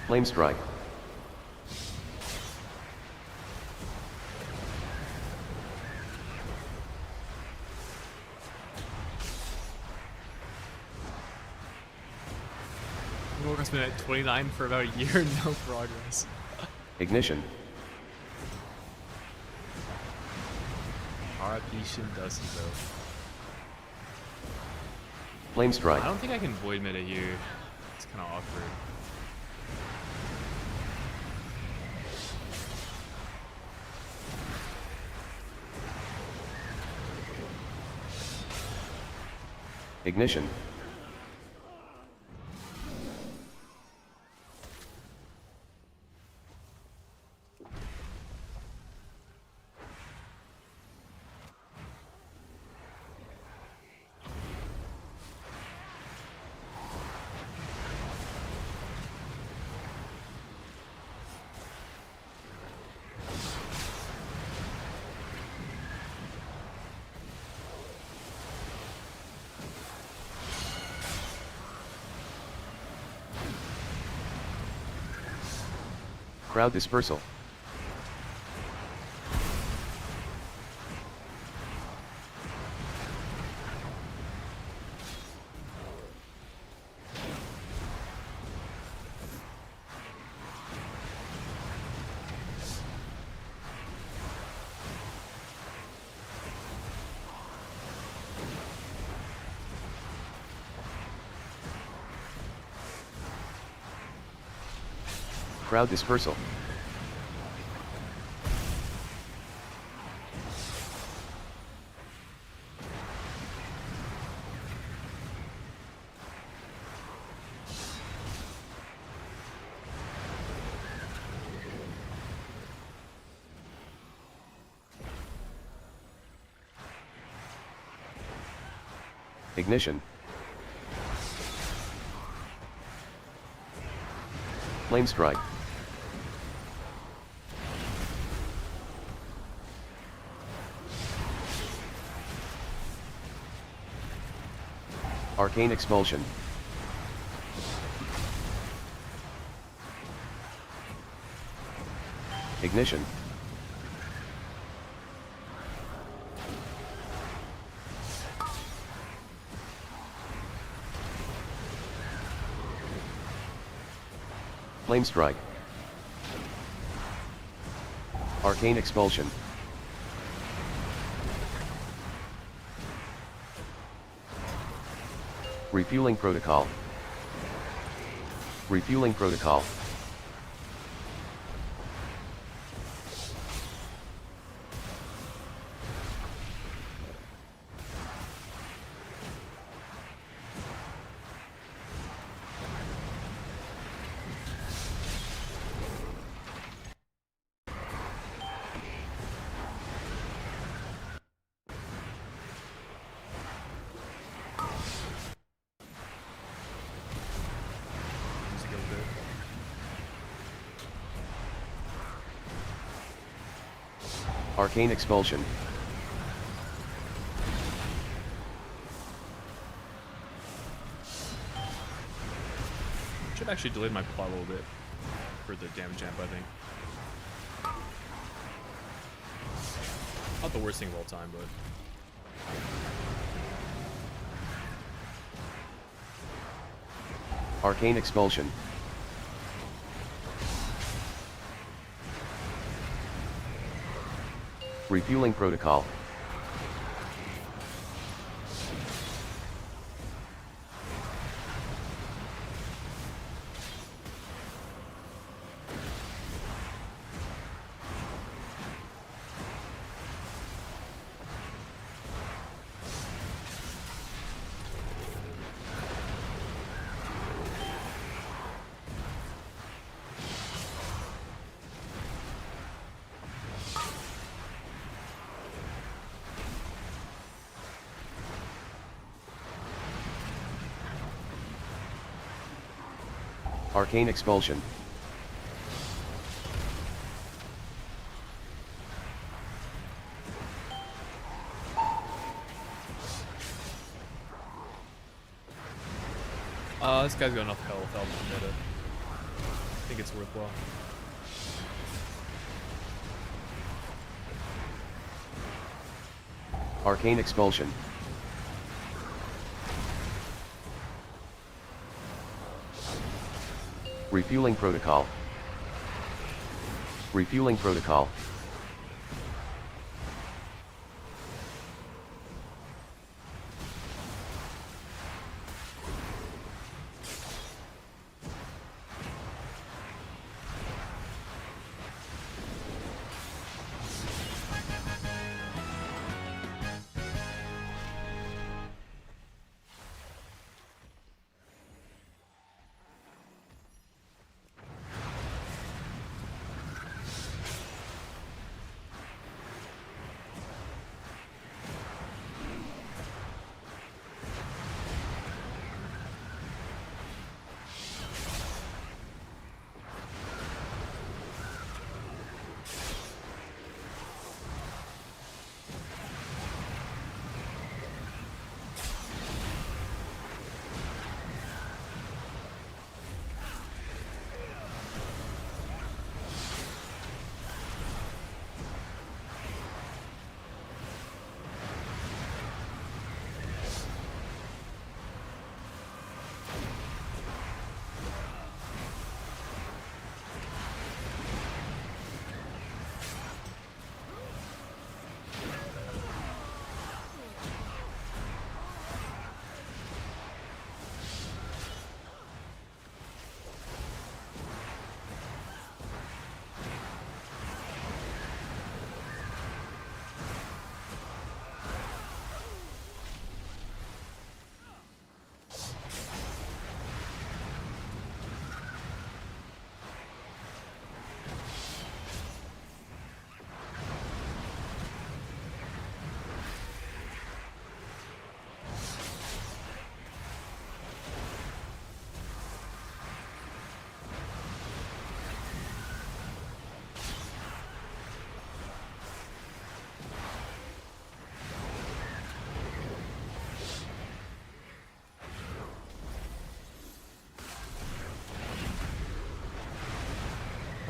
Flame strike. Warcraft's been at 29 for about a year, no progress. Ignition. RIP Shin Dusty though. Flame strike. I don't think I can void meta here. It's kind of awkward. Ignition. Crowd dispersal. Crowd dispersal. Ignition. Flame strike. Arcane expulsion. Ignition. Flame strike. Arcane expulsion. Refueling protocol. Refueling protocol. Arcane expulsion. Should actually delay my plot a little bit for the damage amp, I think. Not the worst thing of all time, but Arcane expulsion. Refueling protocol. Arcane expulsion. This guy's got enough health out of the meta. I think it's worthwhile. Arcane expulsion. Refueling protocol. Refueling protocol.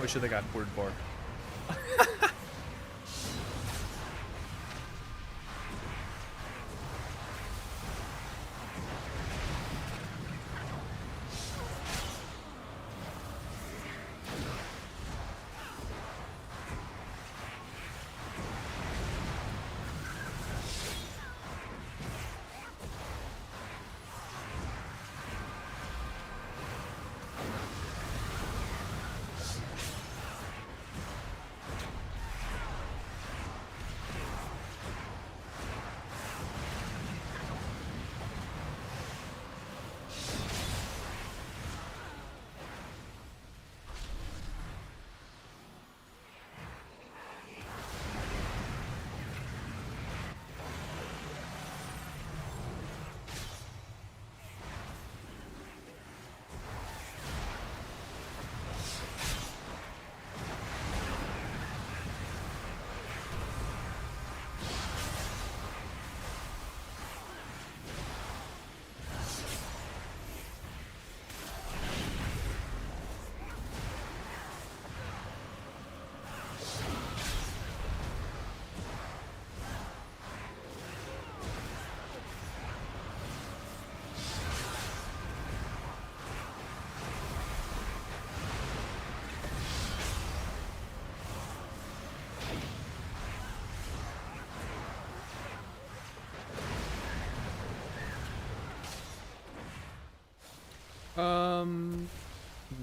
wish that got word for.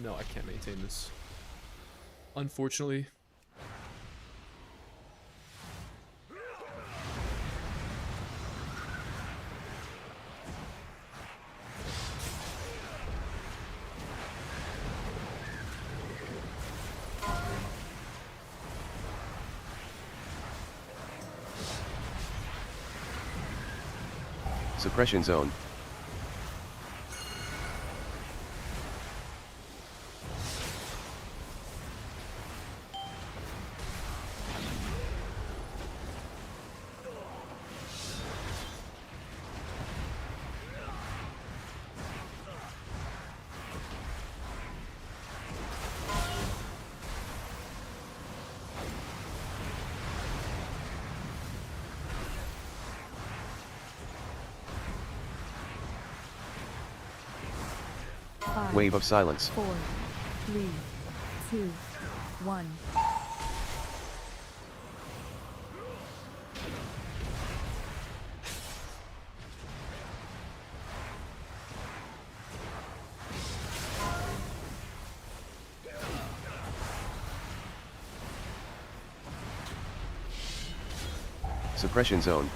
No, I can't maintain this. Unfortunately. Suppression zone. Wave of silence. 4, 3, 2, 1. Suppression zone.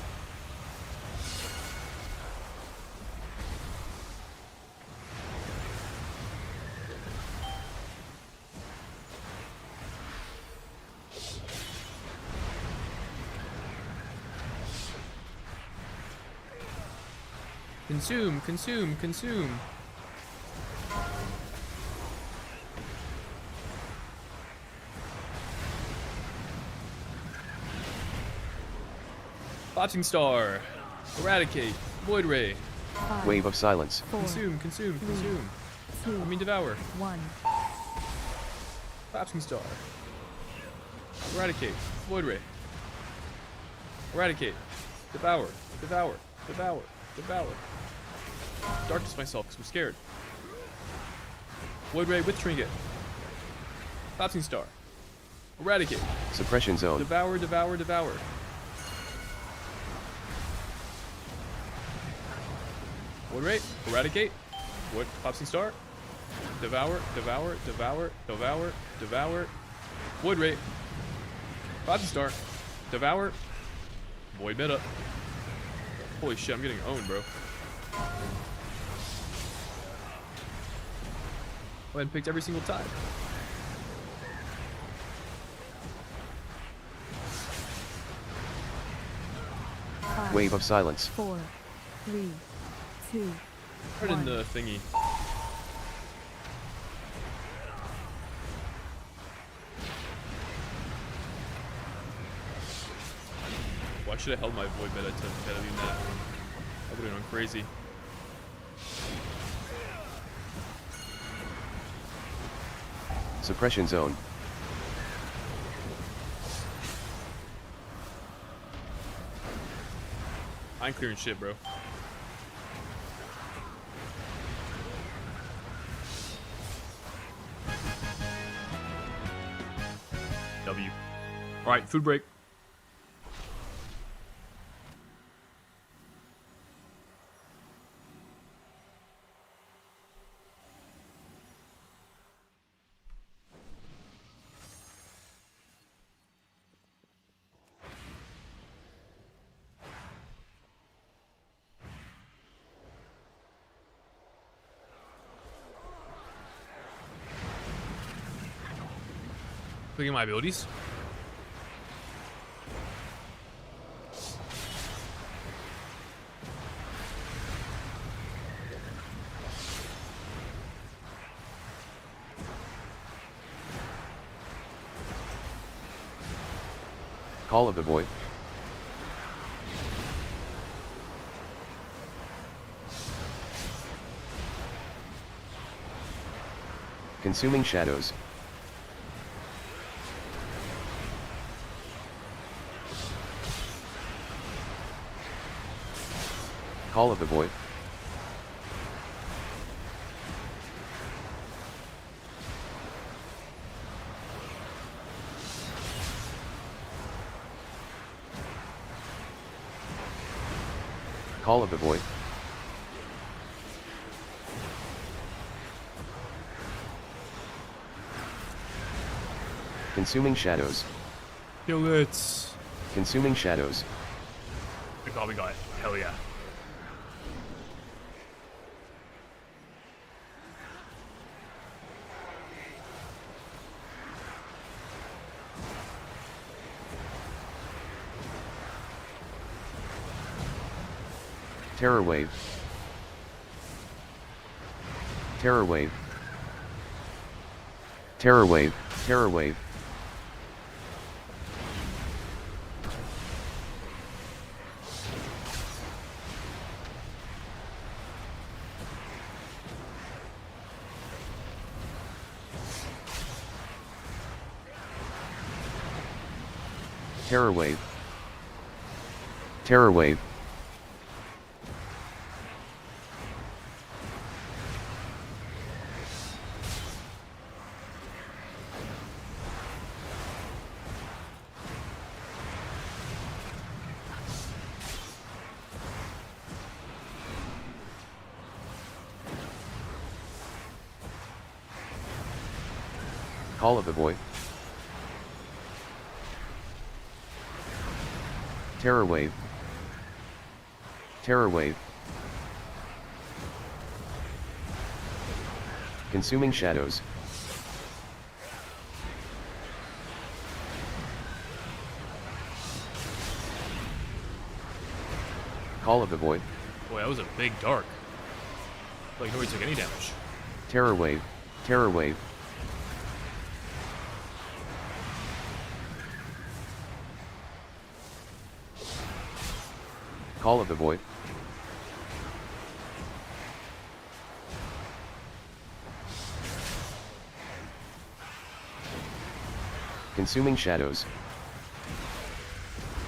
Consume, consume, consume. Botching Star. Eradicate. Void Ray. Wave of silence. Consume, consume, consume. I mean devour. 1. Botching Star. Eradicate. Void Ray. Eradicate. Devour. Devour. Devour. Devour. Darkness myself because I'm scared. Void Ray with Trinket. Bouncing Star. Eradicate. Suppression zone. Devour, devour, devour. Void Ray. Eradicate. Void Bouncing Star. Devour, devour, devour, devour, devour. Void Ray. Bouncing Star. Devour. Void Meta. Holy shit, I'm getting owned, bro. Went and picked every single time. Wave of silence. 4, 3, 2, Right in the thingy. Well, I should have held my void meta to meta beam that. I would have gone crazy. Suppression zone. I ain't clearing shit, bro. W. All right, food break. Clicking my abilities. Call of the Void. Consuming Shadows. Call of the Void. Call of the Void. Consuming Shadows. Kill it. Consuming Shadows. We got it. Hell yeah. Terror Wave. Terror Wave. Terror Wave. Terror Wave. Terror Wave. Terror Wave. Call of the Void. Terror Wave. Terror Wave. Consuming Shadows. Call of the Void. Boy, that was a big dark. Like nobody took any damage. Terror Wave. Terror Wave. Call of the Void. Consuming Shadows.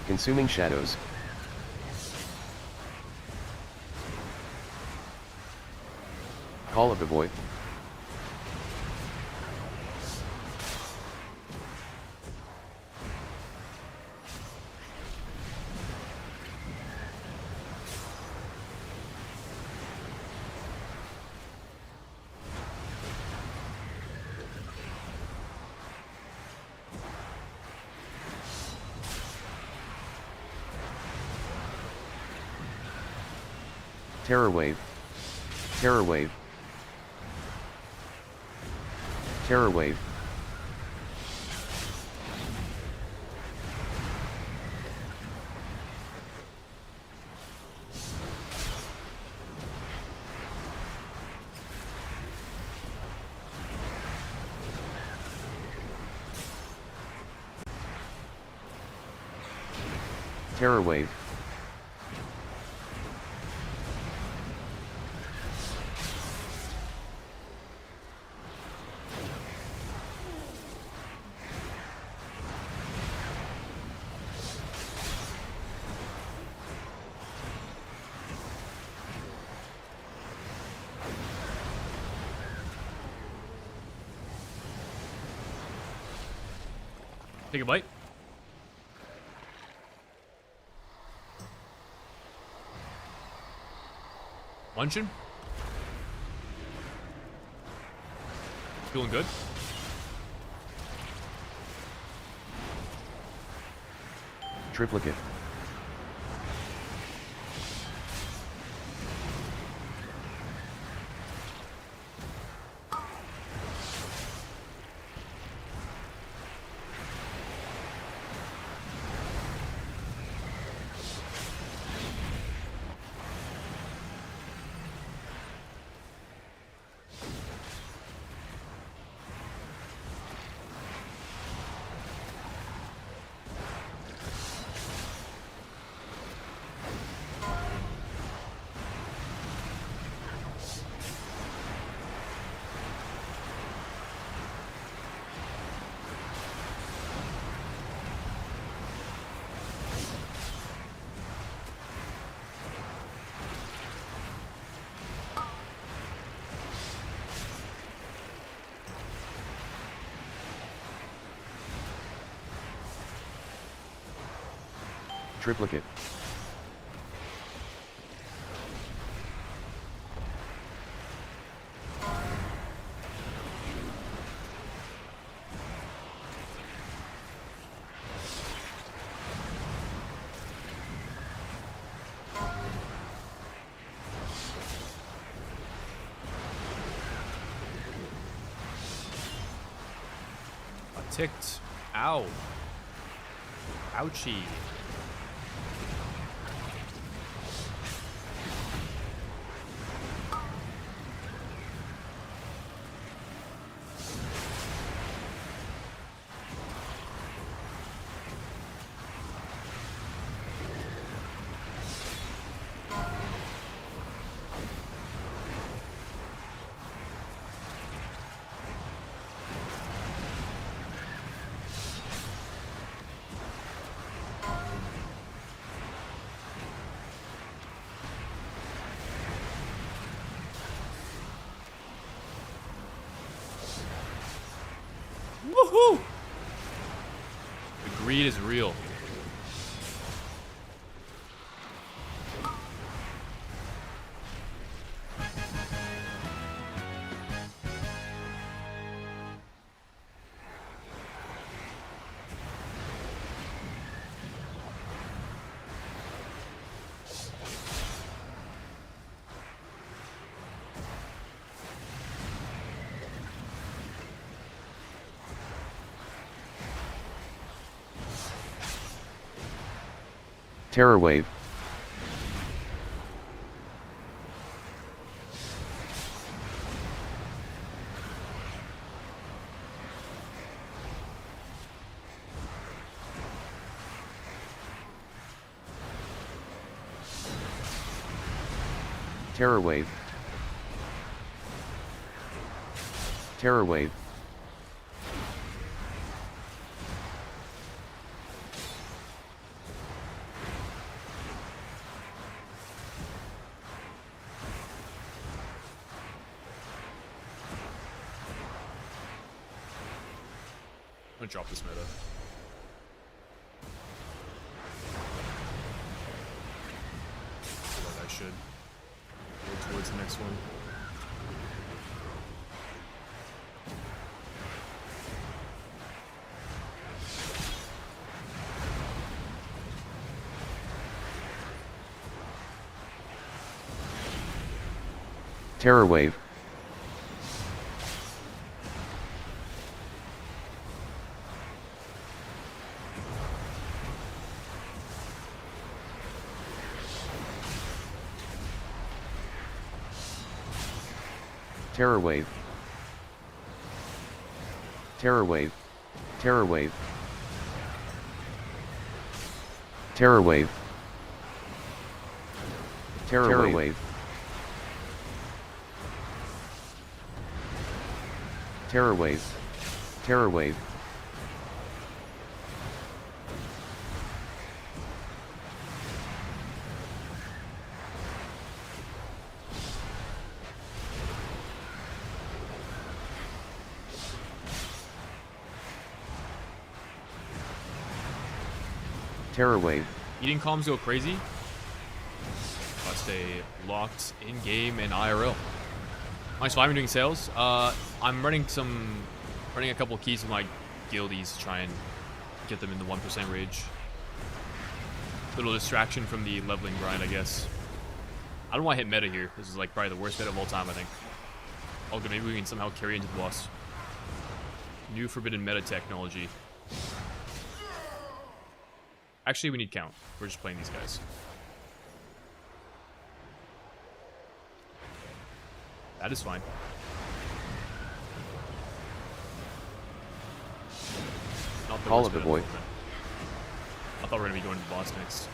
Consuming Shadows. Call of the Void. Terror Wave. Terror Wave. Terror Wave. Terror Wave. Take a bite. Munching. Feeling good. Triplicate. Triplicate. I ticked. Ow. Ouchie. Woohoo! The greed is real. Terror Wave. Terror Wave. Terror Wave. I'm gonna drop this meta. I feel like I should go towards the next one. Terror Wave. Terror Wave. Terror Wave. Terror Wave. Terror Wave. Terror Wave. Terror Wave. Terror Wave. Terror Wave. Eating comms go crazy. I'll stay locked in game and IRL. Nice, so I'm doing sales. I'm running a couple of keys with my guildies to try and get them in the 1% rage. Little distraction from the leveling grind, I guess. I don't want to hit meta here. This is like probably the worst meta of all time, I think. Oh, good. Maybe we can somehow carry into the boss. New forbidden meta technology. Actually, we need count. We're just playing these guys. That is fine. Not the Call worst of the meta Void. moment. I thought we were going to be going to the boss next.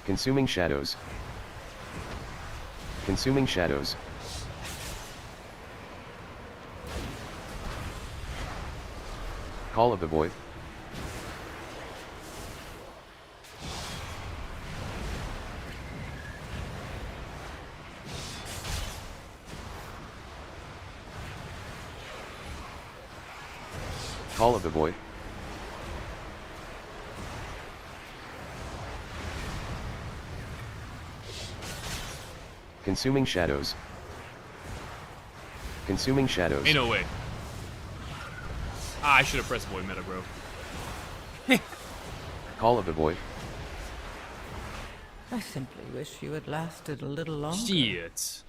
Consuming Shadows. Consuming Shadows. Call of the Void. Call of the Void. Consuming Shadows. Consuming Shadows. Ain't no way. Ah, I should have pressed void meta, bro. Call of the Void. I simply wish you had lasted a little longer. Shit.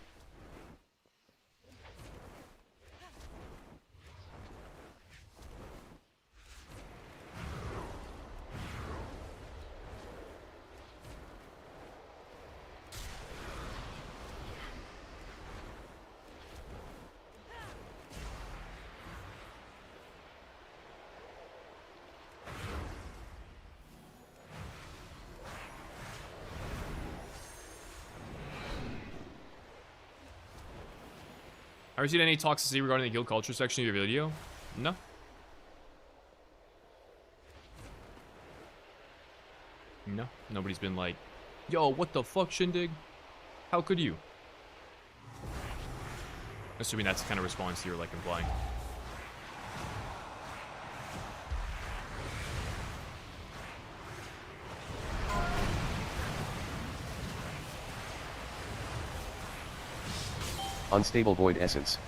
Have you seen any toxicity regarding the guild culture section of your video? No. No. Nobody's been like, yo, what the fuck, Shindig? How could you? Assuming that's the kind of response you're like implying. Unstable Void Essence.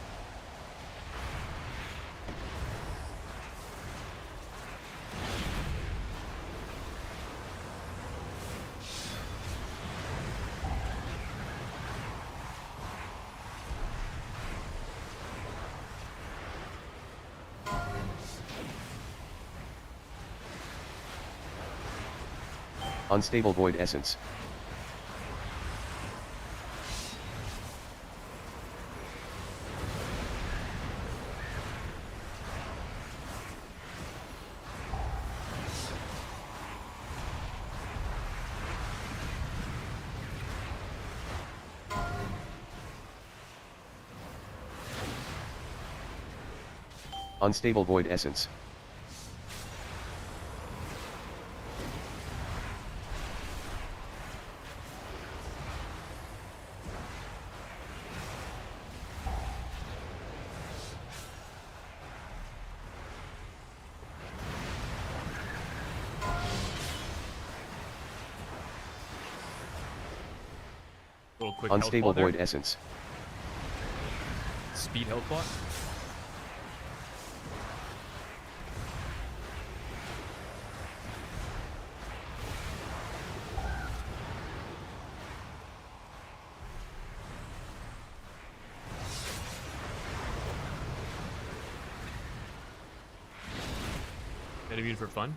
Unstable Void Essence. Unstable Void Essence. Little quick Unstable health bot Void there. Essence. Speed health bot. Interviewed for fun.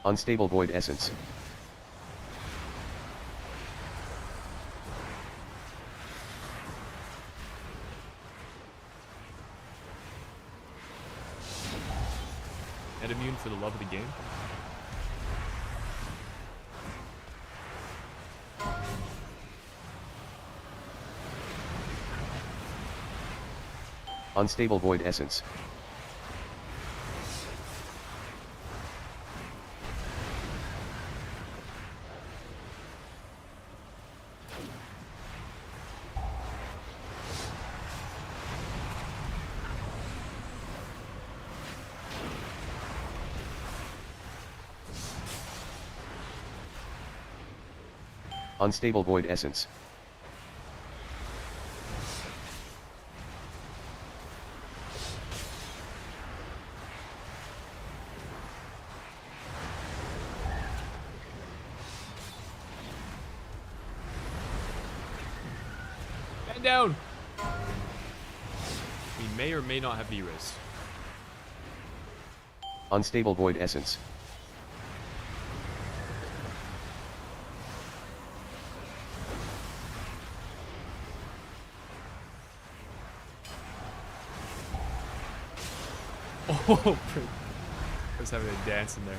Unstable Void Essence. Head immune for the love of the game. Unstable Void Essence. Unstable void essence. Man down. We may or may not have V-Riz. Unstable void essence. Oh, I was having a dance in there.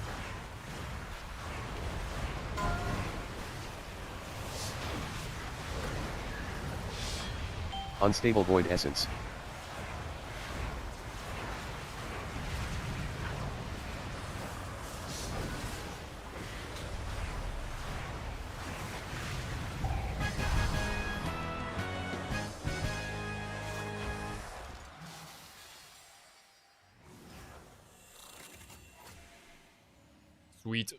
Unstable void essence. Sweet.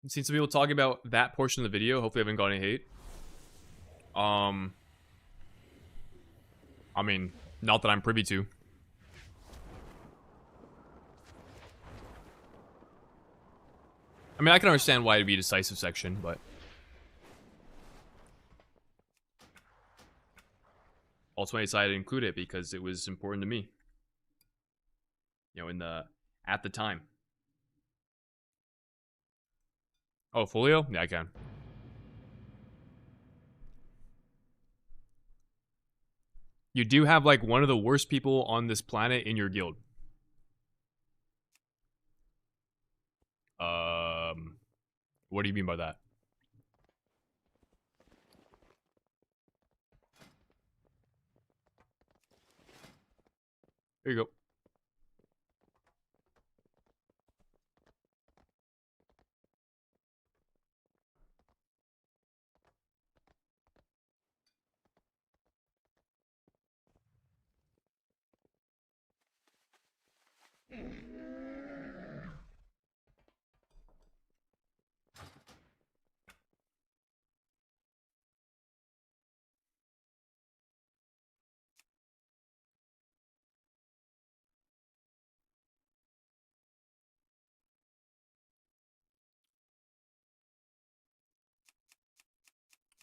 I've seen some people talking about that portion of the video. Hopefully I haven't got any hate. I mean, not that I'm privy to. I mean, I can understand why it'd be a decisive section, but ultimately I decided to include it because it was important to me. You know, at the time. Oh, Folio? Yeah, I can. You do have, like, one of the worst people on this planet in your guild. What do you mean by that? There you go.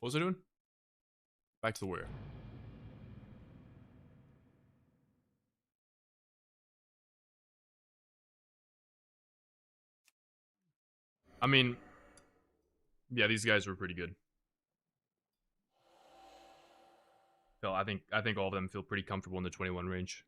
What was I doing? Back to the warrior. I mean, yeah, these guys were pretty good. So I think all of them feel pretty comfortable in the 21 range.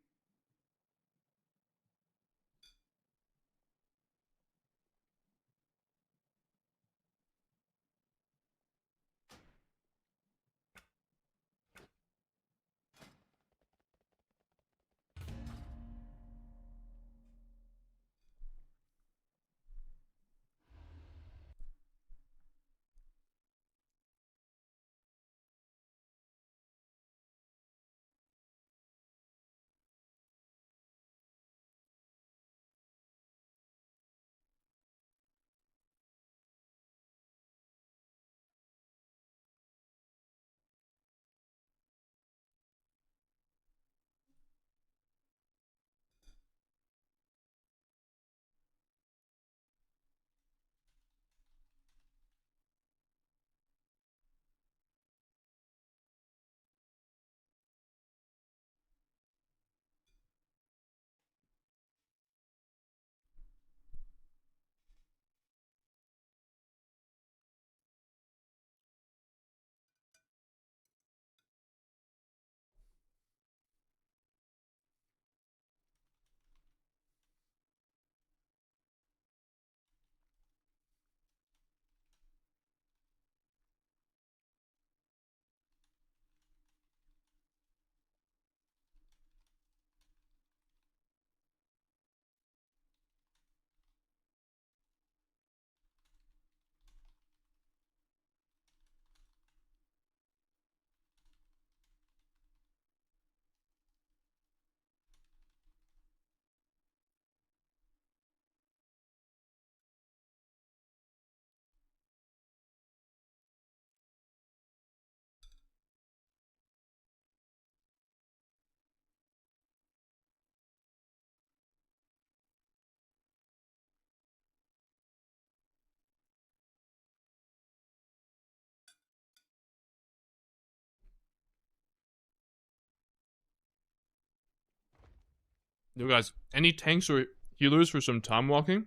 Yo, guys, any tanks or healers for some time walking?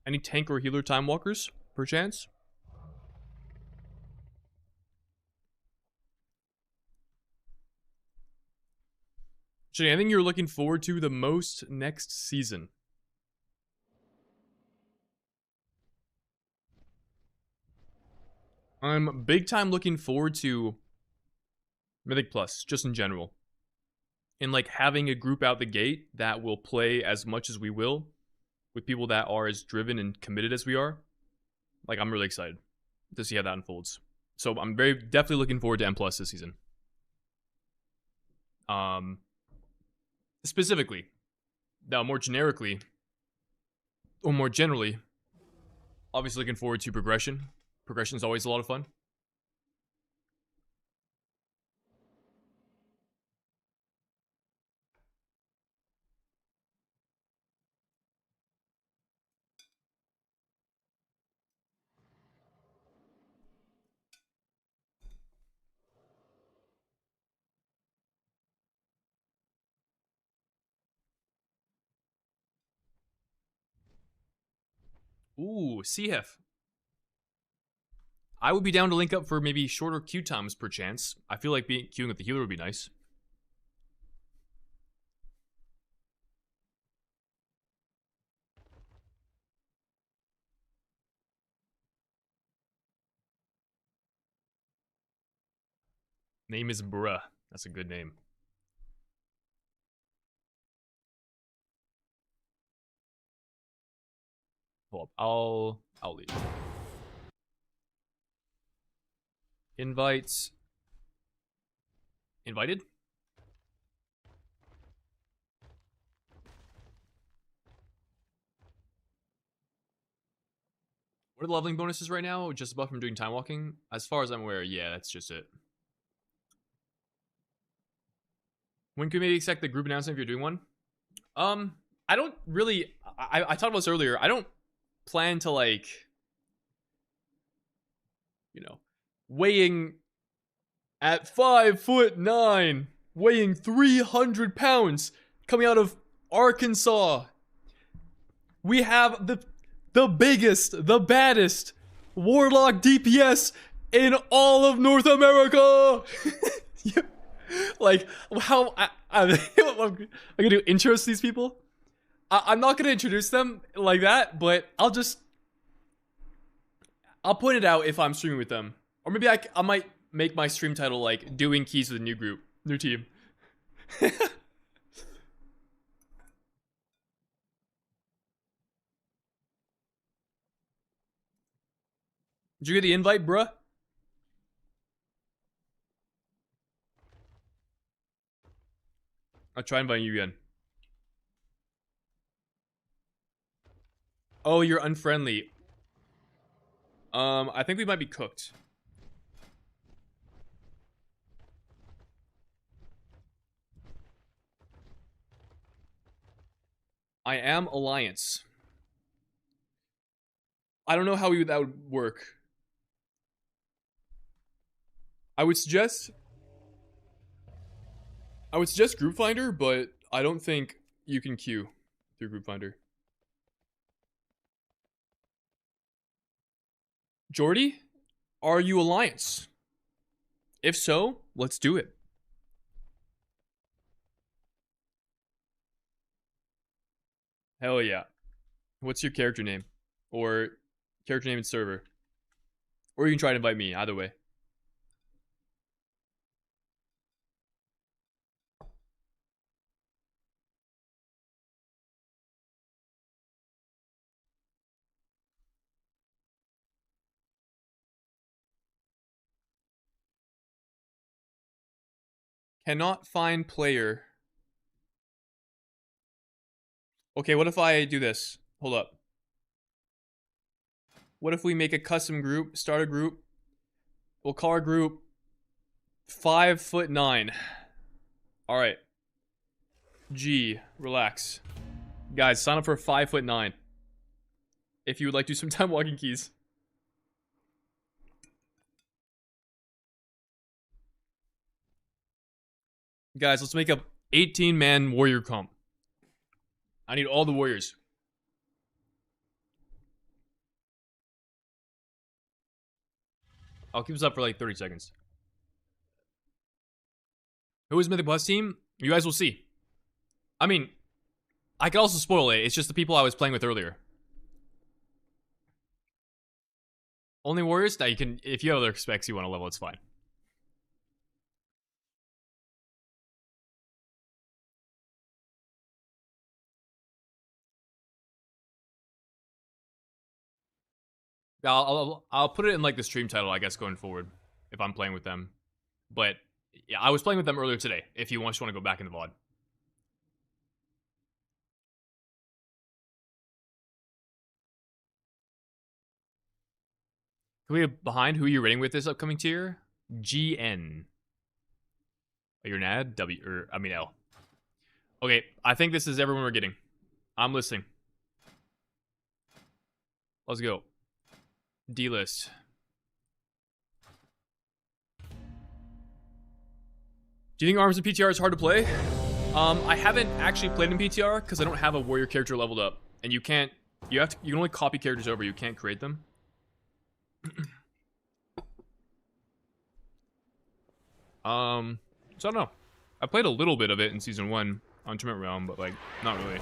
Any tank or healer time walkers, perchance? Actually, anything you're looking forward to the most next season? I'm big time looking forward to Mythic Plus, just in general. And like having a group out the gate that will play as much as we will, with people that are as driven and committed as we are. Like, I'm really excited to see how that unfolds. So I'm definitely looking forward to M Plus this season. Specifically. Now, more generically, or more generally, obviously looking forward to progression. Progression is always a lot of fun. Ooh, CF. I would be down to link up for maybe shorter queue times, perchance. I feel like queuing with the healer would be nice. Name is Bruh. That's a good name. Hold up. I'll leave. Invites. Invited? What are the leveling bonuses right now? Just above from doing time walking? As far as I'm aware, yeah, that's just it. When can we maybe expect the group announcement if you're doing one? I don't really... I talked about this earlier. I don't plan to, like... You know... Weighing... At 5'9", weighing 300 pounds, coming out of Arkansas. We have the biggest, the baddest Warlock DPS in all of North America. Like, how I'm gonna do intros to these people. I'm not gonna introduce them like that, but I'll point it out if I'm streaming with them, or maybe I might make my stream title like doing keys with a new group, new team. Did you get the invite, bruh? I'll try inviting you again. Oh, you're unfriendly. I think we might be cooked. I am Alliance. I don't know how that would work. I would suggest Group Finder, but I don't think you can queue through Group Finder. Jordy, are you Alliance? If so, let's do it. Hell yeah. What's your character name? Or character name and server? Or you can try to invite me, either way. Cannot find player. Okay, what if I do this? Hold up. What if we make a custom group, start a group? We'll call our group 5'9". Alright. G, relax. Guys, sign up for 5'9". If you would like to do some time walking keys. Guys, let's make a 18-man warrior comp. I need all the warriors. I'll keep this up for like 30 seconds. Who is Mythic Plus team? You guys will see. I mean, I could also spoil it. It's just the people I was playing with earlier. Only warriors? Now you can, if you have other specs you want to level, it's fine. I'll put it in like the stream title, I guess, going forward, if I'm playing with them. But yeah, I was playing with them earlier today, if you just want to go back in the VOD. Can we have behind who you're rating with this upcoming tier? GN. Oh, you're an ad? W, or, I mean L. Okay, I think this is everyone we're getting. I'm listening. Let's go. D-list. Do you think arms in PTR is hard to play? I haven't actually played in PTR because I don't have a warrior character leveled up, and you can't. You can only copy characters over. You can't create them. So I don't know. I played a little bit of it in season 1 on Tournament Realm, but like not really.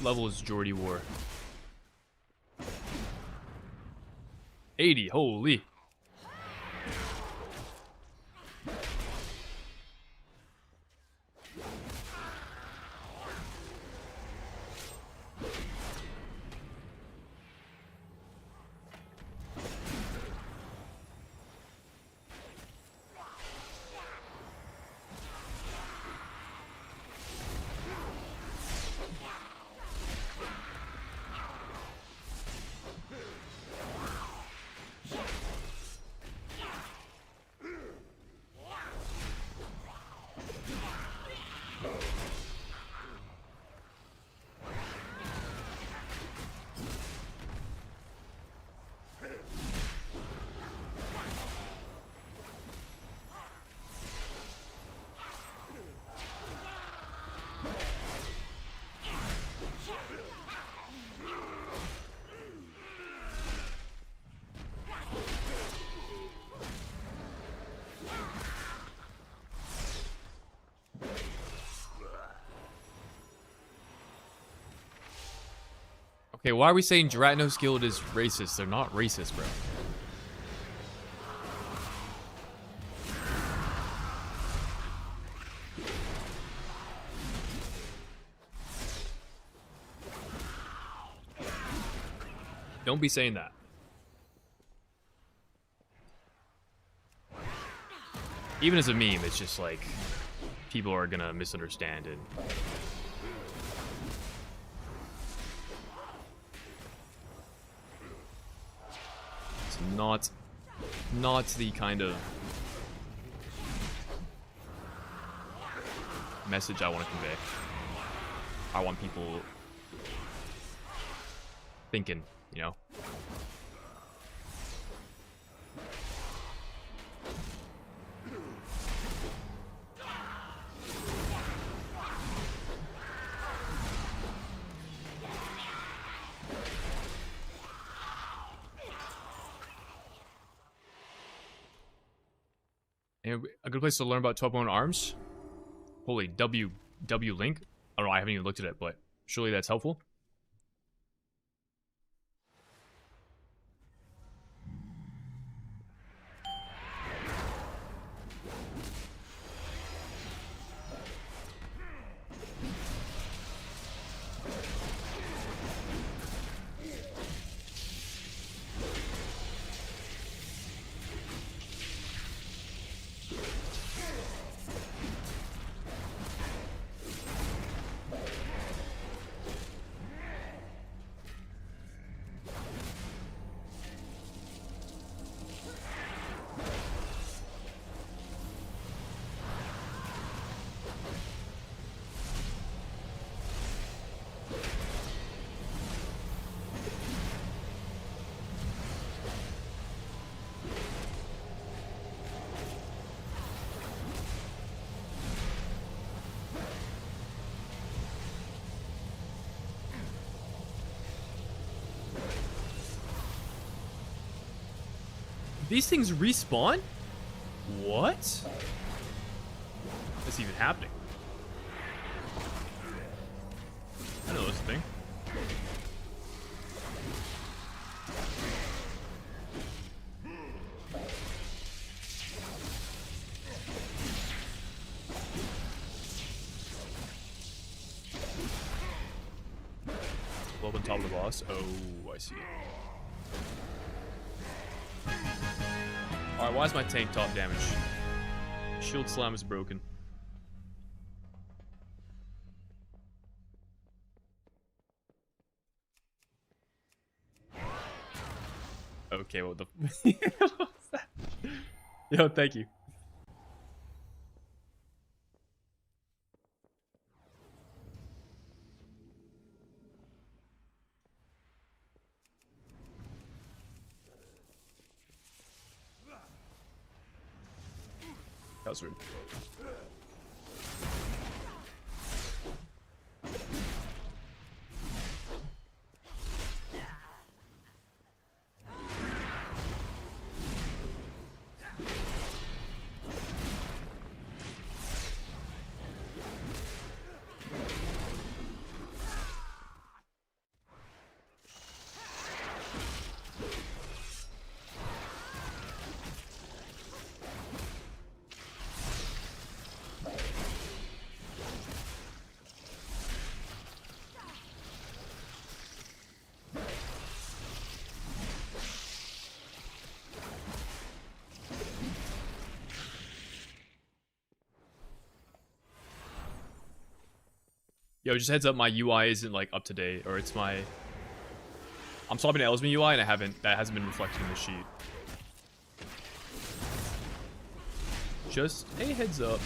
What level is Geordie War? 80, holy. Okay, why are we saying Geratnos Guild is racist? They're not racist, bro. Don't be saying that. Even as a meme, it's just like people are gonna misunderstand it. It's not the kind of message I want to convey. I want people thinking, you know? And a good place to learn about 12-bone arms? Holy, W link? I don't know, I haven't even looked at it, but surely that's helpful. These things respawn? What? What's even happening? I know this thing. Up on top of the boss. Oh, I see. Alright, why is my tank top damage? Shield slam is broken. Okay, what the what was that? Yo, thank you. That was rude. Yo, just heads up, my UI isn't like up to date, or it's my. I'm swapping to Elsme UI and that hasn't been reflected in the sheet. Just a heads up.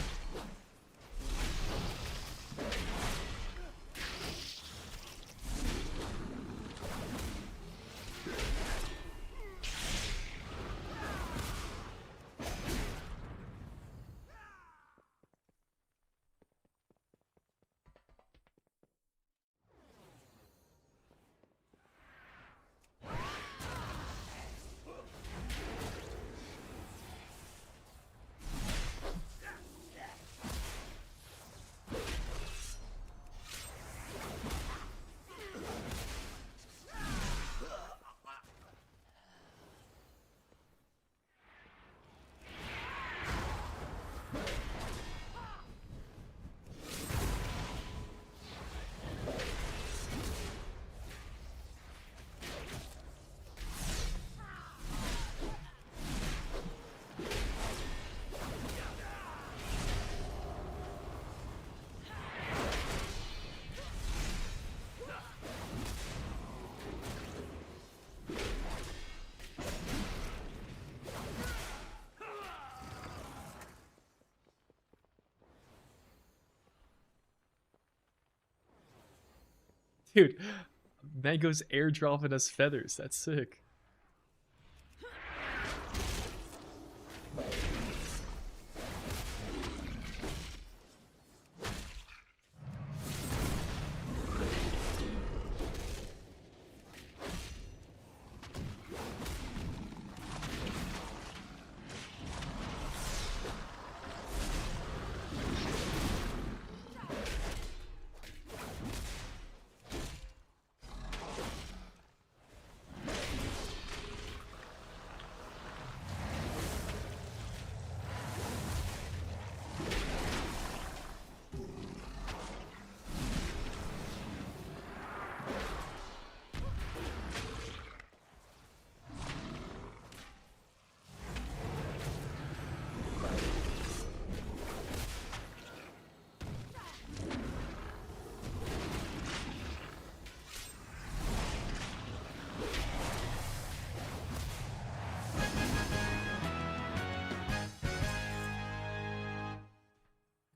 Dude, Mango's airdropping us feathers. That's sick.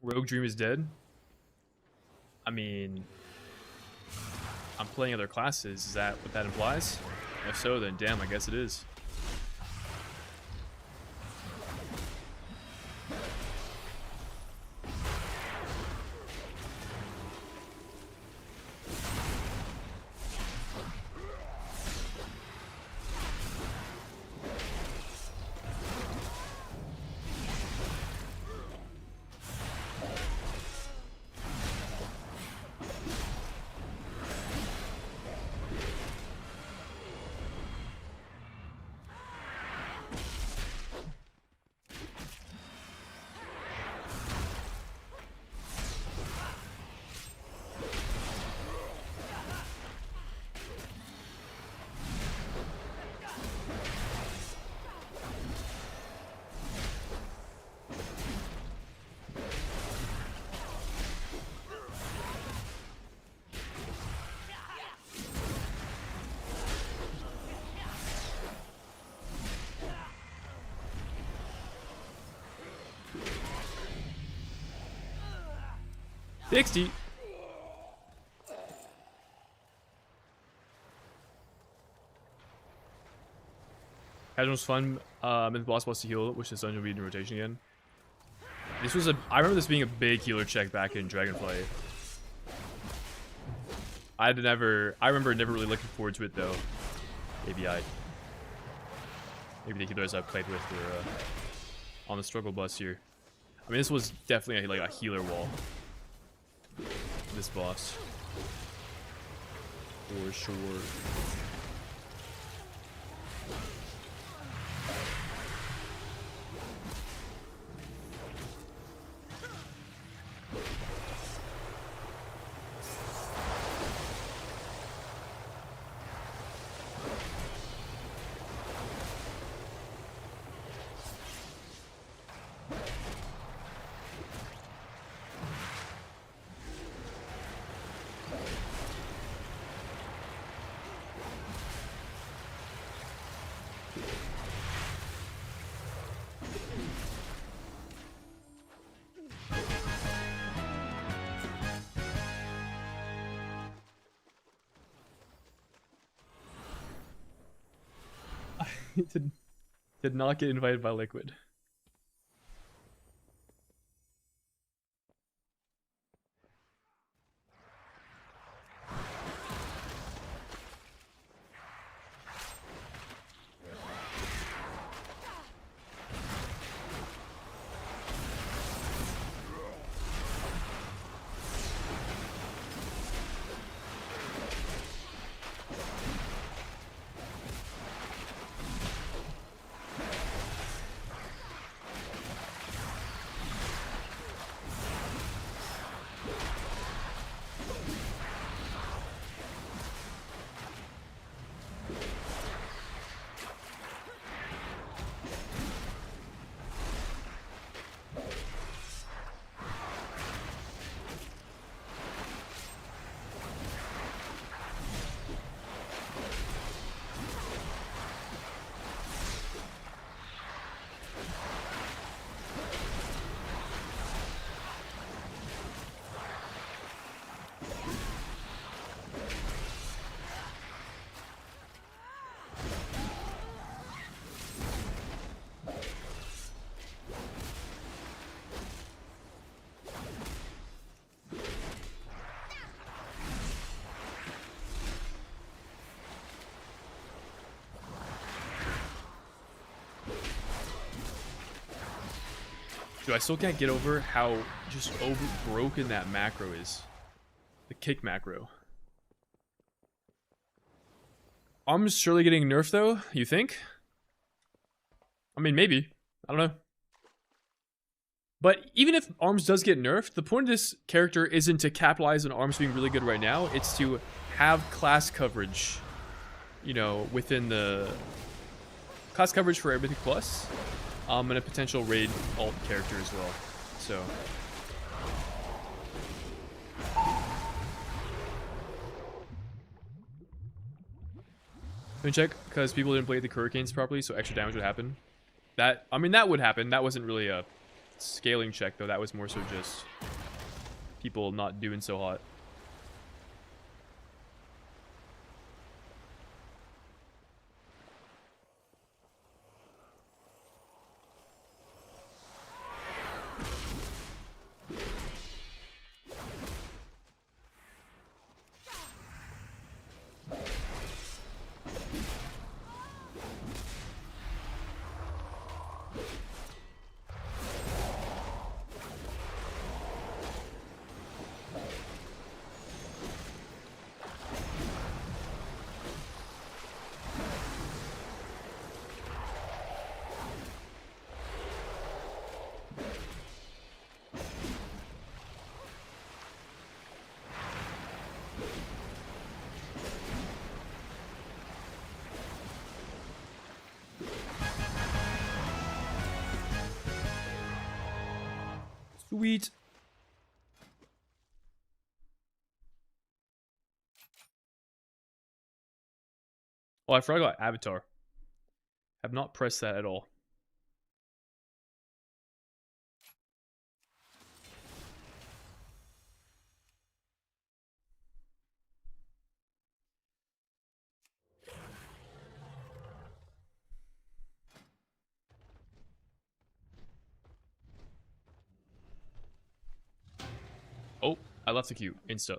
Rogue Dream is dead? I mean, I'm playing other classes. Is that what that implies? If so, then damn, I guess it is. 60. Casual's fun. If the boss wants to heal, which this dungeon will be in rotation again. This was I remember this being a big healer check back in Dragonflight. I remember never really looking forward to it though. Maybe the healers I played with were on the struggle bus here. I mean, this was definitely like a healer wall. This boss, for sure. Did not get invited by Liquid. Dude, I still can't get over how just broken that macro is. The kick macro. Arm's surely getting nerfed though, you think? I mean, maybe. I don't know. But even if Arms does get nerfed, the point of this character isn't to capitalize on Arms being really good right now. It's to have class coverage, you know, within the class coverage for Mythic Plus, and a potential raid alt character as well. So. Let me check, because people didn't play the Hurricanes properly, so extra damage would happen. That, I mean, that would happen. That wasn't really a scaling check, though. That was more so just people not doing so hot. Sweet. Oh, I forgot Avatar. Have not pressed that at all. I left the queue. Insta.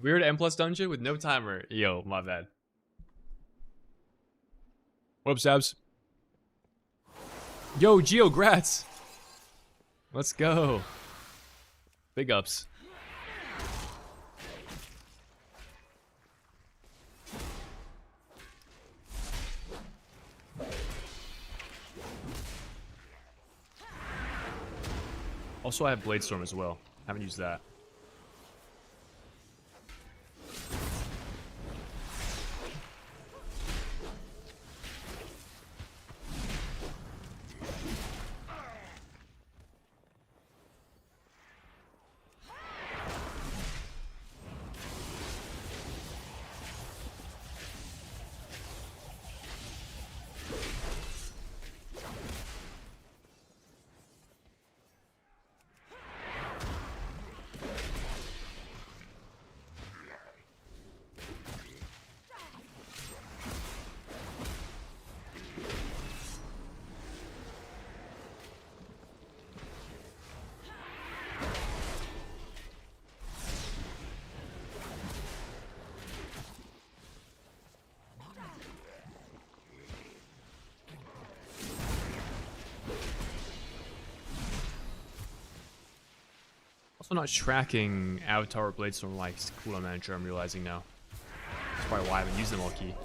Weird M+ dungeon with no timer. Yo, my bad. What up, Stabs? Yo, Geo, grats. Let's go. Big ups. Also, I have Blade Storm as well. Haven't used that. Also not tracking Avatar or Bladestorm like cooldown manager, I'm realizing now. That's probably why I haven't used them all key.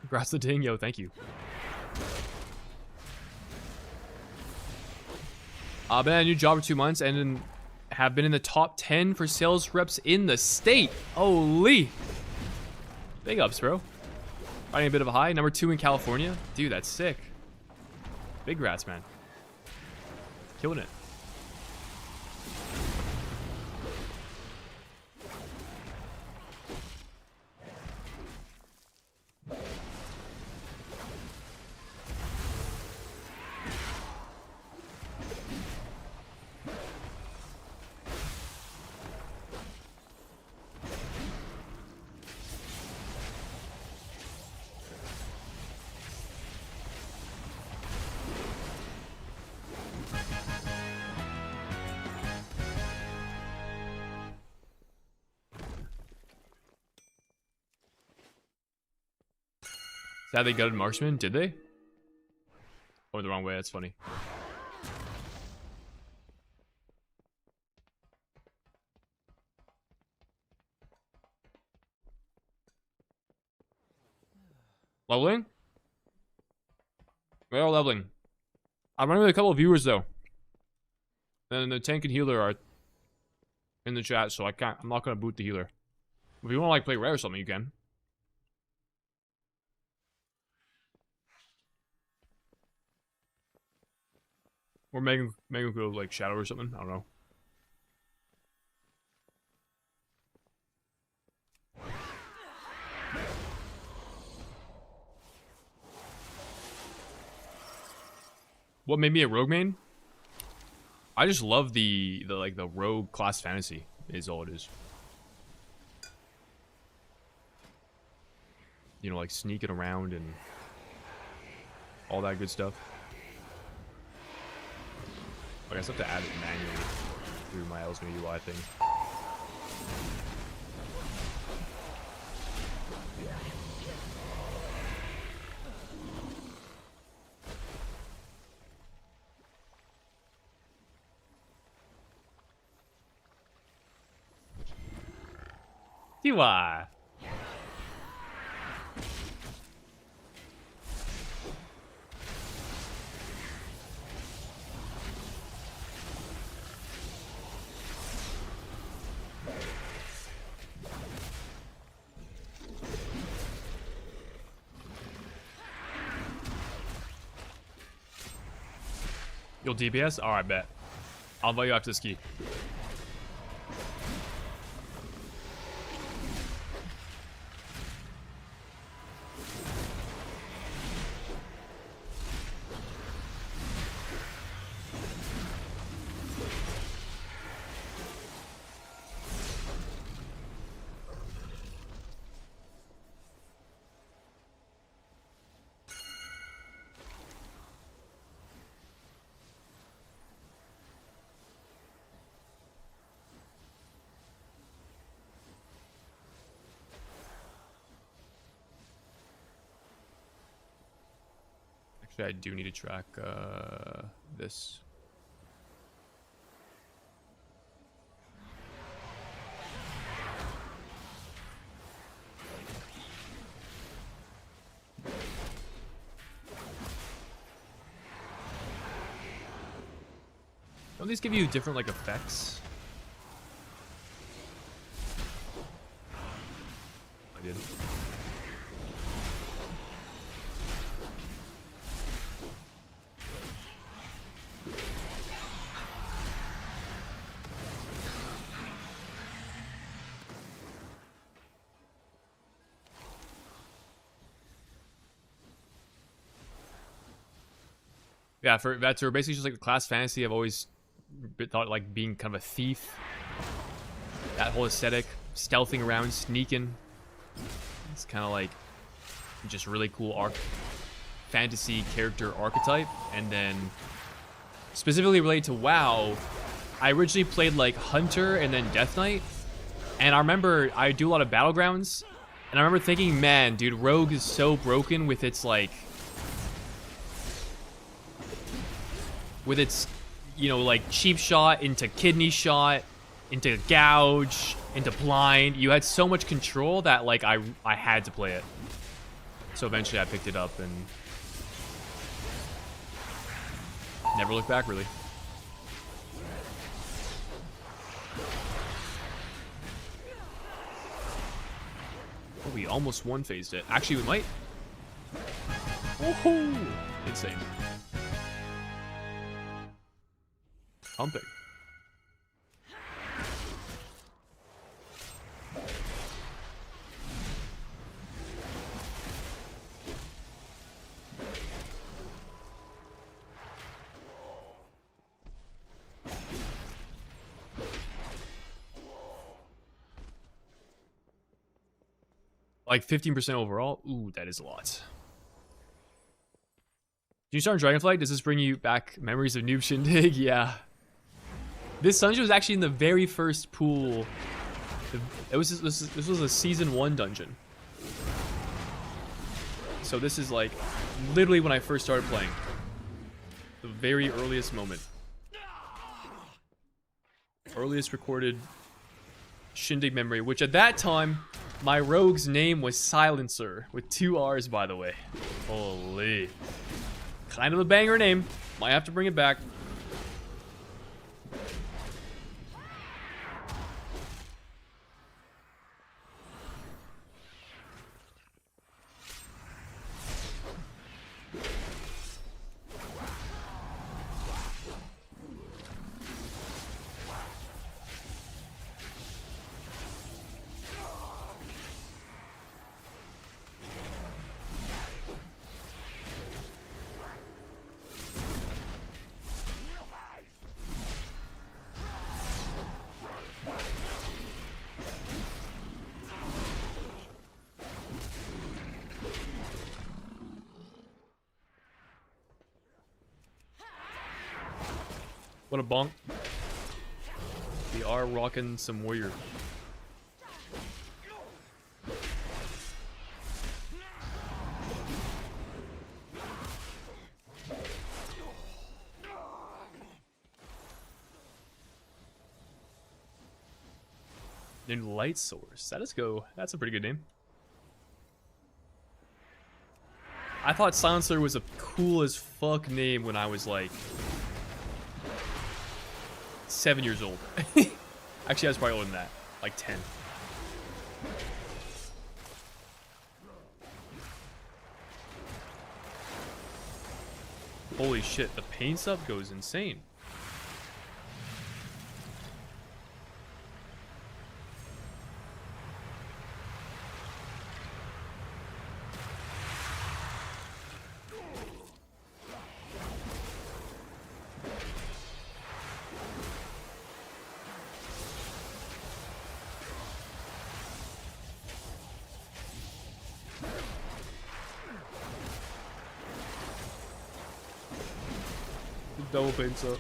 Congrats to Ding, yo, thank you. Been at a new job for 2 months and then have been in the top 10 for sales reps in the state. Holy. Big ups, bro. Riding a bit of a high. Number 2 in California. Dude, that's sick. Big rats, man. Killing it. That they gutted Marksman? Did they? Oh, the wrong way. That's funny. Leveling? We are leveling. I'm running with a couple of viewers though. And the tank and healer are in the chat, so I'm not gonna boot the healer. If you wanna like play rare or something, you can. Or Megan could like Shadow or something. I don't know. What made me a rogue main? I just love the rogue class fantasy is all it is. You know, like sneaking around and all that good stuff. I guess I have to add it manually through my Elsmere UI thing. Tiwa. You'll DPS? Alright, bet. I'll invite you after this key. Actually, I do need to track this. Don't these give you different like effects? I did. Yeah, for that's basically just like the class fantasy. I've always thought like being kind of a thief. That whole aesthetic, stealthing around, sneaking. It's kind of like just really cool fantasy character archetype. And then specifically related to WoW, I originally played like Hunter and then Death Knight. And I remember I do a lot of Battlegrounds. And I remember thinking, man, dude, Rogue is so broken with its like... with its, you know, like cheap shot into kidney shot, into gouge, into blind. You had so much control that like I had to play it. So eventually I picked it up and never looked back really. Oh, we almost one-phased it. Actually, we might. Woohoo! Insane. Pumping. Like 15% overall? Ooh, that is a lot. Did you start on Dragonflight? Does this bring you back memories of Noob Shindig? Yeah. This dungeon was actually in the very first pool. This was a season 1 dungeon. So this is like literally when I first started playing. The very earliest moment. Earliest recorded Shindig memory, which at that time, my rogue's name was Silencer, with 2 R's, by the way. Holy. Kind of a banger name. Might have to bring it back. What a bonk. We are rocking some warrior. New light source. That is go. That's a pretty good name. I thought Silencer was a cool as fuck name when I was like 7 years old. Actually, I was probably older than that. Like 10. Holy shit, the pain stuff goes insane. Double paints up.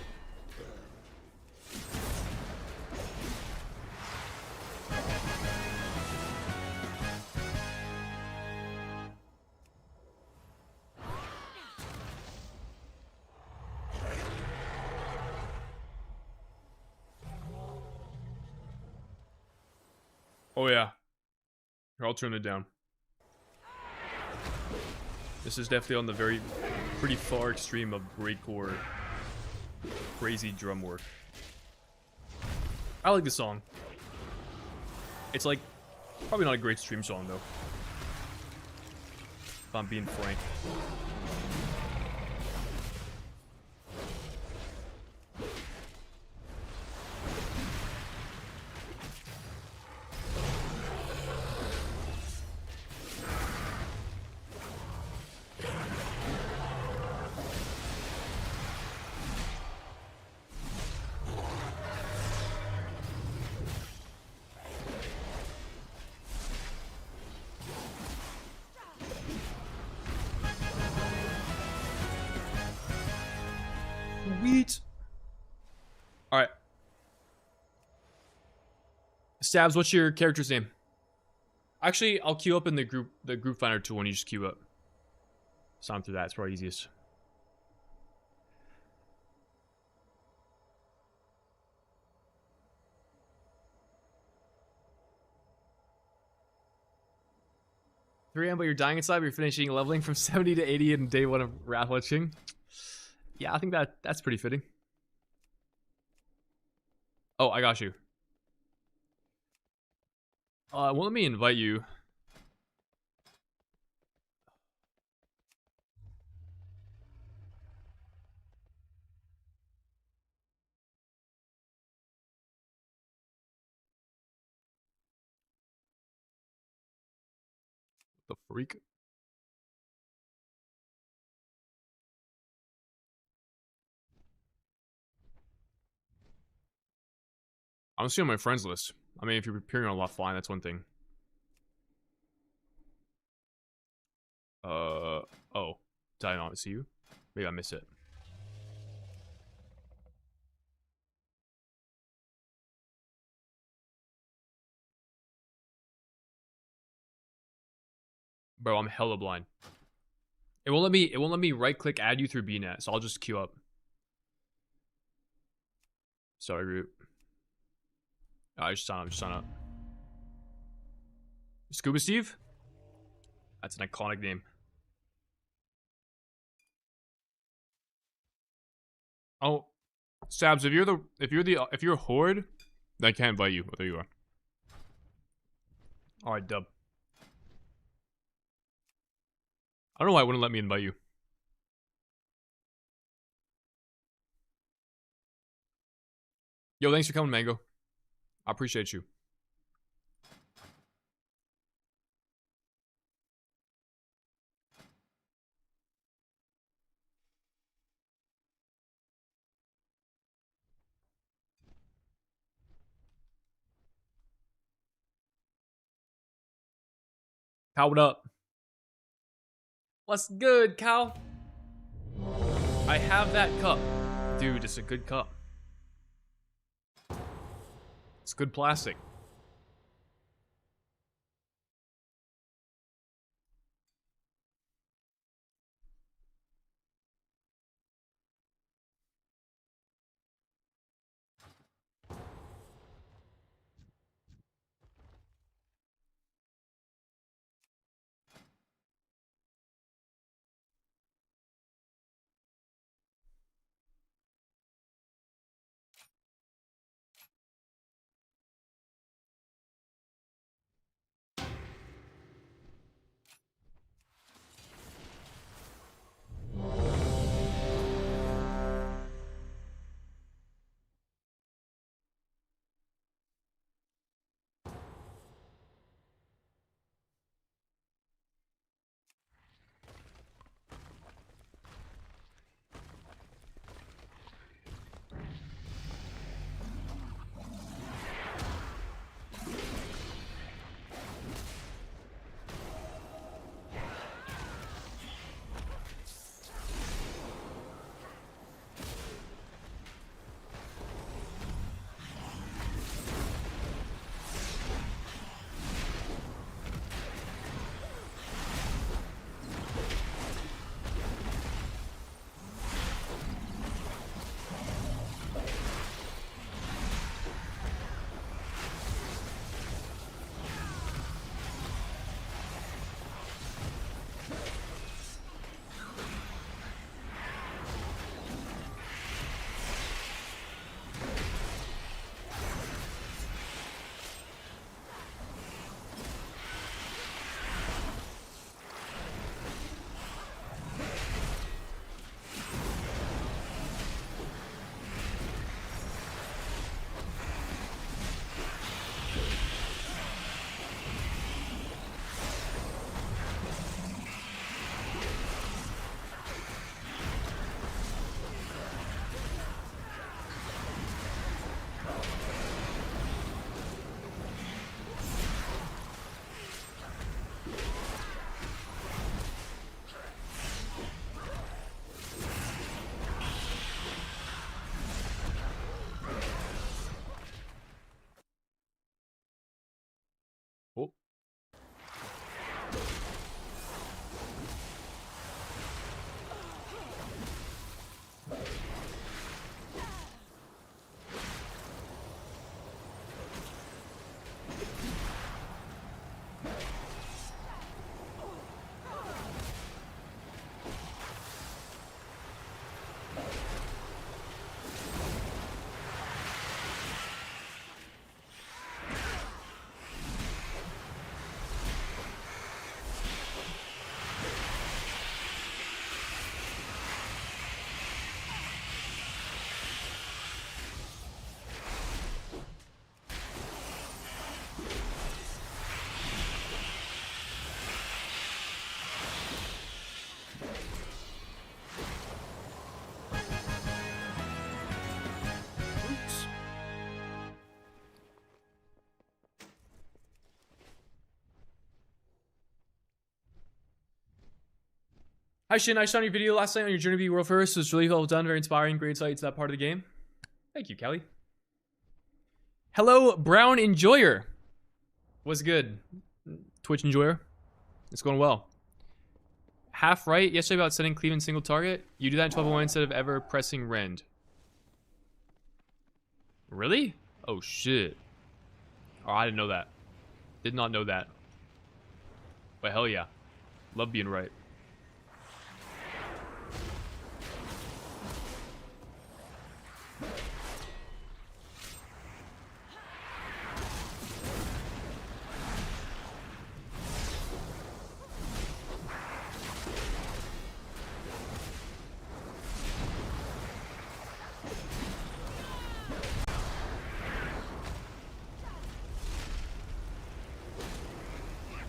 Oh yeah. Here, I'll turn it down. This is definitely on the pretty far extreme of breakcore, crazy drum work. I like the song. It's like, probably not a great stream song though. If I'm being frank. Sweet. Alright. Stabs, what's your character's name? Actually, I'll queue up in the group finder tool when you just queue up. Sound through that, it's probably easiest. But you're dying inside, but you're finishing leveling from 70 to 80 in day 1 of Wrath Lich. Yeah, I think that's pretty fitting. Oh, I got you. Well, let me invite you. The freak? I'm seeing my friends list. I mean, if you're appearing on offline, that's one thing. Oh. Did I not see you? Maybe I missed it. Bro, I'm hella blind. It won't let me right click add you through BNet, so I'll just queue up. Sorry, group. I just sign up. Scuba Steve? That's an iconic name. Oh, Stabs, if you're a horde, then I can't invite you. Oh, there you are. Alright, dub. I don't know why it wouldn't let me invite you. Yo, thanks for coming, Mango. I appreciate you. Cal, what up? What's good, Cal? I have that cup. Dude, it's a good cup. It's good plastic. Hi Shin, I saw your video last night on your journey to be world first. It was really well done, very inspiring, great insight to that part of the game. Thank you, Kelly. Hello, Brown Enjoyer. What's good? Twitch Enjoyer. It's going well. Half right yesterday about setting Cleveland single target. You do that in 1201 instead of ever pressing rend. Really? Oh shit. Oh, I didn't know that. Did not know that. But hell yeah. Love being right.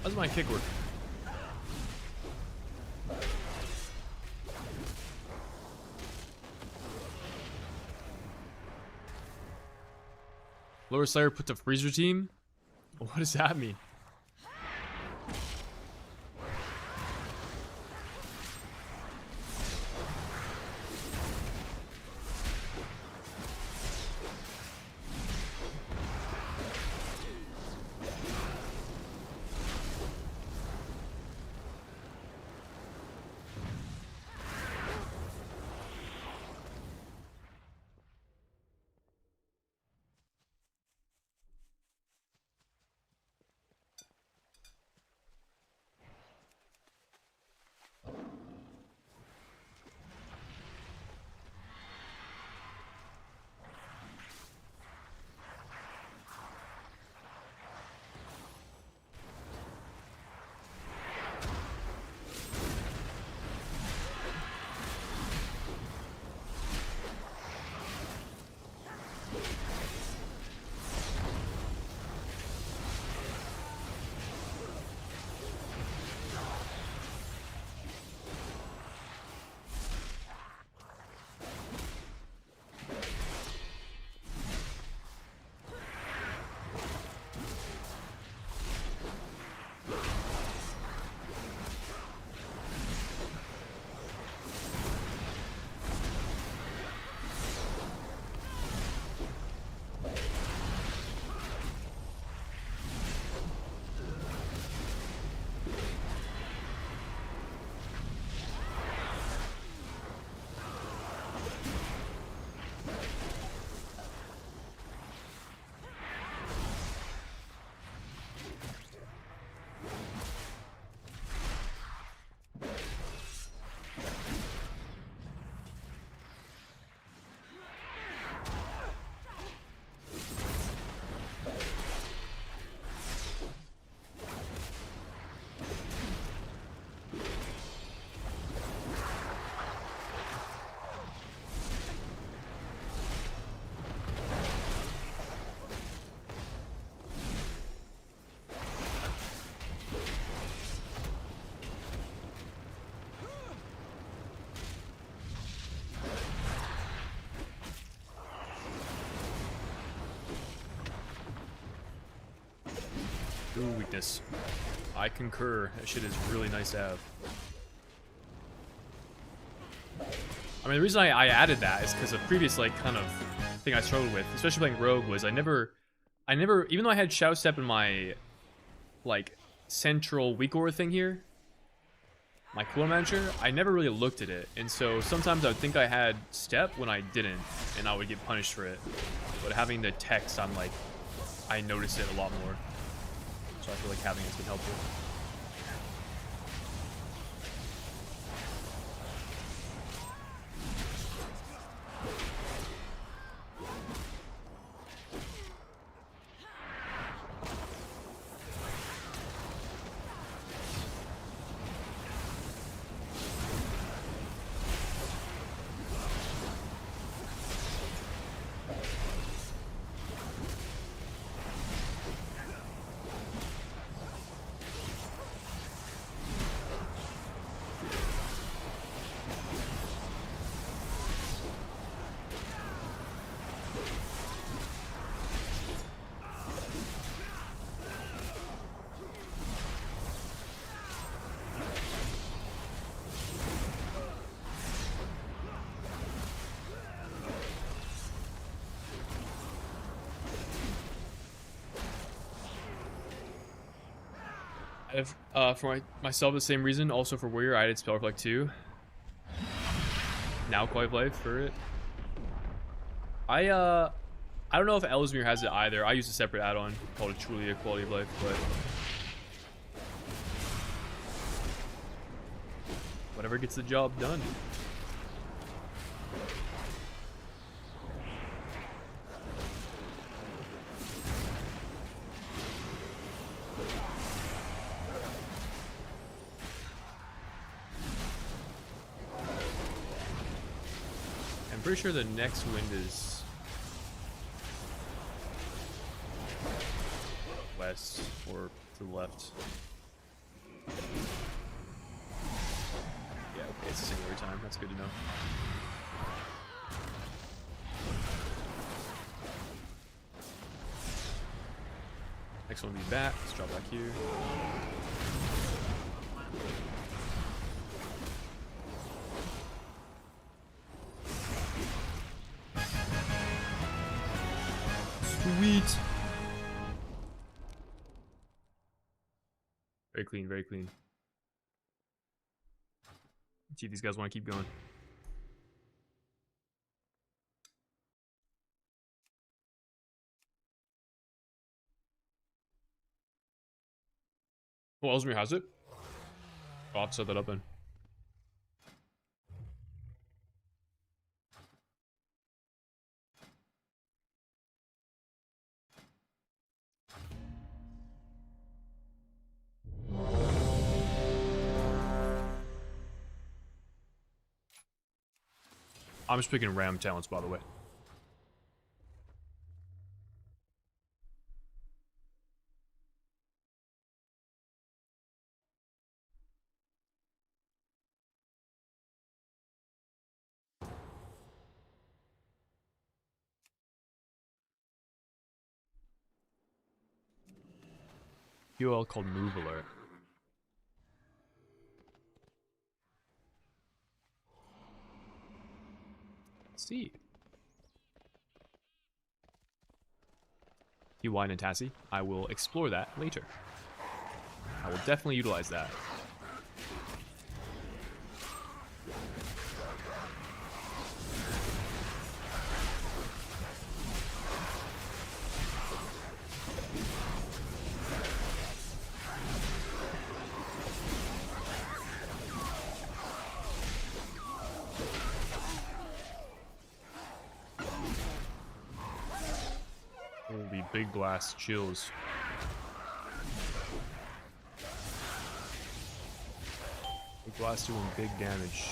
How's my kick work? Lower Slayer puts a freezer team? What does that mean? Ooh, weakness. I concur. That shit is really nice to have. I mean, the reason I added that is because a previous, like, kind of thing I struggled with, especially playing Rogue, was I never, even though I had Shadow Step in my, like, central weak aura thing here, my cooldown manager, I never really looked at it. And so sometimes I would think I had Step when I didn't, and I would get punished for it. But having the text, I'm like, I notice it a lot more. So I feel like having it's been helpful. If for myself, the same reason. Also for Warrior, I added Spell Reflect 2. Now Quality of Life for it. I don't know if Ellesmere has it either. I use a separate add-on called a Truly a Quality of Life, but whatever gets the job done. I'm pretty sure the next wind is west or to the left. Yeah, okay, it's the same every time. That's good to know. Next one will be back. Let's drop back here. Sweet. Very clean, very clean. Let's see if these guys want to keep going. Oh, Ellesmere has it? I'll have to set that up then. I'm just picking Ram talents, by the way. UL called Move Alert. Let's see. UI Natassi. I will explore that later. I will definitely utilize that. Holy big blast chills. Big blast doing big damage.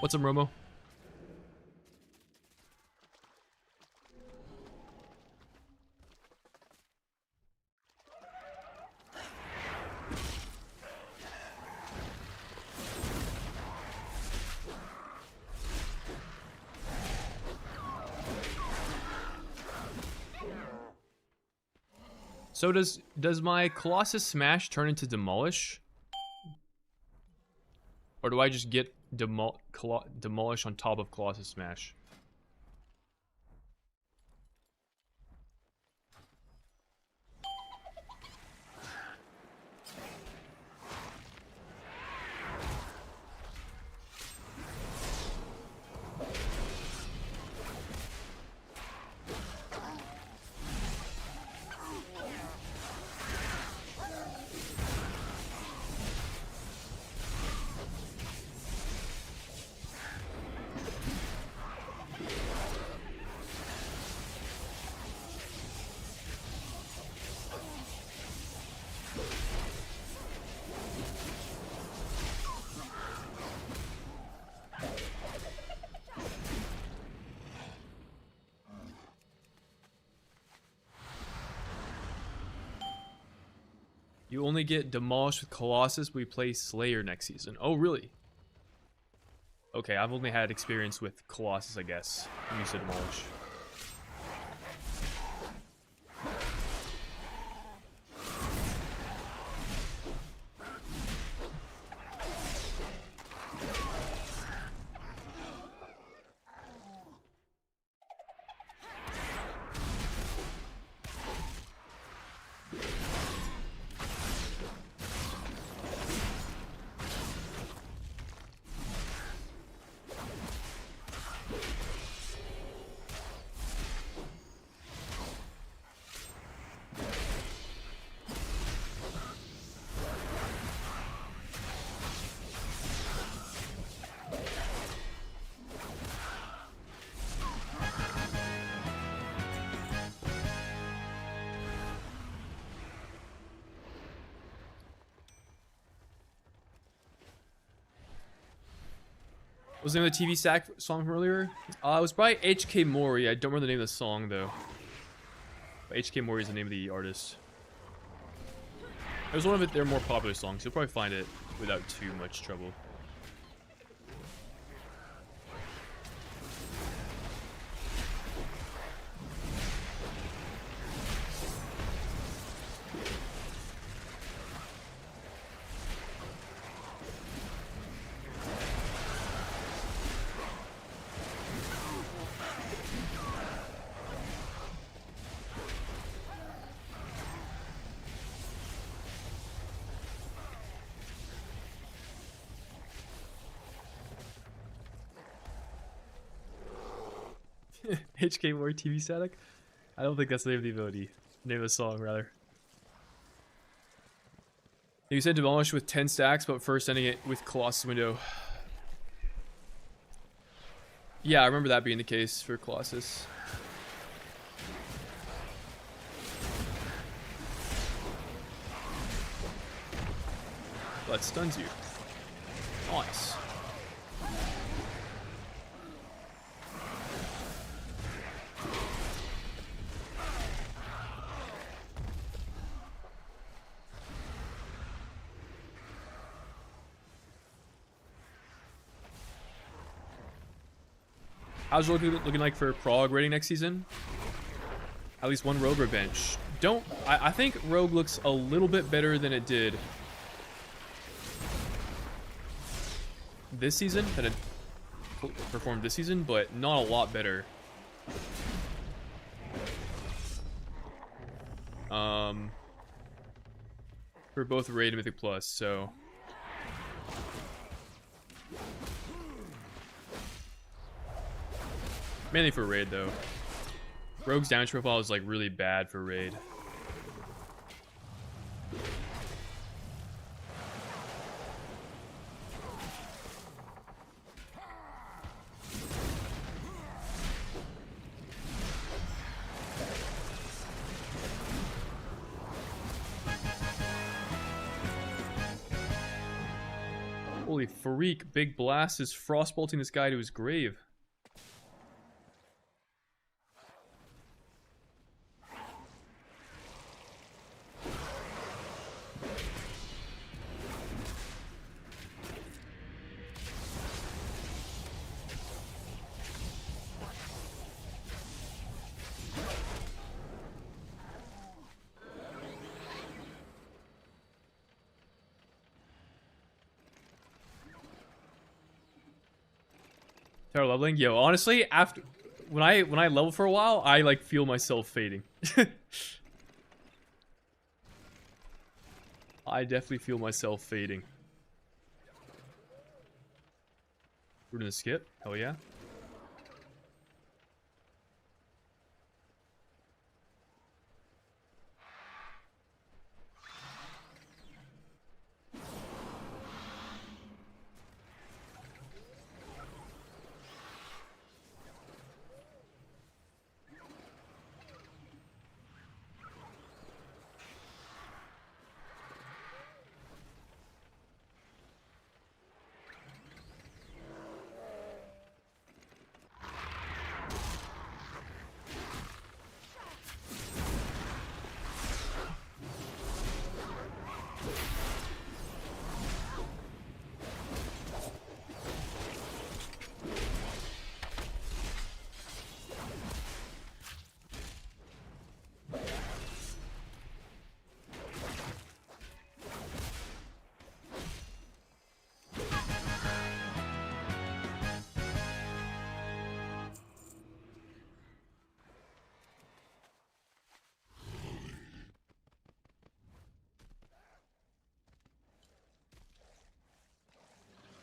What's up, Romo? So does my Colossus Smash turn into Demolish? Or do I just get Demolish on top of Colossus Smash? You only get demolished with Colossus. We play Slayer next season. Oh, really? Okay, I've only had experience with Colossus, I guess. When you said demolish. What was the name of the TV sack song from earlier? It was by HK Mori. I don't remember the name of the song though. But HK Mori is the name of the artist. It was one of their more popular songs. You'll probably find it without too much trouble. HK War TV static? I don't think that's the name of the ability. Name of the song, rather. You said demolish with 10 stacks, but first ending it with Colossus window. Yeah, I remember that being the case for Colossus. That stuns you. Nice. How's it looking like for Prague rating next season? At least one Rogue bench. I think Rogue looks a little bit better than it did this season, than it performed this season, but not a lot better. For both Raid and Mythic Plus, so... Mainly for Raid, though. Rogue's damage profile is, like, really bad for Raid. Holy freak, Big Blast is frostbolting this guy to his grave. Tower leveling, yo. Honestly, after when I level for a while, I like feel myself fading. I definitely feel myself fading. We're gonna skip. Hell yeah.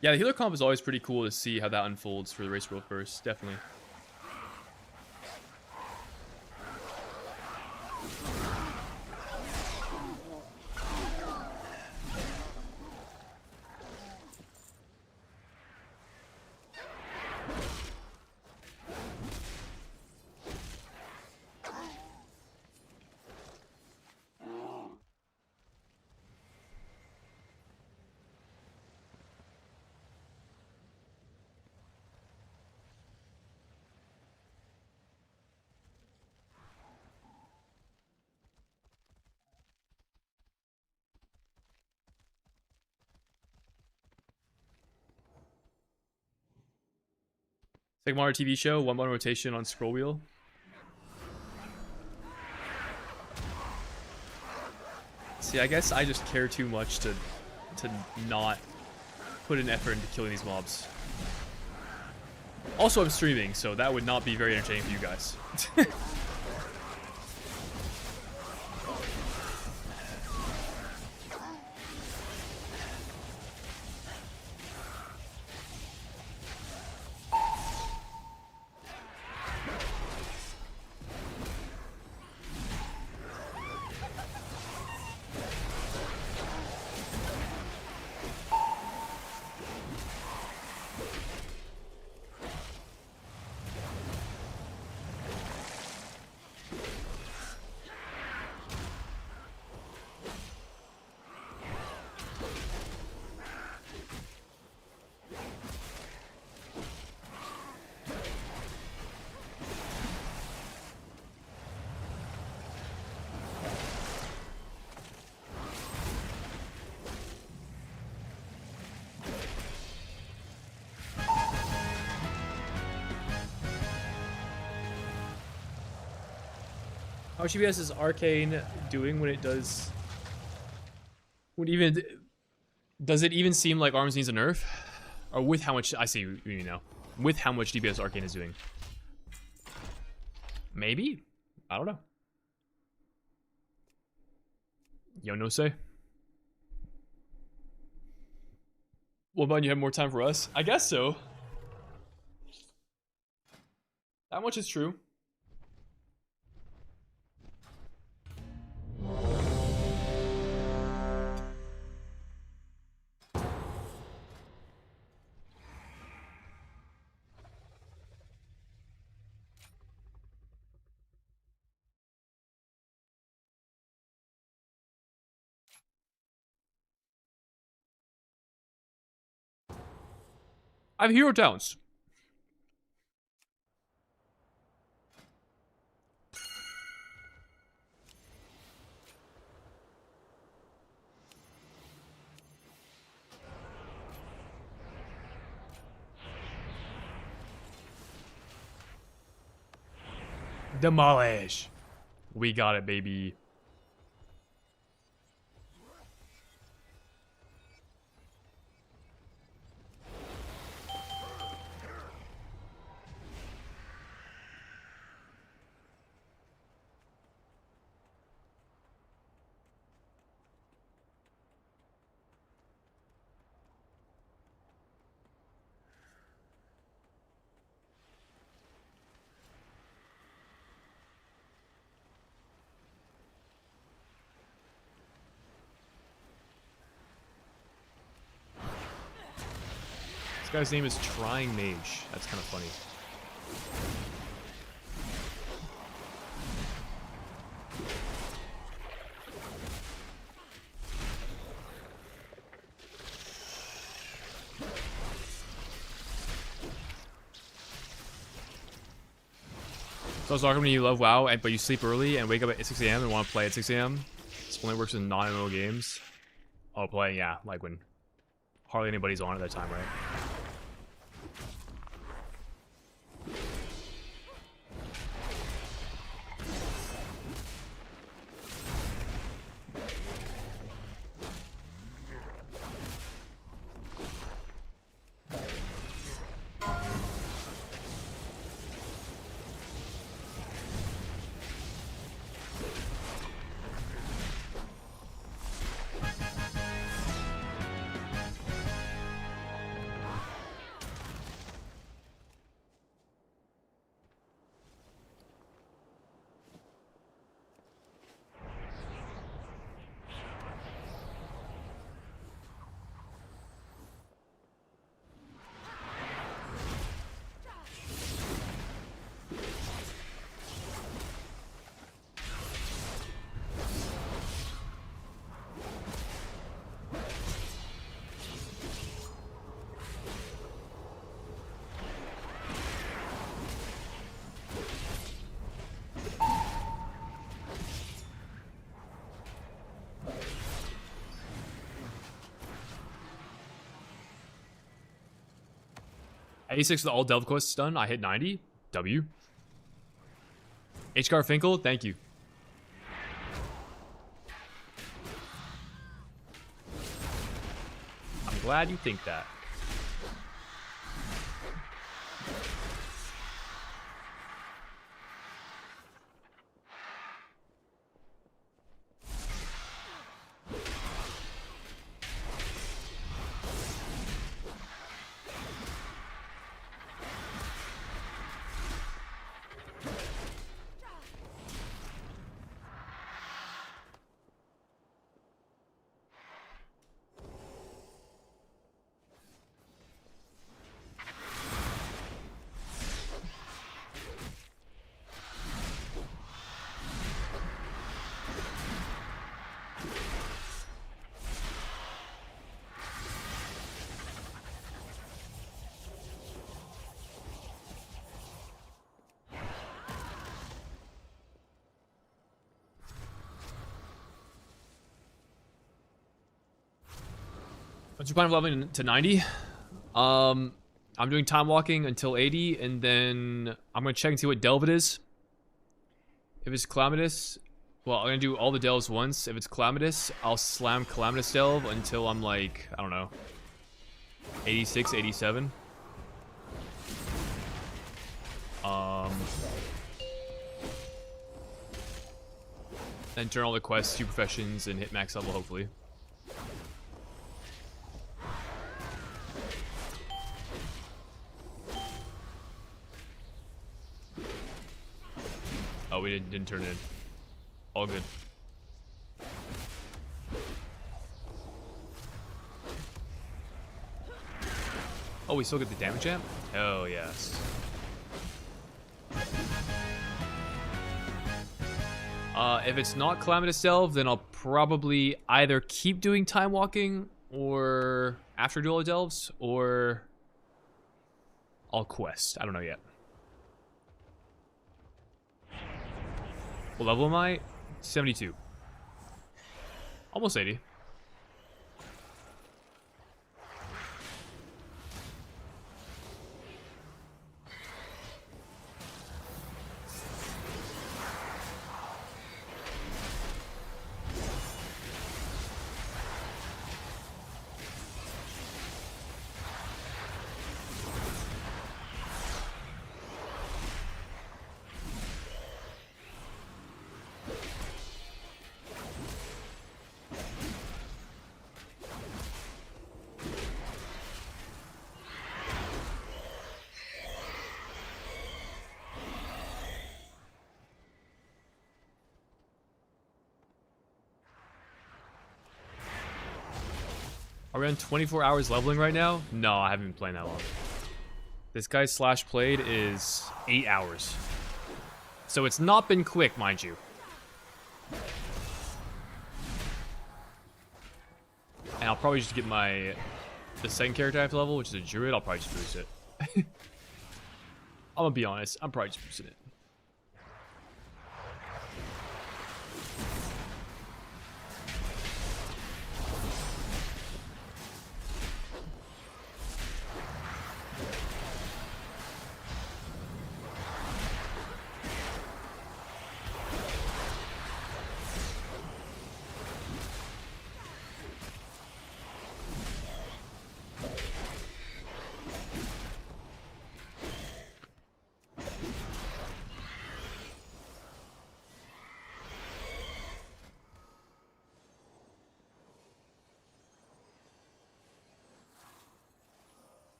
Yeah, the healer comp is always pretty cool to see how that unfolds for the race world first, definitely. Mario TV show, 1 button rotation on scroll wheel. See, I guess I just care too much to not put an effort into killing these mobs. Also, I'm streaming, so that would not be very entertaining for you guys. How much EBS is Arcane doing when it does? Does it even seem like Arms needs a nerf? Or with how much I see you know, with how much DPS Arcane is doing? Maybe? I don't know. Yo, no say. What about you have more time for us? I guess so. That much is true. I have hero towns. Demolish. We got it, baby. This guy's name is Trying Mage. That's kind of funny. So I was talking when you love WoW, but you sleep early and wake up at 6 a.m. and want to play at 6 a.m. This only works in non-MMO games. Oh, play, yeah, like when hardly anybody's on at that time, right? A6 with all delve quests done. I hit 90. W. H. Garfinkel, thank you. I'm glad you think that. What's your plan of leveling to 90? I'm doing time walking until 80, and then I'm gonna check and see what delve it is. If it's Calamitous, well, I'm gonna do all the delves once. If it's Calamitous, I'll slam Calamitous delve until I'm like, I don't know, 86, 87. Then turn all the quests to professions and hit max level, hopefully. Oh, we didn't turn it in. All good. Oh, we still get the damage amp? Oh, yes. If it's not Calamitous Delve, then I'll probably either keep doing time walking or after dual delves, or I'll quest. I don't know yet. What level am I? 72. Almost 80. Are we on 24 hours leveling right now? No, I haven't been playing that long. This guy's slash played is 8 hours. So it's not been quick, mind you. And I'll probably just get the second character I have to level, which is a druid. I'll probably just boost it. I'm gonna be honest, I'm probably just boosting it.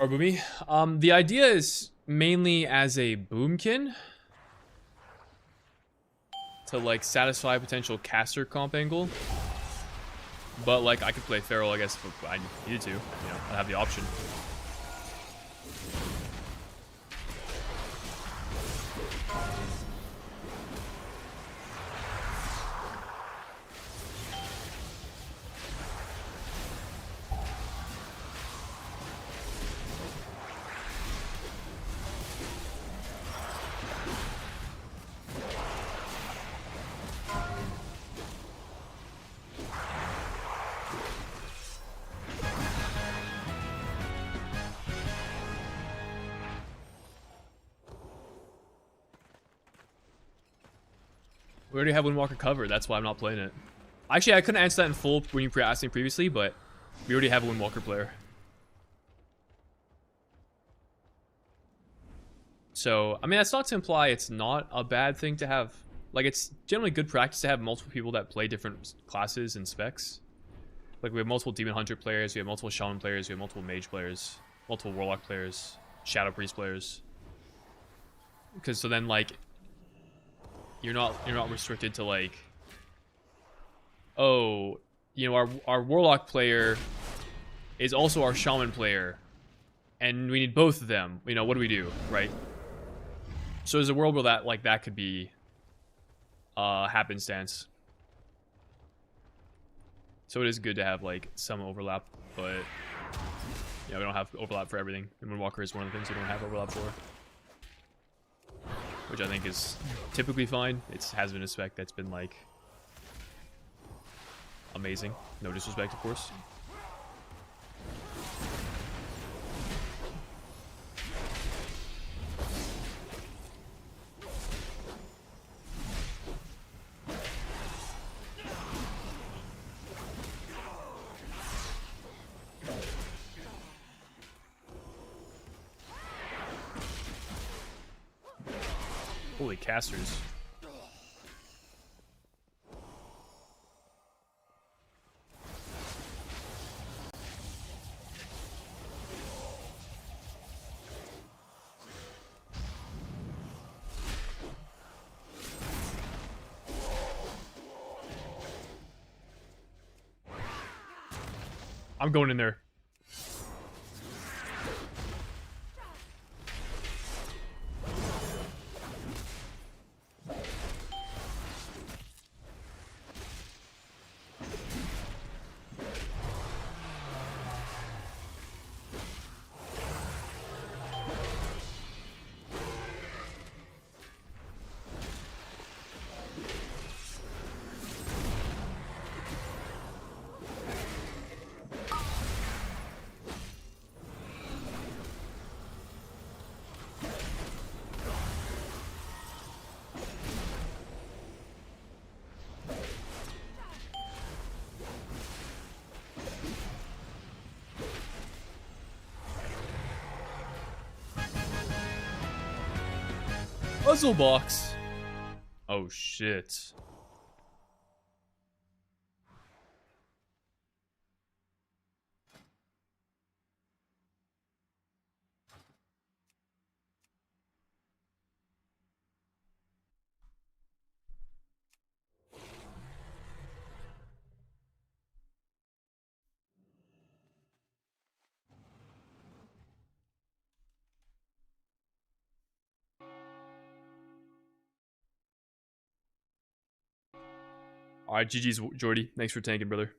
Boomy. The idea is mainly as a boomkin to like satisfy a potential caster comp angle. But like I could play Feral, I guess, if I needed to. You know, I have the option. We already have Windwalker covered. That's why I'm not playing it. Actually, I couldn't answer that in full when you asked me previously, but we already have a Windwalker player. So, I mean, that's not to imply it's not a bad thing to have. Like, it's generally good practice to have multiple people that play different classes and specs. Like, we have multiple Demon Hunter players, we have multiple Shaman players, we have multiple Mage players, multiple Warlock players, Shadow Priest players. Because so then, like, you're not restricted to, like, oh, you know, our Warlock player is also our Shaman player, and we need both of them. You know, what do we do, right? So there's a world where that, like, that could be happenstance. So it is good to have, like, some overlap, but yeah, we don't have overlap for everything. And Windwalker is one of the things we don't have overlap for, which I think is typically fine. It has been a spec that's been, like, amazing. No disrespect, of course. Holy casters. I'm going in there. Puzzle box. Oh shit. Alright, GG's, Jordy. Thanks for tanking, brother.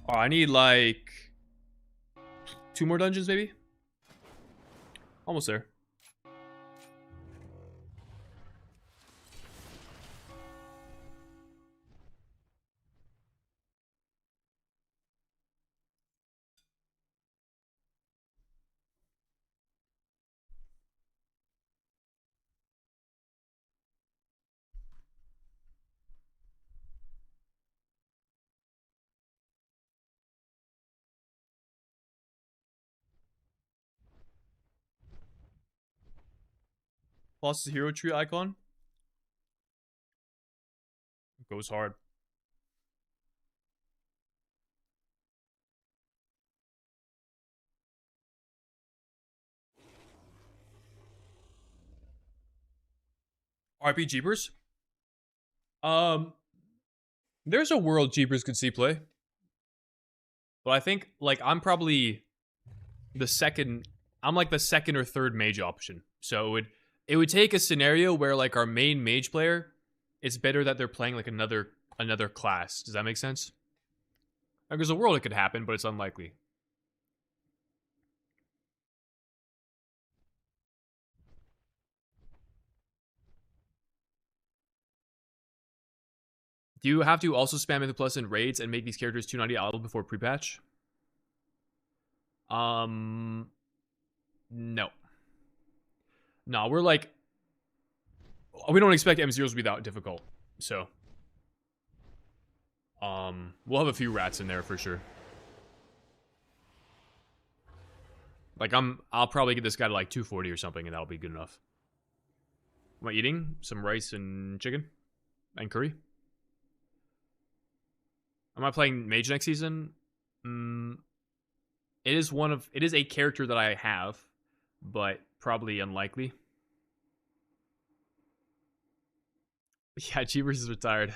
Oh, I need, like, 2 more dungeons, maybe? Almost there. Plus the hero tree icon goes hard. RP Jeepers? There's a world Jeepers could see play. But I think, like, I'm probably the second... I'm, like, the second or third mage option. So it would take a scenario where, like, our main mage player, it's better that they're playing, like, another class. Does that make sense? Like, there's a world it could happen, but it's unlikely. Do you have to also spam Mythic Plus in raids and make these characters 290 idle before pre-patch? No. No, we're like... We don't expect M0s to be that difficult, so... We'll have a few rats in there for sure. Like, I'll probably get this guy to like 240 or something, and that'll be good enough. Am I eating some rice and chicken? And curry? Am I playing Mage next season? It is a character that I have, but probably unlikely. Yeah, Cheevers is retired.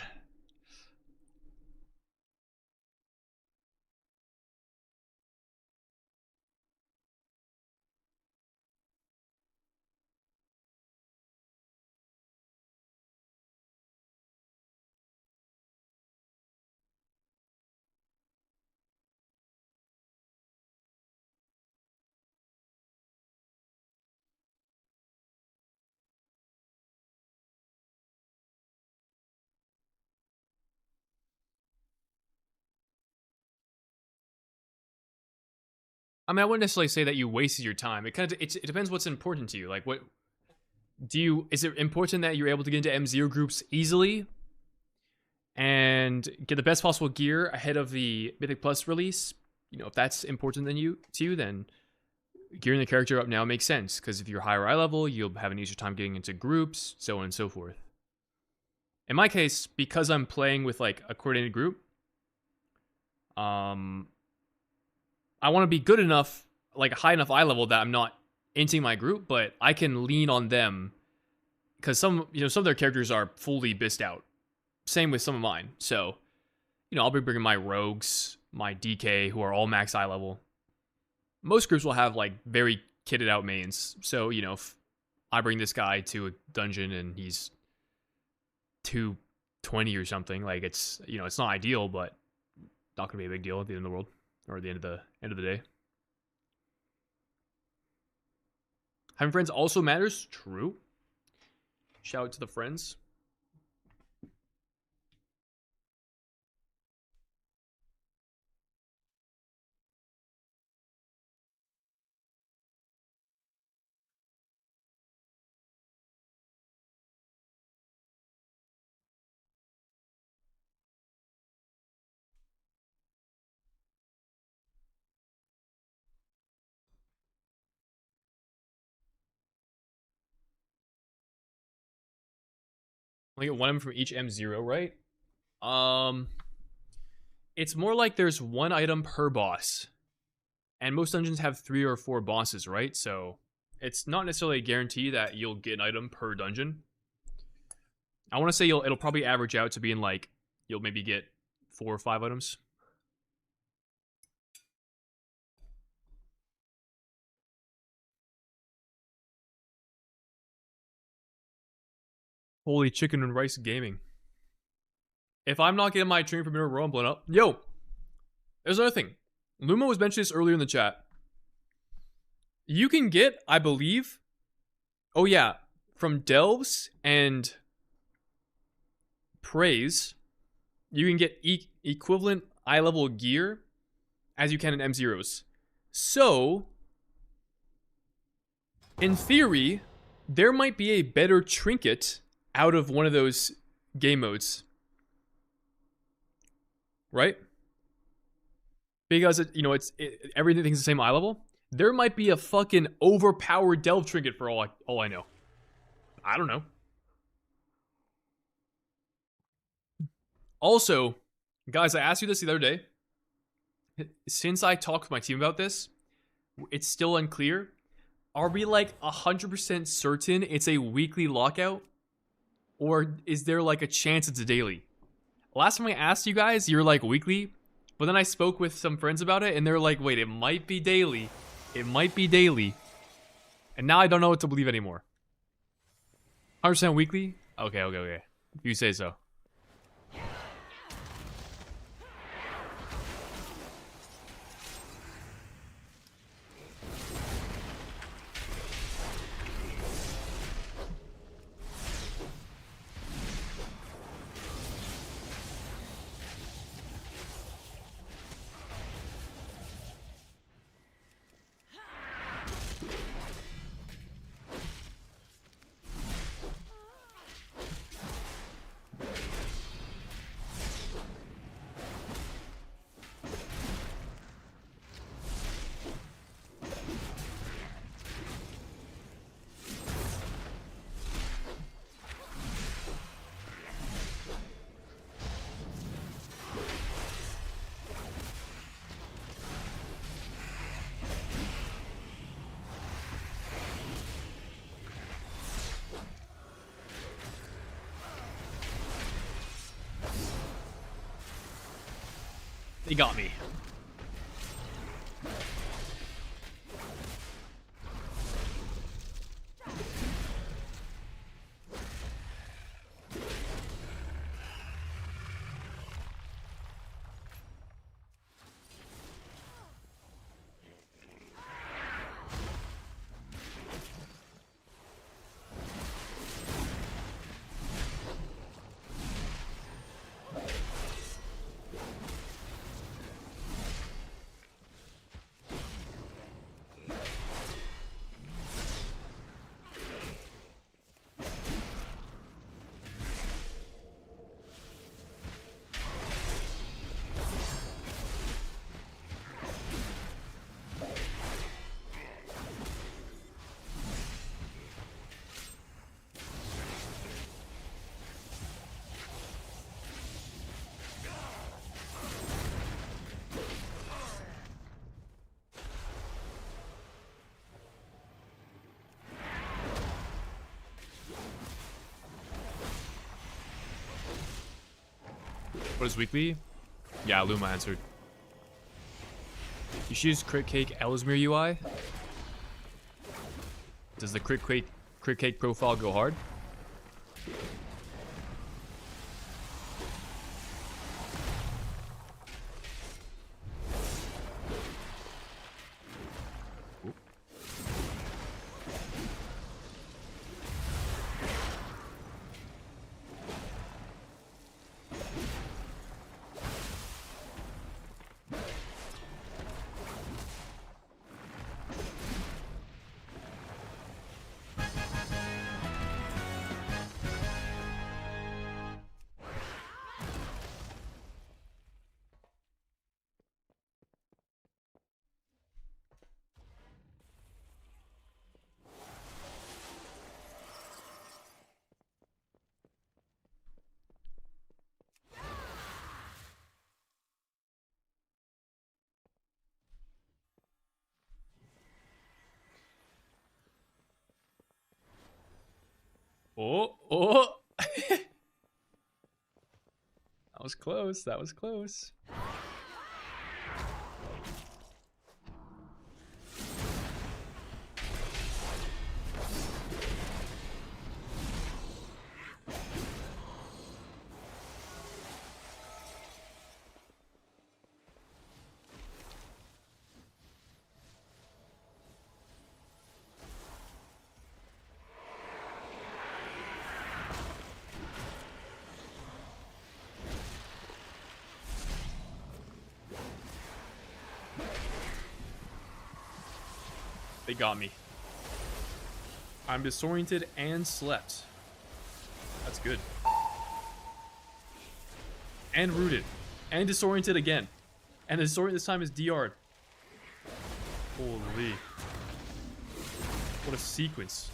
I mean, I wouldn't necessarily say that you wasted your time. It depends what's important to you. Like, what is it important that you're able to get into M0 groups easily and get the best possible gear ahead of the Mythic Plus release? You know, if that's important to you, then gearing the character up now makes sense, because if you're higher eye level, you'll have an easier time getting into groups, so on and so forth. In my case, because I'm playing with like a coordinated group, I want to be good enough, like a high enough eye level that I'm not inting my group, but I can lean on them because some of their characters are fully bissed out. Same with some of mine. So, I'll be bringing my rogues, my DK, who are all max eye level. Most groups will have like very kitted out mains. So, if I bring this guy to a dungeon and he's 220 or something, like it's not ideal, but not gonna be a big deal at the end of the world. Or at the end of the day. Having friends also matters. True. Shout out to the friends. Only get one item from each M0, right? It's more like there's one item per boss. And most dungeons have 3 or 4 bosses, right? So it's not necessarily a guarantee that you'll get an item per dungeon. I want to say it'll probably average out to being like, you'll maybe get 4 or 5 items. Holy chicken and rice gaming. If I'm not getting my dream from Mirror Row, I'm blown up. Yo! There's another thing. Luma was mentioning this earlier in the chat. You can get, I believe... Oh yeah. From Delves and... Praise, you can get equivalent eye level gear as you can in M0s. So... in theory, there might be a better trinket out of one of those game modes. Right? Because, everything's the same eye level. There might be a fucking overpowered delve trinket for all I know. I don't know. Also, guys, I asked you this the other day. Since I talked with my team about this, it's still unclear. Are we like 100% certain it's a weekly lockout? Or is there like a chance it's a daily? Last time I asked you guys, you're like weekly. But then I spoke with some friends about it and they're like, wait, it might be daily. It might be daily. And now I don't know what to believe anymore. 100% weekly? Okay. If you say so. They got me. What is weekly? Yeah, Luma answered. You should use Crit Cake Ellesmere UI. Does the Crit Cake profile go hard? Oh. That was close. That was close. They got me. I'm disoriented and slept. That's good. And rooted. And disoriented again. And the disorient this time is DR'd. Holy. What a sequence.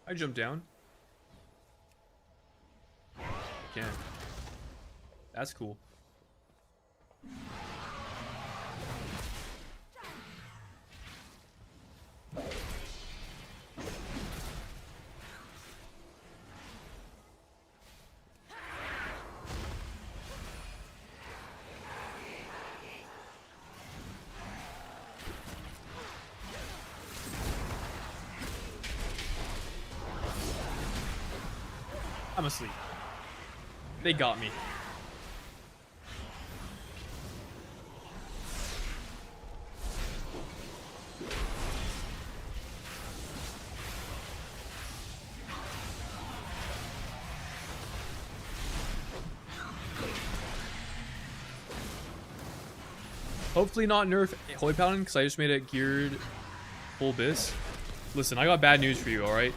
I jump down. I can. That's cool. I'm asleep. They got me. Hopefully not nerf Holy Paladin, because I just made it geared full bis. Listen, I got bad news for you, alright?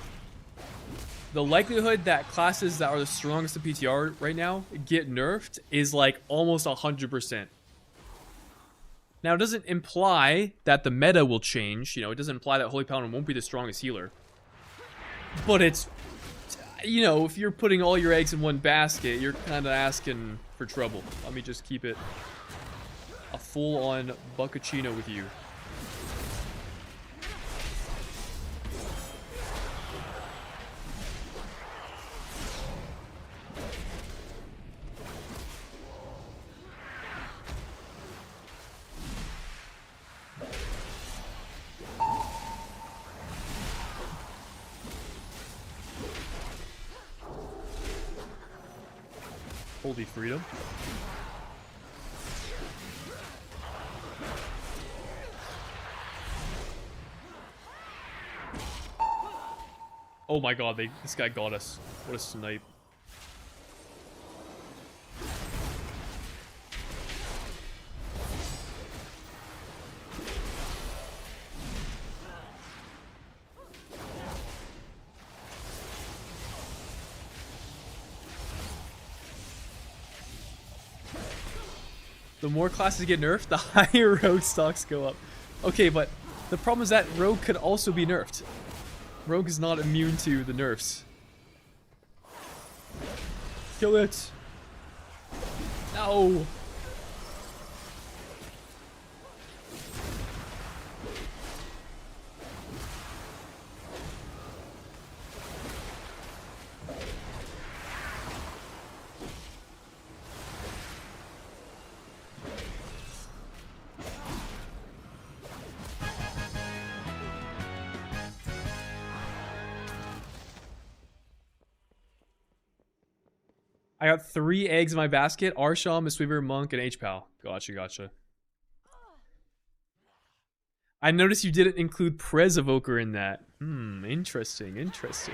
The likelihood that classes that are the strongest in PTR right now get nerfed is like almost 100%. Now, it doesn't imply that the meta will change. You know, it doesn't imply that Holy Paladin won't be the strongest healer. But it's, you know, if you're putting all your eggs in one basket, you're kind of asking for trouble. Let me just keep it a full-on buccaccino with you. Holy freedom. Oh my god, this guy got us. What a snipe. The more classes get nerfed, the higher rogue stocks go up. Okay, but the problem is that rogue could also be nerfed. Rogue is not immune to the nerfs. Kill it! No! I got 3 eggs in my basket. Arsham, Mistweaver, Monk, and H-Pal. Gotcha, gotcha. I noticed you didn't include Prez Evoker in that. Interesting, interesting.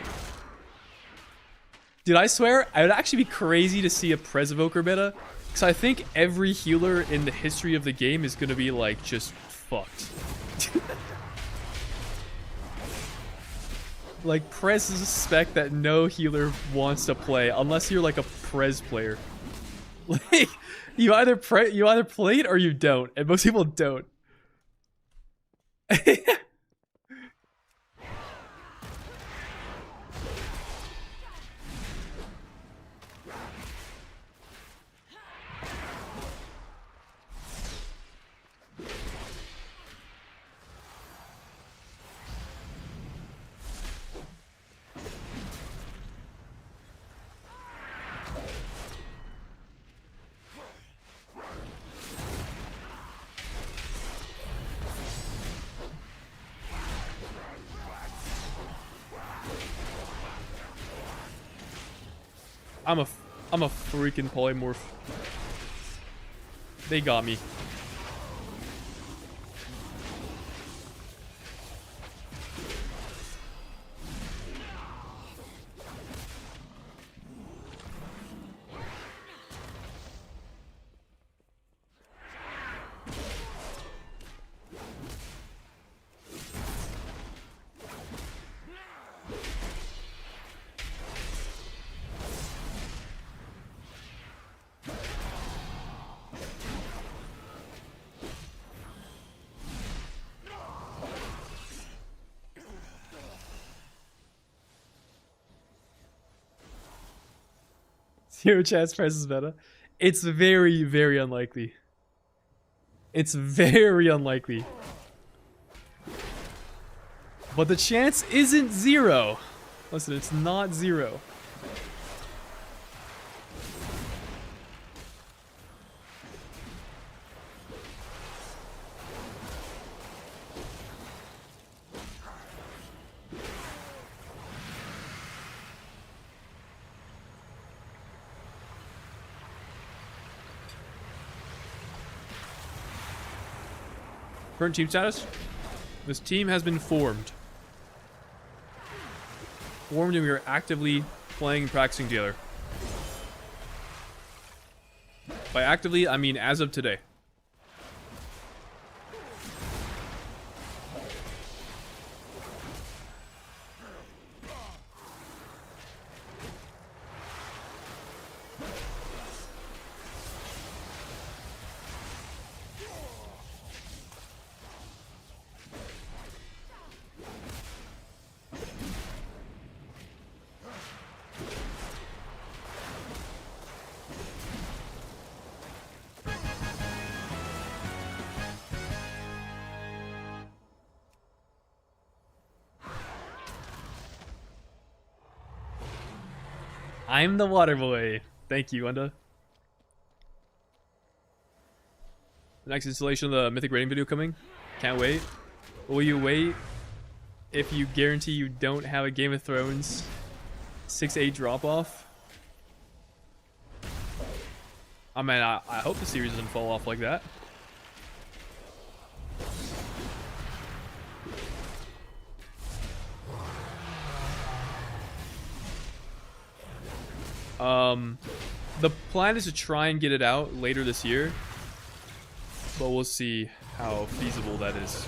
Dude, I swear, I would actually be crazy to see a Prez Evoker meta. Because I think every healer in the history of the game is going to be, like, just fucked. Like, Prez is a spec that no healer wants to play unless you're like a Prez player. Like, you either play it or you don't, and most people don't. I'm a freaking polymorph. They got me. Zero chance Prez is meta. It's very, very unlikely. It's very unlikely. But the chance isn't 0. Listen, it's not 0. Current team status. This team has been formed. Formed and we are actively playing and practicing together. By actively, I mean as of today. I'm the water boy. Thank you, Wanda. The next installation of the Mythic rating video coming. Can't wait. Will you wait if you guarantee you don't have a Game of Thrones 6-8 drop-off? I mean, I hope the series doesn't fall off like that. The plan is to try and get it out later this year, but we'll see how feasible that is.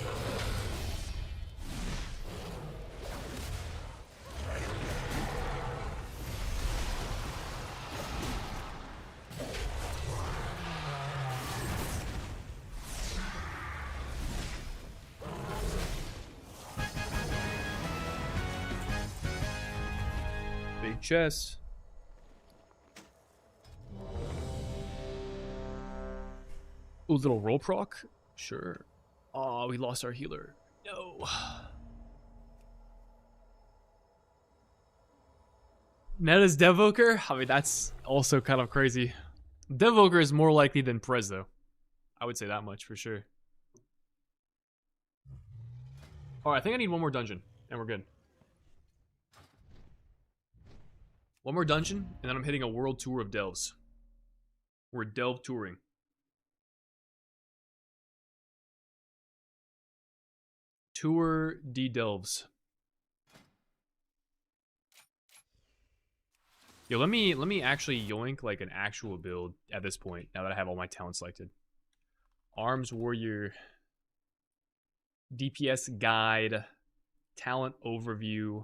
Big chest. Ooh, little roll proc? Sure. Oh, we lost our healer. No. Meta's Devoker? I mean, that's also kind of crazy. Devoker is more likely than Prez, though. I would say that much for sure. Alright, I think I need one more dungeon, and we're good. One more dungeon, and then I'm hitting a world tour of delves. We're delve touring. Tour D delves. Yo, let me actually yoink like an actual build at this point, now that I have all my talents selected. Arms Warrior, DPS Guide, Talent Overview,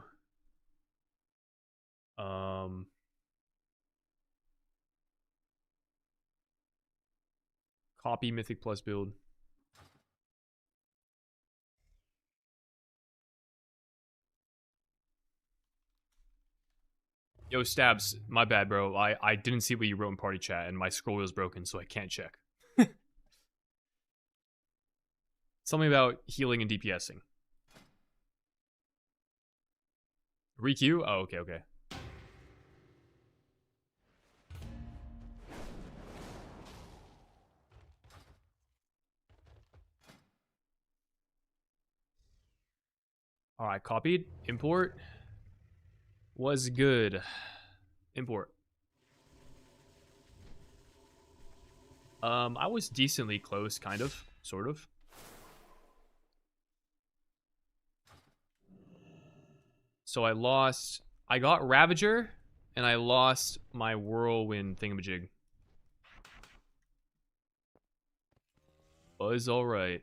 copy Mythic Plus build. Yo, Stabs, my bad, bro. I didn't see what you wrote in party chat, and my scroll wheel's broken, so I can't check. Something about healing and DPSing. Re-queue? Oh, okay, okay. Alright, copied. Import. Was good. Import. I was decently close, kind of, sort of. So I got Ravager, and I lost my Whirlwind thingamajig. Was alright.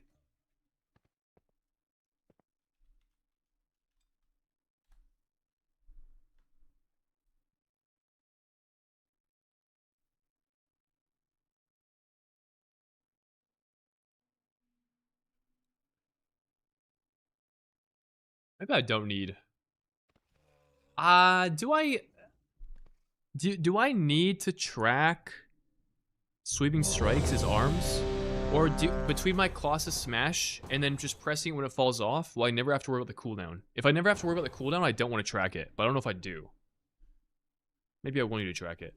Maybe I don't need. Do I need to track sweeping strikes as arms? Or between my Colossus Smash and then just pressing it when it falls off, will I never have to worry about the cooldown? If I never have to worry about the cooldown, I don't want to track it. But I don't know if I do. Maybe I want you to track it.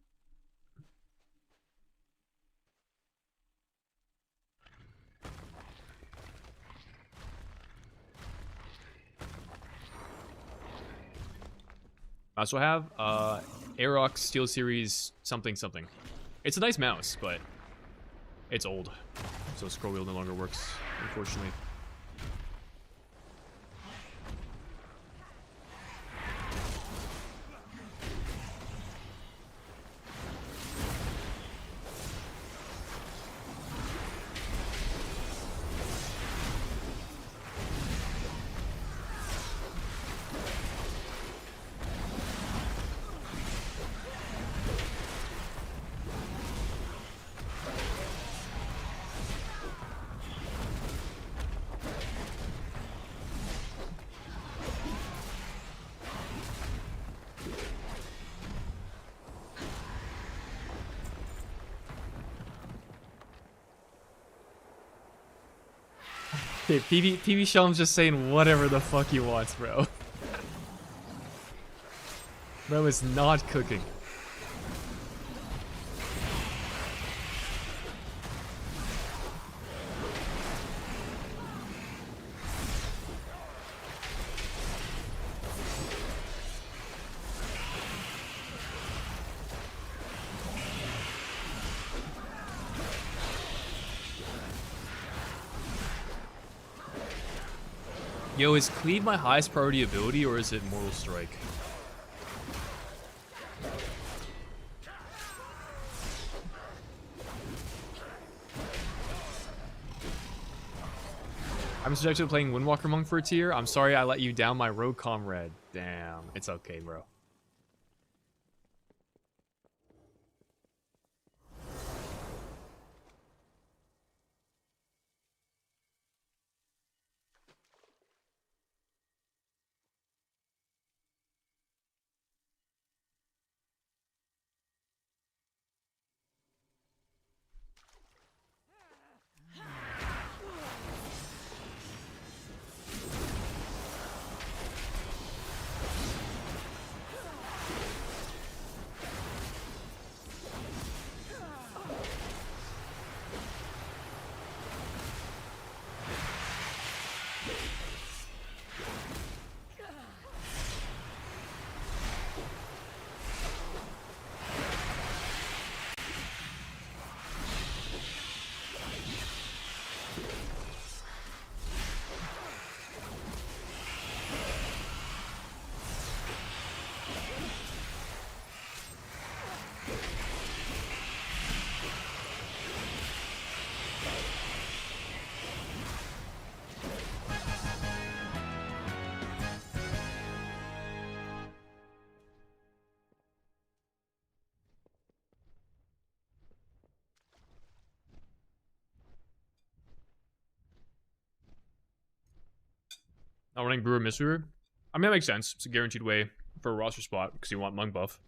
I also have Aerox Steel Series something something. It's a nice mouse, but it's old, so scroll wheel no longer works, unfortunately. Okay, PB Shelm's just saying whatever the fuck he wants, bro. Bro is not cooking. Yo, is Cleave my highest priority ability, or is it Mortal Strike? I'm subjected to playing Windwalker Monk for a tier. I'm sorry I let you down, my rogue comrade. Damn, it's okay, bro. Not running Brewer Misreaver? I mean, that makes sense. It's a guaranteed way for a roster spot because you want Monk buff.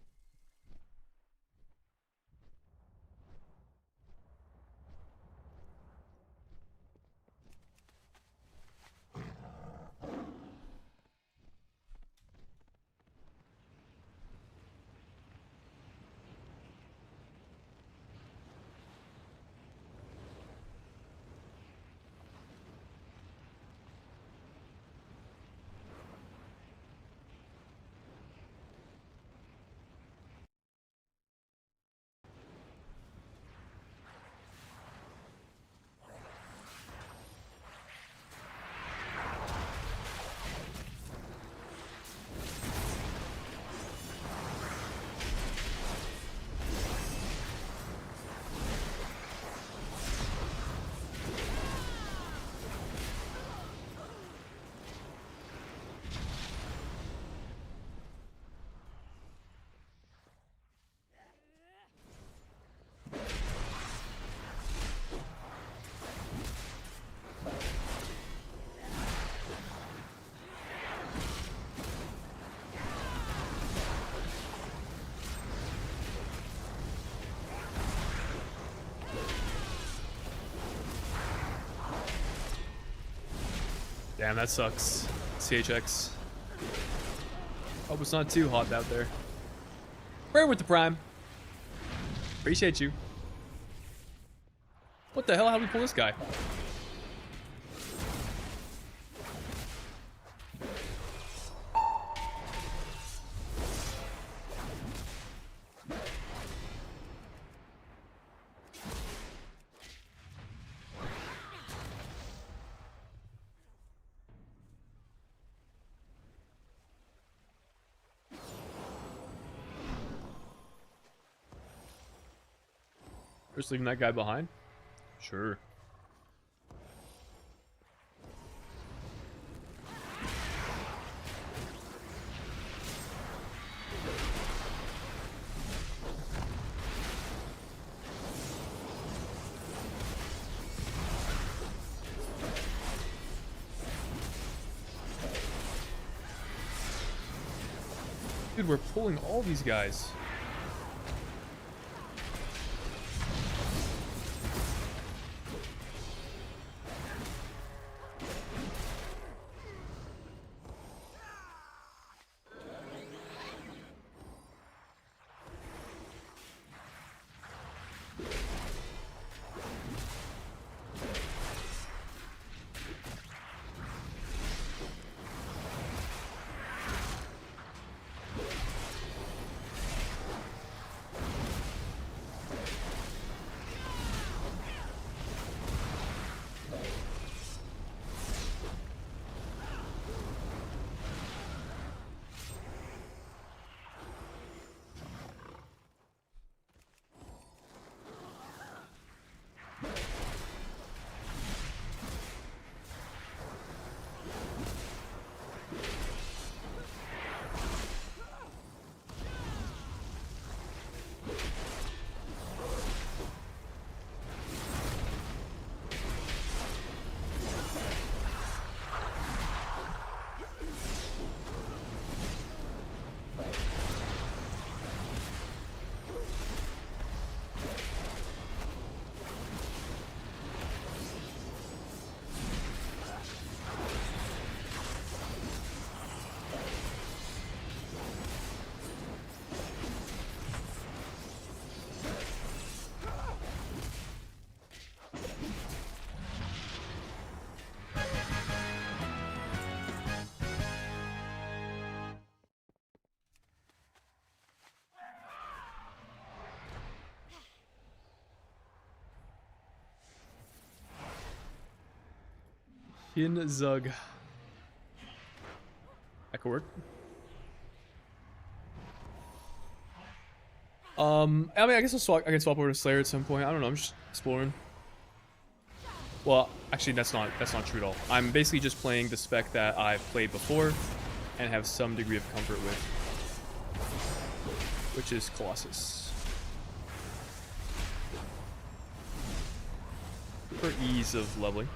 Damn, that sucks. CHX. Hope it's not too hot out there. Where with the prime? Appreciate you. What the hell? How do we pull this guy? Just leaving that guy behind? Sure. Dude, we're pulling all these guys. Kin Zug. That could work. I mean, I guess I can swap over to Slayer at some point. I don't know. I'm just exploring. Well, actually, that's not true at all. I'm basically just playing the spec that I've played before and have some degree of comfort with, which is Colossus. For ease of leveling.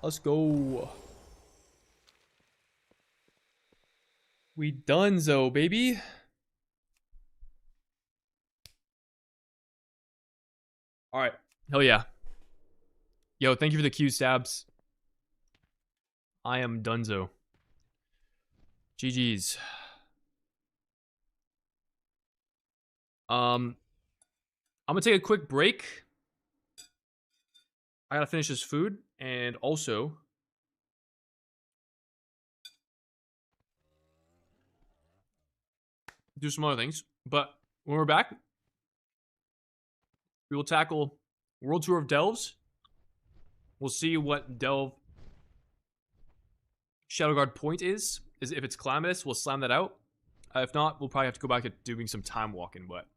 Let's go. We donezo, baby. All right. Hell yeah. Yo, thank you for the Q stabs. I am donezo. GG's. I'm gonna take a quick break. I gotta finish this food and also do some other things. But when we're back, we will tackle World Tour of Delves. We'll see what Delve Shadowguard point is. If it's Calamitous, we'll slam that out. If not, we'll probably have to go back to doing some time walking, but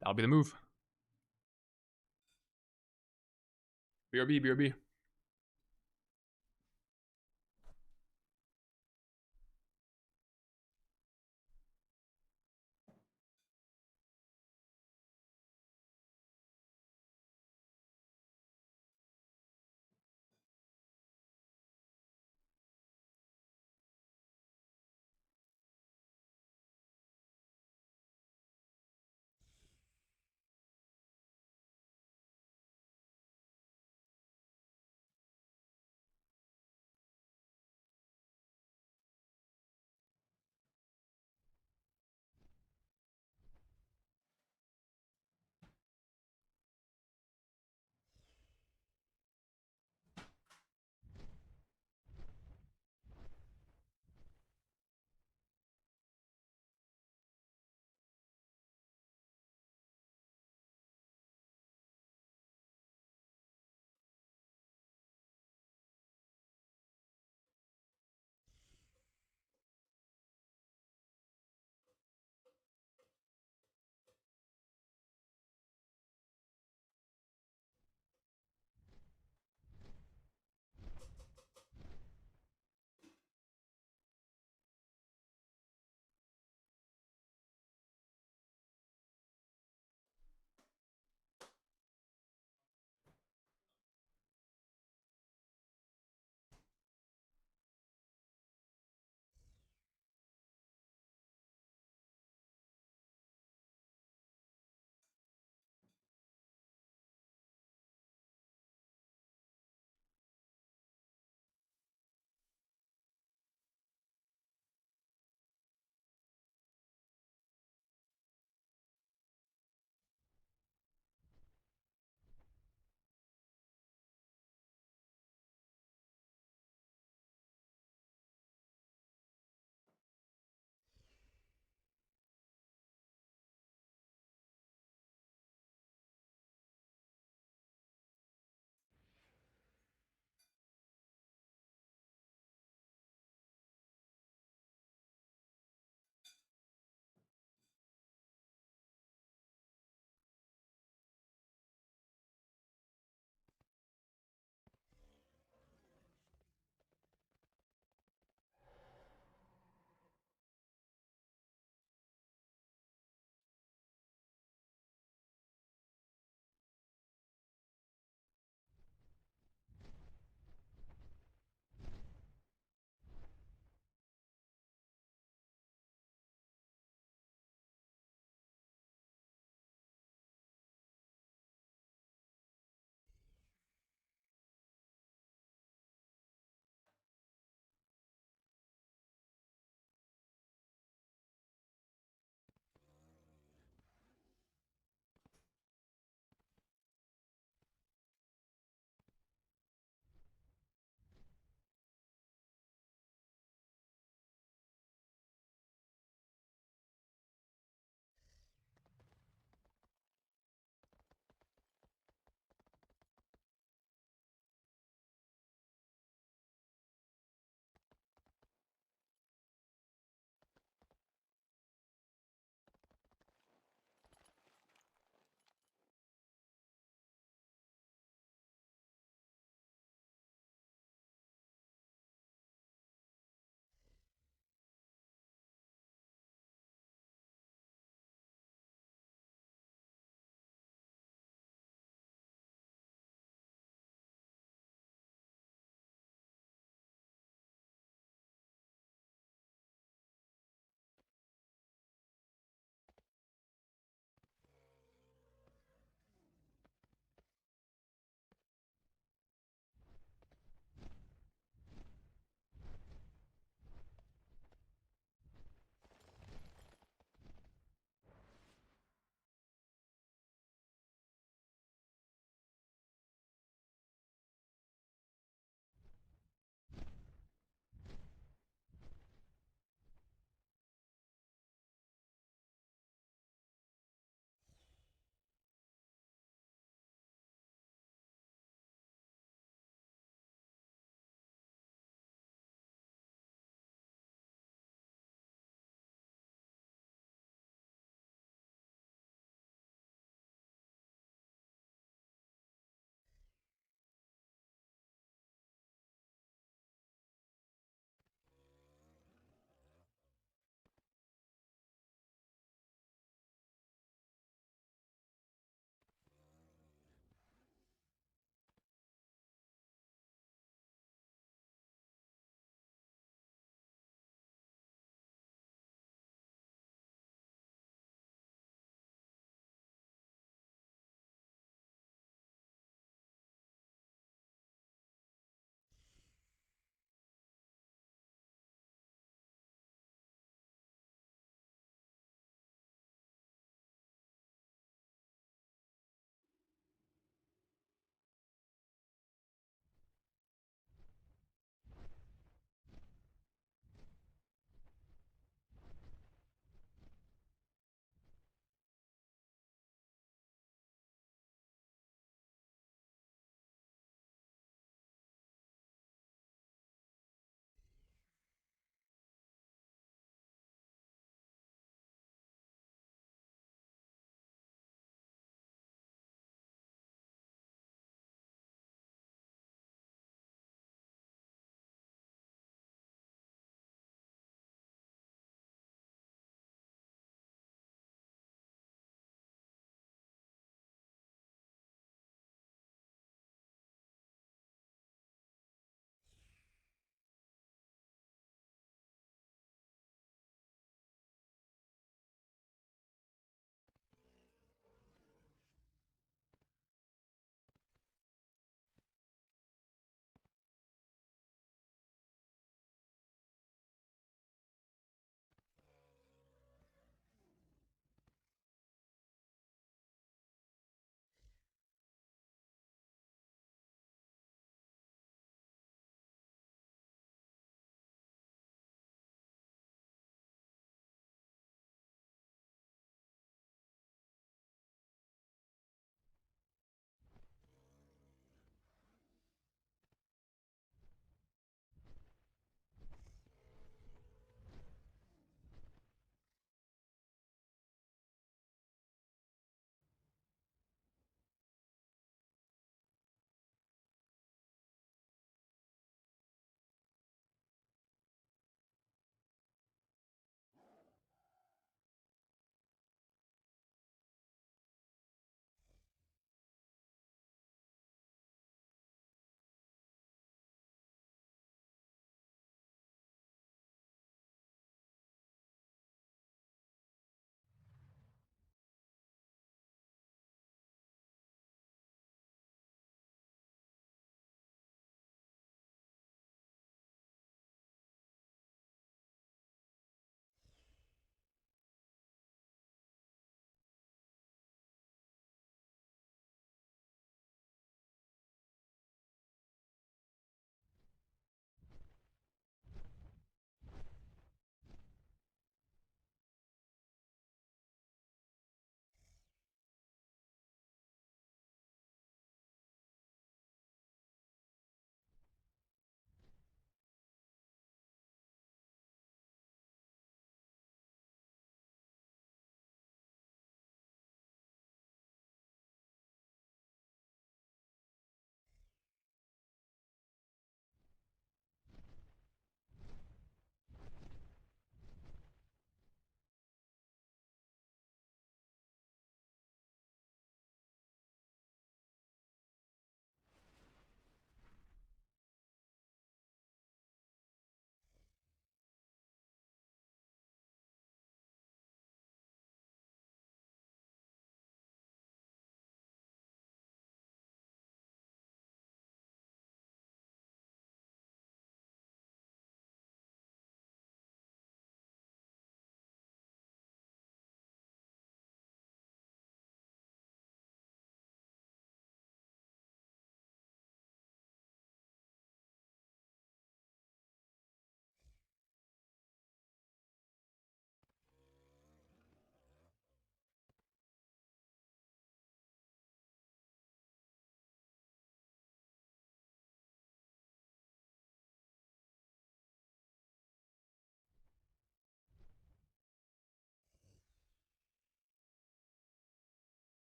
that'll be the move. BRB, BRB.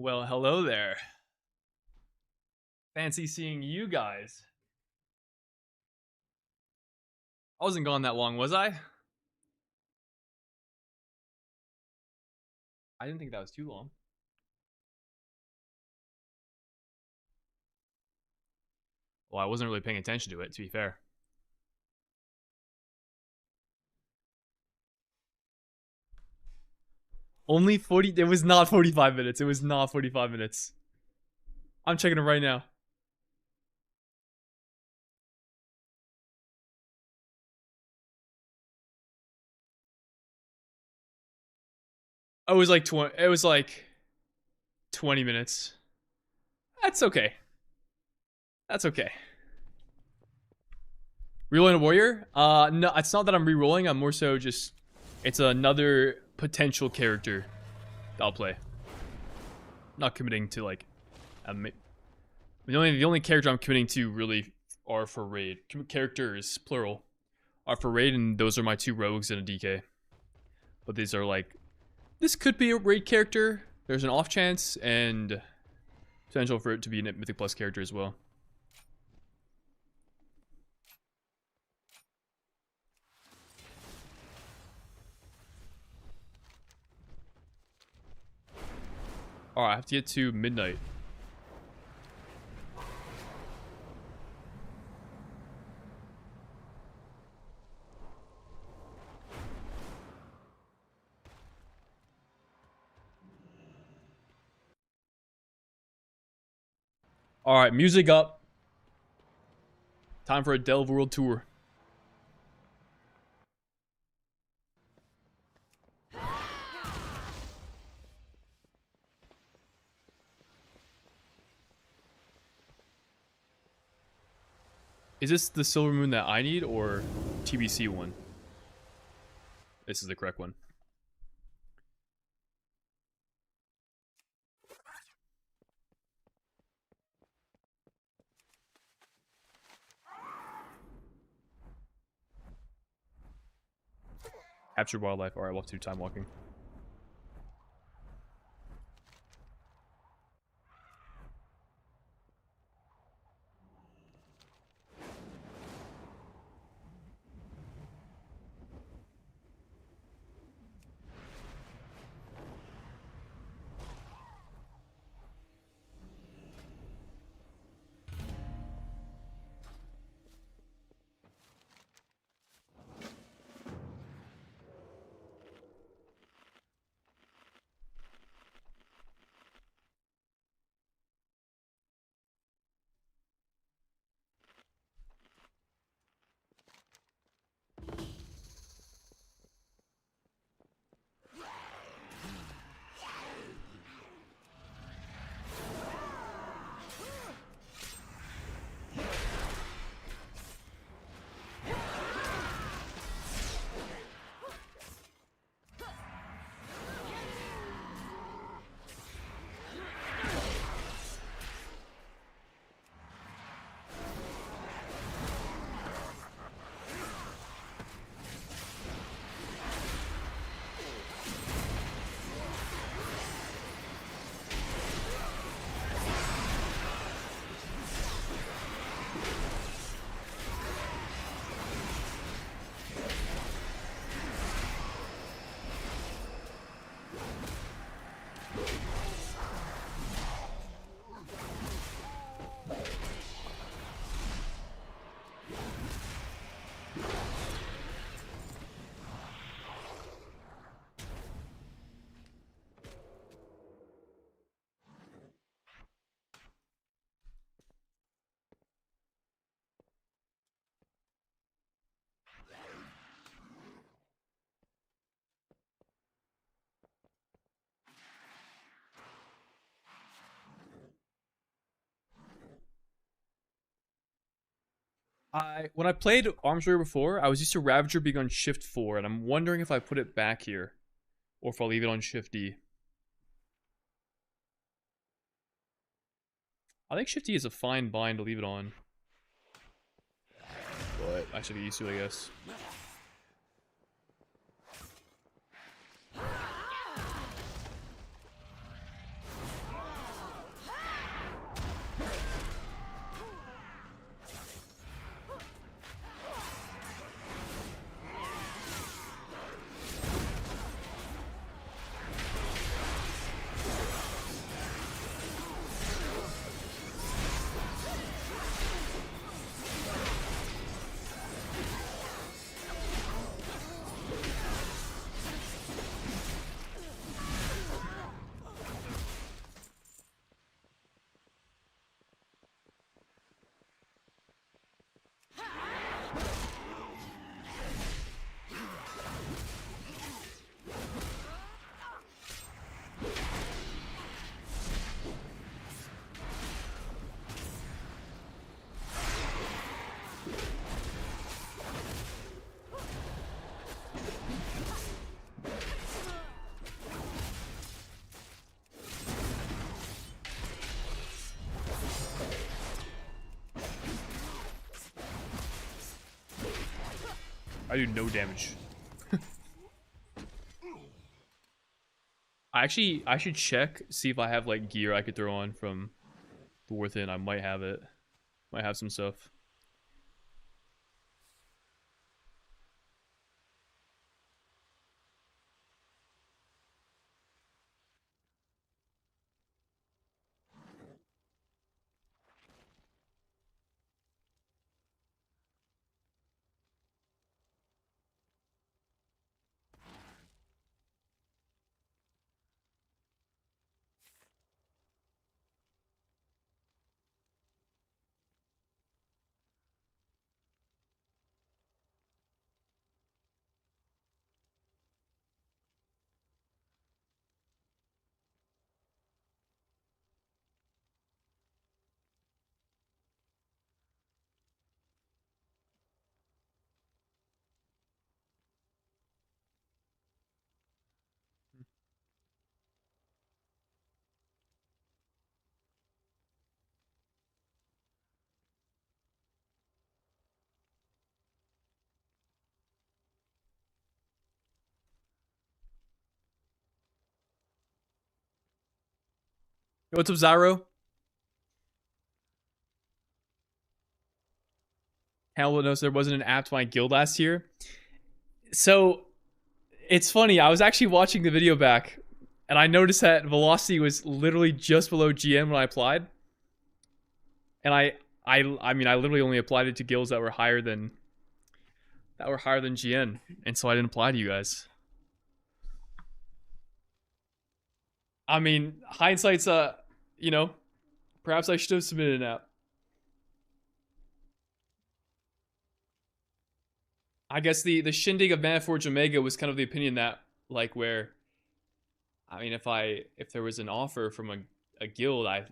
Well, hello there. Fancy seeing you guys. I wasn't gone that long, was I? I didn't think that was too long. Well, I wasn't really paying attention to it, to be fair. Only 40. It was not 45 minutes. It was not 45 minutes. I'm checking it right now. It was like 20. It was like 20 minutes. That's okay. That's okay. Rerolling a warrior? No, it's not that I'm rerolling. I'm more so just, it's another potential character that I'll play. Not committing to like, the only character I'm committing to really are for raid. Characters, plural, are for raid, and those are my 2 rogues and a DK. But these are like, this could be a raid character. There's an off chance and potential for it to be a Mythic Plus character as well. Alright, I have to get to midnight. Alright, music up. Time for a Delve World Tour. Is this the Silver Moon that I need, or TBC one? This is the correct one. Capture wildlife. Alright, we'll have to do time walking. When I played Arms Warrior before, I was used to Ravager being on Shift 4, and I'm wondering if I put it back here, or if I'll leave it on Shift D. I think Shift D is a fine bind to leave it on. But I should get used to it, I guess. I do no damage. I should check, see if I have like gear I could throw on from the Worth Inn. I might have it. Might have some stuff. Yo, what's up, Zyro? Hell knows there wasn't an app to my guild last year. So it's funny. I was actually watching the video back, and I noticed that velocity was literally just below GM when I applied. And I mean, I literally only applied it to guilds that were higher than GN, and so I didn't apply to you guys. I mean, hindsight's you know, perhaps I should have submitted an app. I guess the shindig of Manaforge Omega was kind of the opinion that, like, where, I mean, if there was an offer from a guild, I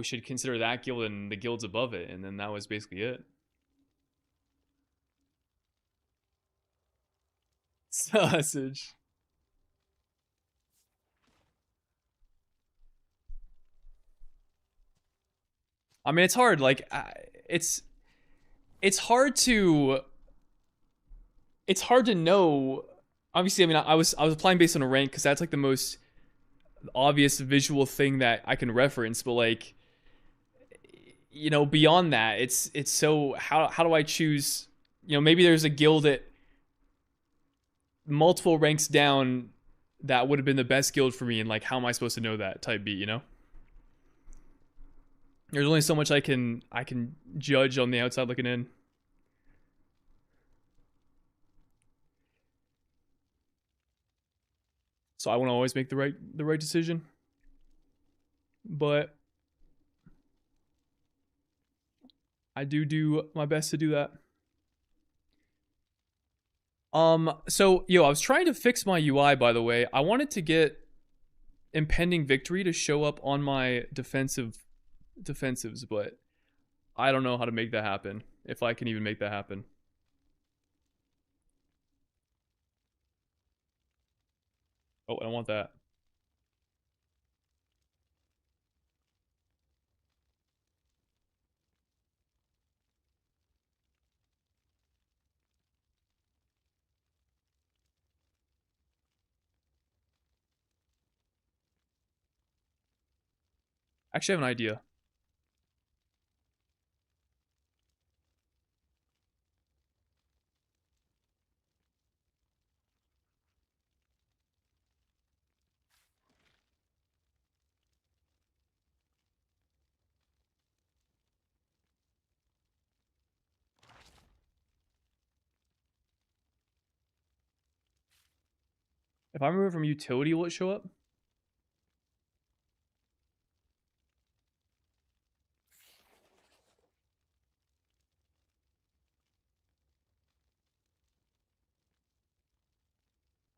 should consider that guild and the guilds above it, and then that was basically it. Sausage. I mean, it's hard. Like, it's hard to know. Obviously, I mean, I was applying based on a rank because that's like the most obvious visual thing that I can reference. But like, you know, beyond that, it's so how do I choose? You know, maybe there's a guild at multiple ranks down that would have been the best guild for me, and like, how am I supposed to know that type beat? You know, there's only so much I can judge on the outside looking in. So I want to always make the right decision. But I do my best to do that. So yo, I was trying to fix my UI, by the way. I wanted to get impending victory to show up on my defensives, but I don't know how to make that happen. If I can even make that happen. Oh, I don't want that. Actually, I have an idea. If I remove it from utility, will it show up?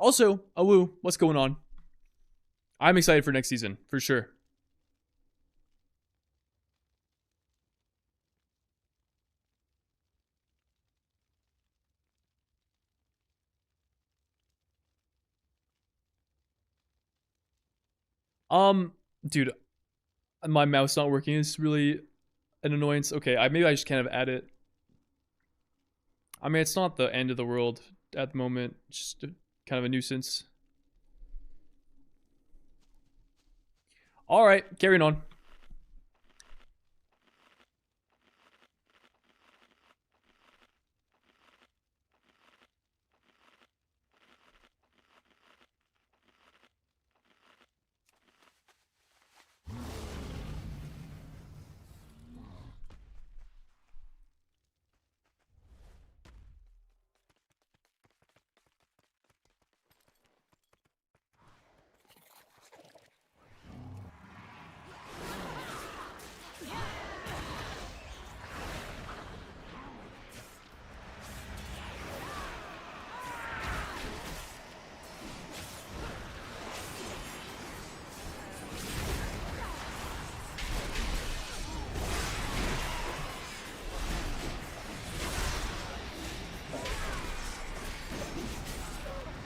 Also, Awu, what's going on? I'm excited for next season, for sure. Dude, my mouse not working is really an annoyance. Okay, maybe I just kind of add it. I mean, it's not the end of the world at the moment. Just kind of a nuisance. All right, carrying on.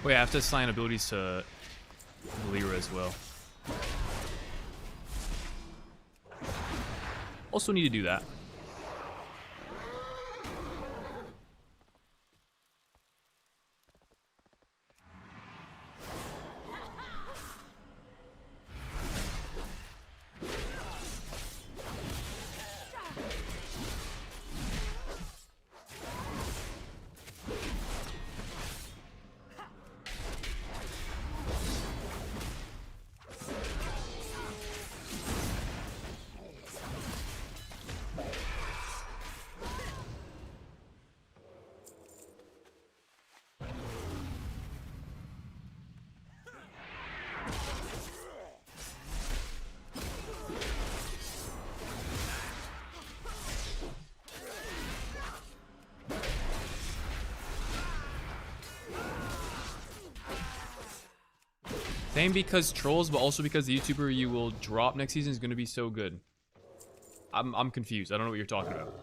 Wait, I have to assign abilities to Lyra as well. Also need to do that. Same because trolls, but also because the YouTuber you will drop next season is going to be so good. I'm confused. I don't know what you're talking about.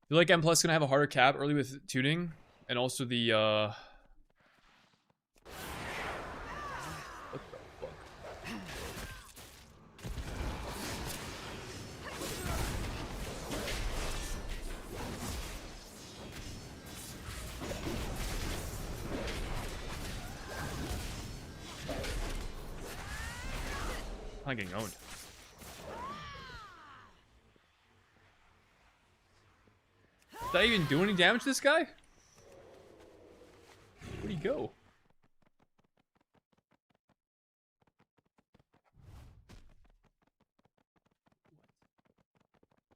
I feel like M Plus is gonna have a harder cap early with tuning, and also the what the fuck? I'm getting owned. Did I even do any damage to this guy? Where'd he go?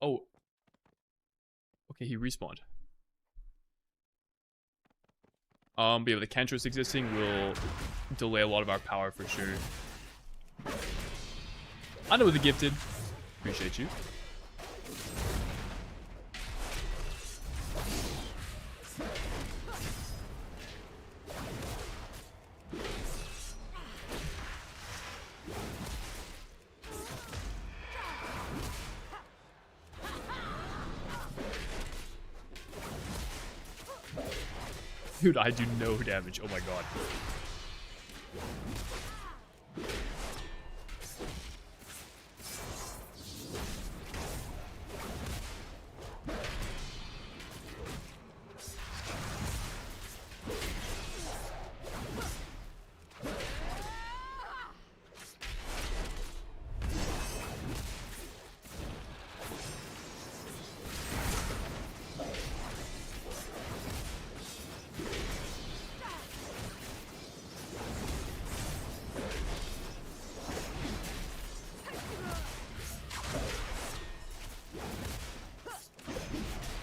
Oh. Okay, he respawned. But yeah, the Kentros existing will delay a lot of our power for sure. I know the gifted. Appreciate you. Dude, I do no damage. Oh my god.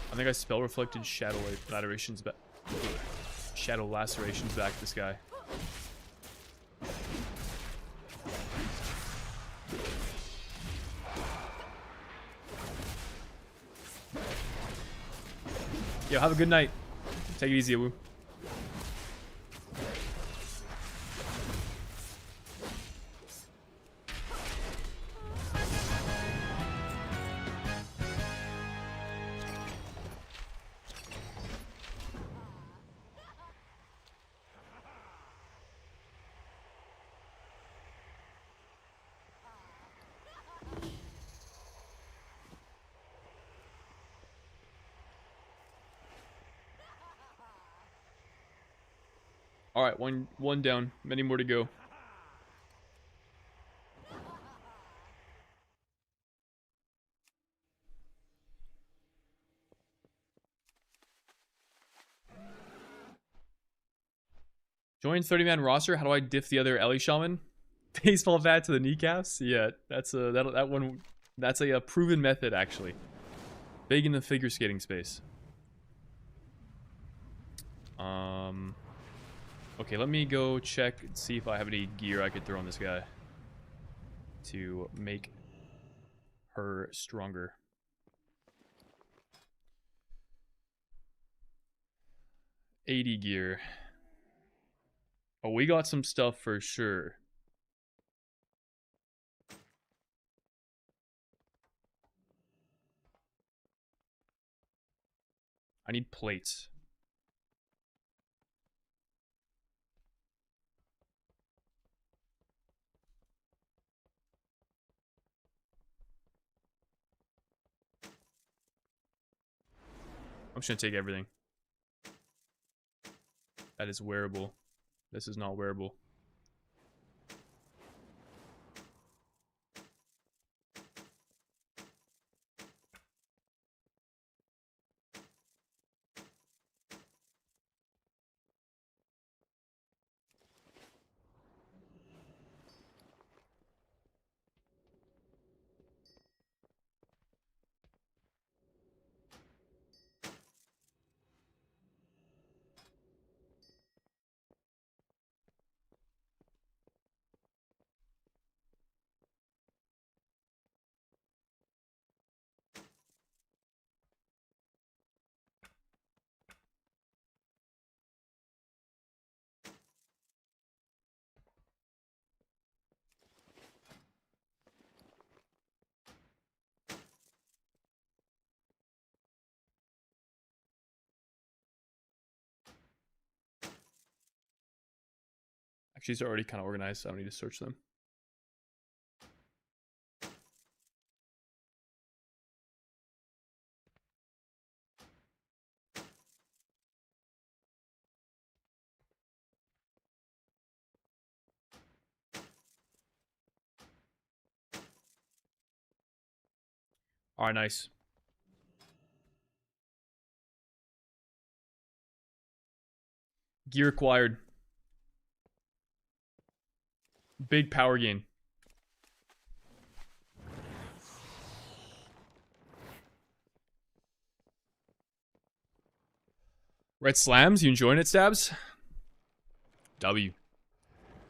I think I spell reflected shadow lacerations back. Shadow lacerations back this guy. Yo, have a good night. Take it easy, Awu. Alright, one down. Many more to go. Join 30-man roster. How do I diff the other Ellie Shaman? Baseball bat to the kneecaps? Yeah, that's a proven method actually. Big in the figure skating space. Okay, let me go check and see if I have any gear I could throw on this guy to make her stronger. $80 gear. Oh, we got some stuff for sure. I need plates. I'm just gonna take everything. That is wearable. This is not wearable. Actually, these are already kind of organized, so I don't need to search them. Alright, nice. Gear acquired. Big power gain. Red slams, you enjoying it, Stabs? W.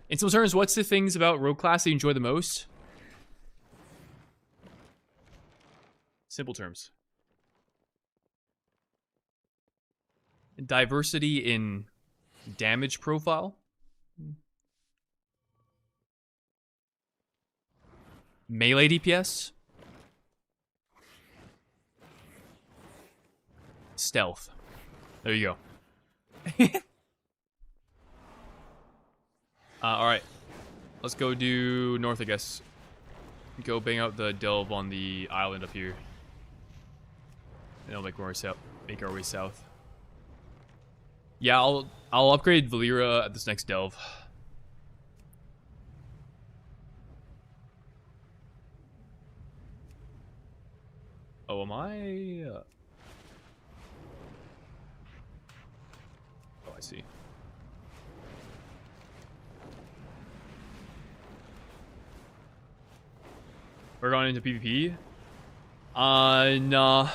In simple terms, what's the things about rogue class that you enjoy the most? Simple terms. Diversity in damage profile. Melee DPS. Stealth. There you go. Alright. Let's go due north, I guess. Go bang out the delve on the island up here. And it'll make our way south. Yeah, I'll upgrade Valera at this next delve. Oh, am I? Oh, I see. We're going into PvP? Nah.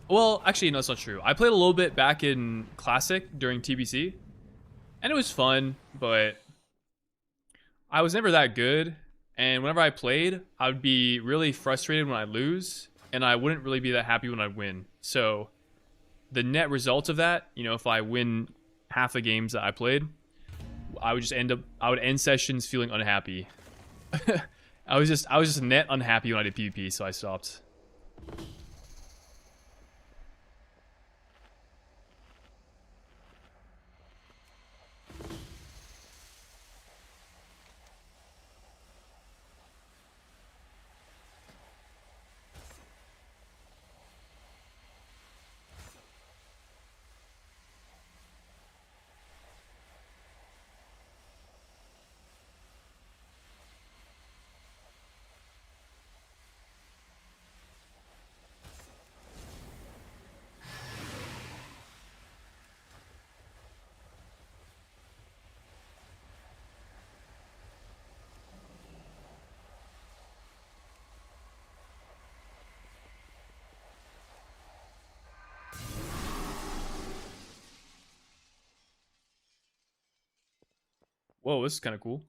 Well, actually, no, that's not true. I played a little bit back in Classic during TBC. And it was fun, but I was never that good. And whenever I played, I would be really frustrated when I lose. And I wouldn't really be that happy when I win. So, the net result of that, you know, if I win half the games that I played, I would just end sessions feeling unhappy. I was just net unhappy when I did PvP, so I stopped. Whoa, this is kind of cool.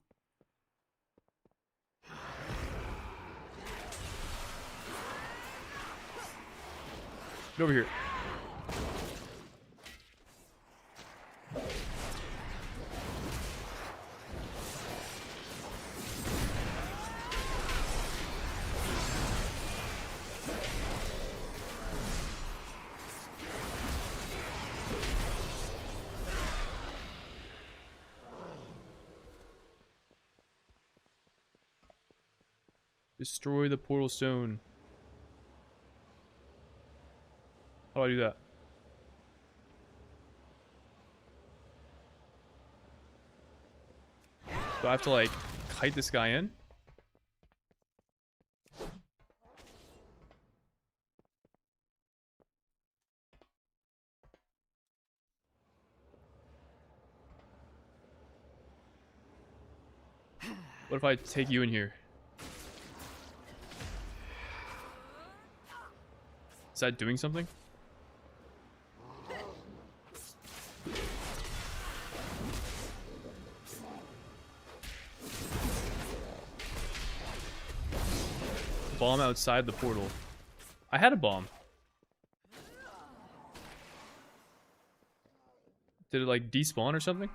Get over here. Destroy the portal stone. How do I do that? Do I have to like kite this guy in? What if I take you in here? Is that doing something? Bomb outside the portal. I had a bomb. Did it like despawn or something?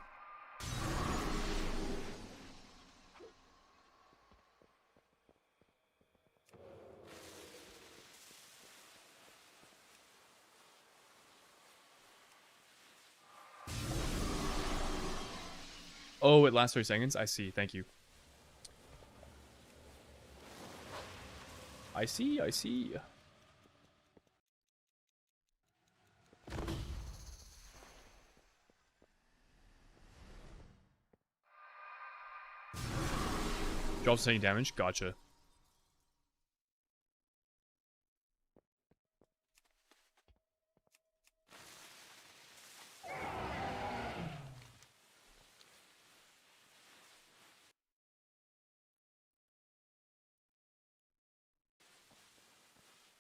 Oh, it lasts 30 seconds? I see. Thank you. I see. I see. Drops any damage? Gotcha.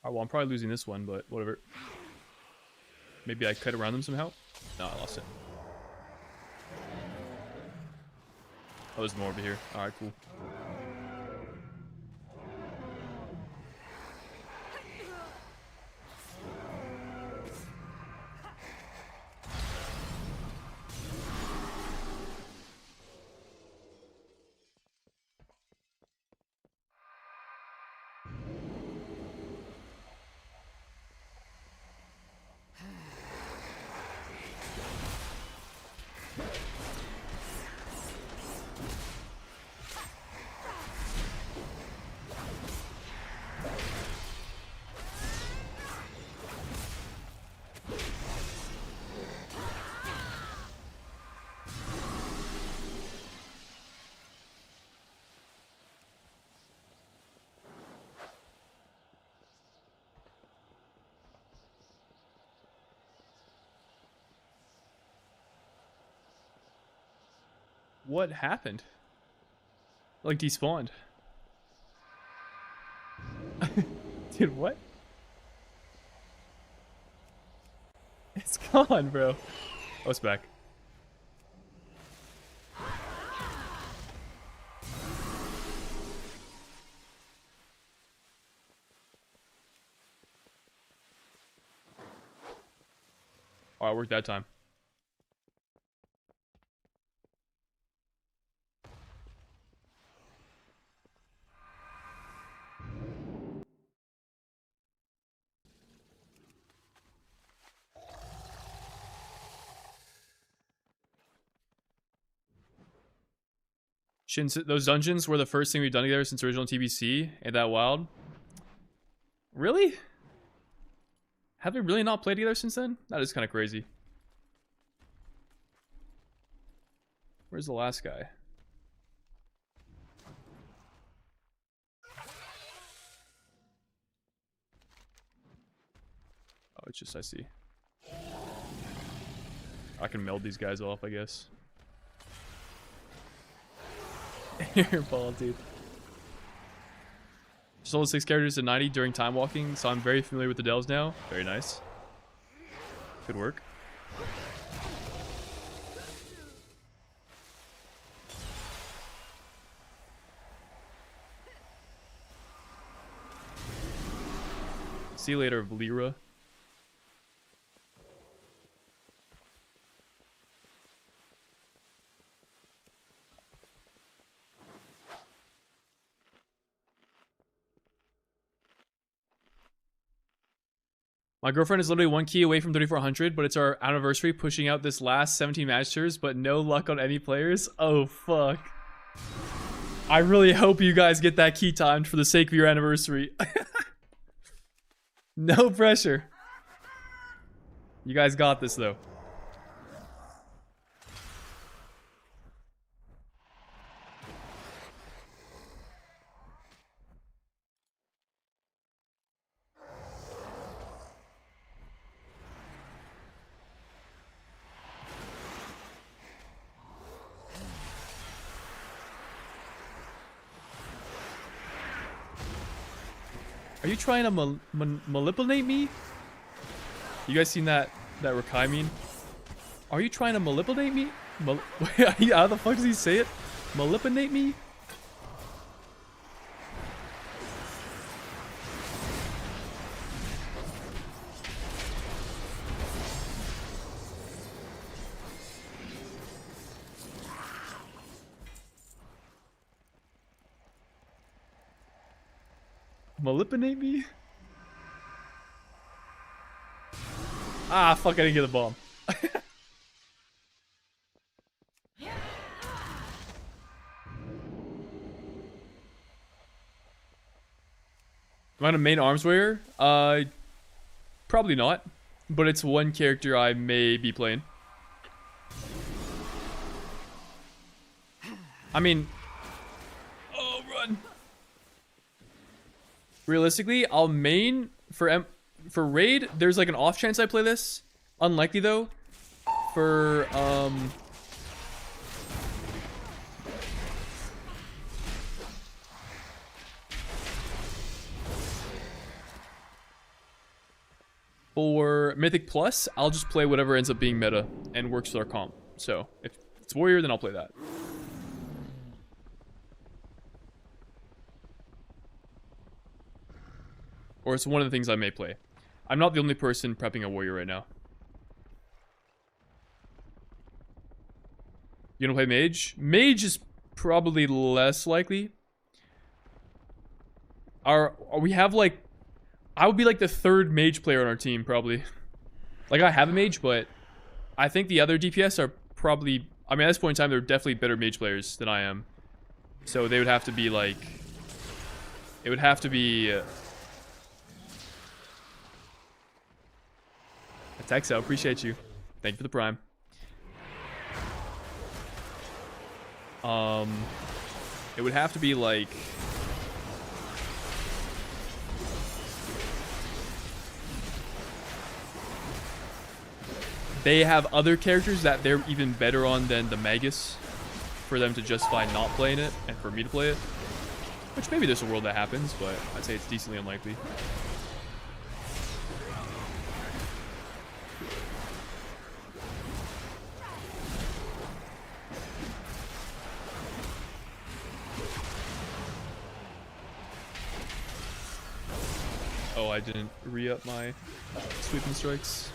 Alright, well, I'm probably losing this one, but whatever. Maybe I cut around them somehow? No, I lost it. Oh, there's more over here. Alright, cool. What happened? Like despawned. Dude, what? It's gone, bro. Oh, it's back. Oh, it worked that time. Those dungeons were the first thing we've done together since original TBC. Ain't that wild? Really? Have we really not played together since then? That is kind of crazy. Where's the last guy? Oh, it's just I see. I can meld these guys off, I guess. Airball, dude. Sold 6 characters to 90 during time walking, so I'm very familiar with the delves now. Very nice. Good work. See you later, Valera. My girlfriend is literally 1 key away from 3400, but it's our anniversary pushing out this last 17 match tours, but no luck on any players. Oh, fuck. I really hope you guys get that key timed for the sake of your anniversary. No pressure. You guys got this, though. Are you trying to manipulate me? You guys seen that Rakai meme? Are you trying to manipulate me? How the fuck does he say it? Manipulate me? Manipulate me? Ah, fuck, I didn't get the bomb. Am I a main arms wearer? Probably not. But it's one character I may be playing. I mean... Oh, run! Realistically, I'll main for raid. There's like an off chance I play this. Unlikely though. For Mythic Plus, I'll just play whatever ends up being meta and works with our comp. So if it's warrior, then I'll play that. Or it's one of the things I may play. I'm not the only person prepping a warrior right now. You gonna play mage? Mage is probably less likely. We have like... I would be like the third mage player on our team, probably. Like, I have a mage, but I think the other DPS are probably... I mean, at this point in time, they're definitely better mage players than I am. So they would have to be like... It would have to be... Texo, appreciate you. Thank you for the prime. It would have to be like... They have other characters that they're even better on than the Magus for them to justify not playing it and for me to play it. Which maybe there's a world that happens, but I'd say it's decently unlikely. Oh, I didn't re-up my sweeping strikes.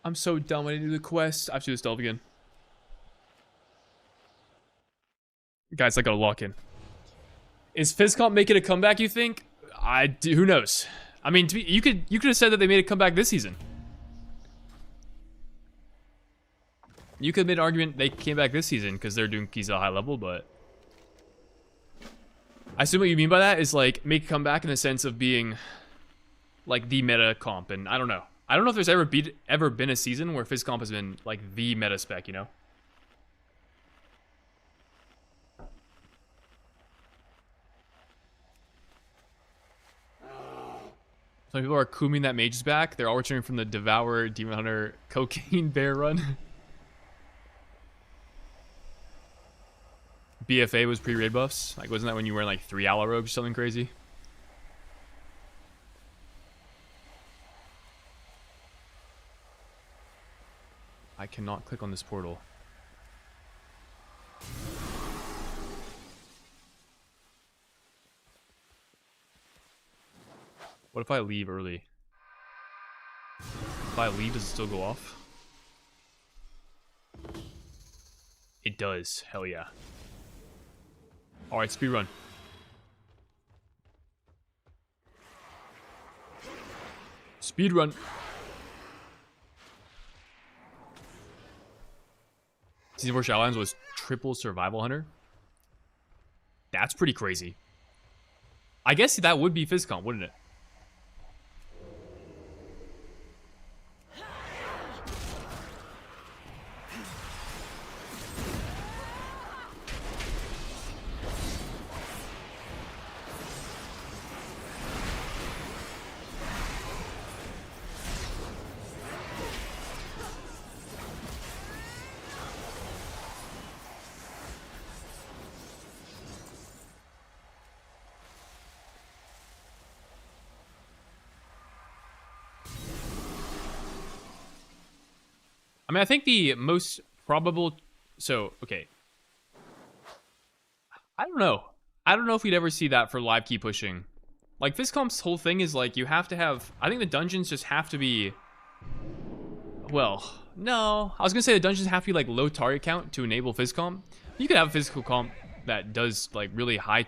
I'm so dumb. I didn't do the quest. I have to do this delve again. Guys, I gotta lock in. Is FizzComp making a comeback, you think? Who knows? I mean, you could have said that they made a comeback this season. You could have made an argument they came back this season because they're doing keys at a high level, but... I assume what you mean by that is, like, make a comeback in the sense of being, like, the meta comp, and I don't know. I don't know if there's ever been a season where FizzComp has been, like, the meta spec, you know? Some people are cooming that mages back. They're all returning from the Devour Demon Hunter Cocaine Bear run. BFA was pre-raid buffs. Like, wasn't that when you were in like 3 Aloe robes or something crazy? I cannot click on this portal. What if I leave early? If I leave, does it still go off? It does. Hell yeah. Alright, speedrun. Speedrun. Season 4 Shadowlands was triple survival hunter. That's pretty crazy. I guess that would be PhyzComp, wouldn't it? I mean, I think the most probable... So, okay. I don't know. I don't know if we'd ever see that for live key pushing. Like, PhyzComp's whole thing is, like, you have to have... I think the dungeons just have to be... Well, no. I was going to say the dungeons have to be, like, low target count to enable PhyzComp. You could have a physical comp that does, like, really high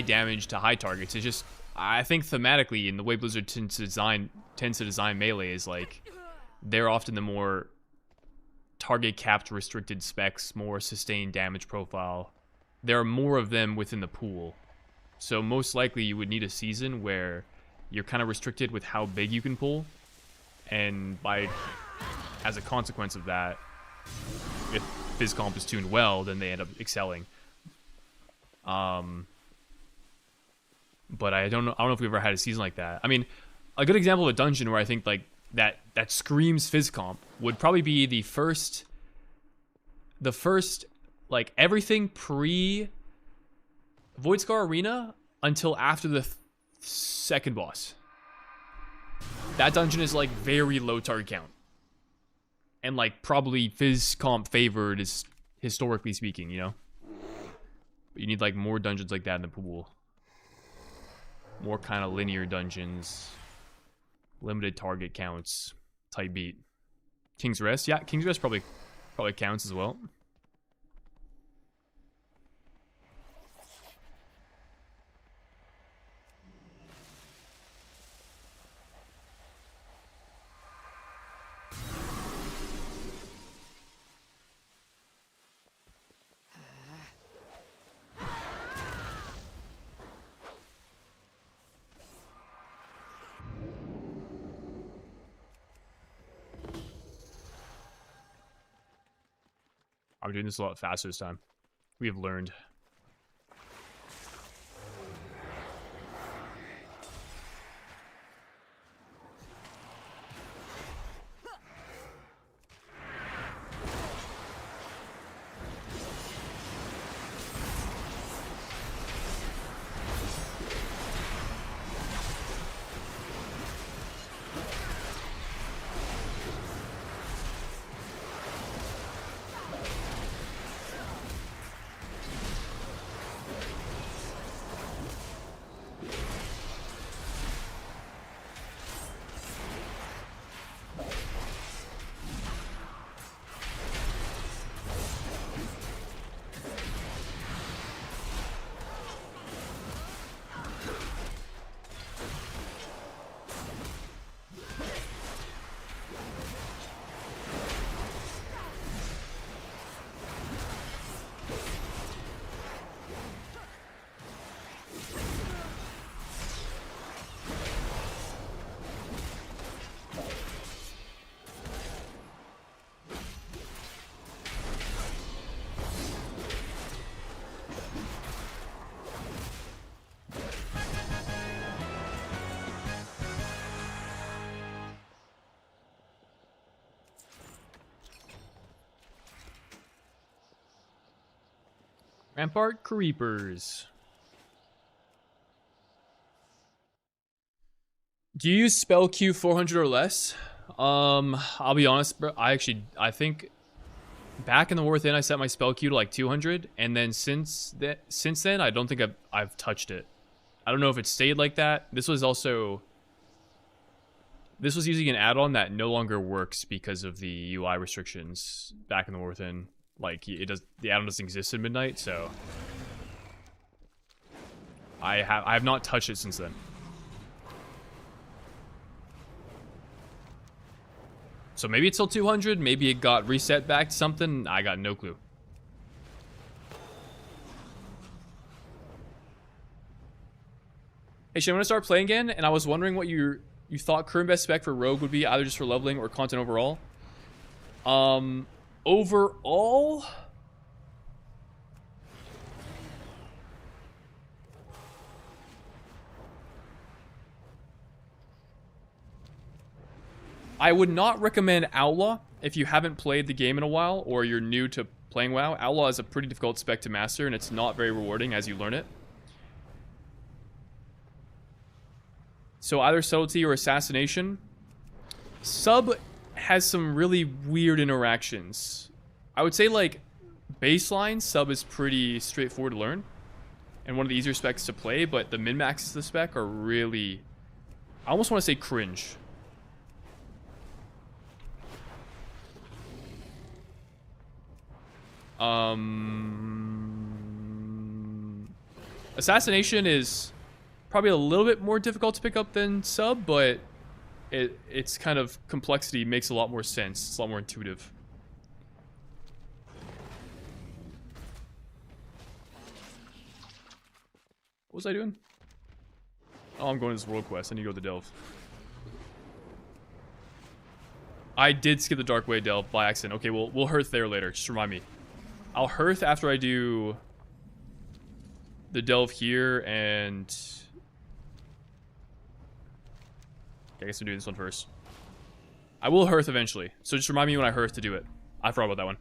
damage to high targets. It's just... I think thematically, in the way Blizzard tends to design Melee is, like... They're often the more target capped restricted specs, more sustained damage profile. There are more of them within the pool. So most likely you would need a season where you're kind of restricted with how big you can pull. And as a consequence of that, if PhyzComp is tuned well, then they end up excelling. But I don't know if we've ever had a season like that. I mean, a good example of a dungeon where I think like that screams PhyzComp would probably be the first like everything pre Voidscar Arena until after the second boss. That dungeon is like very low target count. And like probably PhyzComp favored is historically speaking, you know? But you need like more dungeons like that in the pool. More kind of linear dungeons. Limited target counts type beat. King's Rest? Yeah, King's Rest probably counts as well. I'm doing this a lot faster this time. We have learned. Rampart Creepers. Do you use spell Q 400 or less? I'll be honest, bro. I think back in the Worth Inn, I set my spell Q to like 200, and then since then, I don't think I've touched it. I don't know if it stayed like that. This was using an add-on that no longer works because of the UI restrictions back in the Worth Inn. Like the add-on doesn't exist in Midnight, so I have not touched it since then. So maybe it's still 200, maybe it got reset back to something. I got no clue. Hey, Shay, I'm gonna start playing again, and I was wondering what you thought current best spec for Rogue would be, either just for leveling or content overall. Overall, I would not recommend Outlaw if you haven't played the game in a while or you're new to playing WoW. Outlaw is a pretty difficult spec to master, and it's not very rewarding as you learn it. So either Subtlety or Assassination. Sub has some really weird interactions. I would say, like, baseline, Sub is pretty straightforward to learn and one of the easier specs to play, but the min-maxes of the spec are really, I almost want to say cringe. Assassination is probably a little bit more difficult to pick up than Sub, but its kind of complexity makes a lot more sense. It's a lot more intuitive. What was I doing? Oh, I'm going to this world quest. I need to go to Delve. I did skip the Dark Way Delve by accident. Okay, we'll hearth there later. Just remind me. I'll hearth after I do the Delve here, and okay, I guess I'm doing this one first. I will hearth eventually, so just remind me when I hearth to do it. I forgot about that one.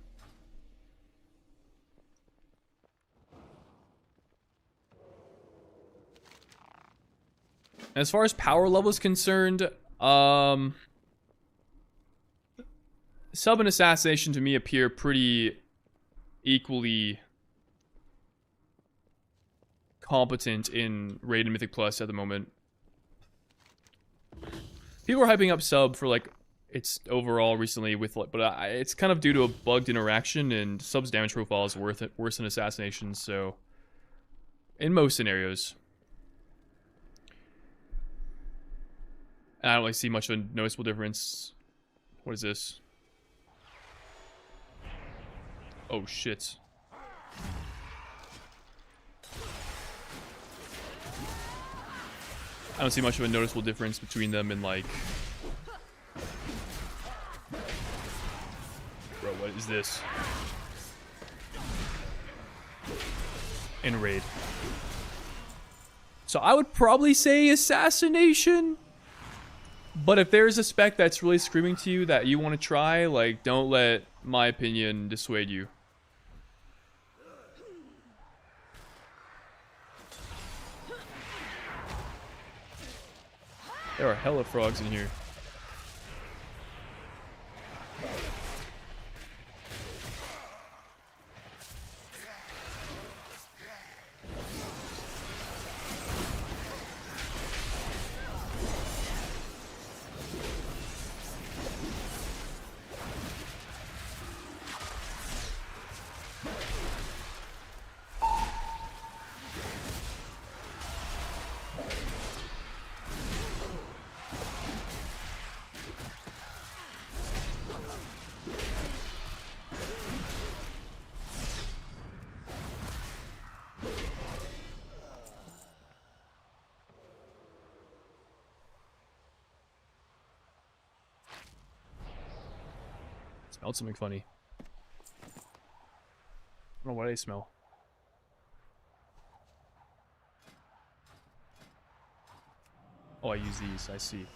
As far as power level is concerned, Sub and Assassination to me appear pretty equally competent in Raid and Mythic Plus at the moment. People are hyping up Sub for like its overall recently with, but it's kind of due to a bugged interaction, and Sub's damage profile is worse than Assassination. So in most scenarios, I don't really see much of a noticeable difference. What is this? Oh shit. I don't see much of a noticeable difference between them in, like... Bro, what is this? In Raid. So I would probably say Assassination. But if there's a spec that's really screaming to you that you want to try, like, don't let my opinion dissuade you. There are hella frogs in here. Smelled something funny. I don't know what I smell. Oh, I use these. I see.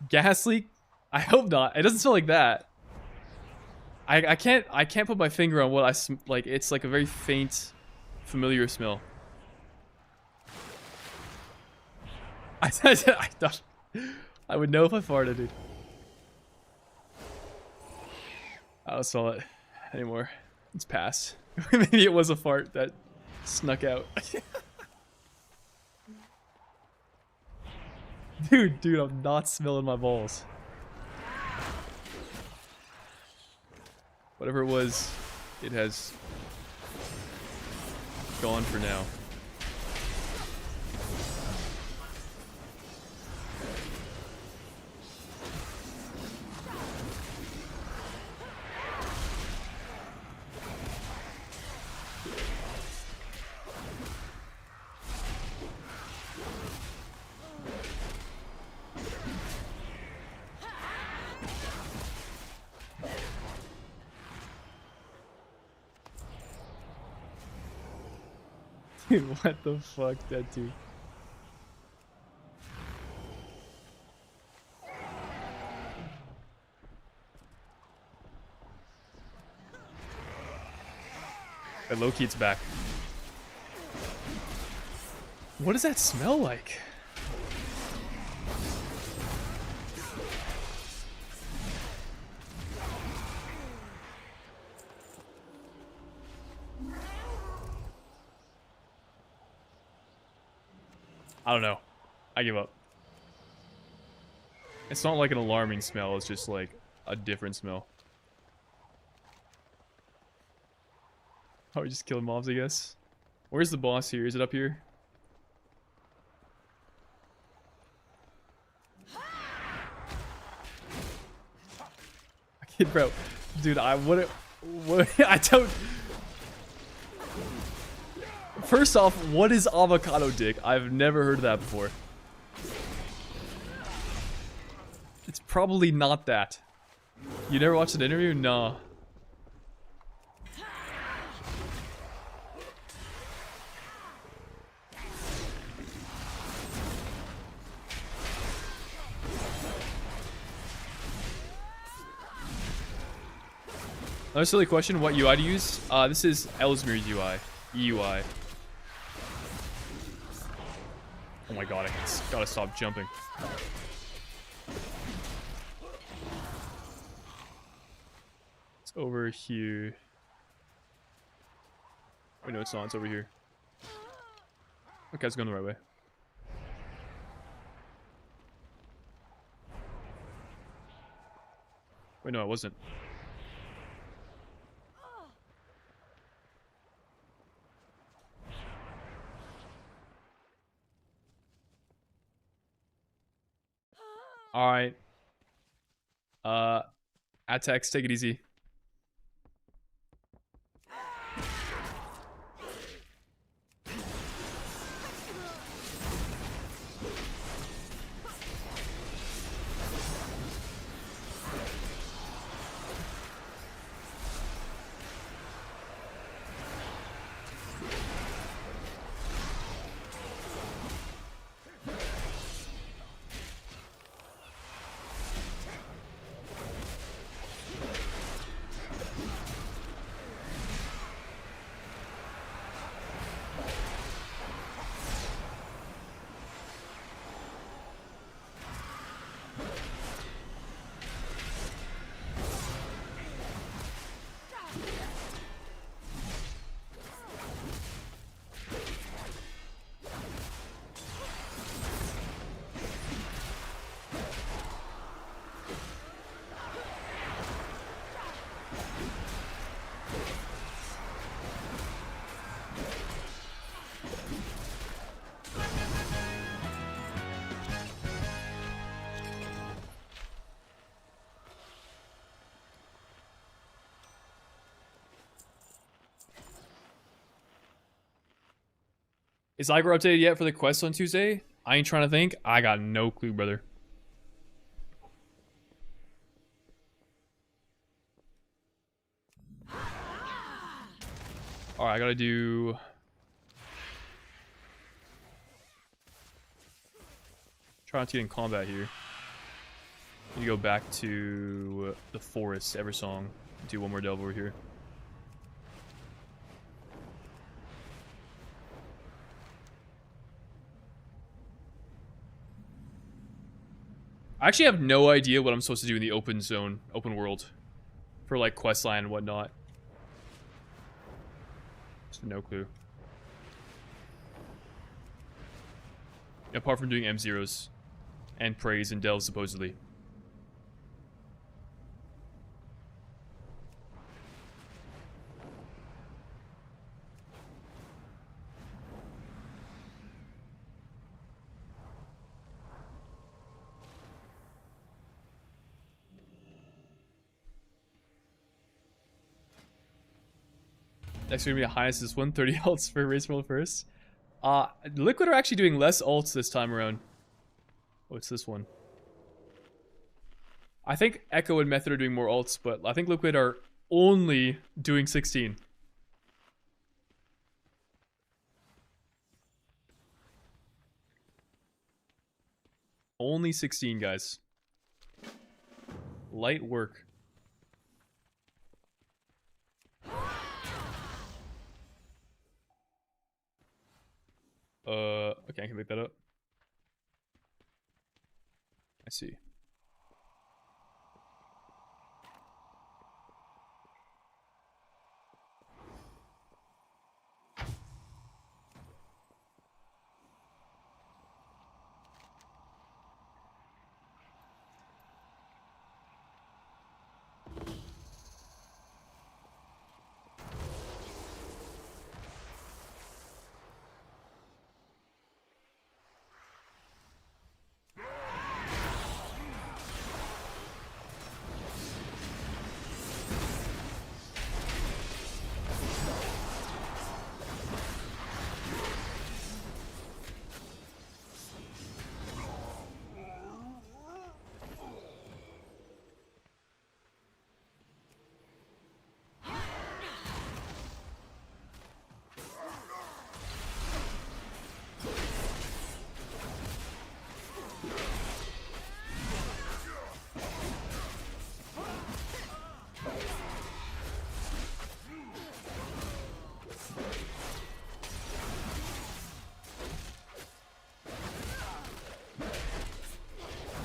Gas leak? I hope not. It doesn't smell like that. I can't put my finger on what like. It's like a very faint, familiar smell. I thought I would know if I farted, dude. I don't smell it anymore. It's past. Maybe it was a fart that snuck out. Dude, I'm not smelling my balls. Whatever it was, it has gone for now. Dude, what the fuck, that dude? And Loki, it's back. What does that smell like? I don't know. I give up. It's not like an alarming smell, it's just like a different smell. Oh, we're just killing mobs, I guess. Where's the boss here? Is it up here? Okay, bro. Dude, what I don't... First off, what is avocado dick? I've never heard of that before. It's probably not that. You never watched an interview? Nah. Another silly question, what UI to use? This is Ellesmere's UI. EUI. Oh my god, I gotta stop jumping. It's over here. Wait, no, it's not. It's over here. Okay, it's going the right way. Wait, no, it wasn't. Alright. Atex, take it easy. Is Igor updated yet for the quest on Tuesday? I ain't trying to think. I got no clue, brother. Alright, I gotta do... Try not to get in combat here. You go back to the forest, Eversong. Do one more delve over here. I actually have no idea what I'm supposed to do in the open zone, open world, for like questline and whatnot. Just no clue. Apart from doing M0s and praise and delves supposedly. Next gonna be a highness this one, 30 ults for race roll first. Liquid are actually doing less ults this time around. What's this one? I think Echo and Method are doing more ults, but I think Liquid are only doing 16. Only 16, guys. Light work. Okay, I can pick that up. I see.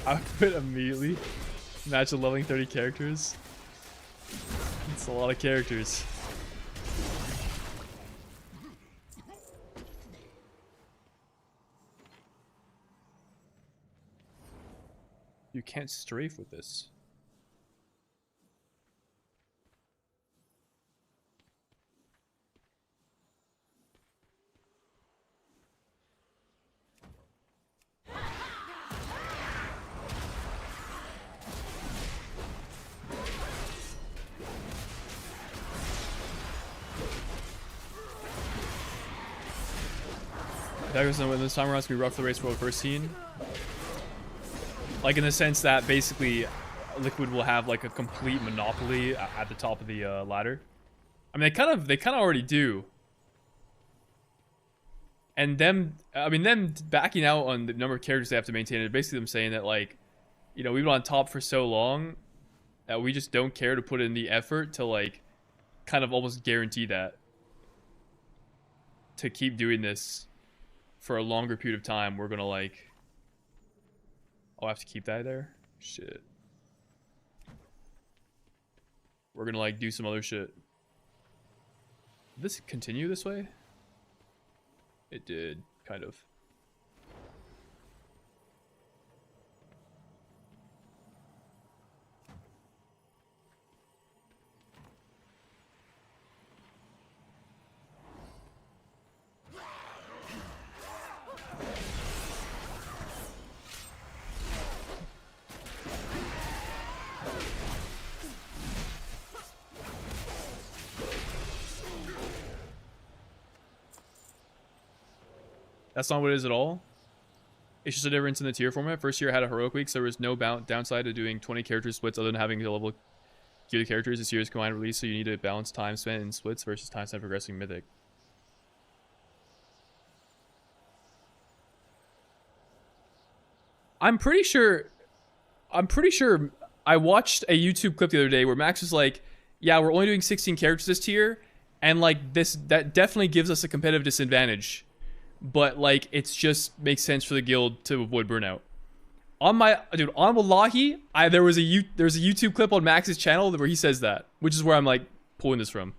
Output immediately. Match of leveling 30 characters. It's a lot of characters. You can't strafe with this. Daggers and this time around, it's gonna be rough for the race for the first scene. Like in the sense that basically Liquid will have like a complete monopoly at the top of the ladder. I mean, they kind of already do. And them backing out on the number of characters they have to maintain is basically them saying that, like, you know, we've been on top for so long that we just don't care to put in the effort to, like, kind of almost guarantee that. To keep doing this for a longer period of time, we're gonna, like... I'll have to keep that there? Shit. We're gonna, like, do some other shit. Did this continue this way? It did, kind of. That's not what it is at all. It's just a difference in the tier format. First year I had a heroic week, so there was no downside to doing 20 character splits other than having to level gear the characters. This year's combined release, so you need to balance time spent in splits versus time spent progressing Mythic. I'm pretty sure I'm pretty sure I watched a YouTube clip the other day where Max was like, yeah, we're only doing 16 characters this tier, and like that definitely gives us a competitive disadvantage, but like it's just makes sense for the guild to avoid burnout. On Wallahi, there's a YouTube clip on Max's channel where he says that, which is where I'm like pulling this from.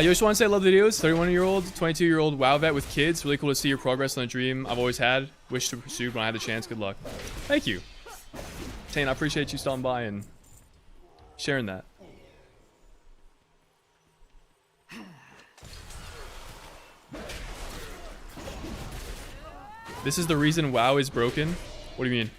You just want to say I love the videos. 31-year-old, 22-year-old WoW vet with kids. Really cool to see your progress on a dream I've always had. Wish to pursue when I had the chance. Good luck. Thank you. Tane, I appreciate you stopping by and sharing that. This is the reason WoW is broken? What do you mean?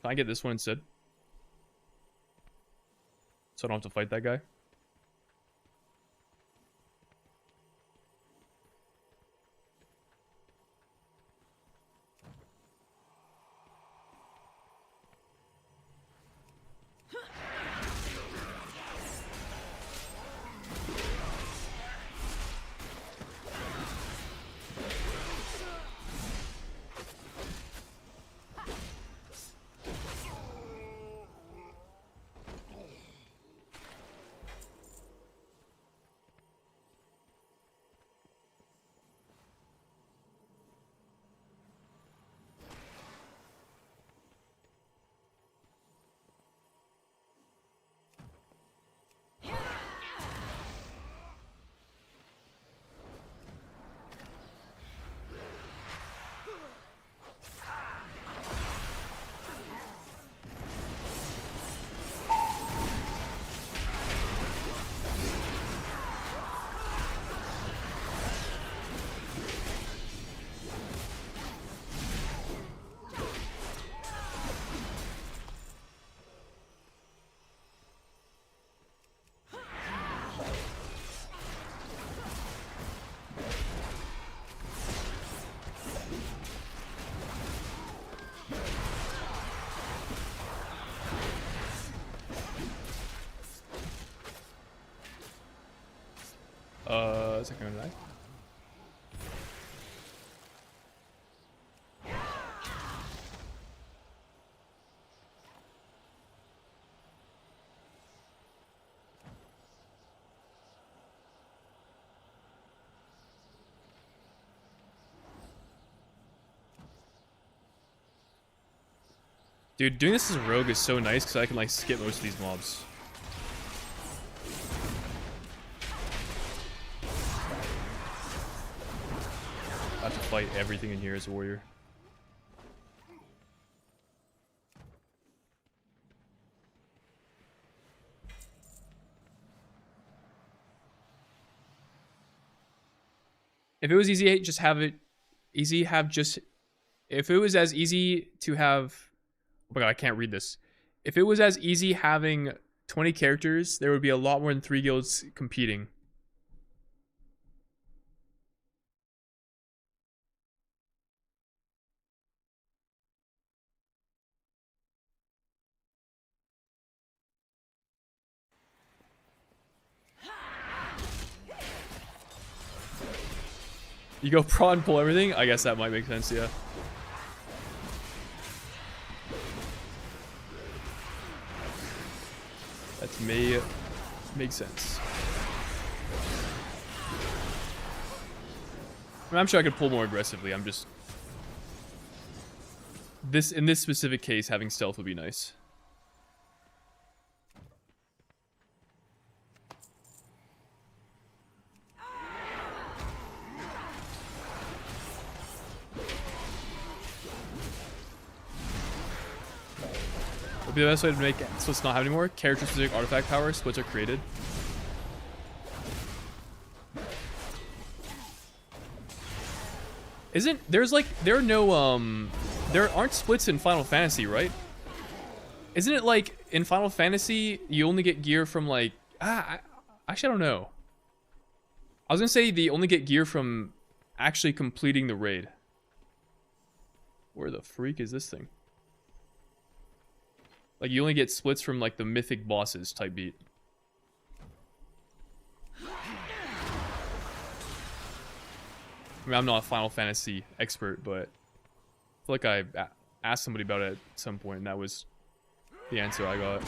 Can I get this one instead? So I don't have to fight that guy? Is it gonna die? Dude, doing this as a rogue is so nice because I can like skip most of these mobs. I have to fight everything in here as a warrior. If it was easy, just have it easy. If it was as easy to have, oh my god, I can't read this. If it was as easy having 20 characters, there would be a lot more than 3 guilds competing. You go prawn pull everything? I guess that might make sense, yeah. That may make sense. I mean, I'm sure I could pull more aggressively. I'm just... in this specific case, having stealth would be nice. Would be the best way to make it so it's not have anymore. Character specific artifact power splits are created. There aren't splits in Final Fantasy, right? Isn't it like in Final Fantasy you only get gear from like Actually, I don't know. I was gonna say they only get gear from actually completing the raid. Where the freak is this thing? Like, you only get splits from, like, the mythic bosses type beat. I mean, I'm not a Final Fantasy expert, but I feel like I asked somebody about it at some point, and that was the answer I got.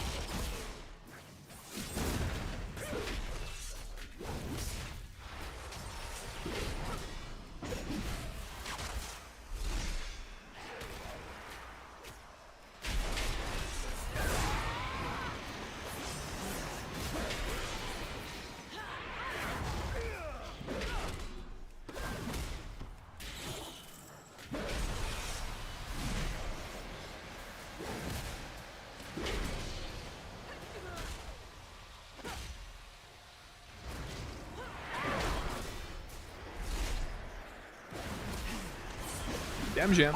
Damn jam.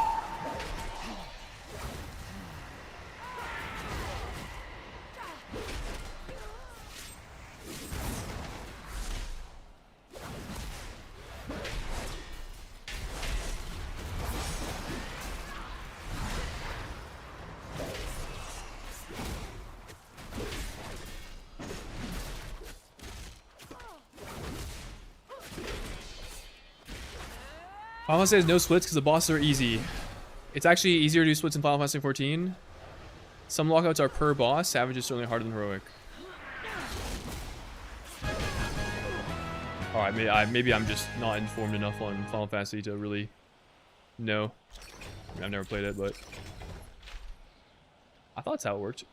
Final Fantasy has no splits because the bosses are easy. It's actually easier to do splits in Final Fantasy 14. Some lockouts are per boss. Savage is certainly harder than Heroic. Alright, maybe I'm just not informed enough on Final Fantasy to really know. I mean, I've never played it, but I thought that's how it worked.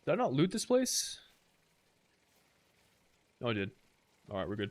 Did I not loot this place? No, I did. Alright, we're good.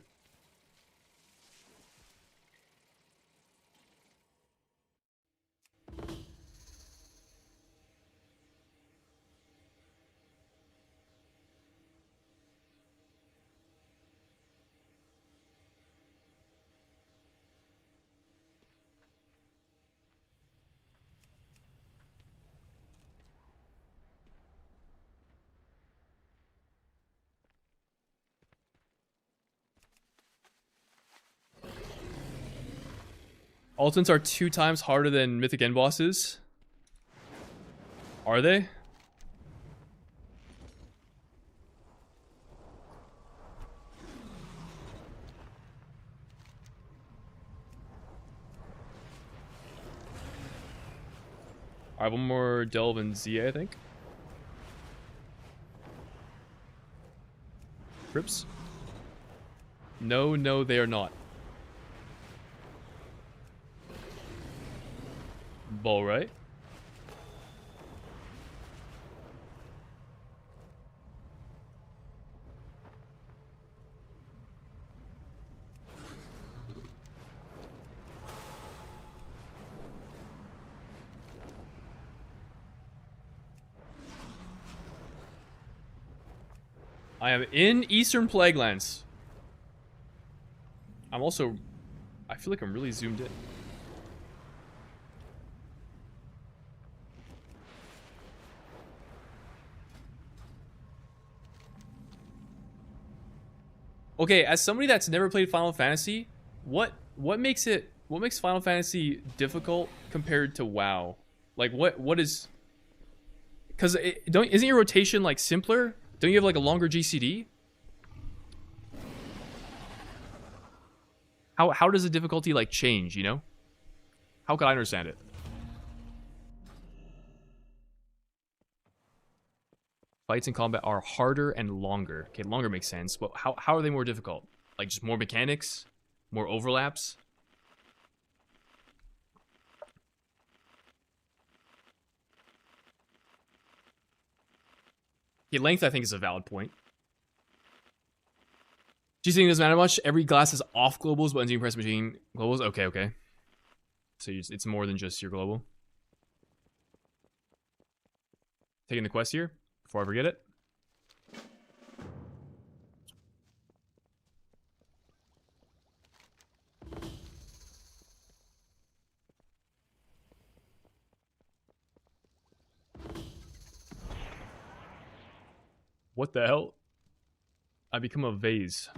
Ultimates are 2 times harder than Mythic end bosses. Are they? Alright, one more Delve and ZA, I think. Crips? No, they are not. Bull, right? I am in Eastern Plaguelands. I'm also... I feel like I'm really zoomed in. Okay, as somebody that's never played Final Fantasy, what makes Final Fantasy difficult compared to WoW? Like what is? Because isn't your rotation like simpler? Don't you have like a longer GCD? How does the difficulty like change? You know? How can I understand it? Fights in combat are harder and longer. Okay, longer makes sense, but how are they more difficult? Like just more mechanics? More overlaps? Okay, length I think is a valid point. GCing doesn't matter much. Every glass is off globals, but you press between globals. Okay, okay. So it's more than just your global. Taking the quest here before I forget it. What the hell? I become a vase.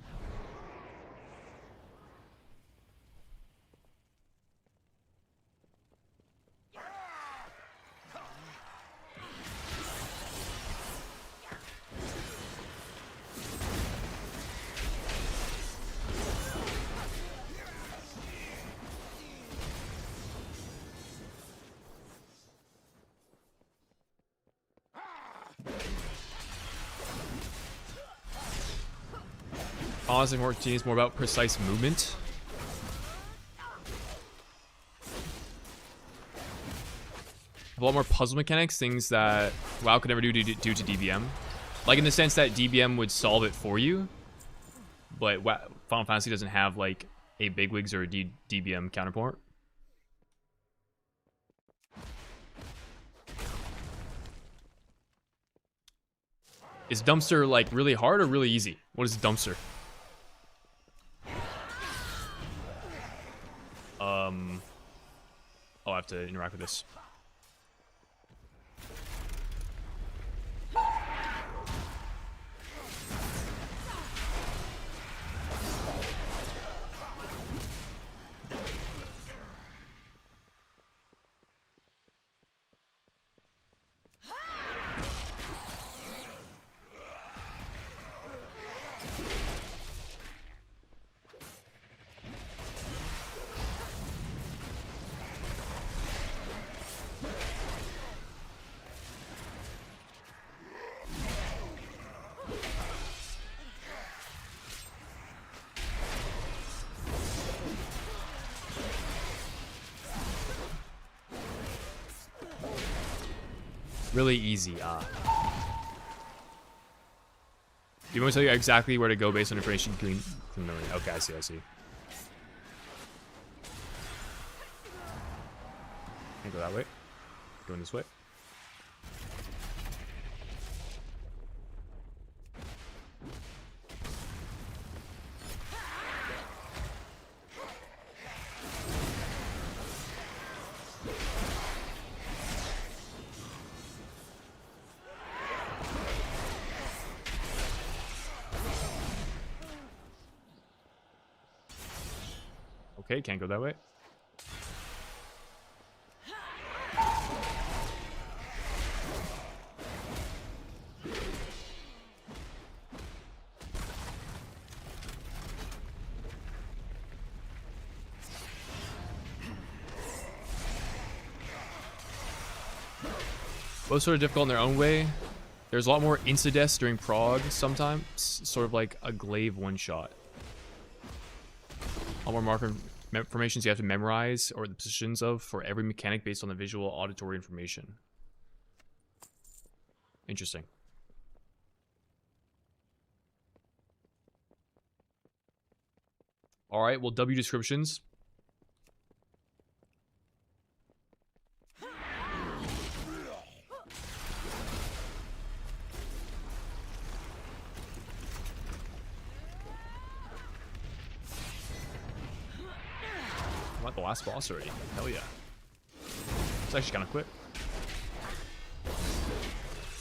Honestly, 14 is more about precise movement. A lot more puzzle mechanics, things that WoW could never do to DBM. Like in the sense that DBM would solve it for you, but Final Fantasy doesn't have like a Bigwigs or a DBM counterpart. Is Dumpster like really hard or really easy? What is Dumpster? I'll have to interact with this. Really easy, Do you want me to tell you exactly where to go based on information you can know? Okay, I see, I see. Can't go that way. Going this way. Okay, can't go that way. Both sort of difficult in their own way. There's a lot more insta-deaths during prog sometimes, sort of like a glaive one-shot. A lot more marker informations you have to memorize or the positions of for every mechanic based on the visual auditory information. Interesting. All right, well, W descriptions. I'm at the last boss already. Hell yeah. It's actually kind of quick.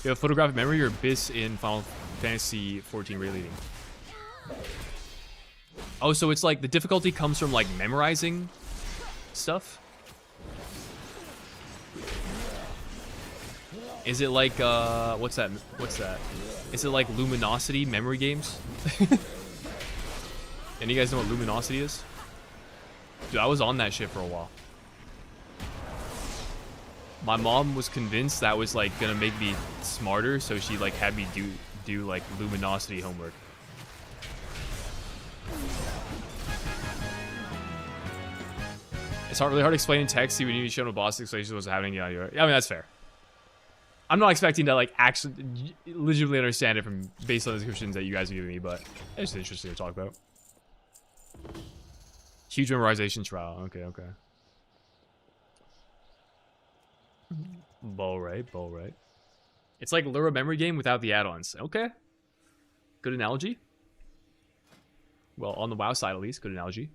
You have photographic memory or Abyss in Final Fantasy 14 releading? Oh, so it's like the difficulty comes from like memorizing stuff? Is it like, what's that? Is it like Luminosity memory games? And you guys know what Luminosity is? Dude, I was on that shit for a while. My mom was convinced that was like gonna make me smarter, so she like had me do like Luminosity homework. It's really hard to explain in text. You would need to show no boss explanations what's happening. Yeah, I mean that's fair. I'm not expecting to like actually legitimately understand it from based on the descriptions that you guys are giving me, but it's interesting to talk about. Huge memorization trial. Okay, okay. Ball right. It's like Lure memory game without the add-ons. Okay. Good analogy. Well, on the WoW side at least, good analogy.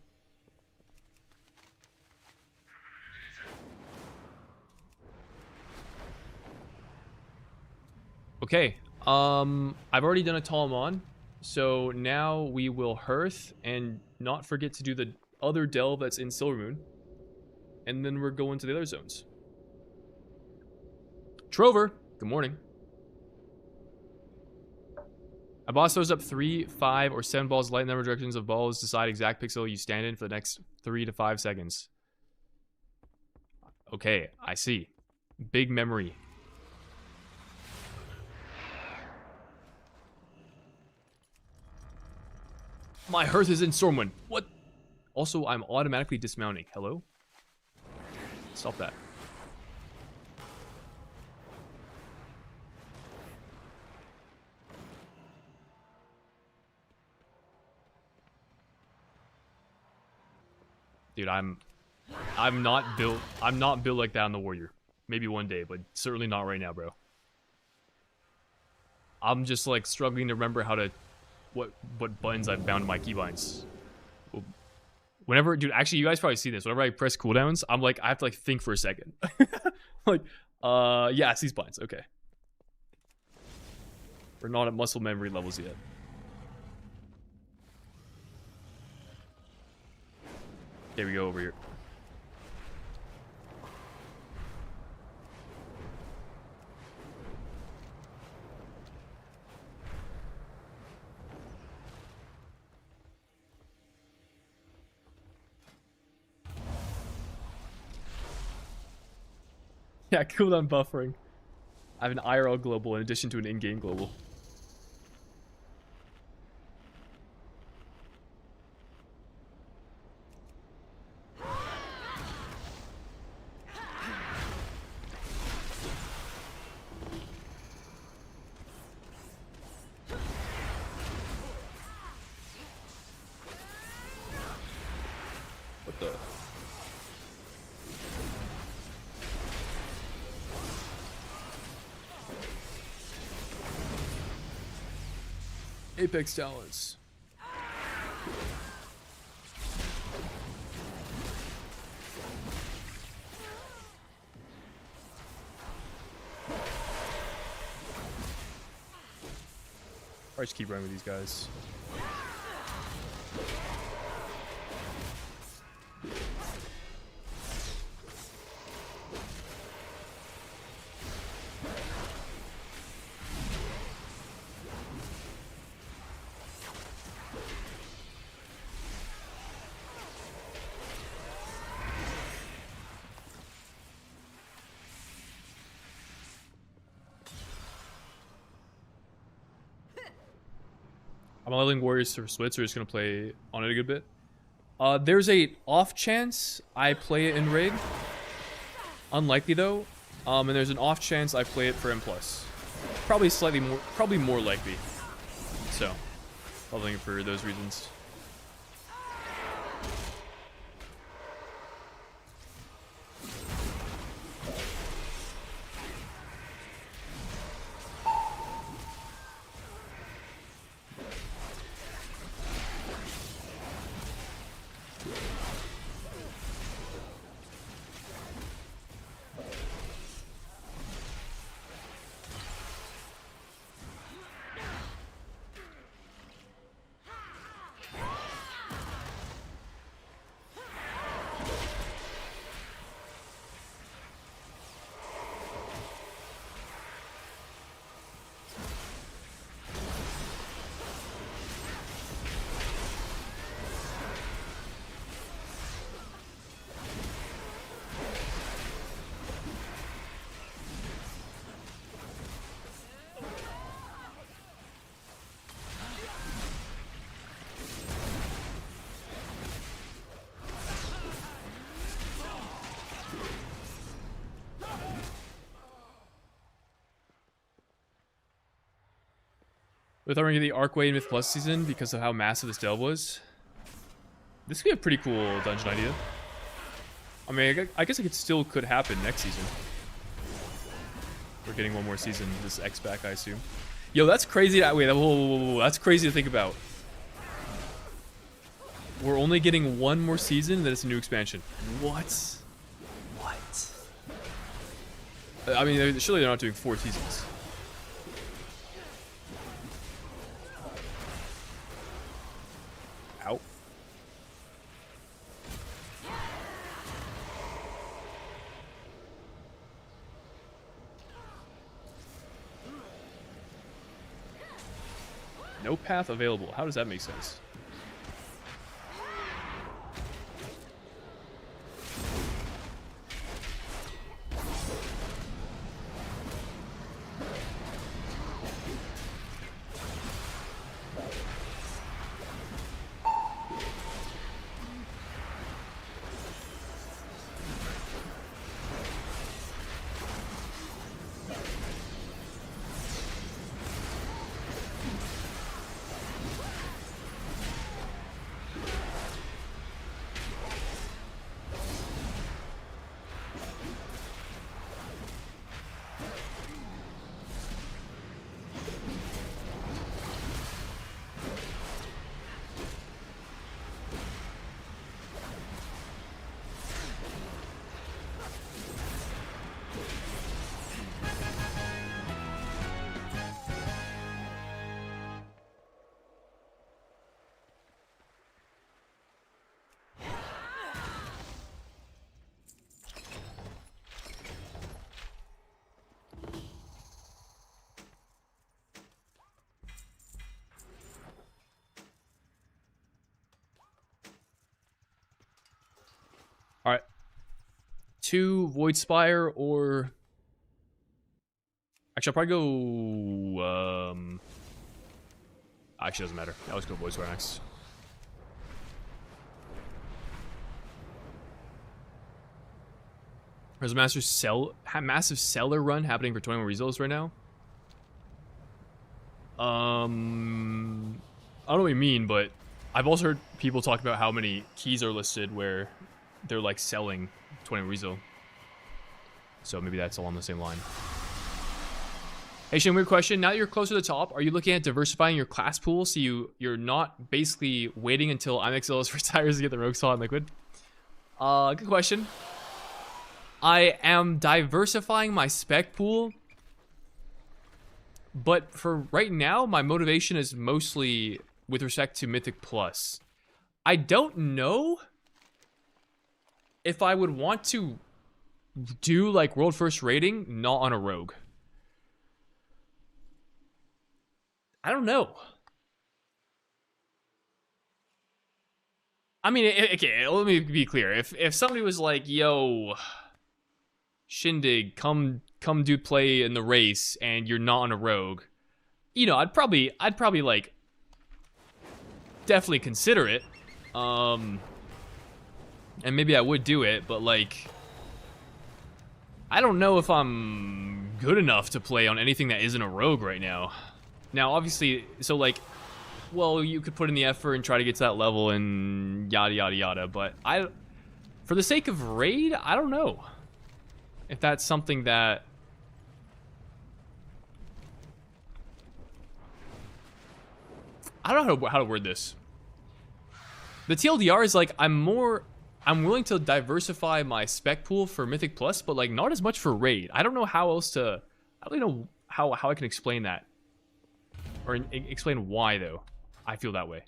Okay. I've already done a Talmon, so now we will Hearth and not forget to do the other delve that's in Silvermoon. And then we're going to the other zones. Trover, good morning. A boss throws up 3, 5, or 7 balls, light number directions of balls, decide exact pixel you stand in for the next 3 to 5 seconds. Okay, I see. Big memory. My Hearth is in Stormwind. What? Also, I'm automatically dismounting. Hello? Stop that. Dude, I'm not built like that on the Warrior. Maybe one day, but certainly not right now, bro. I'm just like struggling to remember how to what buttons I've bound to my keybinds. Whenever, dude, actually you guys probably see this. Whenever I press cooldowns, I'm like I have to like think for a second. Like, yeah, it's these buttons. Okay. We're not at muscle memory levels yet. There we go, over here. Yeah, cooldown buffering. I have an IRL global in addition to an in-game global. What the? Apex talents. I just keep running with these guys. I'm leveling Warriors for Splits, so we're just gonna play on it a good bit. There's a off chance I play it in raid. Unlikely though. And there's an off chance I play it for M+. Probably more likely. So, leveling it for those reasons. With our the Arcway and Myth Plus season because of how massive this delve was. This could be a pretty cool dungeon idea. I mean, I guess it still could happen next season. We're getting one more season. This X back, I assume. Yo, that's crazy. Wait, whoa, that's crazy to think about. We're only getting one more season, and then it's a new expansion. What? What? I mean, surely they're not doing 4 seasons. Ow. No path available. How does that make sense? Alright. 2 Void Spire or... Actually, I'll probably go... Actually, doesn't matter. I'll just go Void Spire next. There's a massive seller run happening for 21 results right now. I don't know what you mean, but I've also heard people talk about how many keys are listed where they're like selling 20 Rezo. So maybe that's along the same line. Hey Shane, weird question. Now that you're closer to the top, are you looking at diversifying your class pool so you're not basically waiting until IMXLS retires to get the Rogue Saw and Liquid? Good question. I am diversifying my spec pool, but for right now, my motivation is mostly with respect to Mythic Plus. I don't know if I would want to do like world first rating not on a rogue. I don't know. I mean, okay, let me be clear. If somebody was like, yo, Shindig, come do play in the race and you're not on a rogue, you know, I'd probably like definitely consider it. And maybe I would do it, but like I don't know if I'm good enough to play on anything that isn't a rogue right now. Now, obviously, so like, well, you could put in the effort and try to get to that level and yada yada yada, but for the sake of raid, I don't know if that's something that I don't know how to word this. The TLDR is like I'm willing to diversify my spec pool for Mythic Plus, but like not as much for raid. I don't know how else to. I don't know how I can explain that, or explain why though I feel that way.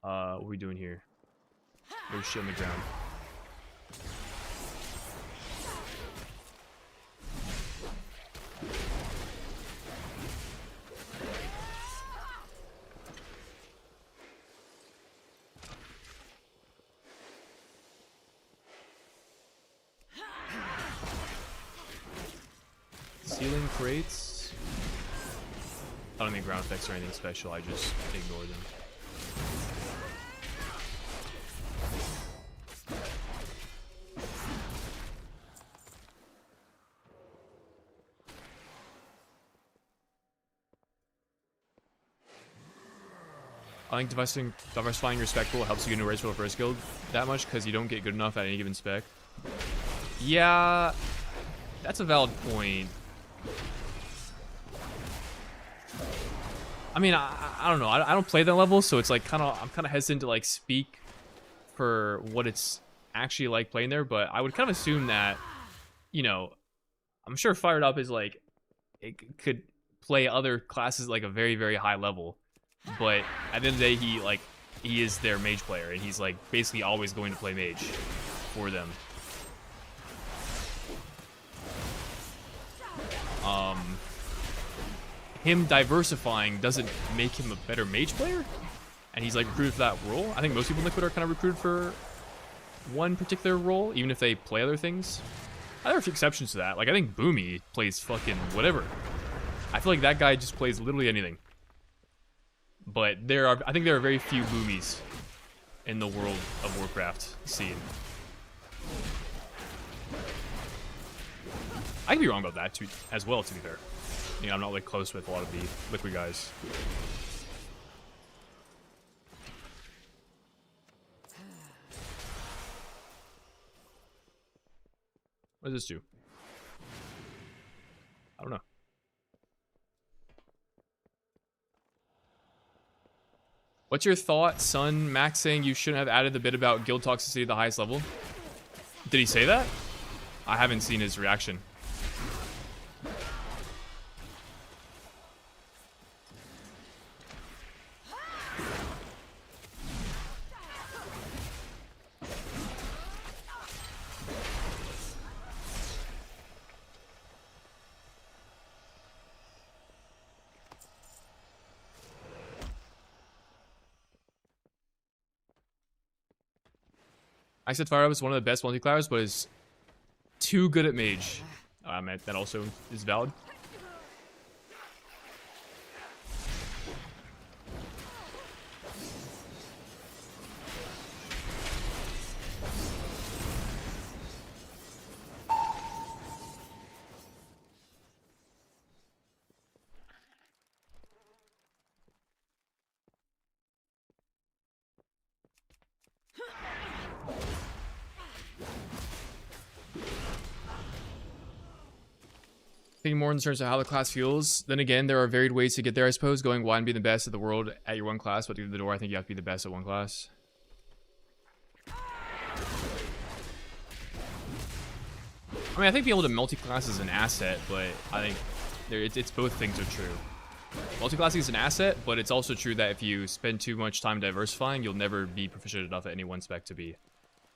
What are we doing here? There's shit on the ground. Ceiling crates. I don't think ground effects are anything special. I just ignore them. I think diversifying your spec pool helps you get into race for the first guild that much because you don't get good enough at any given spec. Yeah, that's a valid point. I mean, I don't know. I don't play that level, so it's like I'm kind of hesitant to like speak for what it's actually like playing there. But I would kind of assume that, you know, I'm sure Fired Up is like it could play other classes like a very, very high level. But at the end of the day, he is their mage player, and he's like basically always going to play mage for them. Him diversifying doesn't make him a better mage player, and he's like recruited for that role. I think most people in Liquid are kind of recruited for one particular role, even if they play other things. There are a few exceptions to that. Like I think Boomy plays fucking whatever. I feel like that guy just plays literally anything. But I think there are very few Boomies in the World of Warcraft scene. I could be wrong about that too, as well, to be fair. You know, I'm not like close with a lot of the Liquid guys. What does this do? I don't know. What's your thought, son? Max saying you shouldn't have added the bit about guild toxicity at the highest level. Did he say that? I haven't seen his reaction. I said Fire Up is one of the best multi-class, but is too good at mage. That also is valid. Thinking more in terms of how the class feels. Then again, there are varied ways to get there, I suppose. Going wide and being the best of the world at your one class, but through the door, I think you have to be the best at one class. I mean, I think being able to multi-class is an asset, but I think it's both things are true. Multi-classing is an asset, but it's also true that if you spend too much time diversifying, you'll never be proficient enough at any one spec to be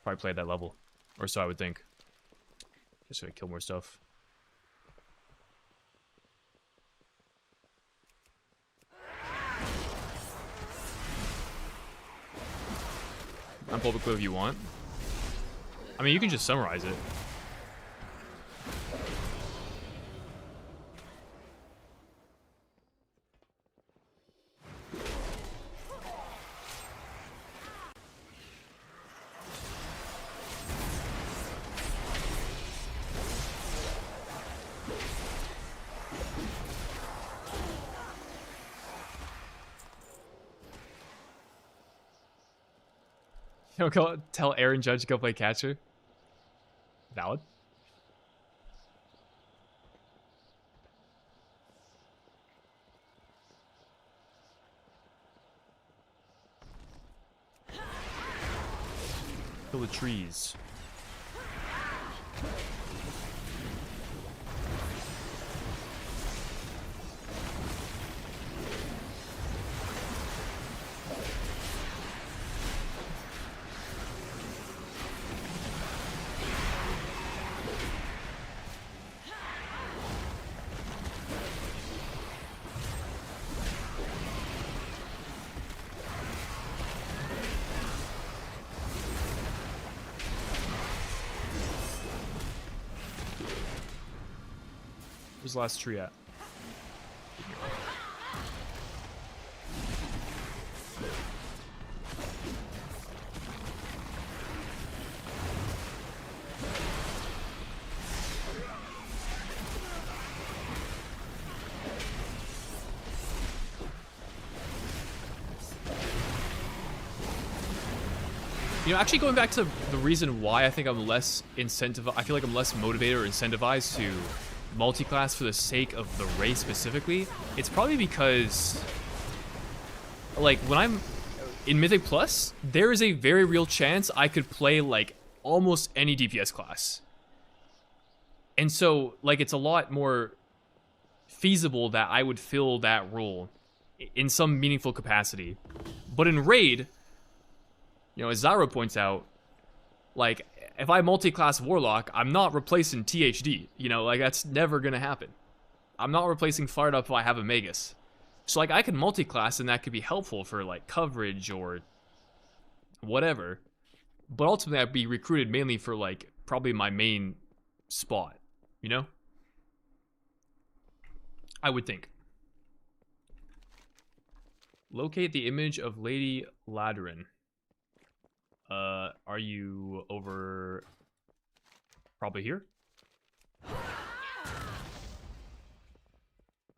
probably play at that level. Or so I would think. Just gonna kill more stuff. I'm public if you want. I mean, you can just summarize it. Tell Aaron Judge to go play catcher. Valid. Kill the trees. Where's the last tree at? You know, actually going back to the reason why I think I'm less incentivized, I feel like I'm less motivated or incentivized to multi-class for the sake of the race specifically, it's probably because, like, when I'm in Mythic Plus, there is a very real chance I could play, like, almost any DPS class. And so, like, it's a lot more feasible that I would fill that role in some meaningful capacity. But in Raid, you know, as Zyro points out, like, if I multi-class Warlock, I'm not replacing THD. You know, like, that's never gonna happen. I'm not replacing Fired Up if I have a Magus. So, like, I can multi-class and that could be helpful for, like, coverage or whatever. But ultimately, I'd be recruited mainly for, like, probably my main spot. You know? I would think. Locate the image of Lady Lateran. Are you over... probably here?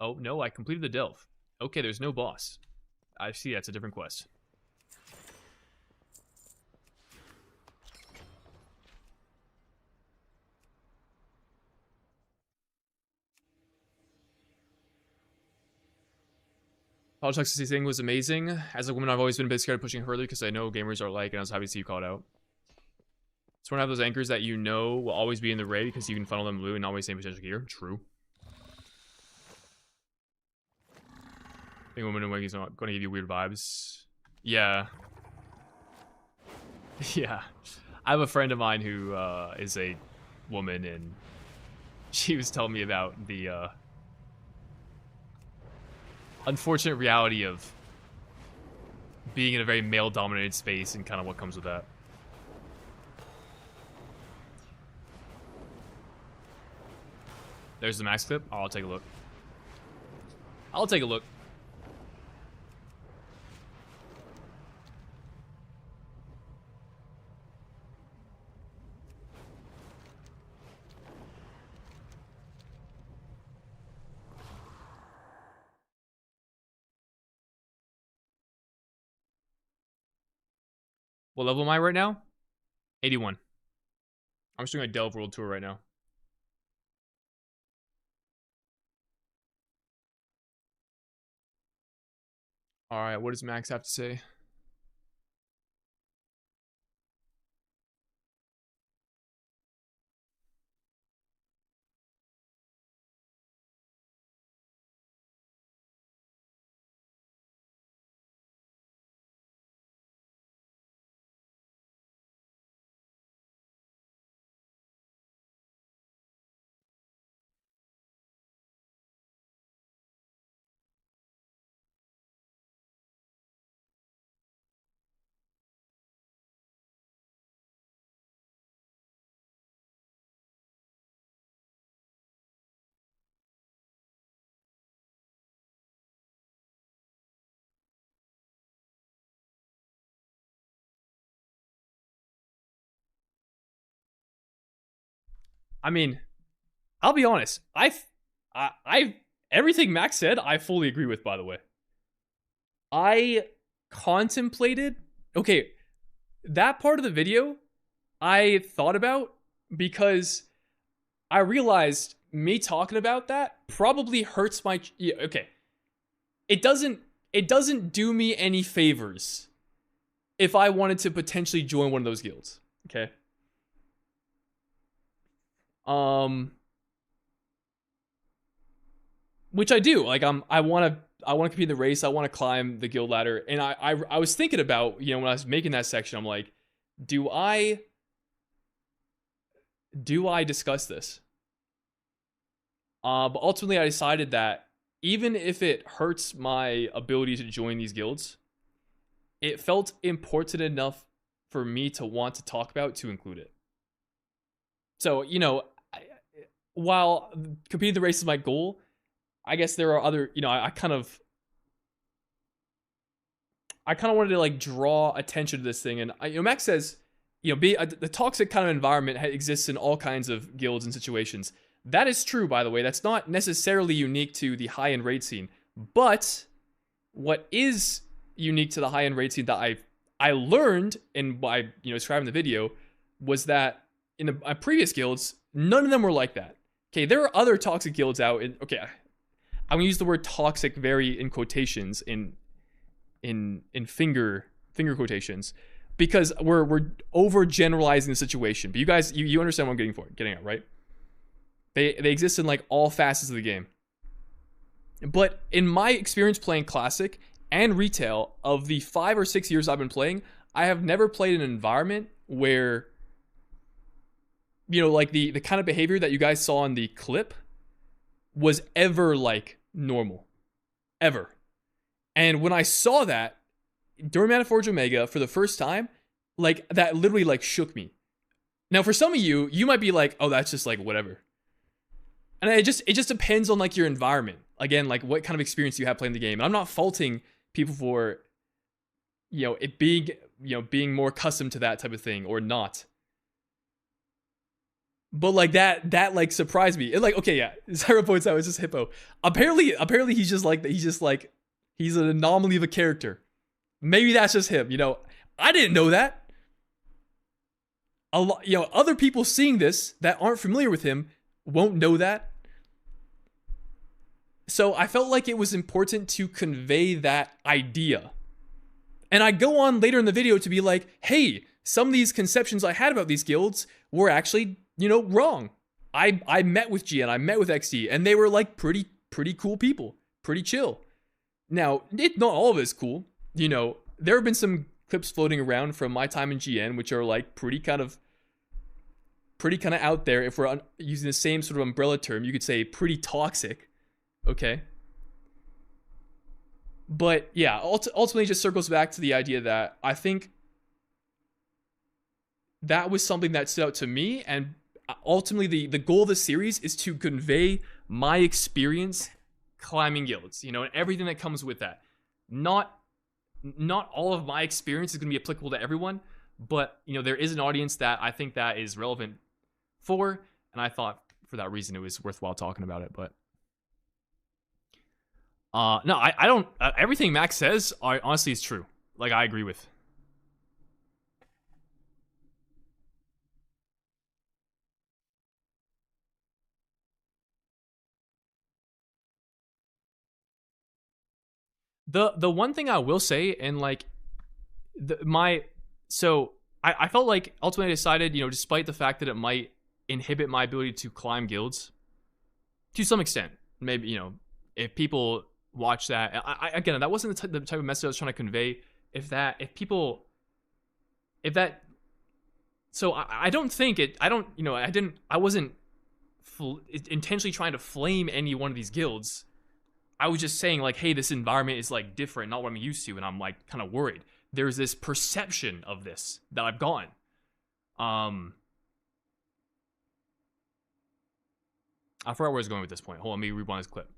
Oh, no, I completed the delve. Okay, there's no boss. I see, that's a different quest. Polytoxicity thing was amazing. As a woman, I've always been a bit scared of pushing further because I know gamers are like, and I was happy to see you called out. It's one of those anchors that you know will always be in the raid because you can funnel them blue and always same potential gear. True. Being a woman in Wiggy's not going to give you weird vibes. Yeah. Yeah. I have a friend of mine who is a woman, and she was telling me about the unfortunate reality of being in a very male-dominated space and kind of what comes with that. There's the max clip. Oh, I'll take a look. I'll take a look. What level am I right now? 81. I'm just doing a Delve World Tour right now. Alright, what does Max have to say? I mean, I'll be honest. I everything Max said, I fully agree with, by the way. I contemplated... Okay, that part of the video, I thought about because I realized me talking about that probably hurts my... Yeah, okay. It doesn't do me any favors if I wanted to potentially join one of those guilds. Okay? Which I do. Like, I want to compete in the race. I want to climb the guild ladder. And I was thinking about, you know, when I was making that section, I'm like, do I discuss this? But ultimately I decided that even if it hurts my ability to join these guilds, it felt important enough for me to want to talk about to include it. So, you know, while competing the race is my goal, I guess there are other, you know, I kind of wanted to, like, draw attention to this thing. And, you know, Max says, you know, the toxic kind of environment exists in all kinds of guilds and situations. That is true, by the way. That's not necessarily unique to the high-end raid scene. But what is unique to the high-end raid scene that I learned, and by describing the video, was that in my previous guilds, none of them were like that. Okay, there are other toxic guilds out. Okay, I'm gonna use the word toxic very in quotations in finger quotations, because we're overgeneralizing the situation. But you guys, you understand what I'm getting at, right? They exist in like all facets of the game. But in my experience playing Classic and Retail, of the 5 or 6 years I've been playing, I have never played an environment where, like the kind of behavior that you guys saw in the clip was ever like normal. Ever. And when I saw that during Metaforge Omega for the first time, like that literally like shook me. Now for some of you might be like, oh, that's just like whatever. And it just depends on like your environment. Again, like what kind of experience you have playing the game. And I'm not faulting people for, it being, being more accustomed to that type of thing or not. But like that like surprised me. And like, okay, yeah, Zyra points out it's just Hippo. Apparently he's just like, he's an anomaly of a character. Maybe that's just him, I didn't know that. A lot, other people seeing this that aren't familiar with him won't know that. So I felt like it was important to convey that idea. And I go on later in the video to be like, hey, some of these conceptions I had about these guilds were actually, wrong. I met with GN, I met with XD, and they were like pretty cool people, pretty chill. Now, not all of it's cool. There have been some clips floating around from my time in GN, which are like pretty kind of out there. If we're using the same sort of umbrella term, you could say pretty toxic. Okay. But yeah, ultimately it just circles back to the idea that I think that was something that stood out to me, and ultimately the goal of the series is to convey my experience climbing guilds, and everything that comes with that. Not all of my experience is going to be applicable to everyone, but there is an audience that I think that is relevant for, and I thought for that reason it was worthwhile talking about it. But no, I don't. Everything Max says, honestly, is true. Like, I agree with. The one thing I will say, and like, I felt like ultimately I decided, despite the fact that it might inhibit my ability to climb guilds, to some extent, maybe, if people watch that, again, that wasn't the type of message I was trying to convey. So I don't think it, I wasn't intentionally trying to flame any one of these guilds. I was just saying like, hey, this environment is like different, not what I'm used to, and I'm like kind of worried. There's this perception of this that I've gotten. I forgot where I was going with this point. Hold on, let me rewind this clip.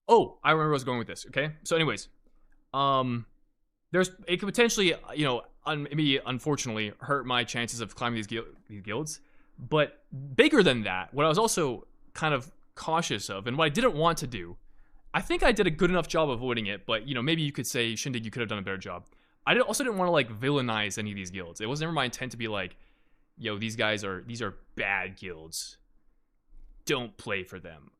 Oh, I remember where I was going with this. Okay, so anyways, it could potentially, maybe unfortunately hurt my chances of climbing these guilds. But bigger than that, what I was also kind of cautious of, and what I didn't want to do, I think I did a good enough job avoiding it. But maybe you could say, Shindig, you could have done a better job. I also didn't want to like villainize any of these guilds. It was never my intent to be like, these are bad guilds. Don't play for them.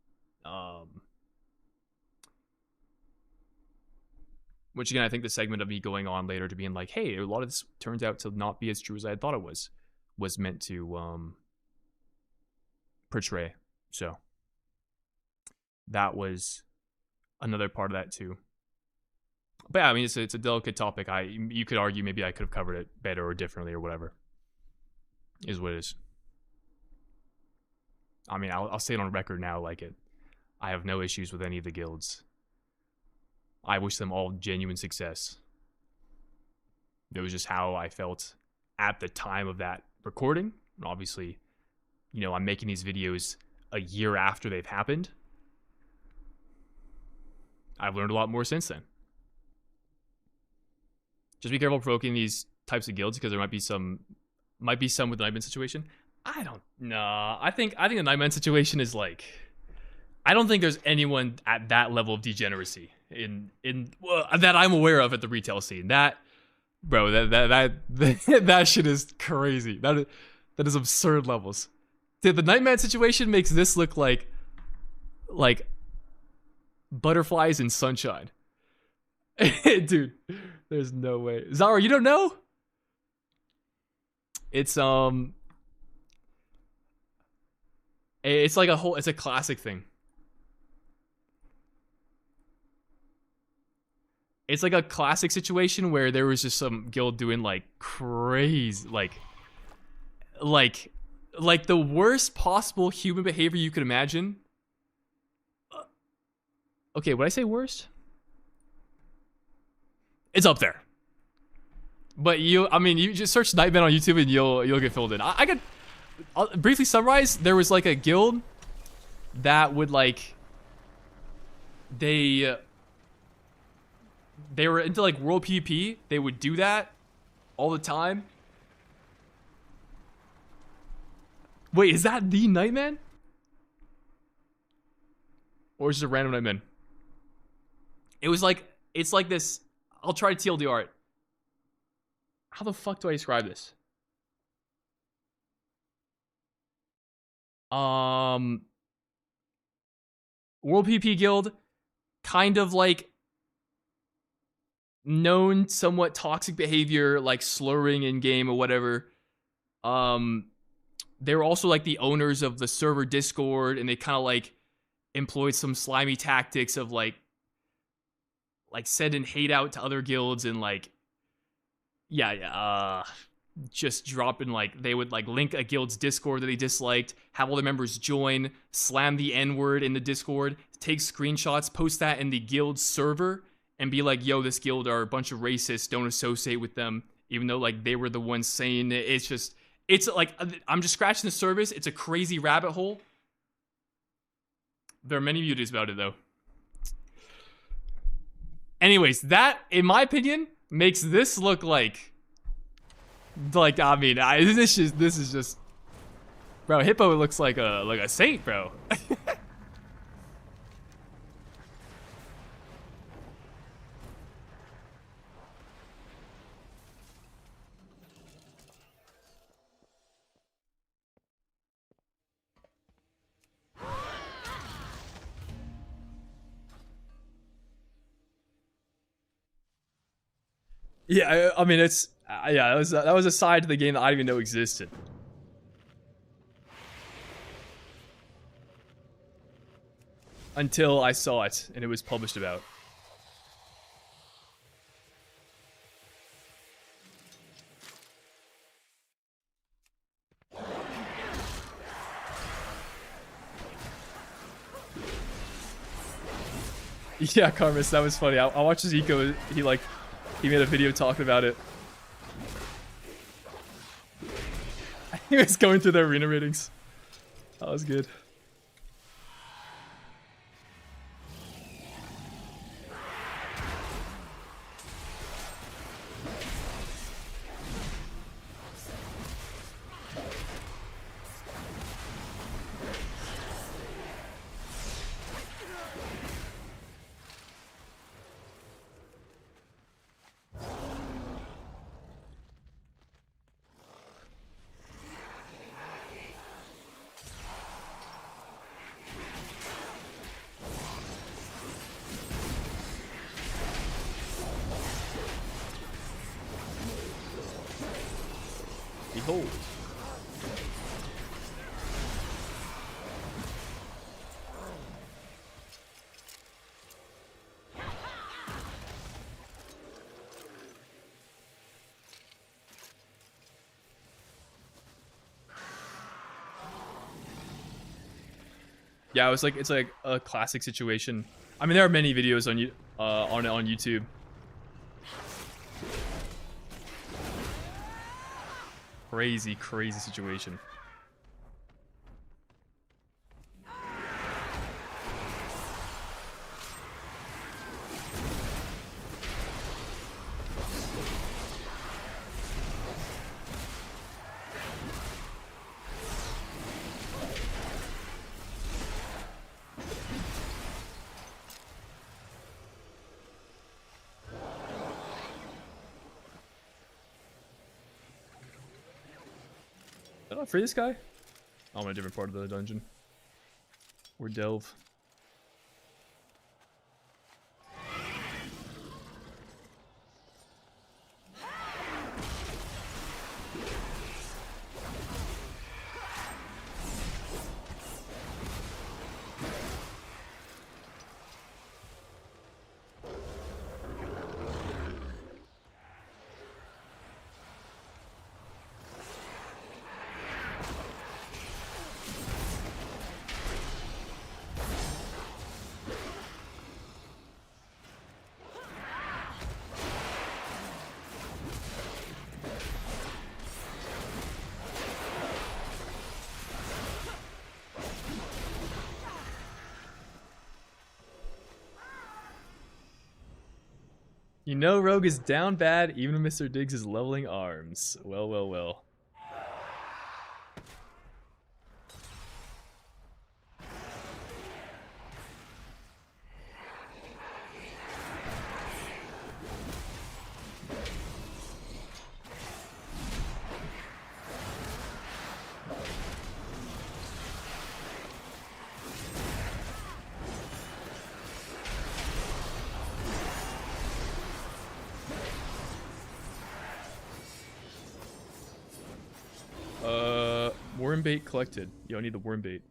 Which again, I think the segment of me going on later to being like, hey, a lot of this turns out to not be as true as I had thought it was meant to portray. So that was another part of that too. But yeah, I mean, it's a delicate topic. You could argue maybe I could have covered it better or differently or whatever. Is what it is. I mean, I'll say it on record now, like I have no issues with any of the guilds. I wish them all genuine success. It was just how I felt at the time of that recording. And obviously, I'm making these videos a year after they've happened. I've learned a lot more since then. Just be careful provoking these types of guilds because there might be some with the Nightman situation. I don't know. I think the Nightman situation is like, I don't think there's anyone at that level of degeneracy that I'm aware of at the retail scene. That, bro, that shit is crazy. That is absurd levels. Dude, the Nightman situation makes this look like butterflies in sunshine. Dude, there's no way. Zara, you don't know? It's like it's a classic thing. It's like a classic situation where there was just some guild doing like crazy, like the worst possible human behavior you could imagine. Okay, would I say worst? It's up there. But you just search Nightman on YouTube and you'll get filled in. I'll briefly summarize. There was like a guild that would like they were into like world PvP. They would do that all the time. Wait, is that the Nightman? Or is it a random Nightman? It's like this. I'll try to TLDR it. How the fuck do I describe this? World PvP guild, kind of like known somewhat toxic behavior, like slurring in game or whatever. They were also like the owners of the server Discord, and they kind of like employed some slimy tactics of like sending hate out to other guilds and like just dropping like they would like link a guild's Discord that they disliked, have all the members join, slam the N-word in the Discord, take screenshots, post that in the guild server, and be like, yo, this guild are a bunch of racists, don't associate with them, even though like they were the ones saying it. It's like, I'm just scratching the surface. It's a crazy rabbit hole. There are many videos about it though. Anyways, that, in my opinion, makes this look like I mean, this is just, bro. Hippo looks like a saint, bro. Yeah, I mean, it's yeah. That was a side to the game that I didn't even know existed. Until I saw it and it was published about. Yeah, Carmus, that was funny. I watched his eco. He made a video talking about it. He was going through the arena ratings. That was good. Behold. Yeah, it's like a classic situation. I mean, there are many videos on on YouTube. Crazy situation. Did I free this guy? Oh, I'm in a different part of the dungeon. Or delve. You know Rogue is down bad even when Mr. Diggs is leveling arms. Well, well, well. Worm bait collected. Yo, I need the worm bait.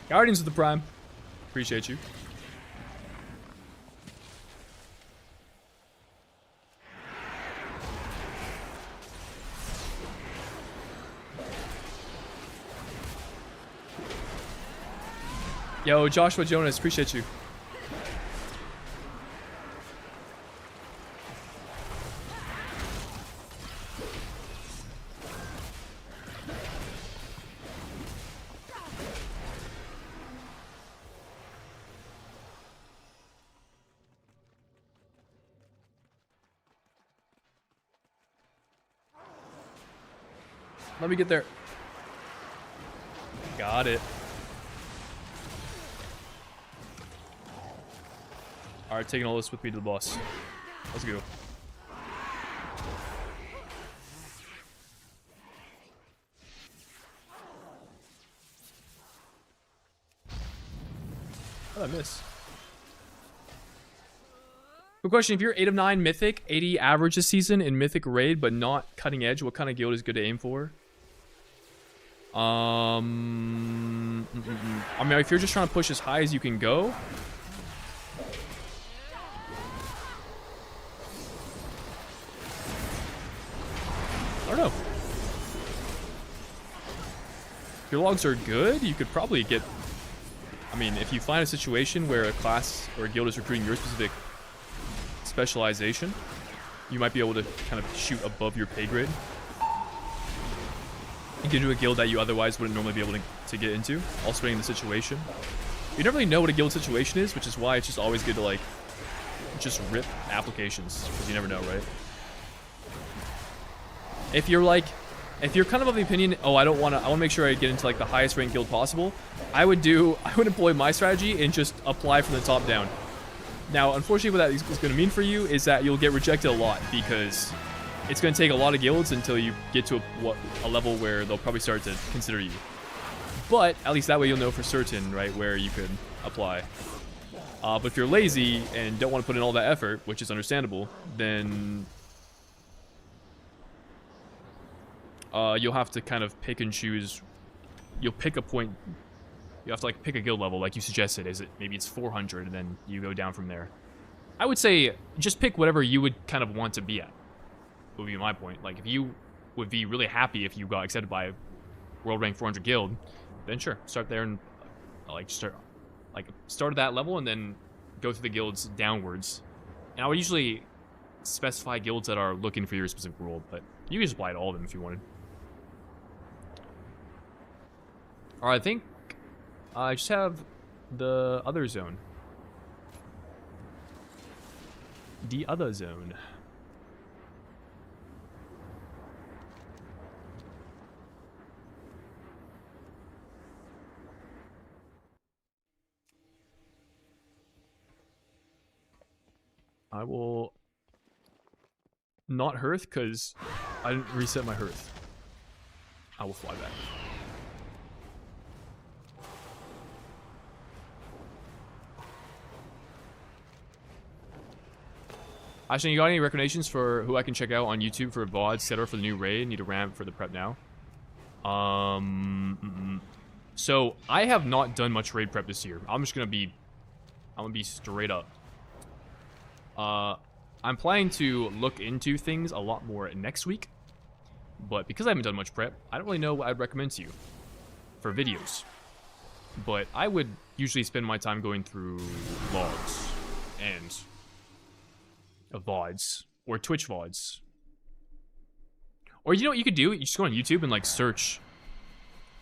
Guardians of the Prime. Appreciate you. Yo, Joshua Jonas, appreciate you. Let me get there. Got it. Alright, taking all this with me to the boss. Let's go. How'd I miss? Good question. If you're 8 of 9 Mythic, 80 average this season in Mythic Raid, but not cutting edge, what kind of guild is good to aim for? I mean, if you're just trying to push as high as you can go. I don't know. If your logs are good, you could probably get... I mean, if you find a situation where a class or a guild is recruiting your specific specialization, you might be able to kind of shoot above your pay grade and get into a guild that you otherwise wouldn't normally be able to get into, all depending on the situation. You never really know what a guild situation is, which is why it's just always good to, like, just rip applications, because you never know, right? If you're kind of the opinion, oh, I want to make sure I get into, like, the highest ranked guild possible, I would employ my strategy and just apply from the top down. Now, unfortunately, what that is going to mean for you is that you'll get rejected a lot, because it's going to take a lot of guilds until you get to a level where they'll probably start to consider you. But at least that way you'll know for certain, right, where you could apply. But if you're lazy and don't want to put in all that effort, which is understandable, then you'll have to kind of pick and choose. You'll pick a point. You have to like pick a guild level, like you suggested. Is it maybe it's 400, and then you go down from there. I would say just pick whatever you would kind of want to be at. Would be my point. Like if you would be really happy if you got accepted by a world rank 400 guild, then sure, start there and like start at that level and then go through the guilds downwards. And I would usually specify guilds that are looking for your specific role, but you can just apply to all of them if you wanted. Alright, I think I just have the other zone. The other zone. I will not hearth because I didn't reset my hearth. I will fly back. Ashton, you got any recommendations for who I can check out on YouTube for VOD, etc. for the new raid? Need a ramp for the prep now. So I have not done much raid prep this year. I'm gonna be straight up. I'm planning to look into things a lot more next week, but because I haven't done much prep, I don't really know what I'd recommend to you for videos. But I would usually spend my time going through vlogs and VODs or Twitch VODs. Or you know what you could do? You just go on YouTube and like search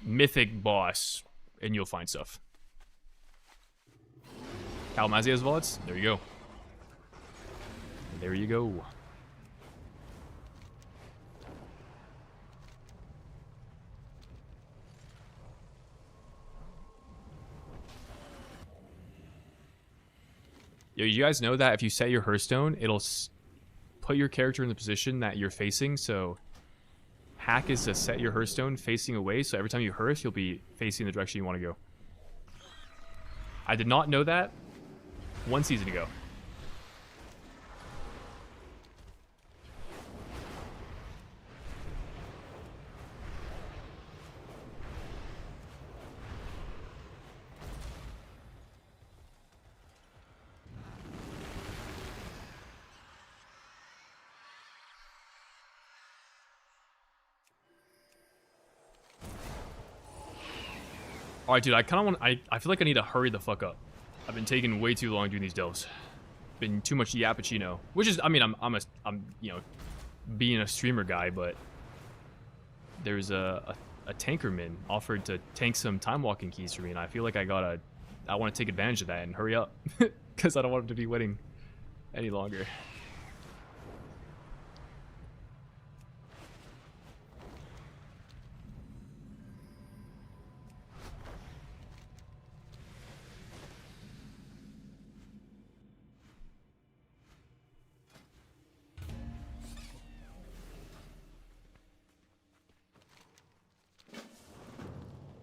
Mythic boss and you'll find stuff. Kalamazoo has VODs? There you go. There you go. Yo, you guys know that if you set your Hearthstone, it'll put your character in the position that you're facing. So hack is to set your Hearthstone facing away, so every time you Hearth, you'll be facing the direction you want to go. I did not know that 1 season ago. Alright, dude, I kind of want... I feel like I need to hurry the fuck up. I've been taking way too long doing these delves. Been too much yappuccino. Which is... I mean, I'm you know, being a streamer guy, but... There's a tankerman offered to tank some time walking keys for me, and I feel like I want to take advantage of that and hurry up. Because I don't want him to be waiting any longer.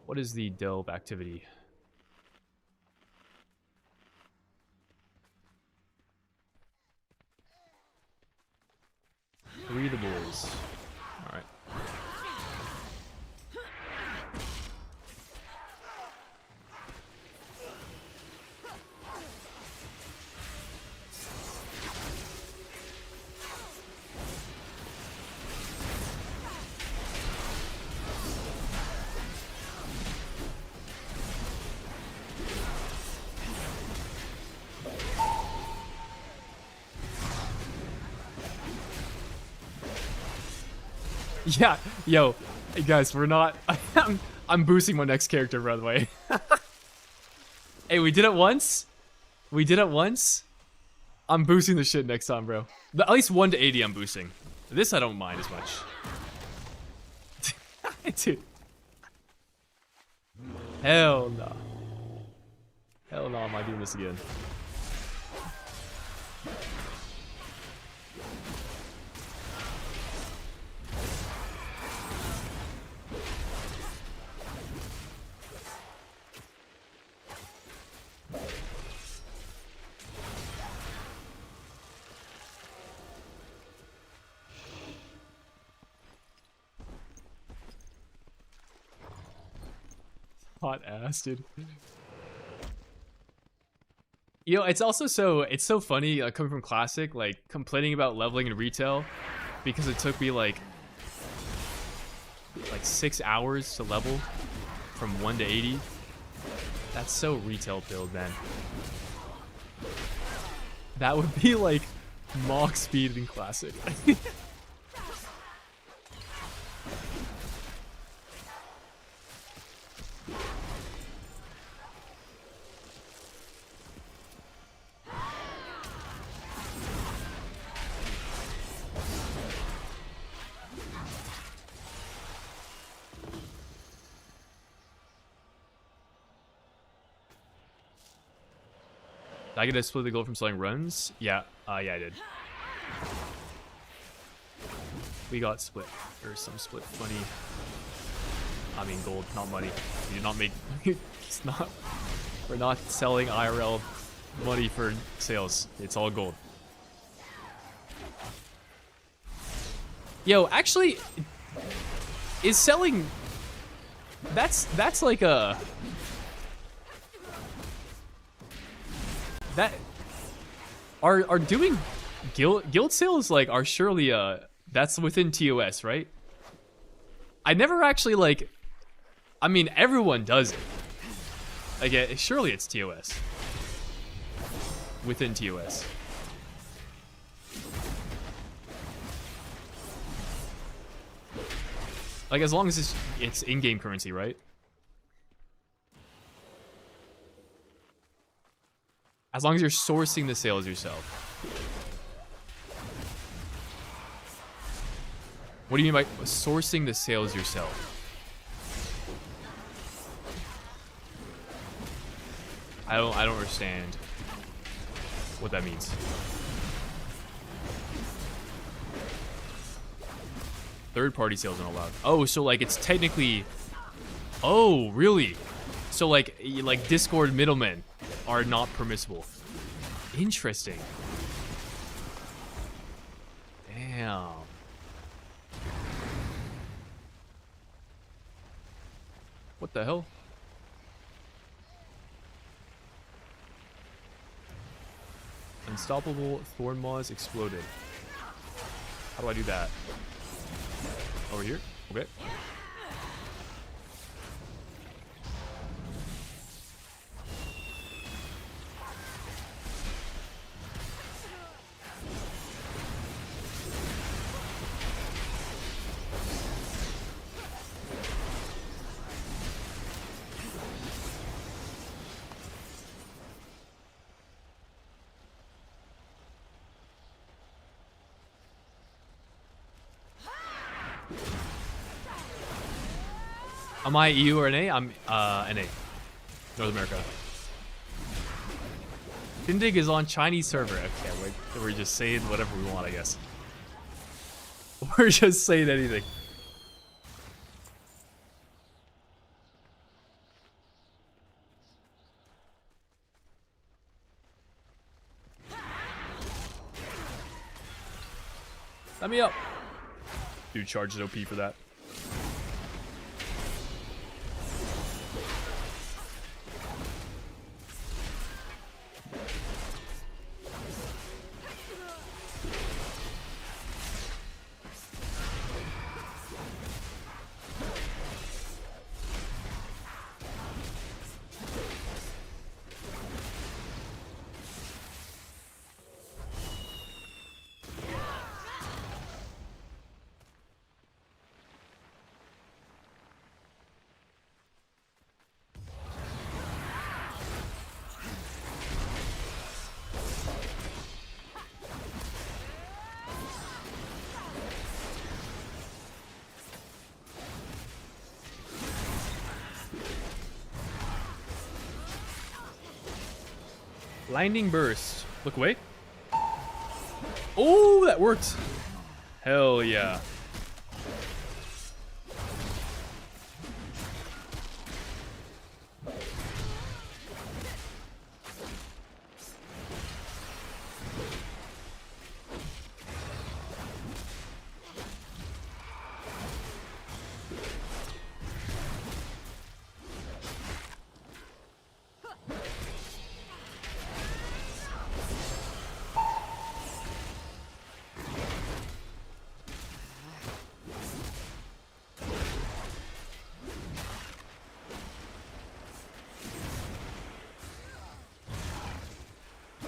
What is the delve activity? Free the boys. Alright. Yeah, yo, hey guys, we're not... I'm boosting my next character, by the way. Hey, we did it once? We did it once? I'm boosting the shit next time, bro. At least 1 to 80 I'm boosting. This I don't mind as much. Dude. Hell no. Hell no, am I doing this again? Hot ass, dude. You know, it's also it's so funny coming from Classic, like complaining about leveling in retail because it took me like 6 hours to level from 1 to 80. That's so retail build, man. That would be like Mach speed in Classic. Did I get to split the gold from selling runs? Yeah, yeah, I did. We got split, or some split money. I mean gold, not money. We did not make. It's not. We're not selling IRL money for sales. It's all gold. Yo, actually, is selling. That's like a. That are doing guild sales like are surely that's within TOS, right? I never actually like. I mean, everyone does it. Like, surely it's TOS. Within TOS. Like, as long as it's in-game currency, right? As long as you're sourcing the sales yourself. What do you mean by sourcing the sales yourself? I don't understand what that means. Third-party sales aren't allowed. Oh, so like it's technically. Oh, really? So like Discord middlemen are not permissible. Interesting. Damn. What the hell? Unstoppable Thorn Maws exploded. How do I do that? Over here? Okay. Am I EU or NA? I'm NA. North America. Findig is on Chinese server. Okay, we're just saying whatever we want, I guess. We're just saying anything. Let me up. Dude charges OP for that. Blinding burst. Look away. Oh, that worked. Hell yeah.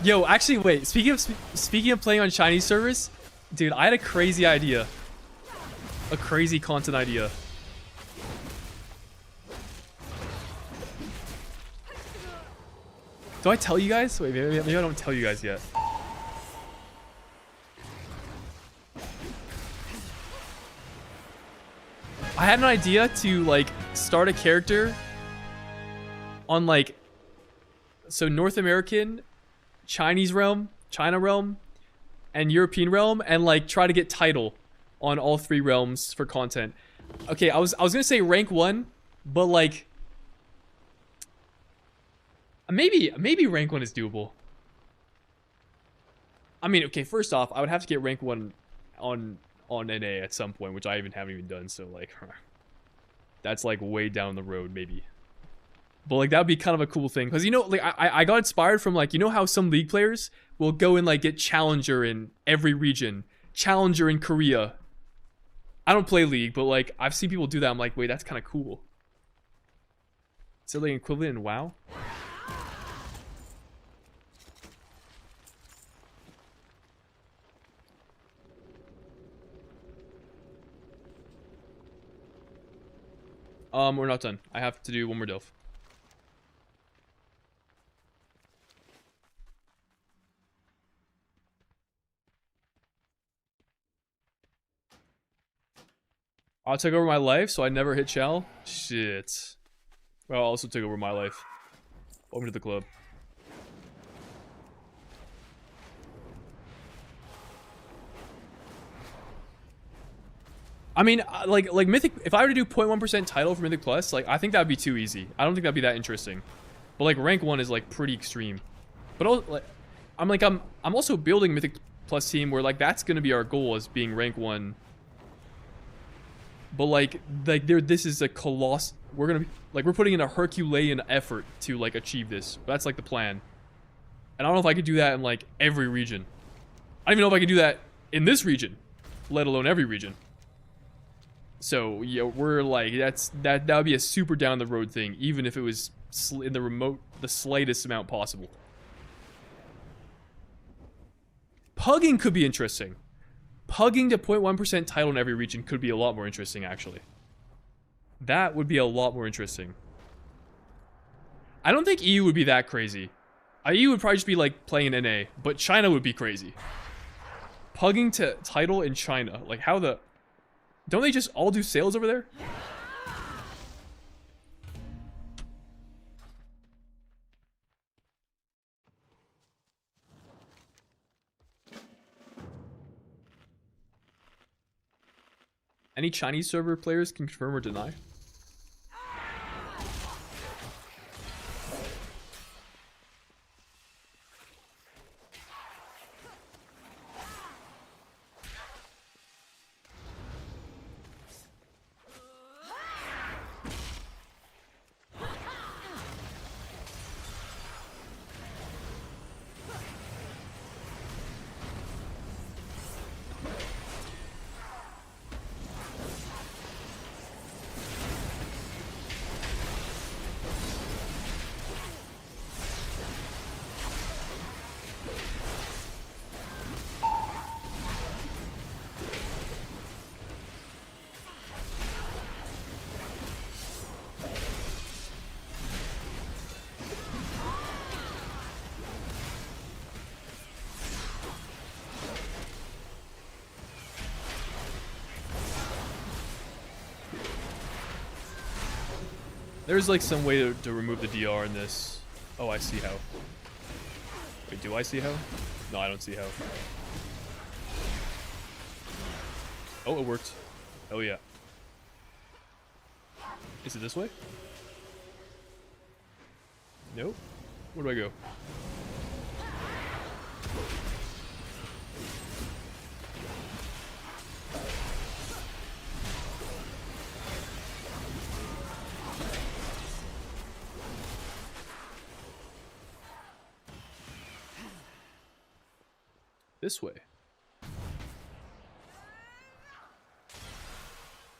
Yo, actually, wait. Speaking of playing on Chinese servers, dude, I had a crazy idea. A crazy content idea. Do I tell you guys? Wait, maybe I don't tell you guys yet. I had an idea to like start a character on like so North American, Chinese realm, China realm, and European realm, and like try to get title on all three realms for content. Okay, I was gonna say rank 1, but like maybe rank 1 is doable. I mean, okay, first off, I would have to get rank 1 on NA at some point, which I haven't even done, so like that's like way down the road maybe. But like that would be kind of a cool thing, because you know, like I got inspired from like, you know how some League players will go and like get challenger in every region, challenger in Korea. I don't play League, but like I've seen people do that. I'm like, wait, that's kind of cool. Is there like equivalent in WoW? We're not done. I have to do one more delve. I took over my life, so I never hit Chal. Shit. Well, I also took over my life. Welcome to the club. I mean, like Mythic, if I were to do 0.1% title for Mythic Plus, like, I think that would be too easy. I don't think that'd be that interesting. But, like, rank 1 is, like, pretty extreme. But, like, I'm also building Mythic Plus team where, like, that's gonna be our goal as being rank 1. But, like this is a colossal, we're gonna be, like, we're putting in a Herculean effort to, like, achieve this. That's, like, the plan. And I don't know if I could do that in, like, every region. I don't even know if I could do that in this region, let alone every region. So, yeah, we're like, that would be a super down the road thing, even if it was in the slightest amount possible. Pugging could be interesting. Pugging to 0.1% title in every region could be a lot more interesting, actually. That would be a lot more interesting. I don't think EU would be that crazy. EU would probably just be like playing in NA, but China would be crazy. Pugging to title in China, like how the... Don't they just all do sales over there? Any Chinese server players can confirm or deny? There's like some way to remove the DR in this. Oh, I see how. Wait, do I see how? No, I don't see how. Oh, it worked. Oh yeah. Is it this way? Nope. Where do I go? This way.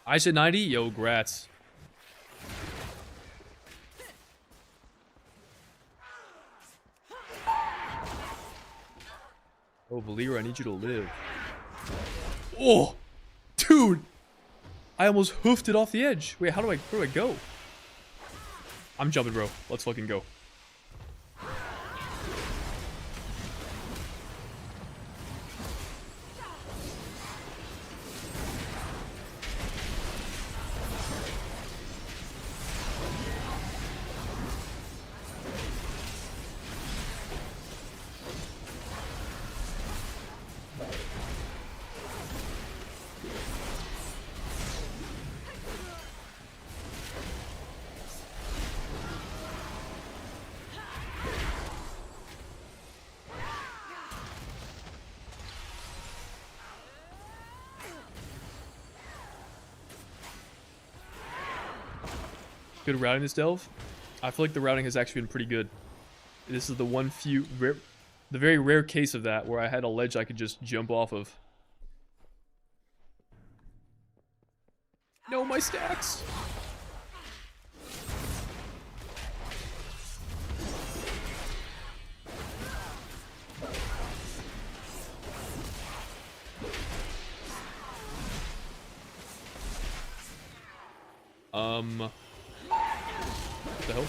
I said 90? Yo, grats. Oh, Valera, I need you to live. Oh! Dude! I almost hoofed it off the edge. Wait, where do I go? I'm jumping, bro. Let's fucking go. Good routing this delve. I feel like the routing has actually been pretty good. This is the the very rare case of that where I had a ledge I could just jump off of. No, my stacks. What the hell?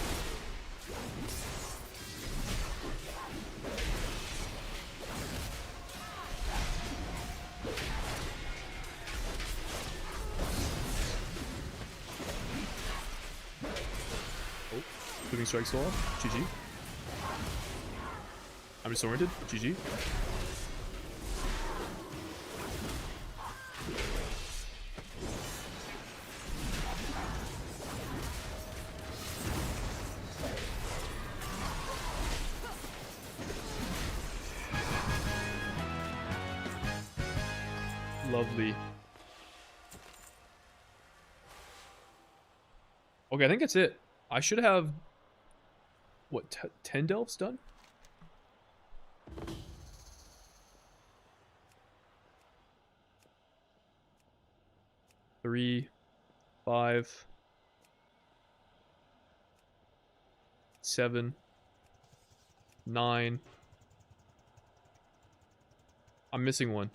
Oh, moving strike still off. GG. I'm disoriented. GG. Lovely. Okay, I think that's it. I should have, what, 10 delves done? Three, 5, 7, 9. I'm missing one.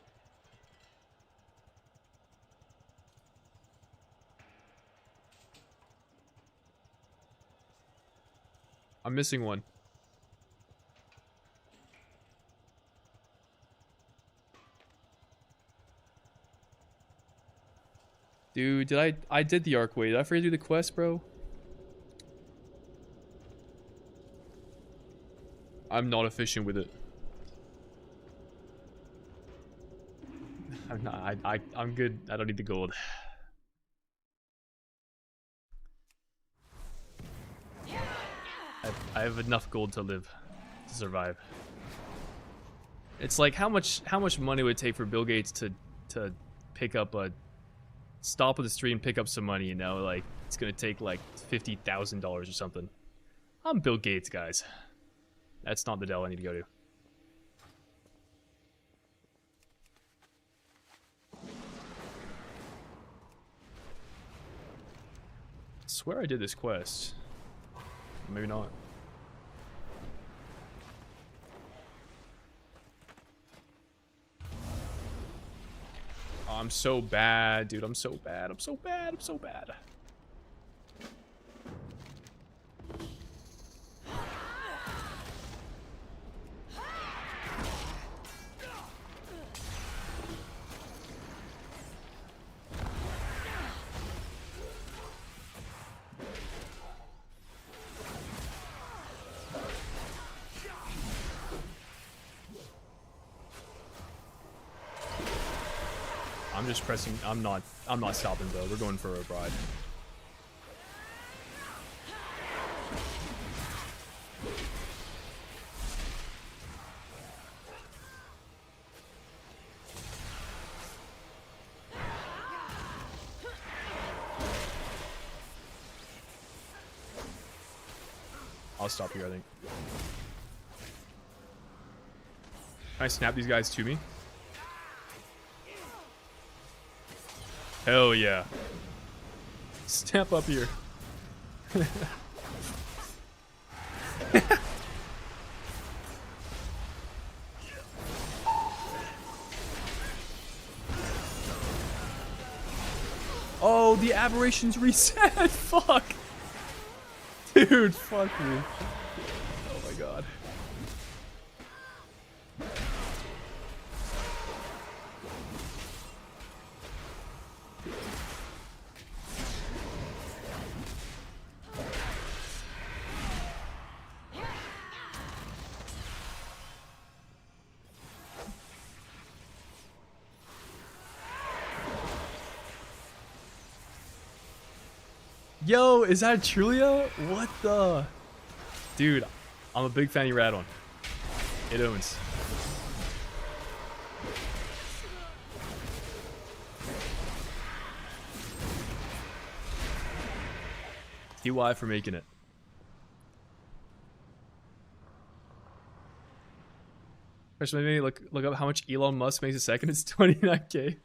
I'm missing one. Dude, I did the arc way. Did I forget to do the quest, bro? I'm not efficient with it. I'm not, I'm good. I don't need the gold. I have enough gold to live, to survive. It's like how much money would it take for Bill Gates to pick up a stop of the stream, pick up some money, you know, like it's gonna take like $50,000 or something. I'm Bill Gates, guys. That's not the Dell I need to go to. I swear I did this quest. Maybe not. Oh, I'm so bad, dude. I'm so bad. I'm so bad. I'm so bad. I'm just pressing. I'm not stopping, bro. We're going for a ride. I'll stop here, I think. Can I snap these guys to me? Hell yeah. Snap up here. Oh, the aberrations reset. Fuck. Dude, fuck me. Oh my god. Yo, is that Trulia? What the? Dude, I'm a big fan of your add-on. It owns. TY for making it. Especially maybe look up how much Elon Musk makes a second. It's 29K.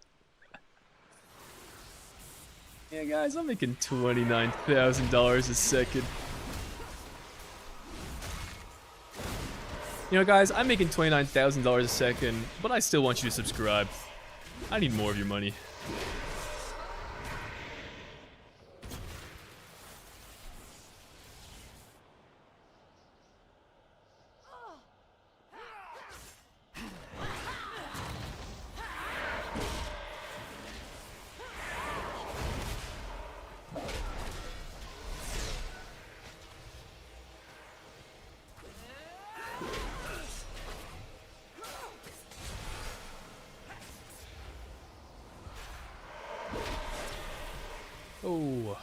Yeah, guys, I'm making $29,000 a second. You know, guys, I'm making $29,000 a second, but I still want you to subscribe. I need more of your money. Oh.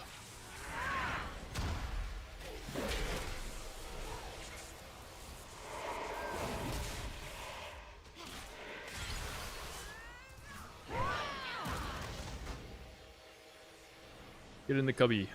Get in the cubby.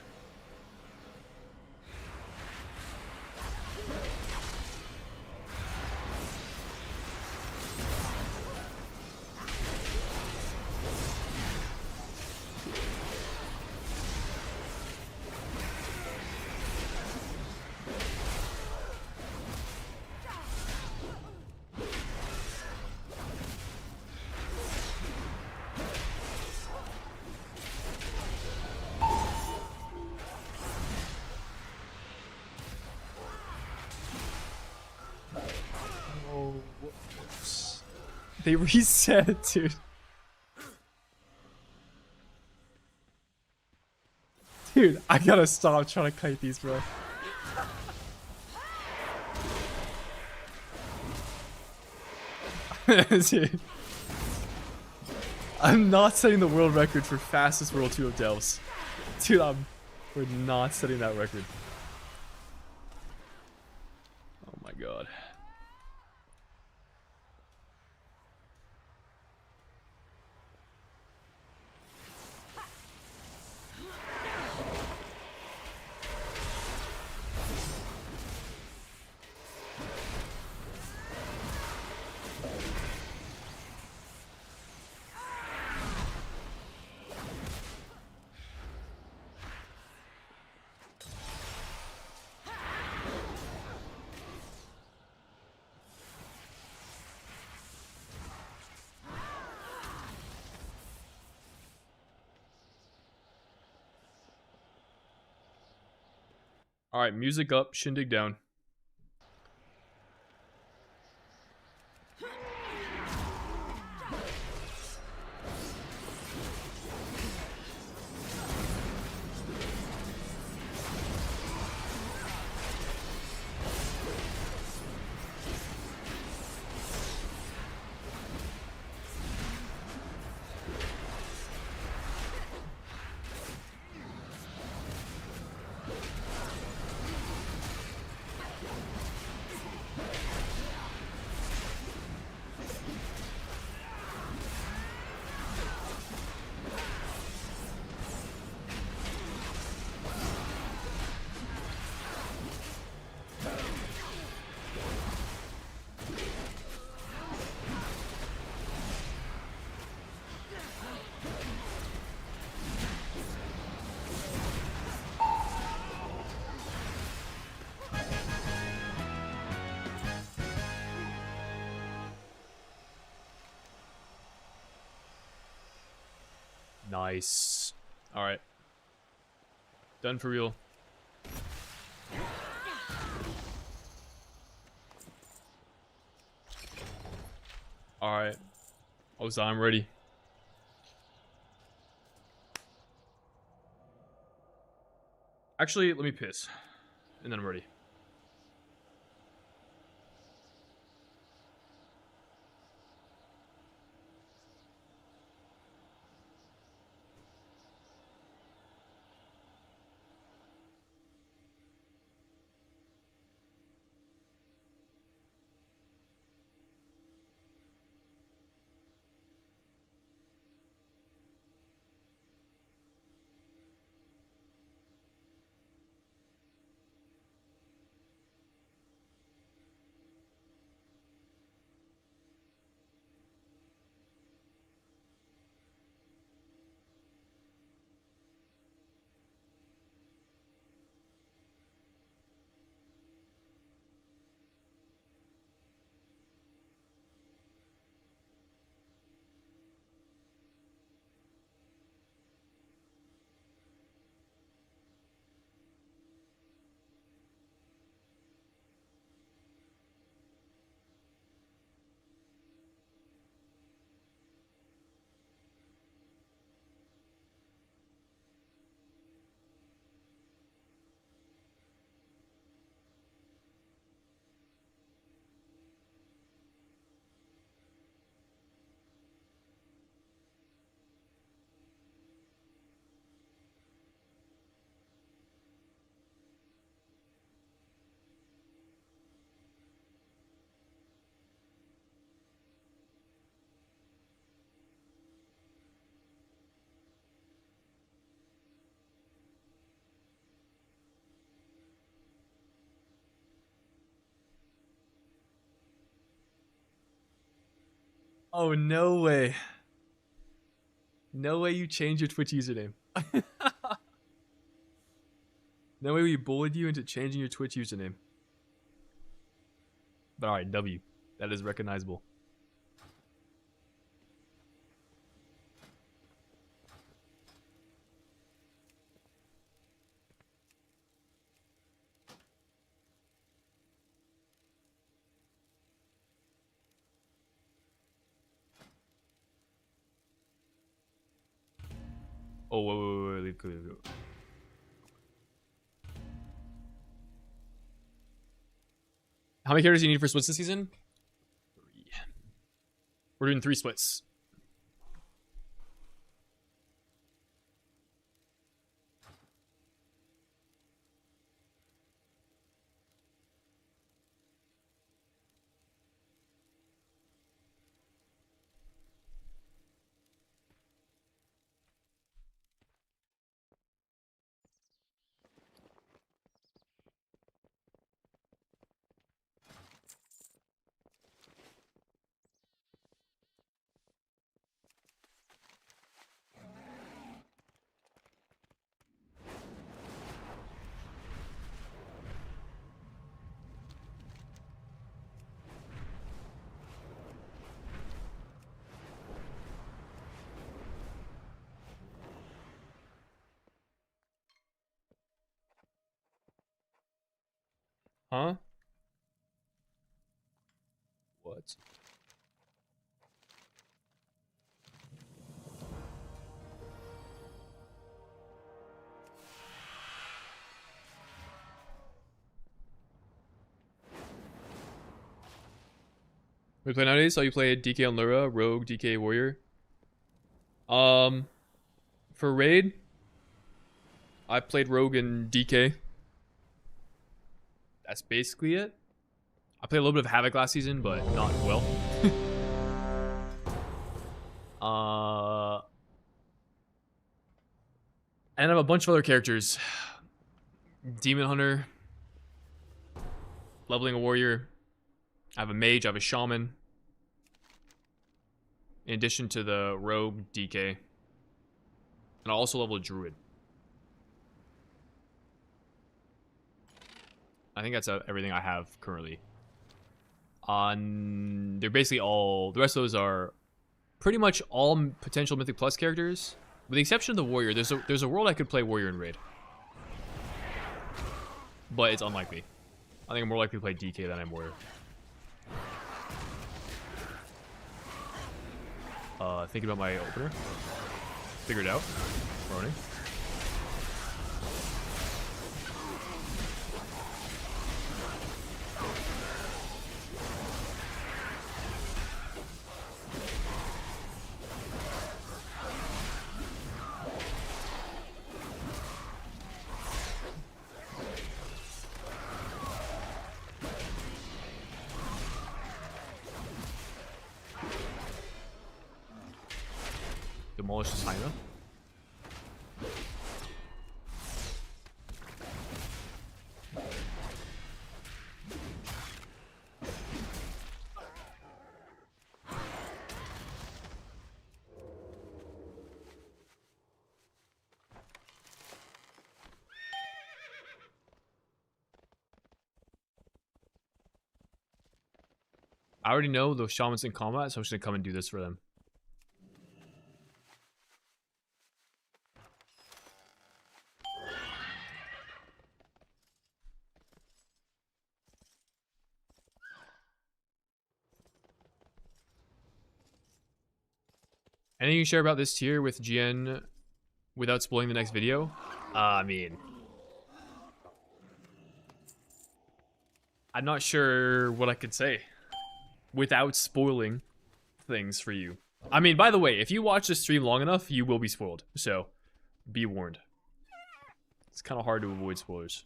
Oh, whoops. They reset, dude. Dude, I gotta stop trying to kite these, bro. Dude. I'm not setting the world record for fastest World 2 of Delves. Dude, we're not setting that record. Oh my god. Alright, music up, shindig down. Nice. Alright. Done for real. Alright. Oza, I'm ready. Actually, let me piss. And then I'm ready. Oh, no way. No way you changed your Twitch username. No way we bullied you into changing your Twitch username. But alright, W. That is recognizable. Oh, wait, leave go. How many characters do you need for splits this season? 3. We're doing 3 splits. Huh? What? We play nowadays? So you play DK on Lura, Rogue, DK Warrior. For Raid, I played Rogue and DK. That's basically it. I played a little bit of Havoc last season, but not well. And I have a bunch of other characters. Demon Hunter. Leveling a Warrior. I have a Mage, I have a Shaman. In addition to the Rogue, DK. And I also level a Druid. I think that's everything I have currently. They're basically all... The rest of those are pretty much all potential Mythic Plus characters. With the exception of the warrior, there's a world I could play warrior in raid. But it's unlikely. I think I'm more likely to play DK than I'm warrior. Thinking about my opener. Figured out. Running. Demolish this hyena. I already know those shamans in combat, so I'm just gonna come and do this for them. Anything you share about this tier with GN without spoiling the next video? I mean, I'm not sure what I could say without spoiling things for you. I mean, by the way, if you watch this stream long enough, you will be spoiled. So, be warned. It's kind of hard to avoid spoilers.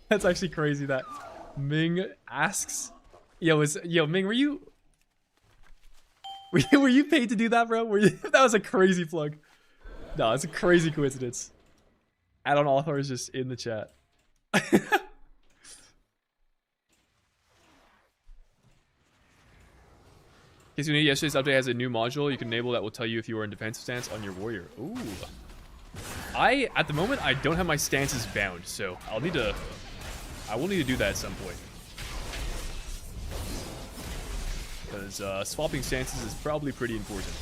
That's actually crazy that Ming asks. Yo, Ming, were you paid to do that, bro? That was a crazy plug. No, it's a crazy coincidence. Add-on author is just in the chat. Case you need, yesterday's update has a new module you can enable that will tell you if you are in defensive stance on your warrior. Ooh. At the moment, I don't have my stances bound, so I will need to do that at some point. Because swapping stances is probably pretty important.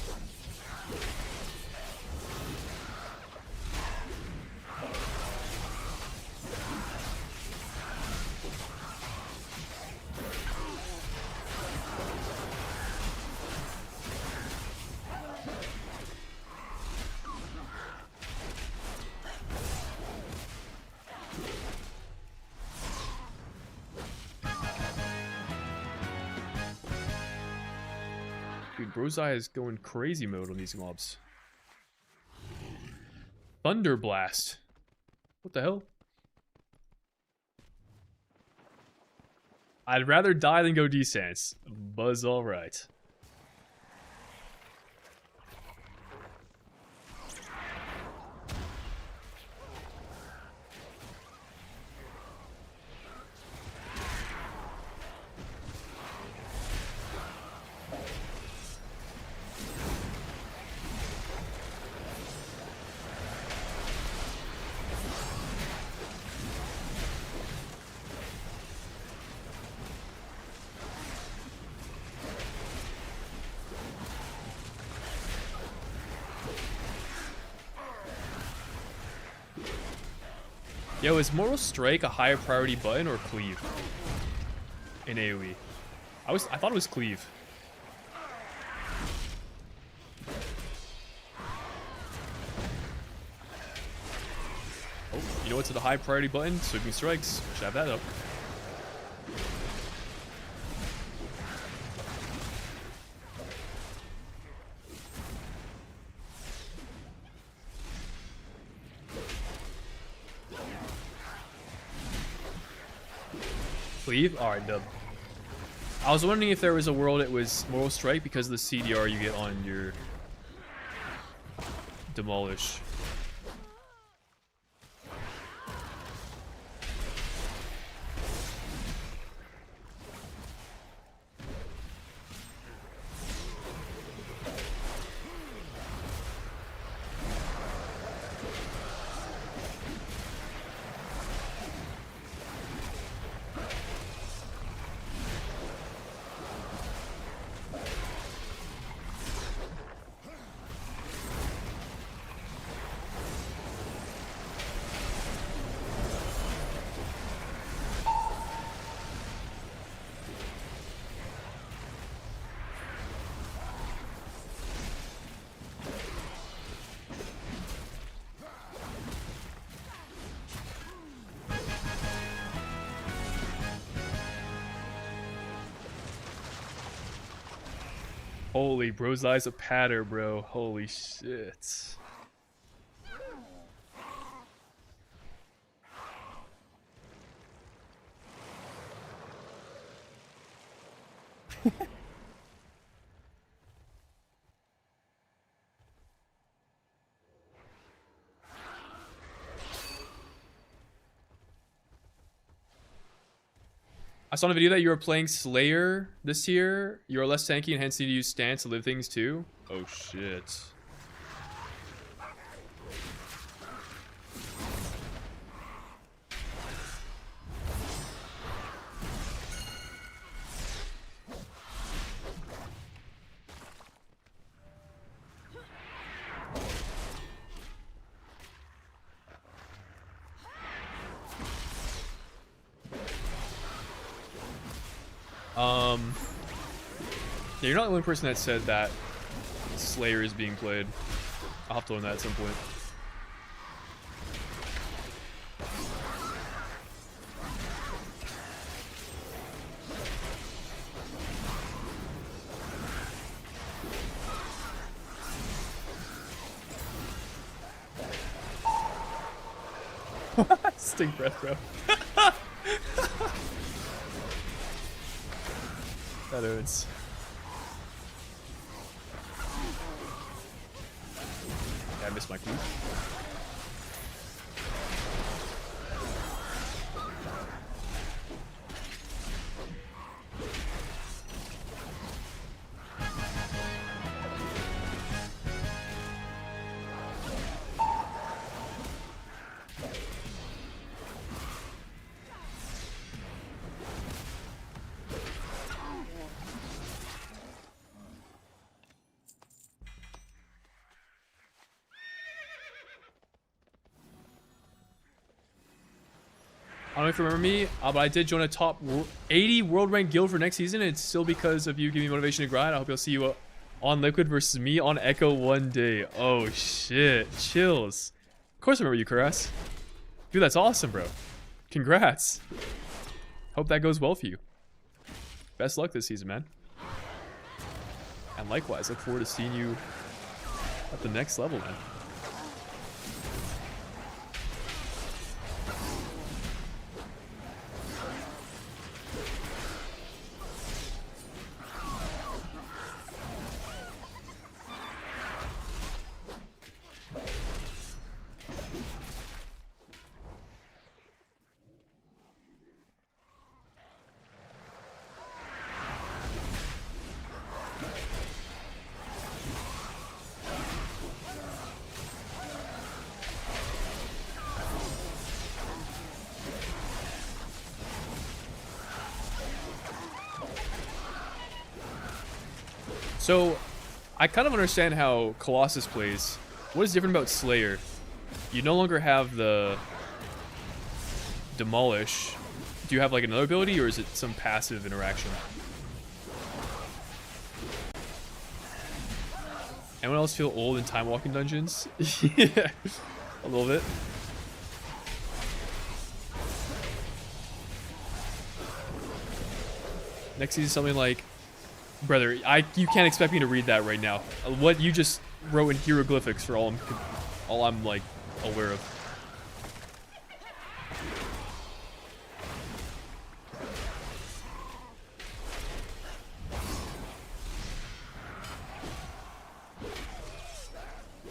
Dude, Brozai is going crazy mode on these mobs. Thunder Blast. What the hell? I'd rather die than go descents. Buzz alright. Yo, is Mortal Strike a higher priority button or cleave in AoE? I thought it was cleave. Oh, you know what's the high priority button? Sweeping strikes. Should have that up. sleeve? Alright, dub. I was wondering if there was a world it was Moral Strike because of the CDR you get on your Demolish. Holy, bro's eyes a patter, bro. Holy shit. I saw in a video that you were playing Slayer this year. You are less tanky and hence need to use stance to live things too. Oh shit. Yeah, you're not the only person that said that Slayer is being played. I'll have to learn that at some point. Stink breath, bro. That hurts. I missed my clue. I don't know if you remember me, but I did join a top 80 world ranked guild for next season. And it's still because of you giving me motivation to grind. I hope you'll see you on Liquid versus me on Echo one day. Oh shit, chills. Of course I remember you, Karas. Dude, that's awesome, bro. Congrats. Hope that goes well for you. Best luck this season, man. And likewise, look forward to seeing you at the next level, man. So, I kind of understand how Colossus plays. What is different about Slayer? You no longer have the Demolish. Do you have like another ability or is it some passive interaction? Anyone else feel old in time walking dungeons? Yeah, a little bit. Next season something like, brother, you can't expect me to read that right now. What you just wrote in hieroglyphics for all I'm like aware of.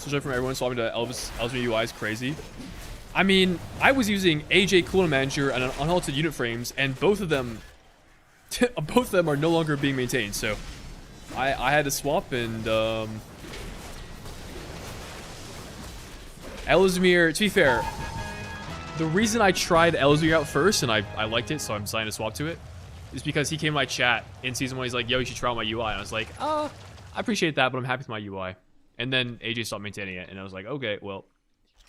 Especially from everyone swapping to Elvis UI is crazy. I mean, I was using AJ Cooldown Manager and unhalted unit frames, and both of them are no longer being maintained. So I had to swap, and Ellesmere, to be fair, the reason I tried Ellesmere out first, and I liked it, so I'm deciding to swap to it, is because he came to my chat in Season 1. He's like, yo, you should try out my UI. And I was like, I appreciate that, but I'm happy with my UI. And then AJ stopped maintaining it, and I was like, okay, well,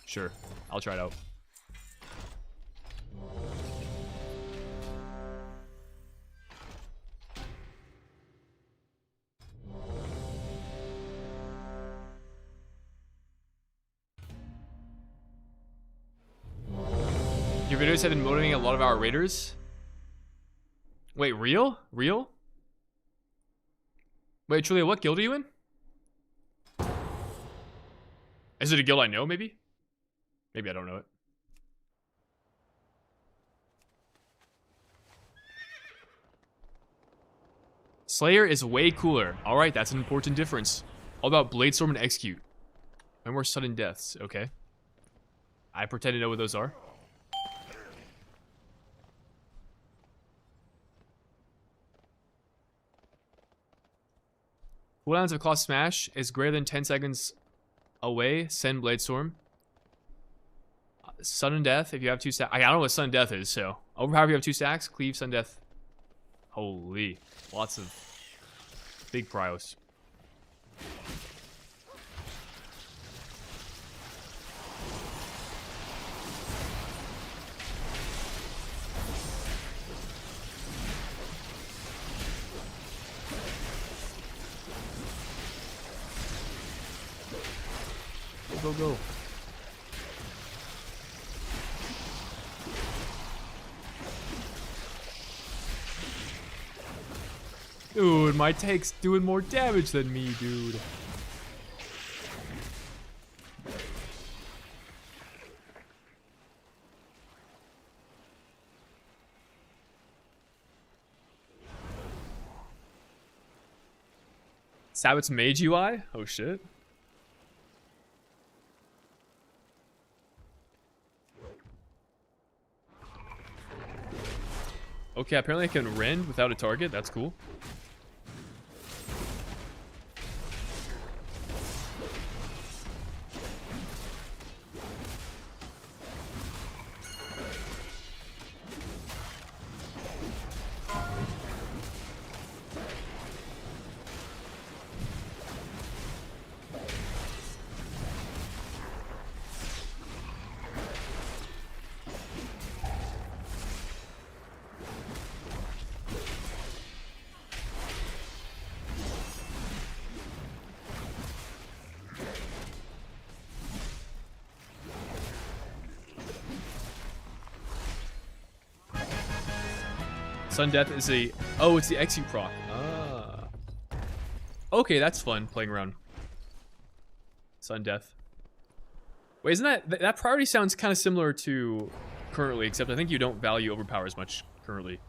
sure. I'll try it out. Your videos have been motivating a lot of our raiders. Wait, real? Real? Wait, Trulia, what guild are you in? Is it a guild I know, maybe? Maybe I don't know it. Slayer is way cooler. Alright, that's an important difference. All about Bladestorm and Execute. No more sudden deaths. Okay. I pretend to know what those are. Cooldowns of Claw Smash is greater than 10 seconds away. Send Bladestorm. Sudden Death, if you have 2 stacks. I don't know what Sudden Death is, so. Overpower if you have 2 stacks. Cleave, Sudden Death. Holy. Lots of big prios. Go, go, go. Dude, my tank's doing more damage than me, dude. Sabbath's Mage UI? Oh shit. Okay, apparently I can rend without a target. That's cool. Sudden Death is a... Oh, it's the Execute proc. Ah. Okay, that's fun, playing around. Sudden Death. Wait, isn't that... That priority sounds kind of similar to currently, except I think you don't value Overpower as much currently.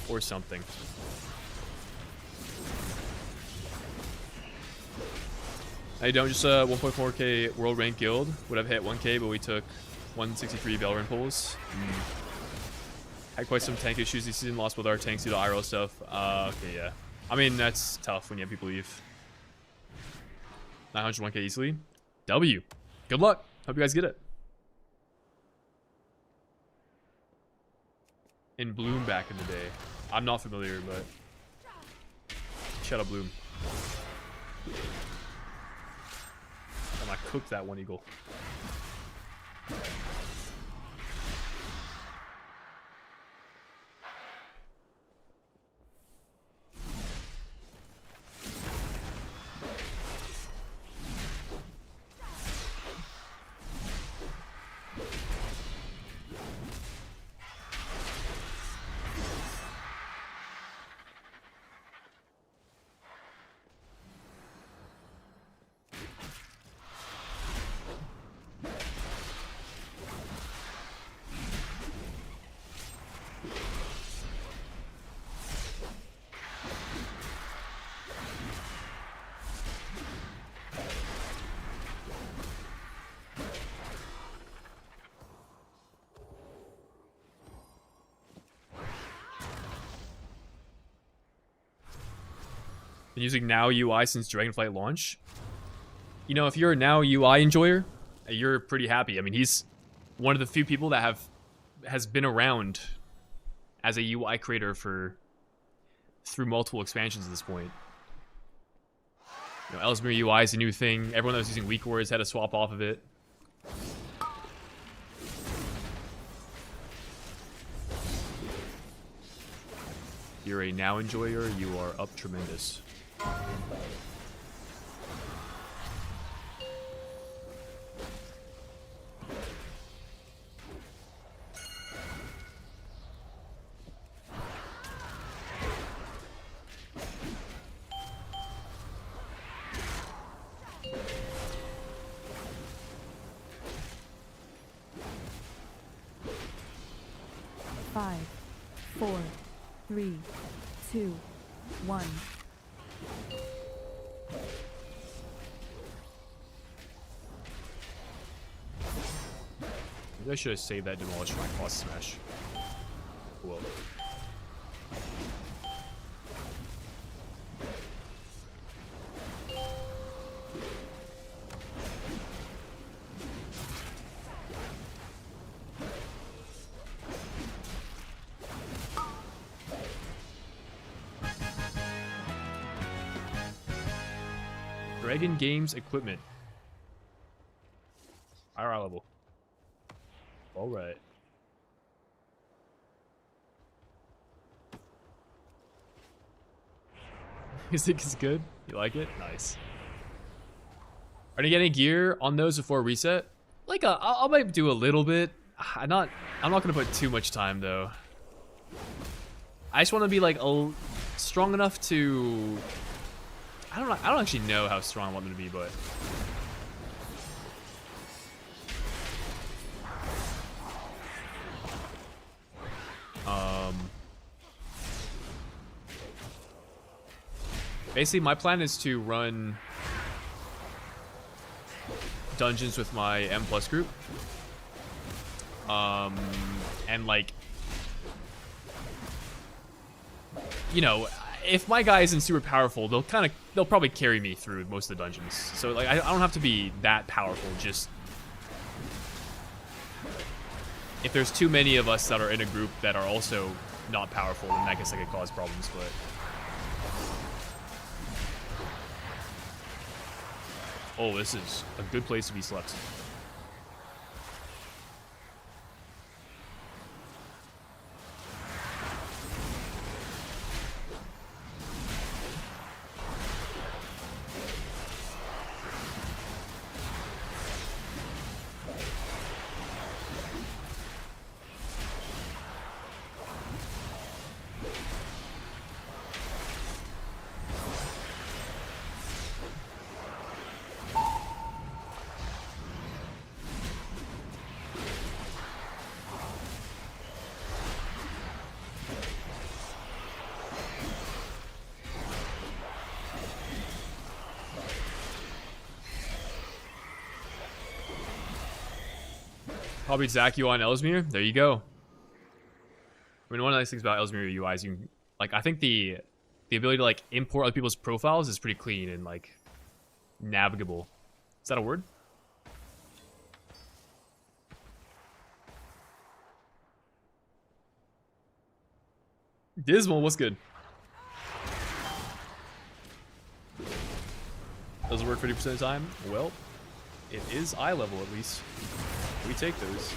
Or something. I don't just 1.4k world rank guild. Would have hit 1k, but we took 163 Valorant pulls. Had quite some tank issues this season. Lost both our tanks due to IRL stuff. Okay, yeah. I mean, that's tough when you have people leave. 901k easily. W. Good luck. Hope you guys get it. In Bloom back in the day. I'm not familiar, but... Shout out Bloom. And I cooked that one eagle. Been using Now UI since Dragonflight launch. You know, if you're a Now UI enjoyer, you're pretty happy. I mean, he's one of the few people that has been around as a UI creator through multiple expansions at this point. You know, Ellesmere UI is a new thing. Everyone that was using weak words had to swap off of it. You're a Now enjoyer, you are up tremendous. Five, 4, 3, 2, 1. Maybe I should have saved that demolish my cross smash. Whoa. Dragon Games equipment. IR level. Alright. Music is good. You like it? Nice. Are you getting gear on those before reset? Like I might do a little bit. I'm not gonna put too much time though. I just want to be like strong enough to. I don't actually know how strong I want them to be, but basically my plan is to run dungeons with my M+ group. And like, you know, if my guy isn't super powerful, they'll probably carry me through most of the dungeons. So like I don't have to be that powerful, just if there's too many of us that are in a group that are also not powerful, then I guess I could cause problems, but oh, this is a good place to be slept. Probably Zach you on Ellesmere. There you go. I mean, one of the nice things about Ellesmere UI is you can, like, I think the ability to like import other people's profiles is pretty clean and like navigable. Is that a word? Dismal, what's good? Does it work 50% of the time? Well, it is eye level at least. We take those.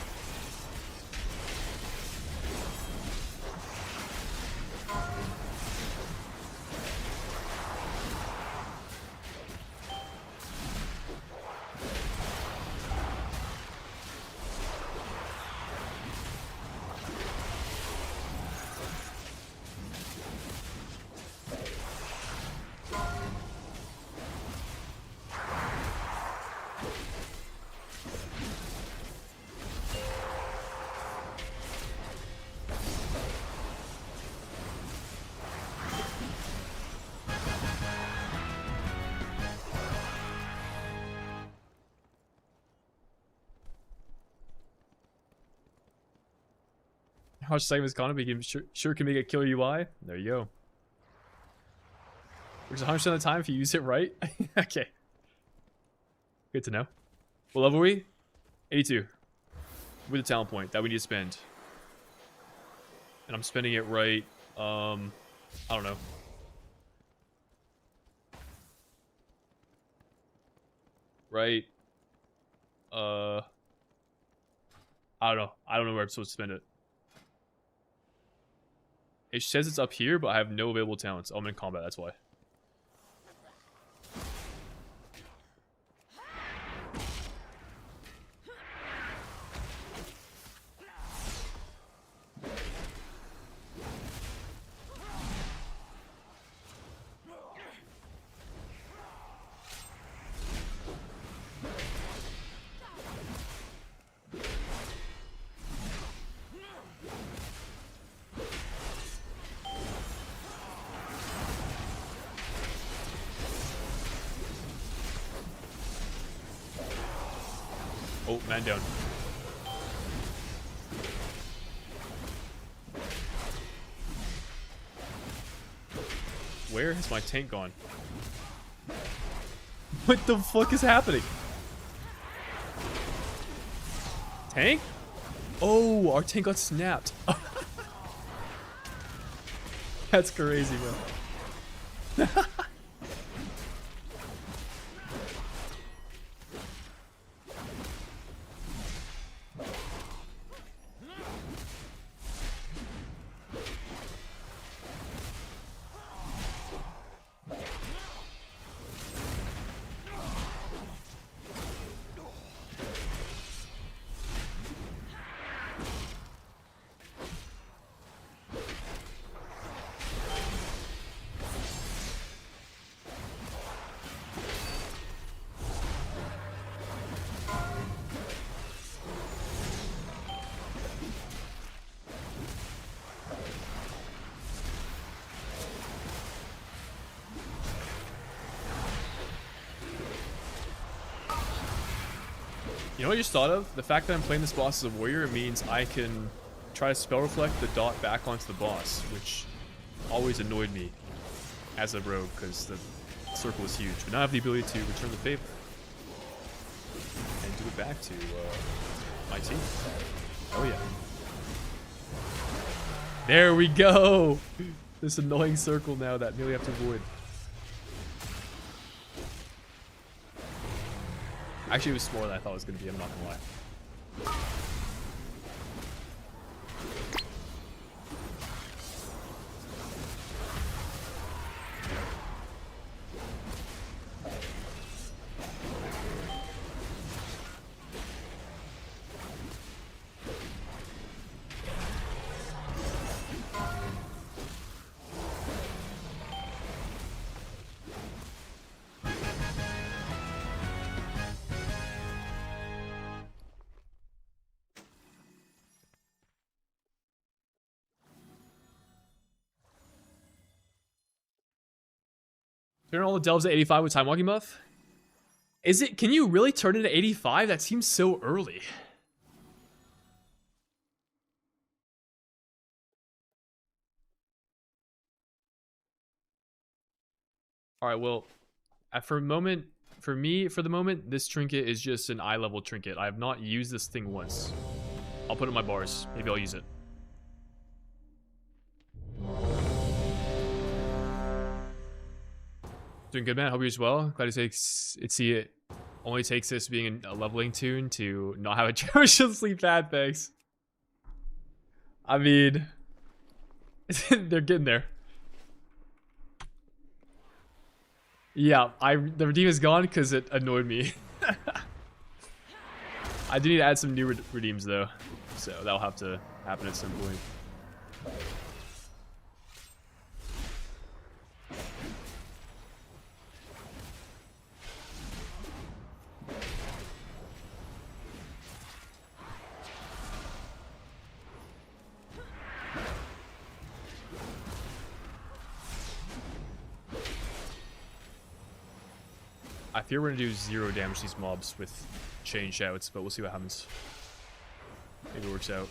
How much same as Connor became sure can make a killer UI? There you go. Works 100% of the time if you use it right. Okay. Good to know. What level are we? 82. With a talent point that we need to spend. And I'm spending it right. I don't know. Right. I don't know. I don't know where I'm supposed to spend it. It says it's up here, but I have no available talents. Oh, I'm in combat, that's why. Oh, man down. Where has my tank gone? What the fuck is happening? Tank? Oh, our tank got snapped. That's crazy, bro. You know what I just thought of? The fact that I'm playing this boss as a warrior means I can try to spell reflect the dot back onto the boss, which always annoyed me as a rogue because the circle is huge. But now I have the ability to return the favor and do it back to my team. Oh yeah. There we go! This annoying circle now that merely have to avoid. Actually, it was smaller than I thought it was going to be, I'm not going to lie. Turn all the delves to 85 with time walking buff? Is it? Can you really turn it to 85? That seems so early. Alright, well, for the moment, this trinket is just an eye level trinket. I have not used this thing once. I'll put it in my bars. Maybe I'll use it. Doing good, man. Hope you as well. Glad it only takes this being a leveling tune to not have a atrociously bad thanks. I mean, they're getting there. Yeah, the redeem is gone because it annoyed me. I do need to add some new redeems though, so that'll have to happen at some point. I fear we're gonna do 0 damage to these mobs with chain shouts, but we'll see what happens. Maybe it works out.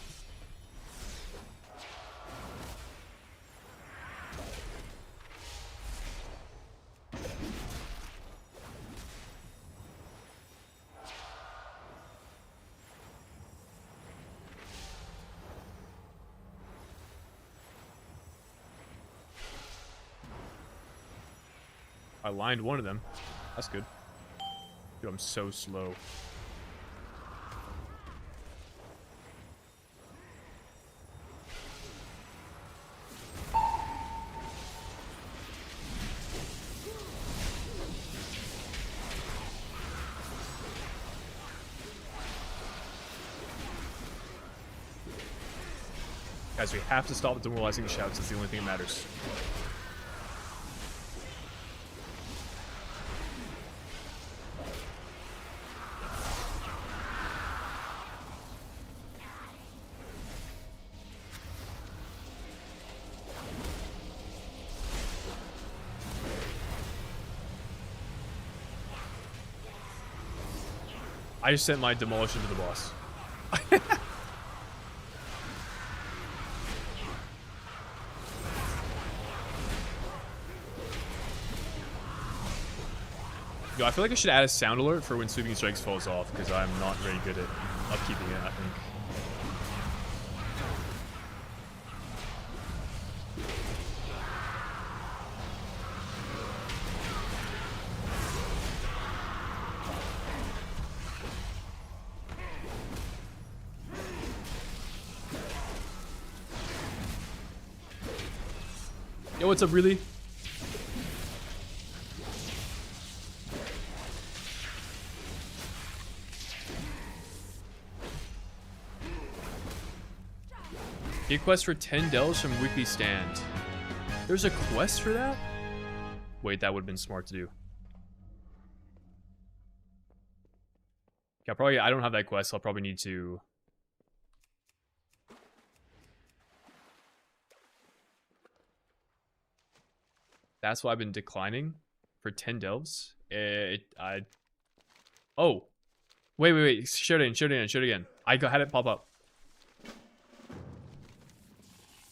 I lined one of them. That's good. Dude, I'm so slow. Guys, we have to stop demoralizing the shouts. It's the only thing that matters. I just sent my demolition to the boss. Yo, I feel like I should add a sound alert for when Sweeping Strikes falls off, because I'm not very good at upkeeping it, I think. Yo, what's up, really? Get quest for 10 dells from weekly stand. There's a quest for that? Wait, that would have been smart to do. Yeah, probably I don't have that quest, so I'll probably need to... That's why I've been declining for 10 delves. Oh. Wait. Show it again. I had it pop up.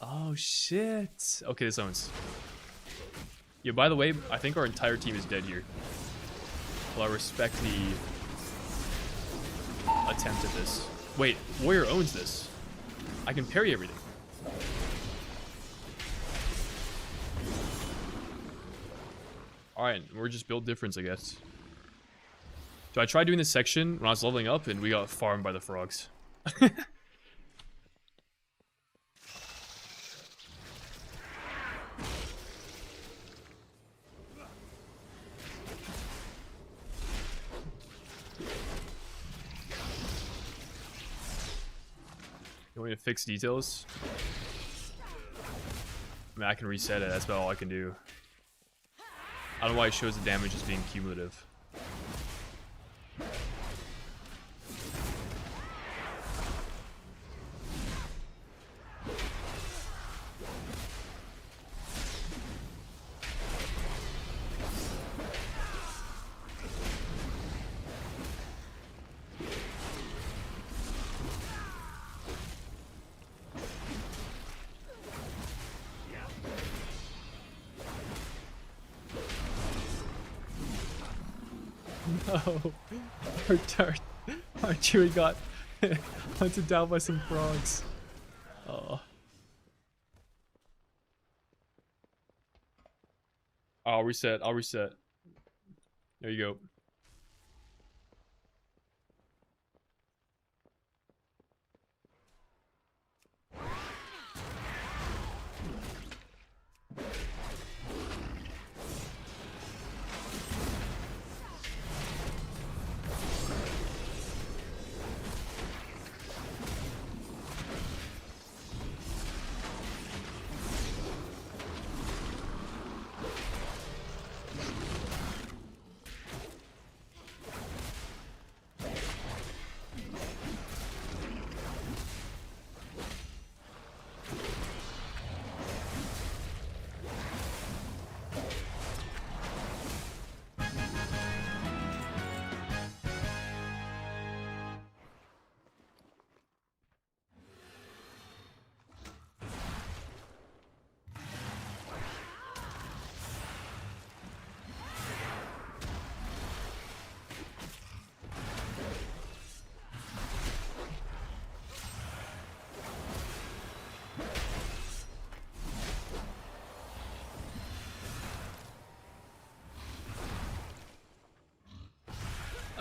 Oh, shit. Okay, this owns. Yeah, by the way, I think our entire team is dead here. Well, I respect the attempt at this. Wait, Warrior owns this. I can parry everything. Alright, we're just build difference, I guess. So I tried doing this section when I was leveling up, and we got farmed by the frogs. You want me to fix details? I mean, I can reset it. That's about all I can do. I don't know why it shows the damage as being cumulative. No, our Chewie got hunted down by some frogs. Oh. I'll reset. There you go.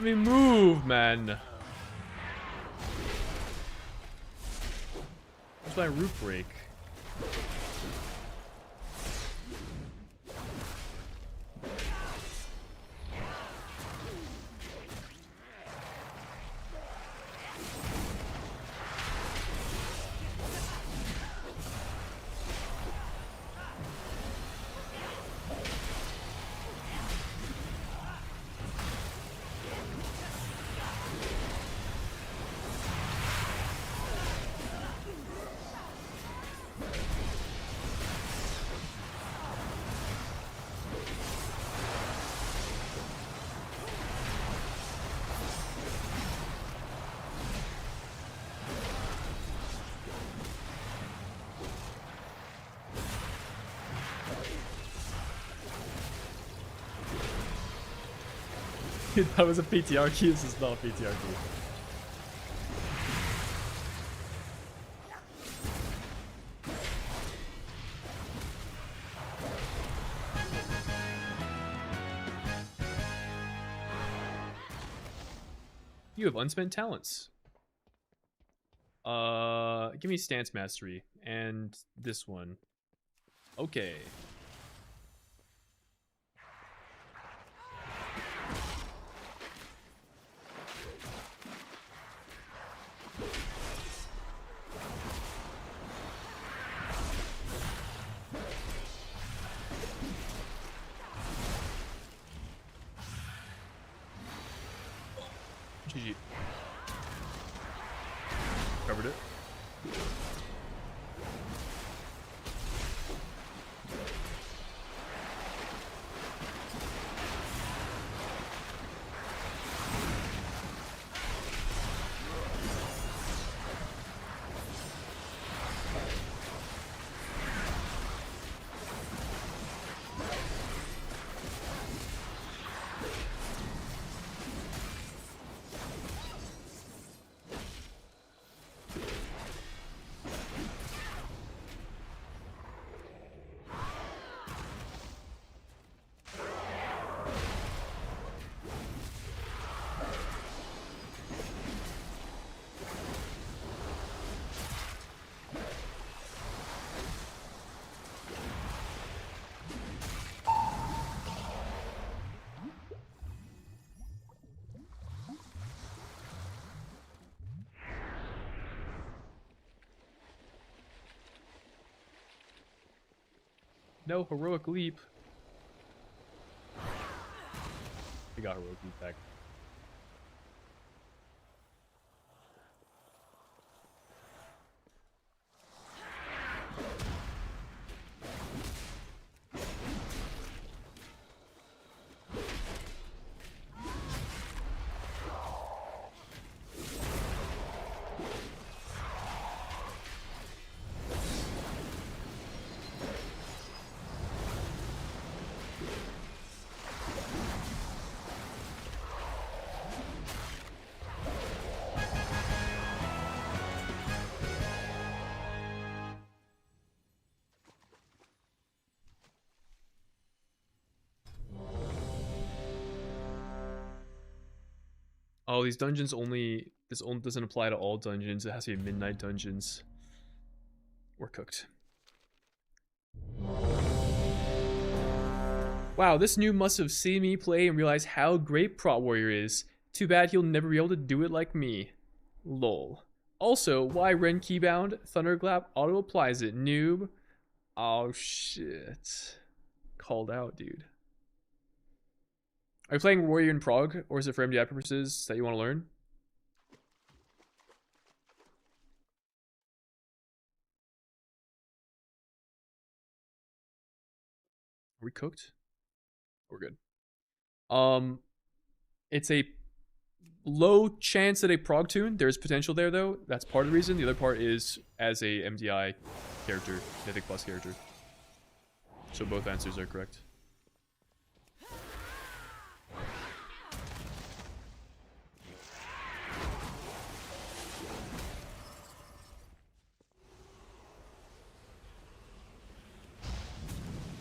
Let me move, man. Where's my root break? That was a PTR key. This is not a PTR key. You have unspent talents. Give me stance mastery and this one. Okay. GG. Covered it. No heroic leap. We got heroic leap back. Oh, these dungeons only... This only doesn't apply to all dungeons. It has to be midnight dungeons. We're cooked. Wow, this noob must have seen me play and realized how great Prot Warrior is. Too bad he'll never be able to do it like me. Lol. Also, why Ren Keybound? Thunderclap auto applies it, noob. Oh shit. Called out, dude. Are you playing Warrior in Prague, or is it for MDI purposes that you want to learn? Are we cooked? We're good. It's a low chance that a prog tune. There's potential there, though. That's part of the reason. The other part is as a MDI character, Mythic Plus character. So both answers are correct.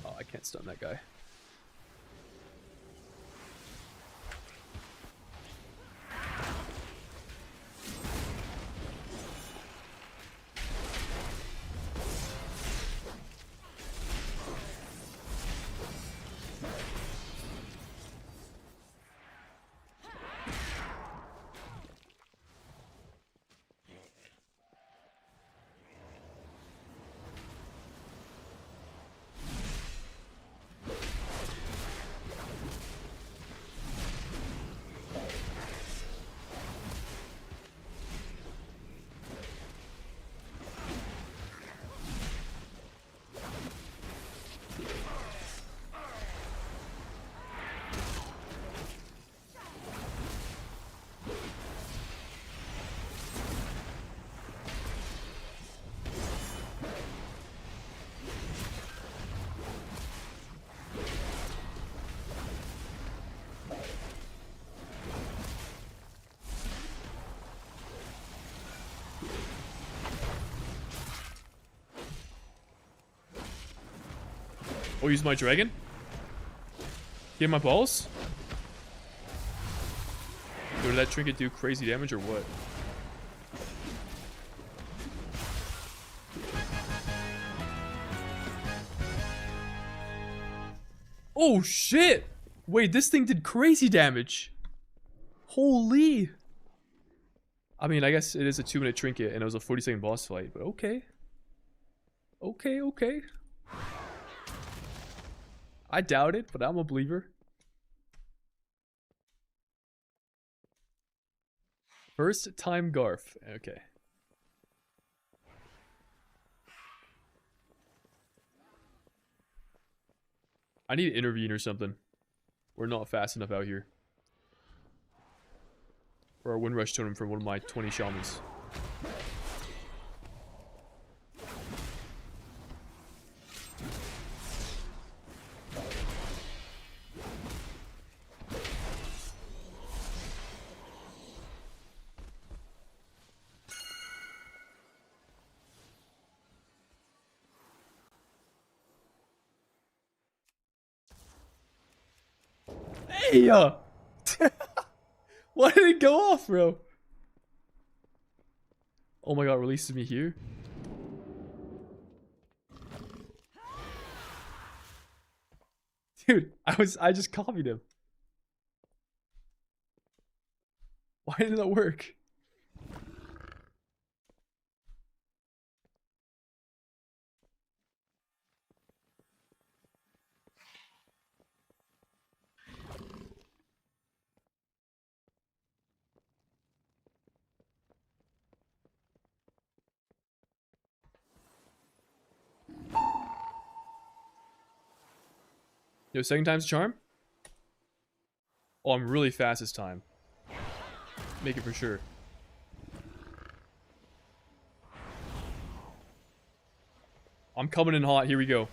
Oh, I can't stun that guy. Oh, use my dragon? Get my balls? Yo, did that trinket do crazy damage or what? Oh shit! Wait, this thing did crazy damage. Holy. I mean, I guess it is a 2-minute trinket and it was a 40-second boss fight, but okay. Okay. I doubt it, but I'm a believer. First time Garf. Okay. I need to intervene or something. We're not fast enough out here. For our Windrush totem from one of my 20 shamans. Hey! Why did it go off, bro? Oh my god, releases me here? Dude, I just copied him. Why didn't that work? Yo, second time's a charm? Oh, I'm really fast this time. Make it for sure. I'm coming in hot. Here we go.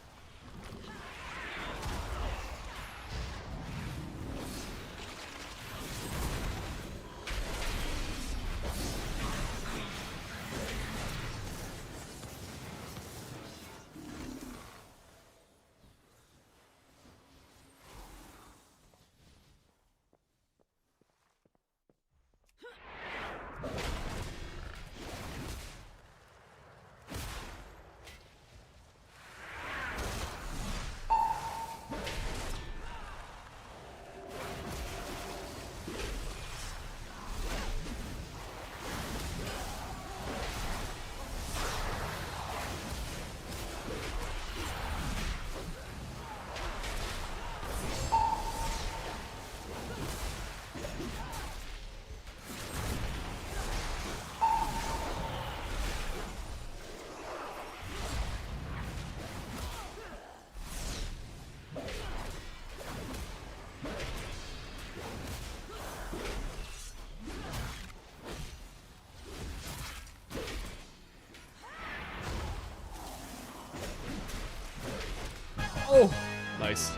Oh, nice.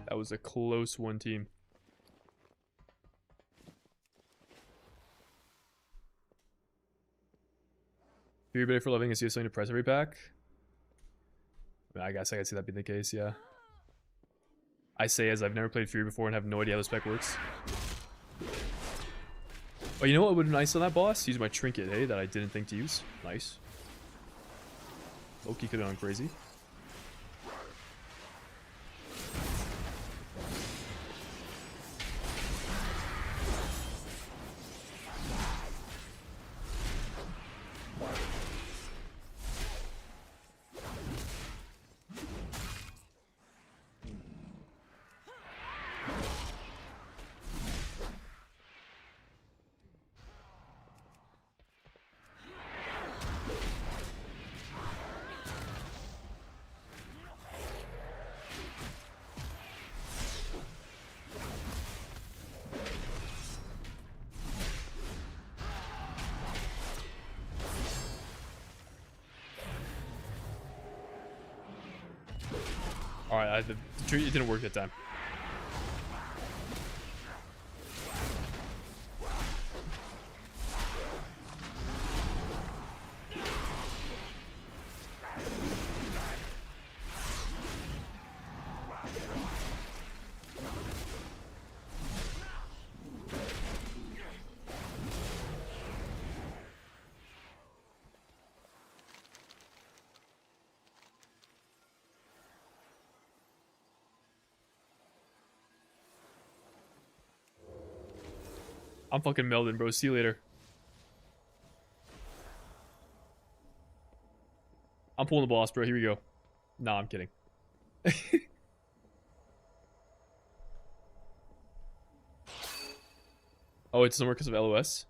That was a close one, team. Fury Bitter for loving is useful to press every pack. I guess I could see that being the case, yeah. I say as I've never played Fury before and have no idea how the spec works. Oh, you know what would be nice on that boss? Use my trinket, hey, that I didn't think to use. Nice. Loki could have gone crazy. Alright, it didn't work that time. I'm fucking melding, bro. See you later. I'm pulling the boss, bro. Here we go. Nah, I'm kidding. Oh, it's somewhere because of LOS?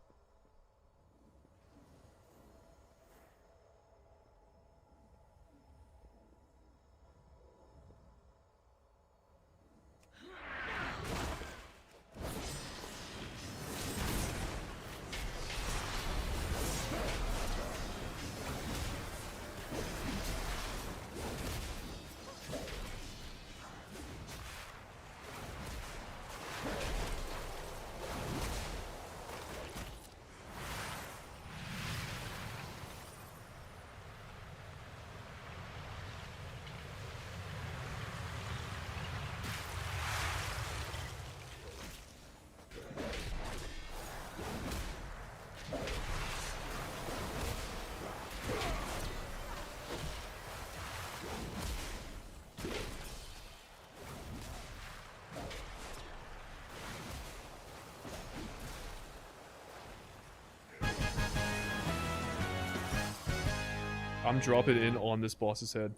I'm dropping in on this boss's head.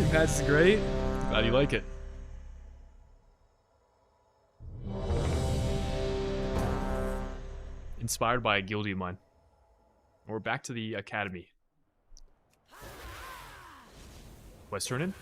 That's great. Glad you like it. Inspired by a guildie of mine. We're back to the academy. Westernin?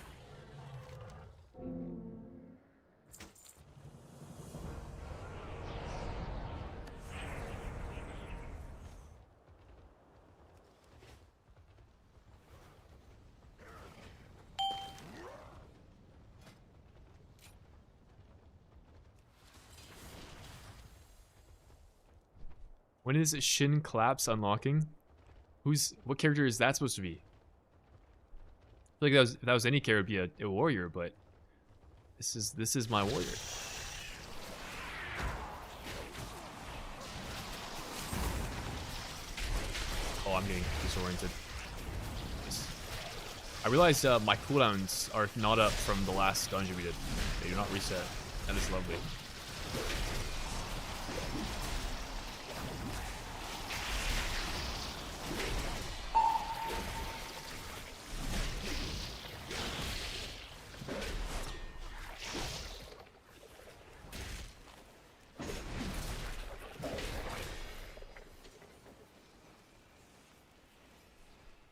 When is Shin Collapse unlocking? What character is that supposed to be? I feel like if that was any character, it'd be a warrior, but this is my warrior. Oh, I'm getting disoriented. I realized my cooldowns are not up from the last dungeon we did. They do not reset. That is lovely.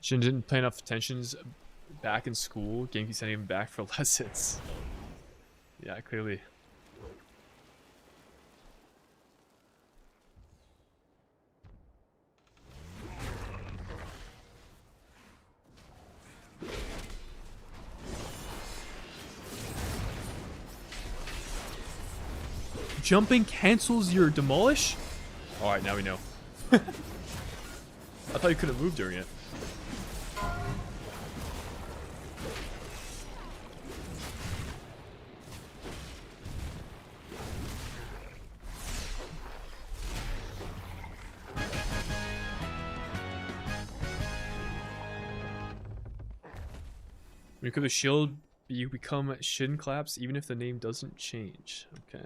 Shin didn't pay enough attentions back in school. Game keeps sending him back for lessons. Yeah, clearly. Jumping cancels your demolish? Alright, now we know. I thought you couldn't move during it. When you equip the shield, you become Shin Collapse even if the name doesn't change. Okay.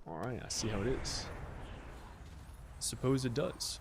Alright, I see how it is. Suppose it does.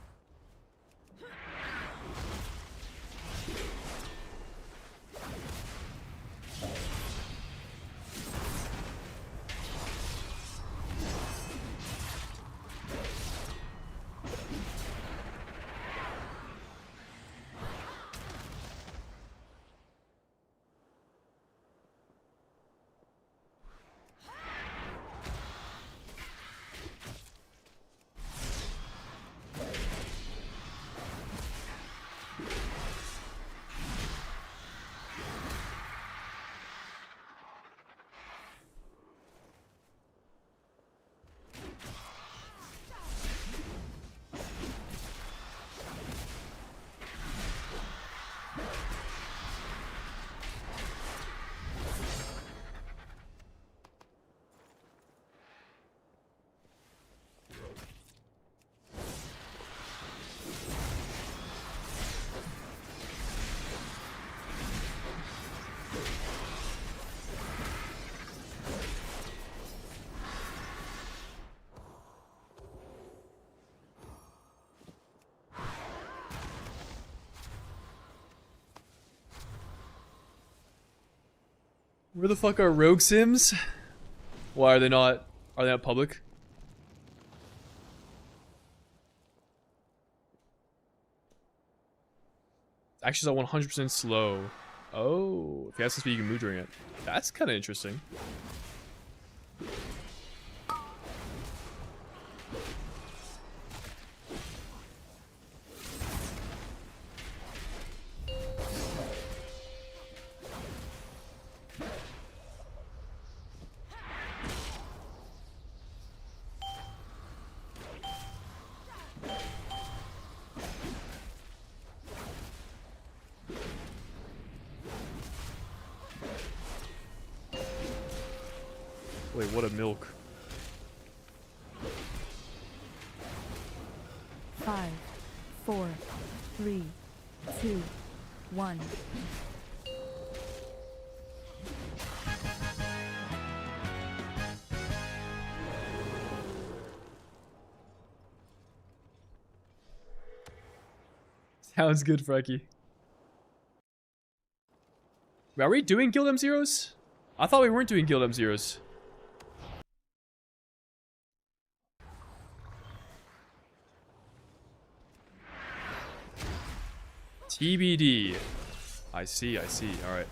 Where the fuck are rogue sims? Why are they not? Are they not public? Actually, it's at 100% slow. Oh, if you have to speed, you can move during it. That's kind of interesting. Wait, what a milk. 5, 4, 3, 2, 1. Sounds good, Frankie. Are we doing Guild M0s? I thought we weren't doing Guild M0s. TBD. I see, alright.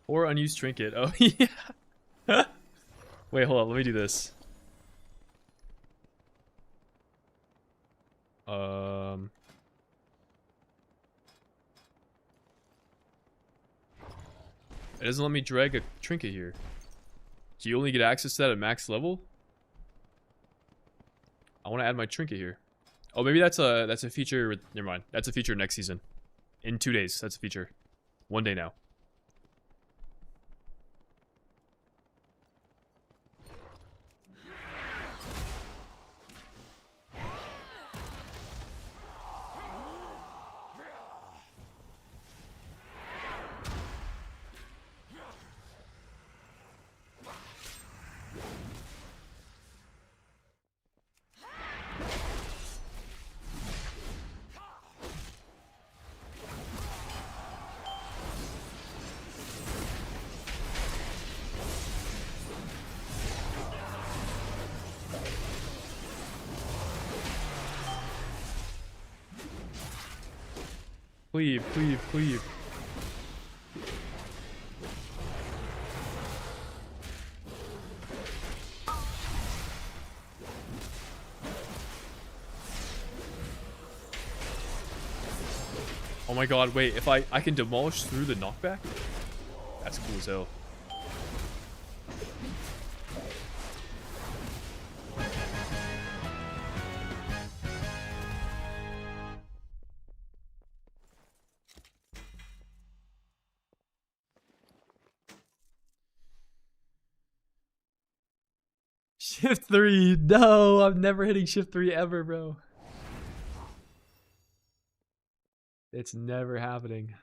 Or unused trinket. Oh, yeah. Wait, hold on. Let me do this. It doesn't let me drag a trinket here. Do you only get access to that at max level? I want to add my trinket here. Oh, maybe that's a feature. Never mind. That's a feature next season. In 2 days, that's a feature. 1 day now. Cleave, cleave, cleave. Oh my god, wait, if I can demolish through the knockback? That's cool as hell. Shift 3. No, I'm never hitting shift 3 ever, bro. It's never happening.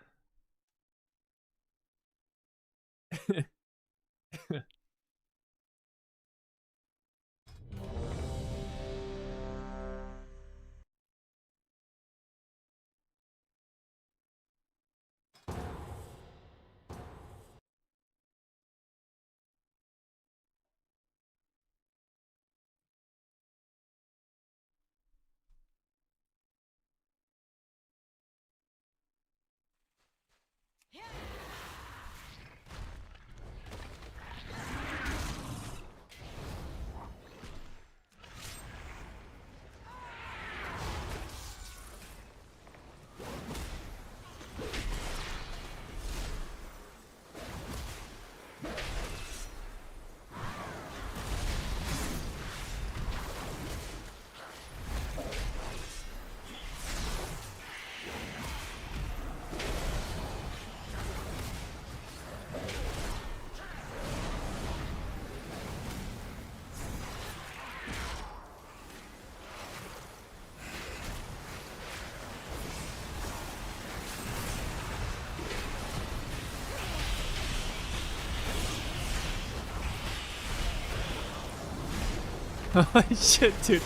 Holy shit, dude.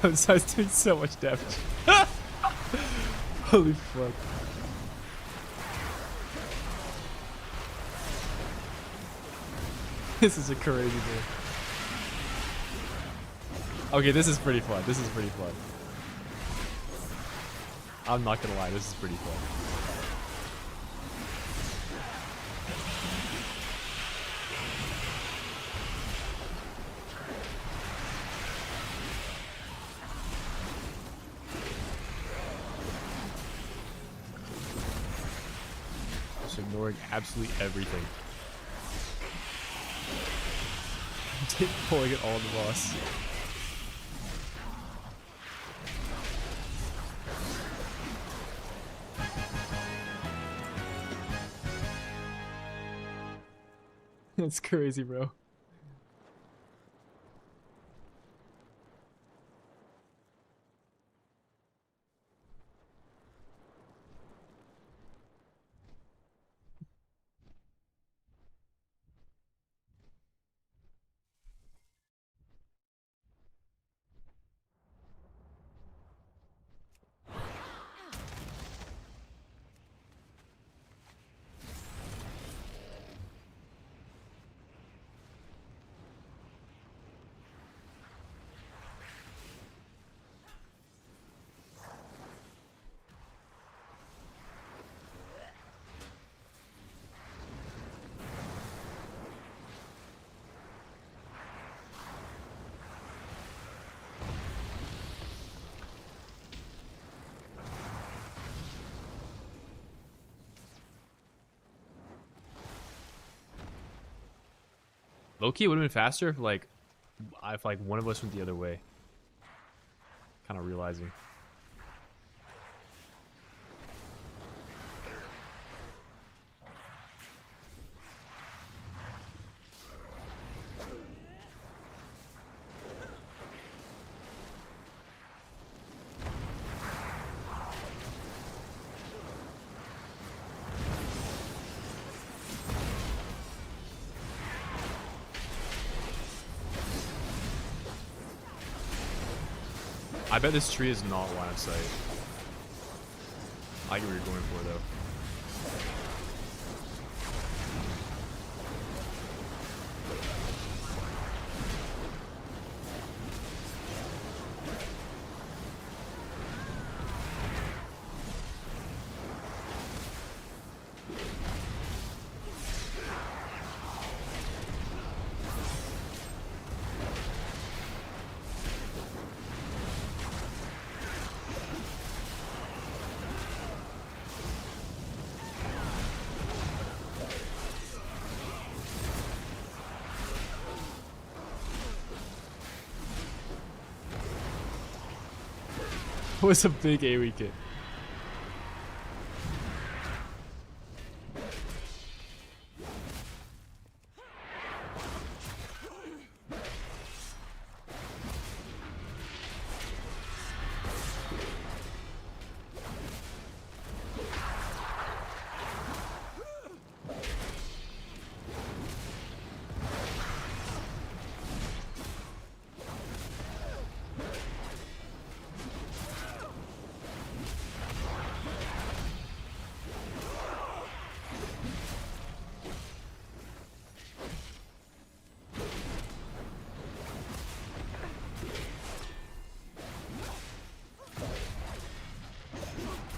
I'm sorry, it's doing so much damage. Holy fuck. This is a crazy thing. Okay, this is pretty fun. This is pretty fun. I'm not gonna lie, this is pretty fun. Just ignoring absolutely everything. Pulling it all on the boss. That's crazy, bro. Low-key, it would have been faster if like one of us went the other way. Kind of realizing. I bet this tree is not line of sight. I get what you're going for, though. was a big AoE kit.